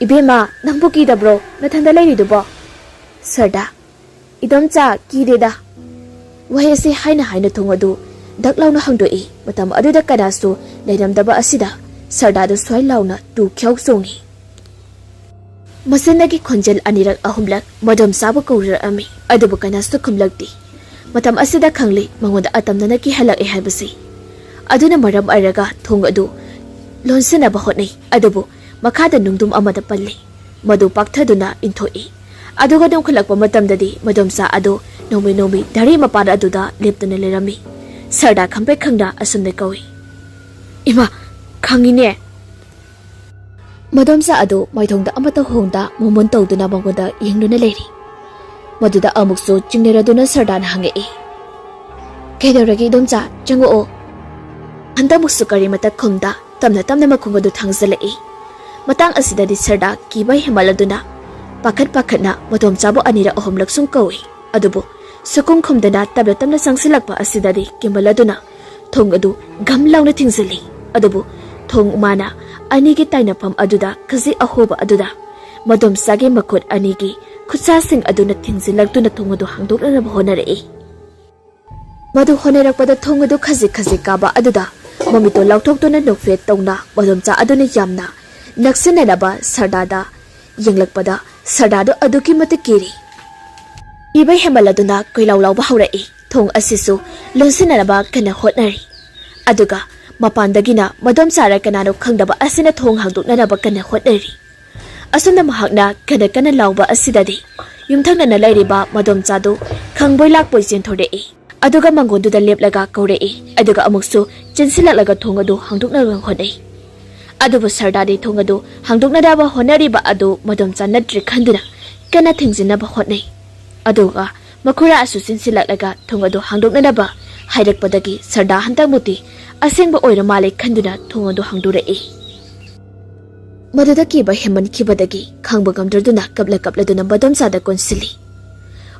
Ibema nangbu kidabro nathanda lairidubo. Sarda idomcha kideda. Wahese haina thongadu daklauna hangdoi matam aduda kanasu leiramdaba asida sarda du swai launa tu khyau songi. Masanagi khonjal anirak ahumlak madam sabu kaurar ami adubu kanasu khumlakti. Matam asida khangli mangoda atamna ki halak e habasi. Aduna maram araga thong adu lonsina ba hotnai adubu makhada nungdum amada palli. Madu pakthaduna inthoi. Aduga dum khulakpa matamdadi madomsa adu nomi dari mapada aduda leptuna lerami. Sarda khampe khangda asumne kawi. Ima khangine. Madomsa adu maithongda amata hongda momon tawduna mangoda yengduna leri. Maduda amukso chingneraduna sarda na hangai. Kedaragi domcha chango o. Handa musukari mata khongda tamna makhungadu thangzalai. Matang asidadi sarda kibai hemaladuna pakhat na madomcha bo anira ahomlak sung kawi. Adubo sukung khomdana tamna sangsilakpa asidadi kimbaladuna thong adu gamlauna thingzali. Adubo thong mana anigi tainapam aduda khazi ahoba aduda madomsage makhut anigi khutsa sing aduna thingzilaktuna thong adu hangdokna honarei. Madu honarakpada thong adu khazi kaba aduda mamito lauthokduna nokfet tawna madomcha aduna yamna naksanaba sardada yenglakpada sardado aduki matakiri. Ibai hemaladuna koilawlawba haurai thong asisu lonsinaraba kana hotnari. Aduga mapandagina madomsara kanano khangdaba asina thong hangdoknanaba kana hotnari. Asuna mahakna kana lawba asidadi yumthangna na lairiba madomchado khangboi lakpoi chenthorei. Aduga mangonduda leplaga kaurei. Aduga amuksu chinsilalaga thong adu hangdoknaga honai. Adubu sardadi thong adu hangdoknadaba honariba adu madomcha natri khanduna kana thingzinaba hotnai. Aduga makhura asu chinsilalaga thong adu hangdoknadaba hairakpadagi sarda hantakmuti asengba oira male khanduna thong adu hangdorei. Maduda kiba heman kibadagi khangba gamdraduna kapladuna madomchada konsili.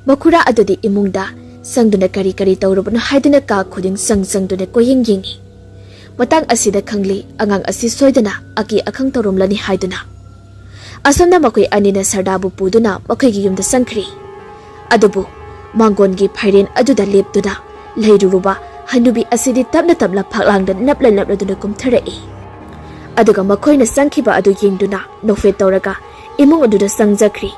Makhura adudi imungda sangduna kari tawrubna haiduna ka khuding sangduna koyeng yengi. Matang asida khangli angang asi soidana aki akhang tawrumlani haiduna. Asomna makoi anina sardabu puduna makhaigi yumda sangkhri. Adubu ꯃꯥꯡꯒꯣꯟꯒꯤ ꯐꯩꯔꯦꯟ ꯑꯗꯨꯗ ꯂꯦꯞꯇꯨꯅ ꯂꯩꯔꯨꯔꯨꯕ ꯍꯅꯨꯕꯤ ꯑꯁꯤꯗꯤ ꯇꯞꯅ ꯇꯞꯅ ꯐꯛꯂꯥꯡꯗ ꯅꯞꯂꯗꯨꯅ ꯀꯨꯝꯊꯔꯛꯏ꯫ ꯑꯗꯨꯒ ꯃꯈꯣꯏꯅ ꯆꯪꯈꯤꯕ ꯑꯗꯨ ꯌꯦꯡꯗꯨꯅ ꯅꯣꯛꯐꯦꯠ ꯇꯧꯔꯒ ꯏꯃꯨꯡ ꯑꯗꯨꯗ ꯆꯪꯖꯈ꯭ꯔꯤ꯫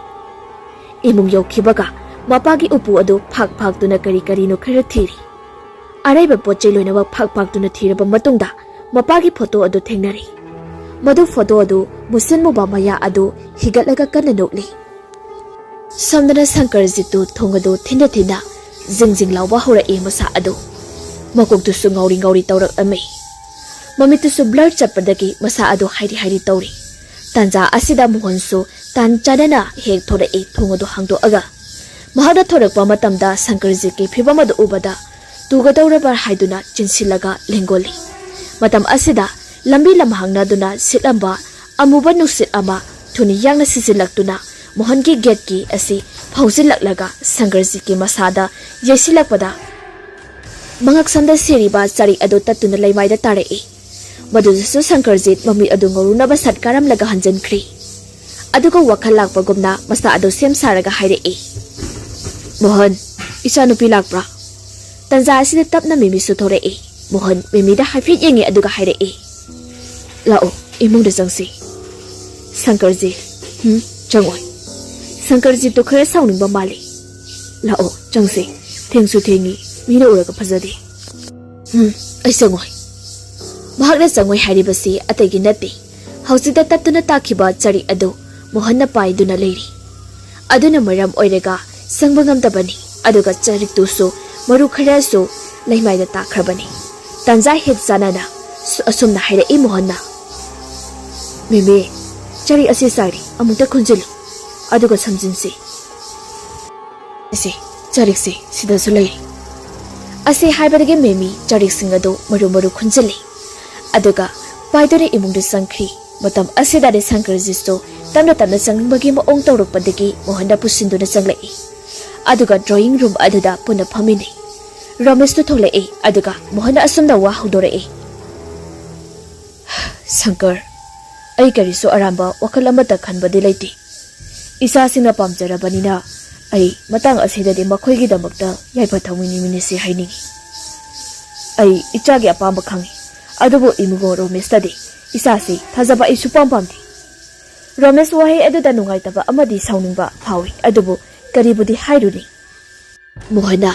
ꯏꯃꯨꯡ ꯌꯧꯈꯤꯕꯒ ꯃꯄꯥꯒꯤ ꯎꯄꯨ ꯑꯗꯨ ꯐꯥꯛꯇꯨꯅ ꯀꯔꯤꯅꯣ ꯈꯔ ꯊꯤꯔꯤ꯫ ꯑꯔꯩꯕ ꯄꯣꯠꯆꯩ ꯂꯣꯏꯅꯃꯛ ꯐꯥꯛꯇꯨꯅ ꯊꯤꯔꯕ ꯃꯇꯨꯡꯗ ꯃꯄꯥꯒꯤ ꯐꯣꯇꯣ ꯑꯗꯨ ꯊꯦꯡꯅꯔꯤ꯫ ꯃꯗꯨ ꯐꯣꯇꯣ ꯑꯗꯨ ꯃꯨꯁꯤꯟꯃꯨꯕ ꯃꯌꯥ ꯑꯗꯨ ꯍꯤꯒꯠꯂꯒ ꯀꯟꯅ ꯅꯣꯛꯂꯤ꯫ ꯁꯣꯝꯗꯅ ꯁꯪꯀꯔꯖꯤꯠꯇꯨ ꯊꯣꯡ ꯑꯗꯨ ꯊꯤꯟꯅ ꯖꯤꯡ ꯂꯥꯎꯕ ꯍꯧꯔꯛꯏ ꯃꯁꯥ ꯑꯗꯨ꯫ ꯃꯀꯣꯛꯇꯨꯁꯨ ꯉꯥꯎꯔꯤ ꯇꯧꯔꯛꯑꯝꯃꯤ꯫ ꯃꯃꯤꯠꯇꯨꯁꯨ ꯕ꯭ꯂꯔ ꯆꯠꯄꯗꯒꯤ ꯃꯁꯥ ꯑꯗꯨ ꯍꯥꯏꯔꯤ ꯇꯧꯔꯤ꯫ ꯇꯥꯟꯖꯥ ꯑꯁꯤꯗ ꯃꯣꯍꯟꯁꯨ ꯇꯥꯟ ꯆꯥꯅꯅ ꯍꯦꯛ ꯊꯣꯔꯛꯏ ꯊꯣꯡ ꯑꯗꯨ ꯍꯥꯡꯗꯣꯛꯑꯒ꯫ ꯃꯍꯥꯛꯅ ꯊꯣꯔꯛꯄ ꯃꯇꯝꯗ ꯁꯪꯀꯔꯖꯤꯠꯀꯤ ꯐꯤꯕꯝ ꯑꯗꯨ ꯎꯕꯗ ꯇꯨꯒꯗꯧꯔꯕ ꯍꯥꯏꯗꯨꯅ ꯆꯤꯟꯁꯤꯜꯂꯒ ꯂꯦꯡꯒꯣꯜꯂꯤ꯫ ꯃꯇꯝ ꯑꯁꯤꯗ ꯂꯝꯕꯤ ꯂꯝꯍꯥꯡꯅꯗꯨꯅ ꯁꯤꯠꯂꯝꯕ ꯑꯃꯨꯕ ꯅꯨꯡꯁꯤꯠ ꯑꯃ ꯊꯨꯅ ꯌꯥꯡꯅ ꯁꯤꯖꯤꯜꯂꯛꯇꯨꯅ ꯃꯣꯍꯟꯒꯤ ꯒꯦꯠꯀꯤ ꯑꯁꯤ ꯐꯥꯎꯖꯤꯜꯂꯛꯂꯒ ꯁꯪꯀꯔꯖꯤꯠꯀꯤ ꯃꯁꯥꯗ ꯌꯩꯁꯤꯜꯂꯛꯄꯗ ꯃꯉꯛꯁꯝꯗ ꯁꯤꯔꯤꯕ ꯆꯔꯤꯛ ꯑꯗꯨ ꯇꯠꯇꯨꯅ ꯂꯩꯃꯥꯏꯗ ꯇꯥꯔꯛꯏ꯫ ꯃꯗꯨꯗꯁꯨ ꯁꯪꯀꯔꯖꯤꯠ ꯃꯃꯤꯠ ꯑꯗꯨ ꯉꯧꯔꯨꯅꯕ ꯁꯠ ꯀꯥꯔꯝꯂꯒ ꯍꯟꯖꯤꯟꯈ꯭ꯔꯤ꯫ ꯑꯗꯨꯒ ꯋꯥꯈꯜ ꯂꯥꯛꯄꯒꯨꯝꯅ ꯃꯁꯥ ꯑꯗꯨ ꯁꯦꯝ ꯁꯥꯔꯒ ꯍꯥꯏꯔꯛꯏ, ꯃꯣꯍꯟ, ꯏꯆꯥꯅꯨꯄꯤ ꯂꯥꯛꯄ꯭ꯔꯥ? ꯇꯟꯖꯥ ꯑꯁꯤꯗ ꯇꯞꯅ ꯃꯤꯃꯤꯁꯨ ꯊꯣꯔꯛꯏ꯫ ꯃꯣꯍꯟ ꯃꯤꯃꯤꯗ ꯍꯥꯏꯐꯦꯠ ꯌꯦꯡꯉꯤ ꯑꯗꯨꯒ ꯍꯥꯏꯔꯛꯏ, ꯂꯥꯛꯑꯣ ꯏꯃꯨꯡꯗ ꯆꯪꯁꯤ꯫ ꯁꯪꯀꯔꯖꯤꯠ, ꯆꯪꯉꯣꯏ꯫ ꯁꯪꯀꯔꯖꯤꯠꯇꯨ ꯈꯔ ꯁꯥꯎꯅꯤꯡꯕ ꯃꯥꯜꯂꯤ꯫ ꯂꯥꯛꯑꯣ ꯆꯪꯁꯤ, ꯊꯦꯡꯁꯨ ꯊꯦꯡꯉꯤ, ꯃꯤꯅ ꯎꯔꯒ ꯐꯖꯗꯦ꯫ ꯑꯩ ꯆꯪꯉꯣꯏ꯫ ꯃꯍꯥꯛꯅ ꯆꯪꯉꯣꯏ ꯍꯥꯏꯔꯤꯕꯁꯤ ꯑꯇꯩꯒꯤ ꯅꯠꯇꯦ, ꯍꯧꯖꯤꯛꯇ ꯇꯠꯇꯨꯅ ꯇꯥꯈꯤꯕ ꯆꯔꯤꯛ ꯑꯗꯨ ꯃꯣꯍꯟꯅ ꯄꯥꯏꯗꯨꯅ ꯂꯩꯔꯤ꯫ ꯑꯗꯨꯅ ꯃꯔꯝ ꯑꯣꯏꯔꯒ ꯆꯪꯕ ꯉꯝꯗꯕꯅꯤ꯫ ꯑꯗꯨꯒ ꯆꯔꯤꯛꯇꯨꯁꯨ ꯃꯔꯨ ꯈꯔꯁꯨ ꯂꯩꯃꯥꯏꯗ ꯇꯥꯈ꯭ꯔꯕꯅꯤ꯫ ꯇꯟꯖꯥ ꯍꯦꯛ ꯆꯥꯅꯅ ꯑꯁꯨꯝꯅ ꯍꯥꯏꯔꯛꯏ ꯃꯣꯍꯟꯅ, ꯃꯤꯃꯤ, ꯆꯔꯤꯛ ꯑꯁꯤ ꯆꯥꯏꯔꯤ, ꯑꯃꯨꯛꯇ ꯈꯨꯟꯖꯤꯜꯂꯨ ꯑꯗꯨꯒ ꯁꯝꯖꯤꯟꯁꯤ꯫ ꯆꯔꯤꯛꯁꯤ ꯁꯤꯗꯁꯨ ꯂꯩꯔꯤ꯫ ꯑꯁꯤ ꯍꯥꯏꯕꯗꯒꯤ ꯃꯤꯃꯤ ꯆꯔꯤꯛꯁꯤꯡ ꯑꯗꯨ ꯃꯔꯨ ꯈꯨꯟꯖꯤꯜꯂꯤ꯫ ꯑꯗꯨꯒ ꯄꯥꯏꯗꯨꯅ ꯏꯃꯨꯡꯗ ꯆꯪꯈ꯭ꯔꯤ꯫ ꯃꯇꯝ ꯑꯁꯤꯗꯗꯤ ꯁꯪꯀꯔꯖꯤꯠꯁꯨ ꯇꯞꯅ ꯆꯪꯅꯤꯡꯕꯒꯤ ꯃꯑꯣꯡ ꯇꯧꯔꯛꯄꯗꯒꯤ ꯃꯣꯍꯟꯅ ꯄꯨꯁꯤꯟꯗꯨꯅ ꯆꯪꯂꯛꯏ꯫ ꯑꯗꯨꯒ ꯗ꯭ꯔꯣꯌꯤꯡ ꯔꯨꯝ ꯑꯗꯨꯗ ꯄꯨꯟꯅ ꯐꯝꯃꯤꯟꯅꯩ꯫ ꯔꯣꯃꯦꯁꯇꯨ ꯊꯣꯛꯂꯛꯏ꯫ ꯑꯗꯨꯒ ꯃꯣꯍꯟꯅ ꯑꯁꯨꯝꯅ ꯋꯥ ꯍꯧꯗꯣꯔꯛꯏ, ꯁꯪꯀꯔ, ꯑꯩ ꯀꯔꯤꯁꯨ ꯑꯔꯥꯟꯕ ꯋꯥꯈꯜ ꯑꯃꯠꯇ ꯈꯟꯕꯗꯤ ꯂꯩꯇꯦ꯫ ꯏꯆꯥꯁꯤꯡꯅ ꯄꯥꯝꯖꯔꯕꯅꯤꯅ ꯑꯩ ꯃꯇꯥꯡ ꯑꯁꯤꯗꯗꯤ ꯃꯈꯣꯏꯒꯤꯗꯃꯛꯇ ꯌꯥꯏꯐ ꯊꯧꯅꯤꯡꯉꯤꯁꯤ ꯍꯥꯏꯅꯤꯡꯉꯤ꯫ ꯑꯩ ꯏꯆꯥꯒꯤ ꯑꯄꯥꯝꯕ ꯈꯪꯉꯤ, ꯑꯗꯨꯕꯨ ꯏꯃꯨꯡ ꯔꯣꯃꯦꯁꯇꯗꯤ ꯏꯆꯥꯁꯤ ꯊꯥꯖꯕ ꯑꯩ ꯁꯨꯡꯄꯥꯝ ꯄꯥꯝꯗꯦ꯫ ꯔꯣꯃꯦꯁ ꯋꯥꯍꯩ ꯑꯗꯨꯗ ꯅꯨꯡꯉꯥꯏꯇꯕ ꯑꯃꯗꯤ ꯁꯥꯎꯅꯤꯡꯕ ꯐꯥꯎꯏ, ꯑꯗꯨꯕꯨ ꯀꯔꯤꯕꯨꯗꯤ ꯍꯥꯏꯔꯨꯅꯤ꯫ ꯃꯣꯍꯟꯅ,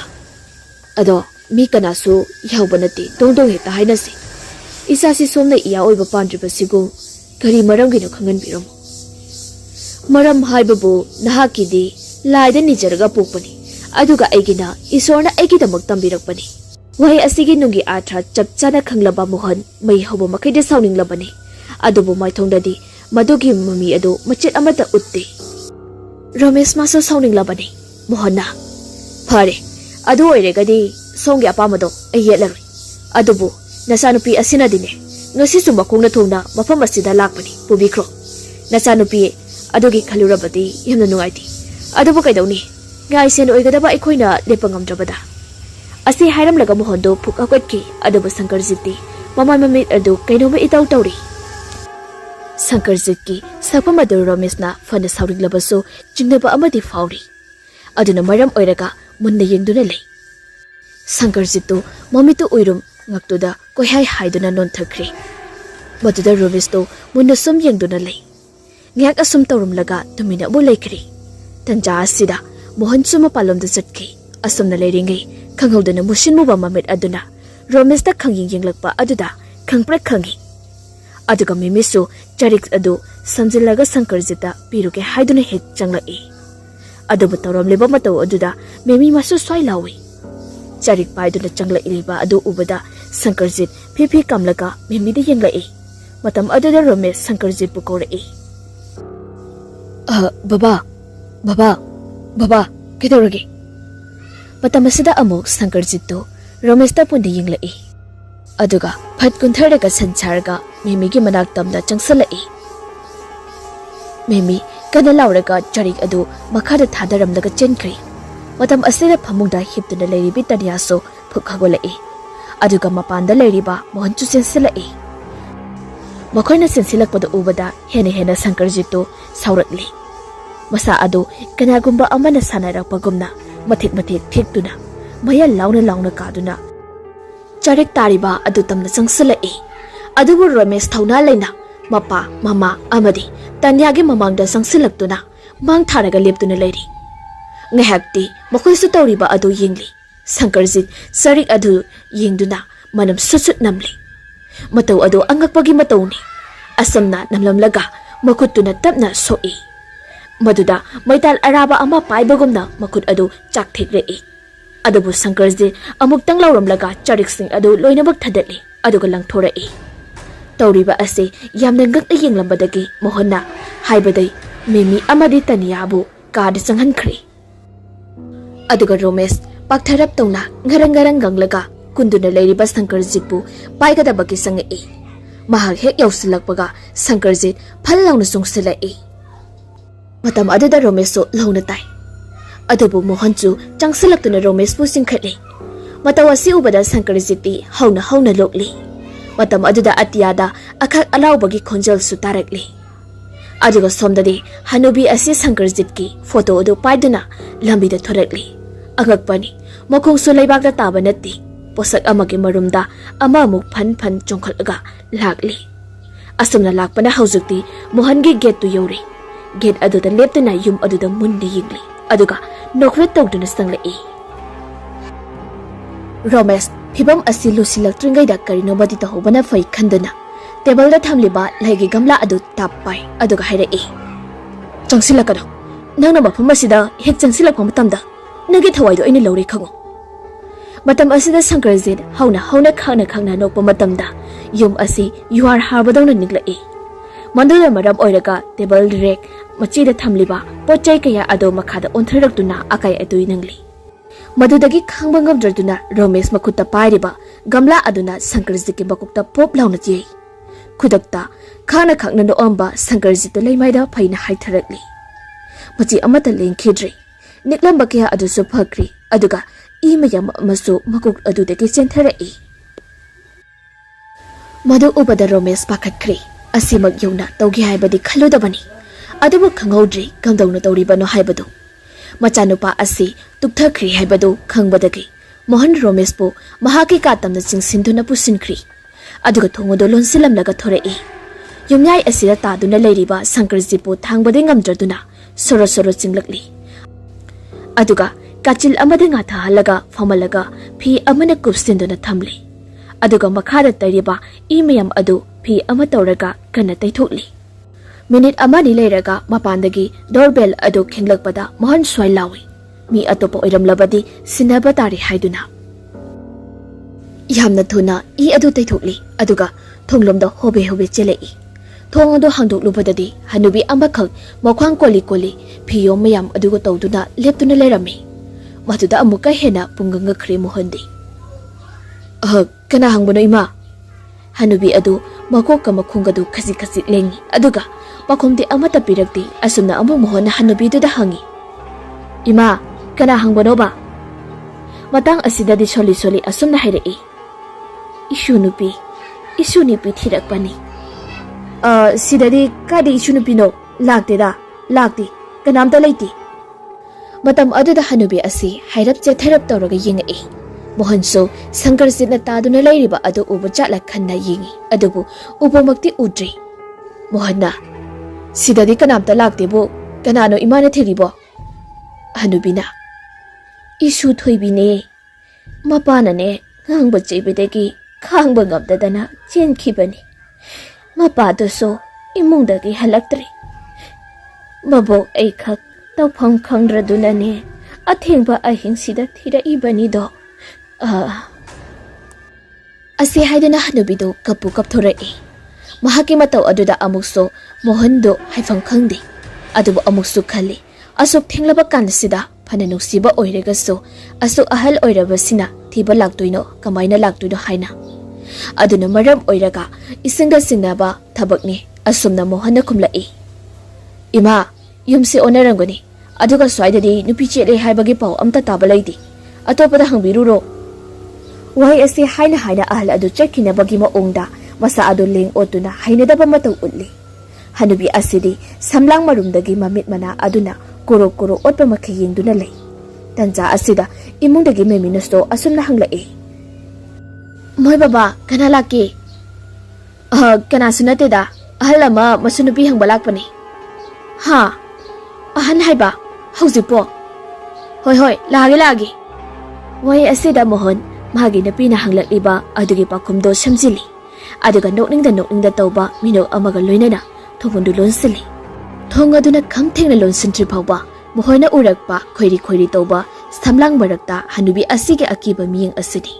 ꯑꯗꯣ ꯃꯤ ꯀꯅꯥꯁꯨ ꯌꯥꯎꯕ ꯅꯠꯇꯦ, ꯗꯣꯡ ꯍꯦꯛꯇ ꯍꯥꯏꯅꯁꯤ꯫ ꯏꯆꯥꯁꯤ ꯁꯣꯝꯅ ꯏꯌꯥ ꯑꯣꯏꯕ ꯄꯥꯝꯗ꯭ꯔꯤꯕꯁꯤꯕꯨ ꯀꯔꯤ ꯃꯔꯝꯒꯤꯅꯣ ꯈꯪꯍꯟꯕꯤꯔꯝꯃꯣ꯫ ꯃꯔꯝ ꯍꯥꯏꯕꯕꯨ ꯅꯍꯥꯛꯀꯤꯗꯤ ꯂꯥꯏꯗ ꯅꯤꯖꯔꯒ ꯄꯣꯛꯄꯅꯤ, ꯑꯗꯨꯒ ꯑꯩꯒꯤꯅ ꯏꯁꯣꯔꯅ ꯑꯩꯒꯤꯗꯃꯛ ꯇꯝꯕꯤꯔꯛꯄꯅꯤ꯫ ꯋꯥꯍꯩ ꯑꯁꯤꯒꯤ ꯅꯨꯡꯒꯤ ꯑꯥꯔꯊ ꯆꯞ ꯆꯥꯅ ꯈꯪꯂꯕ ꯃꯣꯍꯟ ꯃꯩ ꯍꯧꯕ ꯃꯈꯩꯗ ꯁꯥꯎꯅꯤꯡꯂꯕꯅꯤ꯫ ꯑꯗꯨꯕꯨ ꯃꯥꯏꯊꯣꯡꯗꯗꯤ ꯃꯗꯨꯒꯤ ꯃꯃꯤ ꯑꯗꯨ ꯃꯆꯦꯠ ꯑꯃꯠꯇ ꯎꯠꯇꯦ꯫ ꯔꯣꯃꯦꯁ ꯃꯥꯁꯨ ꯁꯥꯎꯅꯤꯡꯂꯕꯅꯤ꯫ ꯃꯣꯍꯟꯅ, ꯐꯔꯦ, ꯑꯗꯨ ꯑꯣꯏꯔꯒꯗꯤ ꯁꯣꯝꯒꯤ ꯑꯄꯥꯝꯕꯗꯣ ꯑꯩ ꯌꯦꯠꯂꯔꯣꯏ꯫ ꯑꯗꯨꯕꯨ ꯅꯆꯥꯅꯨꯄꯤ ꯑꯁꯤꯅꯗꯤꯅꯦ, ꯉꯁꯤꯁꯨ ꯃꯈꯣꯡꯅ ꯊꯣꯡꯅ ꯃꯐꯝ ꯑꯁꯤꯗ ꯂꯥꯛꯄꯅꯤ, ꯄꯨꯕꯤꯈ꯭ꯔꯣ꯫ ꯅꯆꯥꯅꯨꯄꯤ ꯑꯗꯨꯒꯤ ꯈꯜꯂꯨꯔꯕꯗꯤ ꯌꯥꯝꯅ ꯅꯨꯡꯉꯥꯏꯇꯦ, ꯑꯗꯨꯕꯨ ꯀꯩꯗꯧꯅꯤ, ꯉꯥꯏꯁꯦꯟ ꯑꯣꯏꯒꯗꯕ ꯑꯩꯈꯣꯏꯅ ꯂꯦꯞꯄ ꯉꯝꯗ꯭ꯔꯕꯗ꯫ ꯑꯁꯤ ꯍꯥꯏꯔꯝꯂꯒ ꯃꯣꯍꯟꯗꯨ ꯐꯨꯛ ꯍꯧꯒꯠꯈꯤ꯫ ꯑꯗꯨꯕꯨ ꯁꯪꯀꯔꯖꯤꯠꯇꯤ ꯃꯃꯥꯏ ꯃꯃꯤꯠ ꯑꯗꯨ ꯀꯩꯅꯣꯝꯃ ꯏꯇꯧ ꯇꯧꯔꯤ꯫ ꯁꯪꯀꯔꯖꯤꯠꯀꯤ ꯁꯛꯐꯝ ꯑꯗꯨ ꯔꯣꯃꯦꯁꯅ ꯐꯅ ꯁꯥꯎꯅꯤꯡꯂꯕꯁꯨ ꯆꯤꯡꯅꯕ ꯑꯃꯗꯤ ꯐꯥꯎꯔꯤ꯫ ꯑꯗꯨꯅ ꯃꯔꯝ ꯑꯣꯏꯔꯒ ꯃꯨꯟꯅ ꯌꯦꯡꯗꯨꯅ ꯂꯩ꯫ ꯁꯪꯀꯔꯖꯤꯠꯇꯨ ꯃꯃꯤꯠꯇꯨ ꯎꯏꯔꯨꯝ ꯉꯛꯇꯨꯗ ꯀꯣꯏꯍꯥꯏ ꯍꯥꯏꯗꯨꯅ ꯅꯣꯟꯊꯈ꯭ꯔꯤ꯫ ꯃꯗꯨꯗ ꯔꯣꯃꯦꯁꯇꯨ ꯃꯨꯟꯅ ꯁꯨꯝ ꯌꯦꯡꯗꯨꯅ ꯂꯩ꯫ ꯉꯥꯏꯍꯥꯛ ꯑꯁꯨꯝ ꯇꯧꯔꯝꯂꯒ ꯇꯨꯃꯤꯟꯅ ꯑꯃꯨꯛ ꯂꯩꯈ꯭ꯔꯤ꯫ ꯇꯟꯖꯥ ꯑꯁꯤꯗ ꯃꯣꯍꯟꯁꯨ ꯃꯄꯥꯟꯂꯣꯝꯗ ꯆꯠꯈꯤ꯫ ꯑꯁꯨꯝꯅ ꯂꯩꯔꯤꯉꯩ ꯈꯪꯍꯧꯗꯅ ꯃꯨꯁꯤꯟꯃꯨꯕ ꯃꯃꯤꯠ ꯑꯗꯨꯅ ꯔꯣꯃꯦꯁꯇ ꯌꯦꯡꯂꯛꯄ ꯑꯗꯨꯗ ꯈꯪꯄ꯭ꯔꯦꯛ ꯈꯪꯉꯤ꯫ ꯑꯗꯨꯒ ꯃꯤꯃꯤꯁꯨ ꯆꯔꯤꯛ ꯑꯗꯨ ꯁꯝꯖꯤꯜꯂꯒ ꯁꯪꯀꯔꯖꯤꯠꯇ ꯄꯤꯔꯨꯒꯦ ꯍꯥꯏꯗꯨꯅ ꯍꯦꯛ ꯆꯪꯂꯛꯏ꯫ ꯑꯗꯨꯕꯨ ꯇꯧꯔꯝꯂꯤꯕ ꯃꯇꯧ ꯑꯗꯨꯗ ꯃꯤꯃꯤ ꯃꯥꯁꯨ ꯁ꯭ꯋꯥꯏ ꯂꯥꯎꯏ꯫ ꯆꯔꯤꯛ ꯄꯥꯏꯗꯨꯅ ꯆꯪꯂꯛꯂꯤꯕ ꯑꯗꯨ ꯎꯕꯗ ꯁꯪꯀꯔꯖꯤꯠ ꯐꯤ ꯀꯥꯝꯂꯒ ꯃꯤꯃꯤꯗ ꯌꯦꯡꯂꯛꯏ꯫ ꯃꯇꯝ ꯑꯗꯨꯗ ꯔꯣꯃꯦꯁ ꯁꯪꯀꯔꯖꯤꯠꯄꯨ ꯀꯧꯔꯛꯏ꯫ ꯕꯕꯥ, ꯀꯩꯗꯧꯔꯒꯦ? ꯃꯇꯝ ꯑꯁꯤꯗ ꯑꯃꯨꯛ ꯁꯪꯀꯔꯖꯤꯠꯇꯨ ꯔꯣꯃꯦꯁꯇ ꯄꯨꯟꯅ ꯌꯦꯡꯂꯛꯏ꯫ ꯑꯗꯨꯒ ꯐꯠ ꯀꯨꯟꯊꯔꯒ ꯁꯟ ꯁꯥꯔꯒ ꯃꯤꯃꯤꯒꯤ ꯃꯅꯥꯛ ꯇꯝꯅ ꯆꯪꯁꯜꯂꯛꯏ꯫ ꯃꯤꯃꯤ ꯀꯟꯅ ꯂꯥꯎꯔꯒ ꯆꯔꯤꯛ ꯑꯗꯨ ꯃꯈꯥꯗ ꯊꯥꯗꯔꯝꯂꯒ ꯆꯦꯟꯈ꯭ꯔꯤ꯫ ꯃꯇꯝ ꯑꯁꯤꯗ ꯐꯃꯨꯡꯗ ꯍꯤꯞꯇꯨꯅ ꯂꯩꯔꯤꯕꯤ ꯇꯅꯤꯌꯥꯁꯨ ꯐꯨꯛ ꯍꯧꯒꯠꯂꯛꯏ꯫ ꯑꯗꯨꯒ ꯃꯄꯥꯟꯗ ꯂꯩꯔꯤꯕ ꯃꯣꯍꯟꯁꯨ ꯆꯦꯟꯁꯤꯜꯂꯛꯏ꯫ ꯃꯈꯣꯏꯅ ꯆꯦꯟꯁꯤꯜꯂꯛꯄꯗ ꯎꯕꯗ ꯍꯦꯟꯅ ꯁꯪꯀꯔꯖꯤꯠꯇꯨ ꯁꯥꯎꯔꯛꯂꯤ꯫ ꯃꯁꯥ ꯑꯗꯨ ꯀꯅꯥꯒꯨꯝꯕ ꯑꯃꯅ ꯁꯥꯟꯅꯔꯛꯄꯒꯨꯝꯅ mathik thikduna maya launa kaduna charik tariba adu tamna changsalai adubu Ramesh thauna leina mapa mama amadi Tanyagi mamangda sangsilaktuna mang tharaga leptuna leiri ngahakti makoisu tawriba adu yingli Sankarjit sarik adu yingduna manam susut namli matau adu angakpagi matawni asamna namlamlaga makutuna tapna soi maduda maital araba ama paibagumna makut adu chakthekrei adubu Sankarjit amuktang lauramlaga chariksing adu loinabak thadali aduga langthorei tawriba ase yamna ngakna yenglambadagi mohonna haibadai mimi amadi taniyabu kaada changhankhri aduga Ramesh paktharap tawna ngarang ganglaga kunduna leiriba Sankarjitbu paigadabagi sangai mahak hek yausilakpaga Sankarjit phallawna sungsilai matam aduda Rameshso launa tai adubu Mohanchu changsilaktuna Rameshbu singkhatlei matawasi ubada Sankarjiti hauna lokli matam aduda atiyada akhak alawbagi khonjal su tarakli aduga somdadi hanubi asi Sankarjitki photo adu paiduna lambida thorakli agakpani makongsu leibakda taba natti posak amagi marumda ama amuk phan chongkhalaga lakli asumna lakpana haujukti Mohangi gate tu yori gate aduda leptuna yum aduda mundi yigli aduga nokrat tawduna sanglai Ramesh phibam asi lusilaktringaida karino badi tahobana fai khandana table da thamliba laigi gamla adu tappai aduga hairai changsilakado nangna mafam asida hek changsilakpa matamda nagi thawaido aini lori khango matam asida Sankarjit hauna khangna nokpa matamda yum asi yuar harbadawna niglai manduda maram oiraga table rek machida thamliba pochai kaya ado makhada onthairaktuna akai atui nangli madudagi khangbangam draduna Ramesh makutta pairiba gamla aduna Sankarjitki bakukta pop launa jei khudakta khangna no amba Sankarjit leimaida phaina haitharakli machi amata lengkhidri niklamba kya adu su phakri aduga imayam amasu makuk adudagi chentherai madu ubada Ramesh pakhatkri asimak yona tawgi haibadi khaludabani adubu khanghaudri kamdawna tawribano haibadu machanupa asi tukthakri haibadu khangbadagi Mohan Rameshbu mahaki katamna chingsinduna pusinkhri aduga thongodo lonsilamlaga thorai yumnyai asida taduna leiriba Sankarjitbu thangbade ngamdraduna soro chinglakli aduga kachil amada nga thahalaga famalaga phi amana kupsinduna thamli aduga makhada tariba imayam adu phi ama tawraga kana taithokli minute amani leiraga mapandagi doorbell adu khinglakpada Mohan swai lawi mi atopa oiramlabadi sinaba tari haiduna yamna thuna I adu taithokli aduga thonglomda hobe chelei thong adu hangdoklubadadi hanubi ambakhak mokhwang koli phiyo mayam aduga tawduna leptuna lerami maduda amuka hena punganga khre Mohandi kana hangbono ima hanubi adu makoka makhungadu khasi lengi aduga pakhomdi amata pirakti asumna amu Mohana hanubi duda hangi ima kana hangbono ba matang asidadi soli asumna hairei isu nupi thirakpani sidadi kadi isu nupi no lakti kanamta leiti matam aduda hanubi asi hairap chetharap tawraga yingai Mohanso Sankarjitna taduna leiriba adu ubu chatla khanna yingi adubu ubumakti udri Mohanna sidadi kanamta laktebu kanano imana thiribo hanubina isu thoibi ne mapana ne ngangba chebedegi khangba ngabdadana chenkhibani mapadoso imungdagi halaktri mabok ai khak tawpham khangdraduna ne athengba ahingsida thira ibani do ase haidana hanubido kapu kapthorai mahaki mataw aduda amukso Mohandu haifam khangde adubu amuksu khali asuk thenglaba kansida phana nusiba oiregaso asuk ahal oirabasina thiba laktoino kamaina laktoino haina aduna maram oiraga isinga singnaba thabakni asumna Mohanna khumlai ima yumse onarangoni aduga swaidadi nupi chele haibagi paw amta tabalaidi atopada hangbiruro wai ase haina ahal adu chekkina bagi ma ongda masa adu leng otuna haina daba matau ulli hanubi asidi samlang marumdagi mamit mana aduna koro otpa makhe yengduna lei Tanja asida imungdagi Mayminasto asumna hanglai. Moy baba kana laki. Kana sunate da ahal ama masunupi hangbalak pani. Ha ahan haiba haujipo. Hoi lagi. Wai asida mohon magi na pina hanglakliba adugi pakumdo samjili. Aduga nokningda tauba mino amaga loinana thongundu lonsili. Thong aduna khamthengna lonsintri phawba mohoina urakpa khoiri tauba samlang barakta hanubi asige akiba miyeng asidi.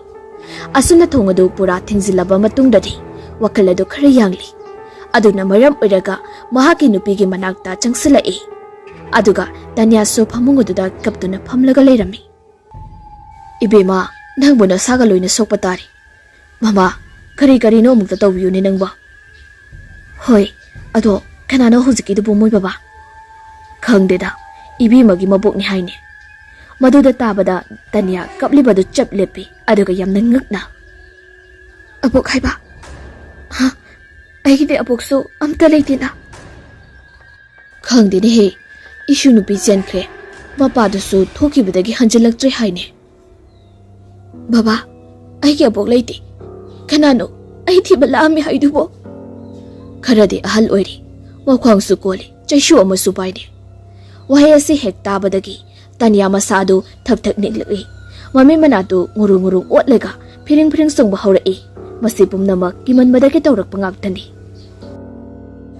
Asuna thong adu pura thingzilaba matungdadi wakalado khare yangli. Aduna maram oiraga mahaki nupigi manakta changsilai. Aduga tanya so phamungududa kaptuna phamlaga leirami. Ibema nangbuna saga loina sokpatari. Mama kari no mukta tawbiyu ni nangba. Hoi ado kanano hujikidubu moy baba. Khangdeda ibimagi mabok ni haine. Maduda tabada tanya kaplibadu chap lepi aduga yamna ngakna. Abok haiba. Ha aigide abokso amta leitina. Khangdeni he ishu nupi jenkre mapadasu thokibadagi hanjalaktre haine. Baba aigi abok leiti. Kanano ai thiba lami haidubo. Kharadi ahal oiri wakhwangsu koli chaishu amasu paide. Wahai asi hek tabadagi tanya masadu thak niglai. Mami manatu ngurung otlega phiring songba haurai. Masi pumnamak kimanbadagi tawrak pangagtani.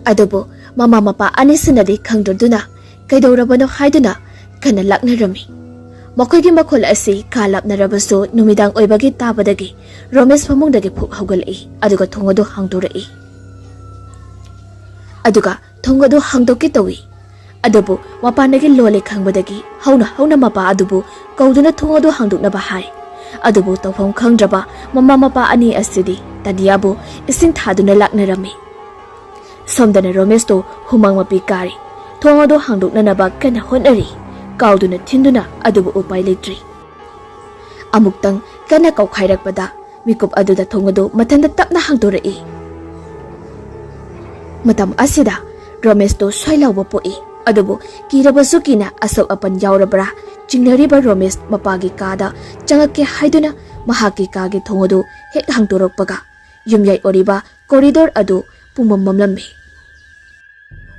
Adobo mama mapa anisinadi khangdurduna kaidawrabano haiduna kana laknarami. Makoigi makhol asi kalapnarabaso numidang oibagi tabadagi Romesh phamungdagi phuk haugalai aduga thongado hangdorai. Aduga thongado hangdoki tawi. Adubu mapanagi lole khangbadagi hauna mapa adubu kauduna thongado hangdoknaba hai. Adubu tawpham khangdraba mama mapa ani asidi tadiyabu ising thaduna laknarami. Somdana Romesh to humang mapi kari thongado hangdoknanaba kana honari. Kauduna thinduna adubu upai letri. Amuktang kana kaukhairakpada mikup aduda thongado mathanda tapna hangdorai. Matam asida Romesh to soilawba poi adubu kirabasu kina asok apan yaurabra chingnariba Romesh mapagi kada changake haiduna mahaki kage thongado hek hangdorokpaga yumyai oriba corridor adu pumamamlammi.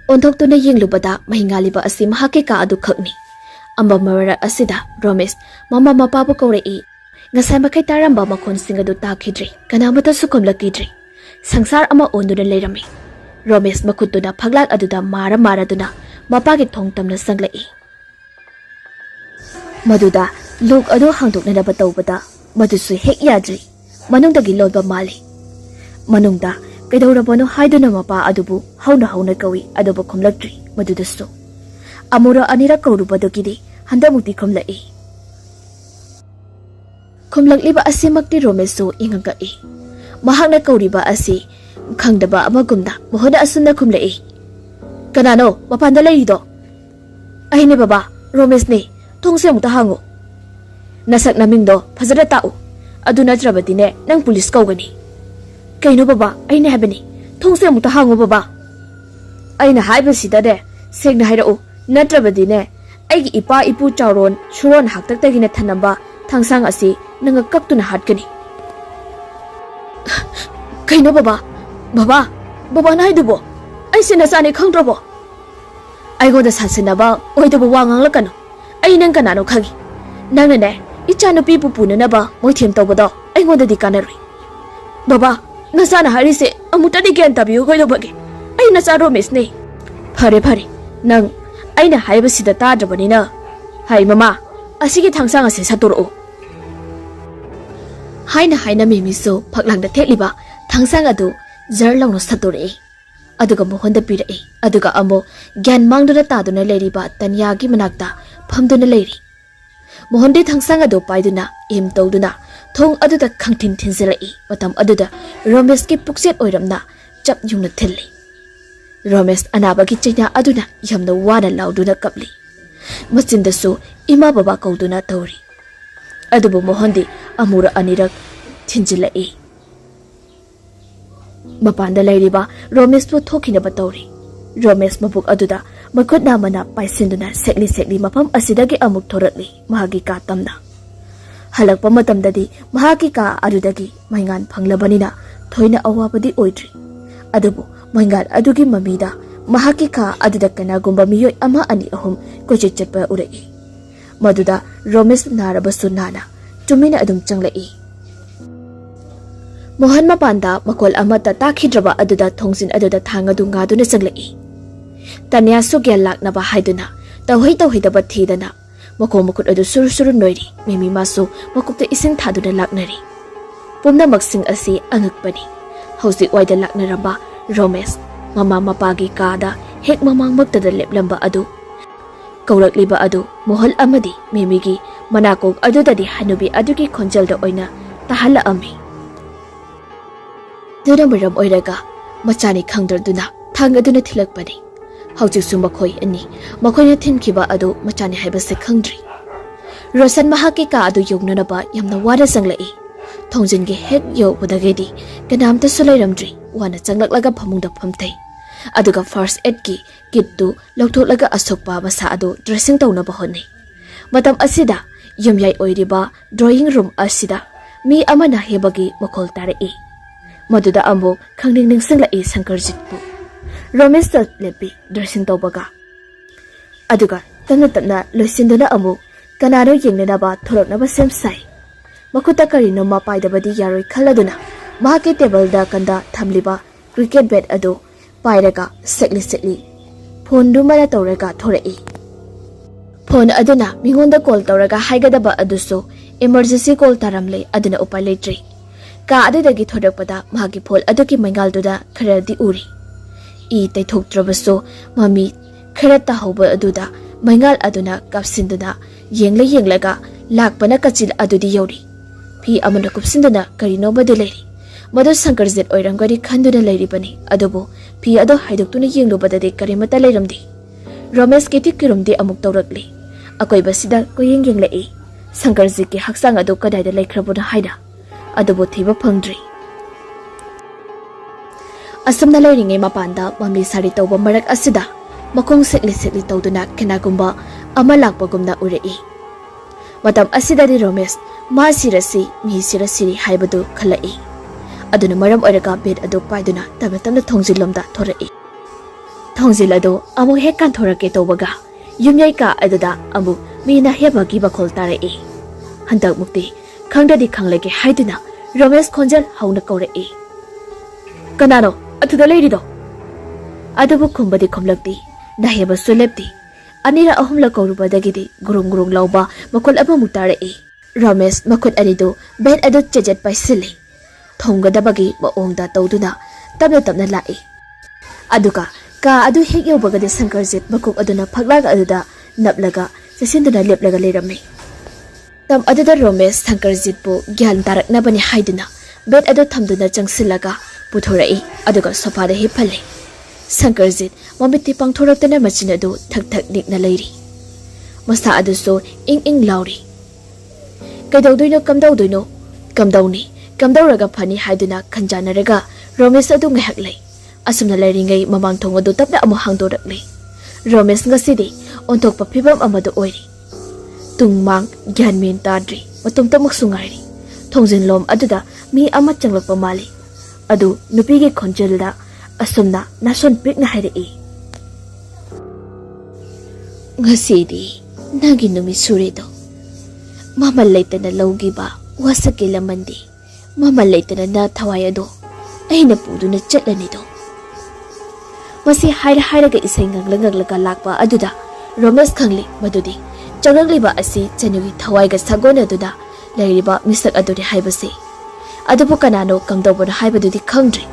Onthoktuna yenglubada mahingaliba asi mahaki ka adu khakni. Amba marara asida Romesh mama mapabu kaurei. Ngasai makai taramba makhonsing adu takhidri kanamata sukomlakidri. Sangsar ama onduna leirami. Romesh makutuna phaglak aduda maraduna mapagi thongtamna sanglai. Maduda luk adu hangdoknaba tawbada madusu hek yadri manungdagi lolba mali. Manungda kaidawrabano haiduna mapa adubu hauna kawi adubu khomlakdri madudasu. Amura anira kaurubadogidi handamukti khomlai. Khomlakliba asimakti Romesh ingagai. Mahakna kauriba asi khangdaba amagumda mohoda asunna khumlai. Kanano mapanda leirido. Ahine baba Romesh ne thongse mukta hango. Nasak namingdo phajara ta'u. Adu natrabadine nang police kaugani. Kaino baba aine habani thongse mukta hango baba. Aina haibasida de segna hairau natrabadine aigi ipa ipu chawron suron haktaktagina thanamba thangsang asi nanga kaktuna hatkani. Kaino baba naidubo aisi nasani khangdrabo. Aigoda sasinaba oidabu wangang lakano. Ai nang kanano khagi. Nangna ne ichanu pi pupunanaba moithem tawbado aigoda di kanarui. Baba nasana harise amutadi gyan tabiyo goidobage. Ai nasa Romesh ne. Phare nang aina haibasida tadrabanina. Hai mama asigi thangsang ase satoro. Haina mimiso phaklangda thekliba thangsang adu jar lawno satore. Aduga mohonda pirai aduga amo gyan mangduna taduna leiriba tanyagi manakta phamduna leiri. Mohonde thangsang adu paiduna im tawduna thong aduda khangthin thinzilai matam aduda Romesh ki pukset oiramna chap yungna thilli. Romesh anabagi chaina aduna yamna wana lauduna kapli. Machindasu ima baba kauduna tawri. Adubu mohonde amura anirak thinjilai. Mapanda leiriba Romesh pu thokinaba tawri. Romesh mabuk aduda makut namana paisinduna sekli mafam asidagi amuk thorakli mahagi ka tamna. Halakpa matamdadi mahagi ka adudagi maingan phanglabanina thoina awabadi oidri. Adubu maingan adugi mamida mahagi ka aduda kanagumba miyoi ama ani ahum kochit chatpa urai. Maduda Romesh narabasu nana tumina adum changlai. Mohan mapanda makol amata takhidraba aduda thongsin aduda thangadu ngaduna changlai. Tanya sugyan laknaba haiduna tawhidaba thidana mako makut adu suru noiri mimi masu makupta ising thaduna laknari. Pumna maksing asi angakpani. Hausi waida laknaramba Romesh mama mapagi kada hek mamang magtada leplamba adu. Kaurakliba adu mohal amadi mimigi manakog adudadi hanubi adugi khonjalda oina tahala ami. Duna maram oiraga machani khangdarduna thangaduna thilakpani. Haujiksu makhoi ani makhoina thinkiba adu machani haibase khangdri. Rosan mahaki ka adu yognanaba yamna wada sanglai. Thongjingi hek yobudagedi kanamta sulairamdri wana changlaklaga phamungda phamthai. Aduga first aid ki kit tu lauthoklaga asokpa masa adu dressing tawnaba honni. Matam asida yumyai oiriba drawing room asida mi amana hebagi makhol tarai. Maduda ambo khangning singlai Sankarjitpu. Romesh lepi dressing tawbaga. Aduga tamna loisinduna amu kanaro yengnaba thoroknaba semsai. Makuta karino mapaidabadi yaroi khaladuna mahaki table da kanda thamliba cricket bat adu pairaga sekli phone du mala tawraga thorai. Phone aduna mingonda call tawraga haigadaba aduso emergency call taramle aduna upai leitri. Ka adudagi thorakpada mahaki phone aduki mangalduda kharadi uri. I taithoktrabaso mami kharata hauba aduda mangal aduna kapsinduna yenglaga lakpana kachil adudi yori. Phi amana kupsinduna karino badilai. Madu Sankarjit oirangari khanduna lairibani adubo phi ado haidoktuna yenglubadade karimata lairamdi. Romesh kiti kirumdi amuk tawrakli. Akoi basida koyeng yenglai. Sankarjit ki haksang adu kadaida laikhrabuna haida. Adubo thiba phangdri. Asamna lairingai mapanda mami sari tawba marak asida makong sekli tawduna kenagumba ama lakpagumna urai. Matam asidadi Romesh ma sirasi mi sirasiri haibadu khalai. Aduna maram oiraga bed adu paiduna tamna thongjilomda thorai. Thongjil adu amu hekkan thorake tawbaga yumyai ka aduda amu mina hebagi bakhol tarai. Handak mukti khangdadi khanglage haiduna Romesh khonjal hauna kaurai. Kanano atuda leirido adubu kumbadi khomlakti naheba sulepti anira ahumla kaurubadagidi gurung lauba makol aba mutarai. Romesh makut arido bed adu chejet paisili thonggadabagi maongda tawduna tabna lai. Aduka ka adu hek yobagade Sankarjit makuk aduna phaglaga aduda naplaga sesinduna leplaga leirame. Tam aduda Romesh Sankarjit bu gyan taraknabani haiduna bed adu thamduna changsilaga puthorai aduga sofa da hiphale. Sankarjit mamiti pangthoraktana machin adu thak nikna leiri. Masa adu so ing lauri. Kaidawdoino kamdawni kamdawraga phani haiduna khanjanaraga Romesh adu ngahak lei. Asumna lairingai mamang thong adu tapna amu hangdorakle. Romesh ngasidi onthokpa phibam amadu oiri. Tungmang gyanmin tadri matumtamuk sungairi. Thongjin lom aduda mi ama changlakpa mali. Adu nupigi khonjelda asumna nason pikna hairi. Ngasidi nagi numi surido. Mama laitana lawgiba wasakilamandi. Mama laitana na thawayado. Aina puduna chatlanido. Masi hairaga isay nganglaga lakpa aduda Romesh khangli madudi. Changagliba asi chanugi thawaiga sagona aduda lairiba misak adudi haibase. Adubu kanano kamdawbana haibadudi khangdri.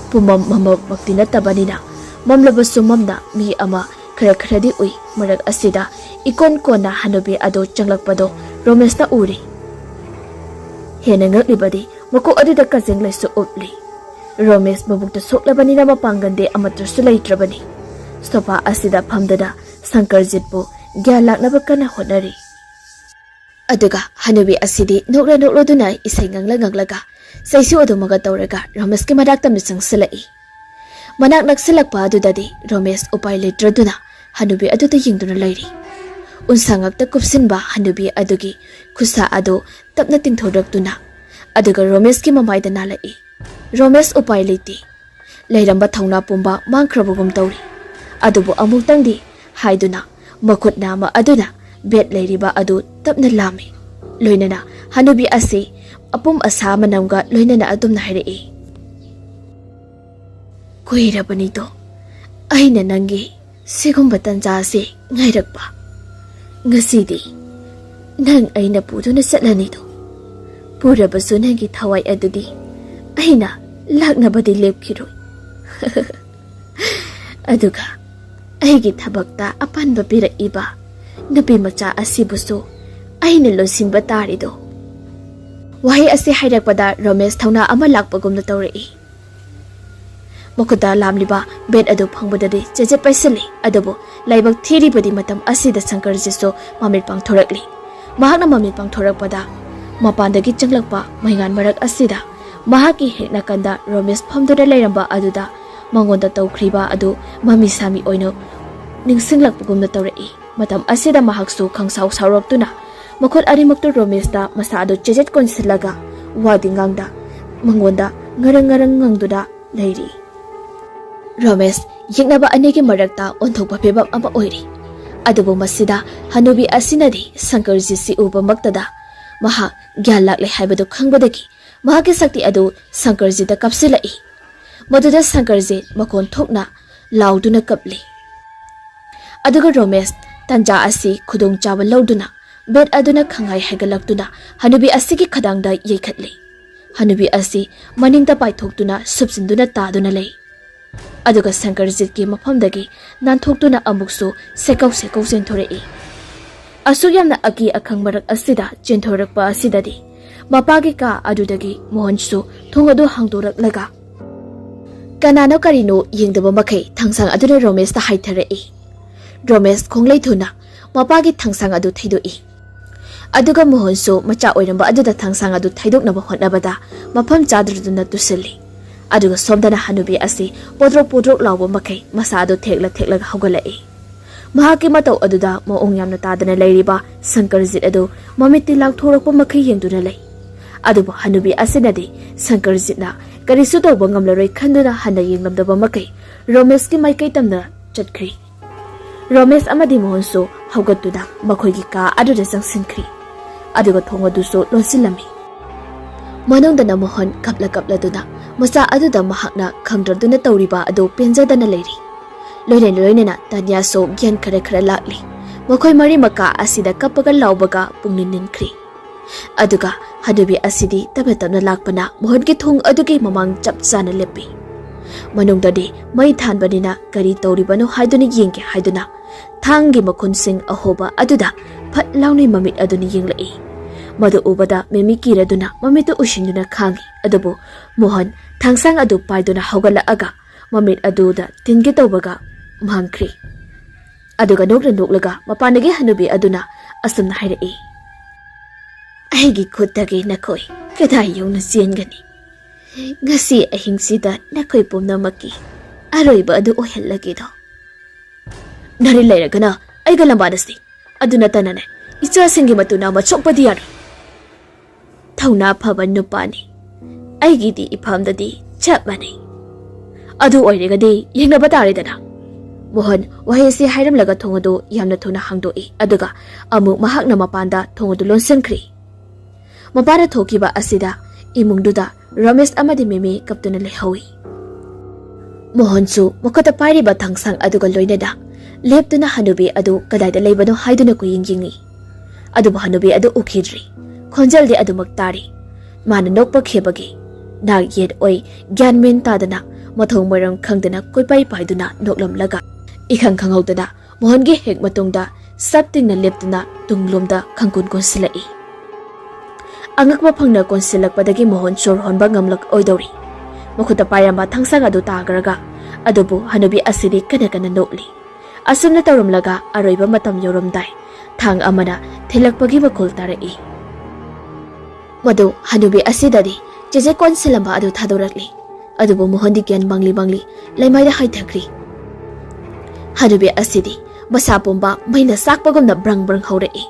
Pumam mama maktina tabanina mamlabasu mamna mi ama kharadi ui marak asida ikon kona hanubi ado changlakpado Romesh na uri. Hena ngaglibadi mako aduda kazeng laisu upli. Romesh mabukta soklabanina mapangande amatrasu laitrabani. Sofa asida phamdada Sankarjit bu gyan laknaba kana honari. Aduga hanubi asidi nokla duna isay nganglaga saisu adumaga tawraga Romesh ki madak tamna changsalai. Manak naksilakpa adudadi Romesh upai letraduna hanubi aduda yingduna lairi. Unsangakta kupsinba hanubi adugi kusa ado tapna tingthodaktuna aduga Romesh ki mamaida nalai. Romesh upai leiti leiramba thauna pumba mangkhrabugum tawri adubu amuktangdi haiduna makut nama aduna bet leiriba adu tapna lami loinana hanubi asi apum asa manamga loinana adumna hairei. Kuirabani to aina nangi sigumba tanja se ngairakpa ngasidi nang aina puduna satlani to purabasu nangi thawai adudi aina laknabadi lepkhiroi. Aduga aigi thabakta apanba piraiba nupi macha asibusu aina losinba tarido. Wahi asi hairakpada Romesh thauna ama lakpagumna tawrei. Makuda lamliba bed adu phangbadadi jeje paisali adubu laibak thiribadi matam asida Sankarjiso mamit pangthorakli. Mahakna mamit pangthorakpada mapandagi changlakpa maingan marak asida mahaki hekna kanda Romesh phamdura leiramba aduda mangonda tawkhriba adu mami sami oino ningsinglakpagumna tawrei. Matam asida mahaksu khangsau sauraktuna makhot arimaktu Romesh da masa adu jejet konsilaga wadingangda mangonda ngarang ngangduda leiri. Romesh yingnaba anegi marakta onthokpa phebam ama oiri adubu masida hanubi asinadi Sankarji si uba maktada maha gyan lakle haibadu khangbadagi mahaki sakti adu Sankarji da kapsilai. Maduda Sankarji makon thokna lauduna kapli aduga Romesh tanja asi khudong chawa lauduna bet aduna khangai hegalaktuna hanubi asigi khadangda yeikhatli. Hanubi asi maningta paithoktuna subsinduna taduna lei aduga Sankarji ki mafamdagi nanthokduna amuksu sekau senthorei. Asuyamna aki akhang marak asida chentorakpa asidadi mapagi ka adudagi Mohansu thongadu hangdorak laga kanano karino yingdaba makai thangsang aduna Romesh ta haitharei. Romesh khonglei thuna mapagi thangsang adu thaidoi aduga Mohansu macha oiramba aduda thangsang adu thaidoknaba hotnabada mafam chadruduna tusilli aduga somdana hanubi asi podrok lawo makai masa adu thekla haugalai. Mahaki matau aduda maong yamna tadana leiriba Sankarji adu mamiti lakthorokpa makai yengduna lei adubu hanubi asinadi Sankarji na karisu tawba ngamlaroi khanduna hana yenglamdaba makai Romesh ki maikai tamna chatkhri. Romesh amadi Mohansu haugatuna makhoigi ka aduda jangsinkhri aduga thongadusu lonsilami. Manongdana Mohan kapla duna masa aduda mahakna khangdraduna tawriba adu penjadana leiri. Loinena tanya so gyan khara lakli makhoi mari maka asida kapaga laubaga pungnininkhri aduga hanubi asidi tabna lakpana Mohangi thung adugi mamang chapchana lepi manungdadi mai thanbanina kari tawribano haiduni yengke haiduna thangi makhonsing ahoba aduda phat launi mamit aduni yenglai. Madu ubada memi kiraduna mamitu ushinduna khangi adubu Mohan thangsang adu paiduna hogala aga mamit aduda tingi tawbaga mangkhri aduga noklaga mapanagi hanubi aduna asumna hairei. Aigi khutagi nakhoi kedai yongna chengani ngasi ahingsida nakhoi pumnamaki aroiba adu ohellagi do nari leiragana aiga lambanasi aduna tanane icha singi matuna machokpadi yar thauna phaba nupani aigidi iphamdadi chapmani adu oiregadi yengnaba taridana. Mohan wahisi hairam laga thongadu yamna thuna hangdoi aduga amuk mahakna mapanda thongadu lonsankri. Mapara thokiba asida imungduda Romesh amadi meme kaptuna lehawi. Mohansu makata pairiba thangsang aduga loinada leptuna hanubi adu kadaida leibano haiduna ko yingingi adubu hanubi adu ukhidri khonjaldi adu maktari mana nokpa khebagi nag yet oi gyanmen tadana mathong marang khangdana koipai paiduna noklam laga ikhang khanghaudana Mohangi hek matungda saptingna leptuna tunglomda khangkun konsilai. Angakma phangna konsilakpadagi Mohan sor honba ngamlak oidori makhuta pairamba thangsang adu tagraga adubu hanubi asidi kana nokli asumna tawramlaga aroiba matam yoramdai thang amana thilakpagi bakol tarai. Madu hanubi asidadi jeje konsilamba adu thadorakli adubu Mohan di gyan bangli laimaida haithakri. Hanubi asidi Masa pumba mayna sakpagumna brang brang haurai.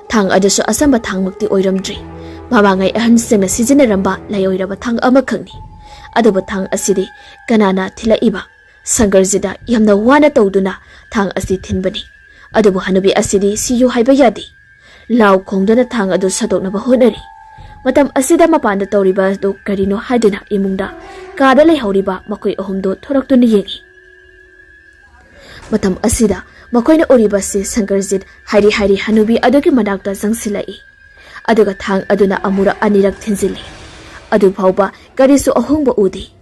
Thang adasu asamba thangmakti oiramdri. Mamangai ahansingna sizinaramba layoiraba thang amakhangni. Aduba thang asidi kanana thilaiba. Sangarjida yamna wana tawduna thang asi thinbani. Adubu hanubi asidi siyu haiba yadi. Law khongduna thang adu sadoknaba honari. Matam asida mapanda tawriba adu karino haiduna imungda kada laihoriba makoi ahumdo thoraktuna yengi. Matam asida makoina oriba si Sangarjit hari hanubi adugi manakta jangsilai. Aduga thang aduna amura anirak thinjili. Adu phauba karisu ahungba udi.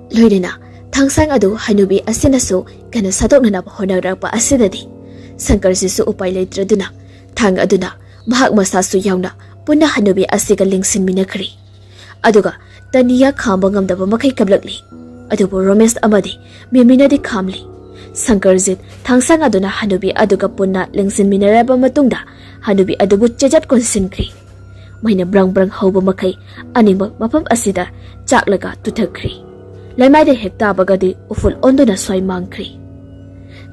Loirina Tangsang adu hanubi asinasu kana sadoknana honarapa asidadi. Sangarjisu upai leitraduna thang aduna mahak masasu yauna punna hanubi asiga lingsin minakhri. Aduga taniya khamba ngamdaba makai kablakli. Adubu romes amadi miminadi khamli. Sangarjit Tangsang aduna hanubi aduga punna lingsin minaraba matungda hanubi adubu chejat konsinkri. Maina brang brang hauba makai animak mapam asida chaklaga tuthakri. Laimai hekta bagadi uful onduna swai mangkri.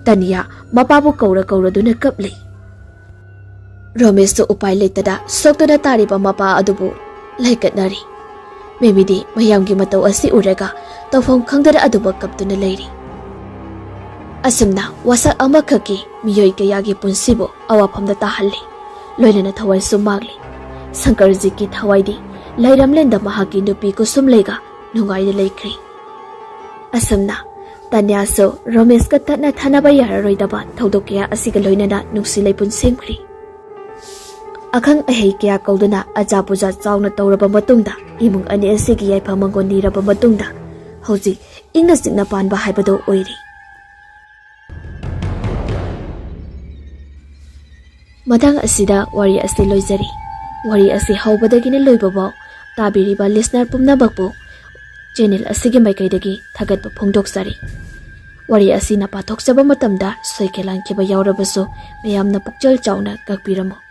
Taniya mapabu kaura duna kapli. Romesh to upai leitada soktona tariba mapa adubu laikatnari. Memidi mayamgi matau asi urega tawfam khangdara aduba kaptuna leiri. Asamna wasak amakhaki miyoi kayagi punsibo awafamda tahalli. Loinana thawai sumagli. Sangarji ki thawaidi lairamlenda mahaki nupi kusum lega nungai leikri. Asamna Tanya so Romesh ka tatna thanaba yararoidaba thodokya asiga loinana nungsilai pun semkri. Akhang ahei kya kauduna ajapuja chauna tawraba matungda imung ani asigi yaifa mangoni raba matungda hoji ingna signa panba haibado oiri. Madang asida wari asi loijari. Wari asi haubadagina loibabo tabiriba listener pumnabakbo channel asigi maikaidagi thagatpa phongdoksari. Wari asina pathokchaba matamda soikelan kiba yaurabaso mayamna pukchal chauna gakpiramo.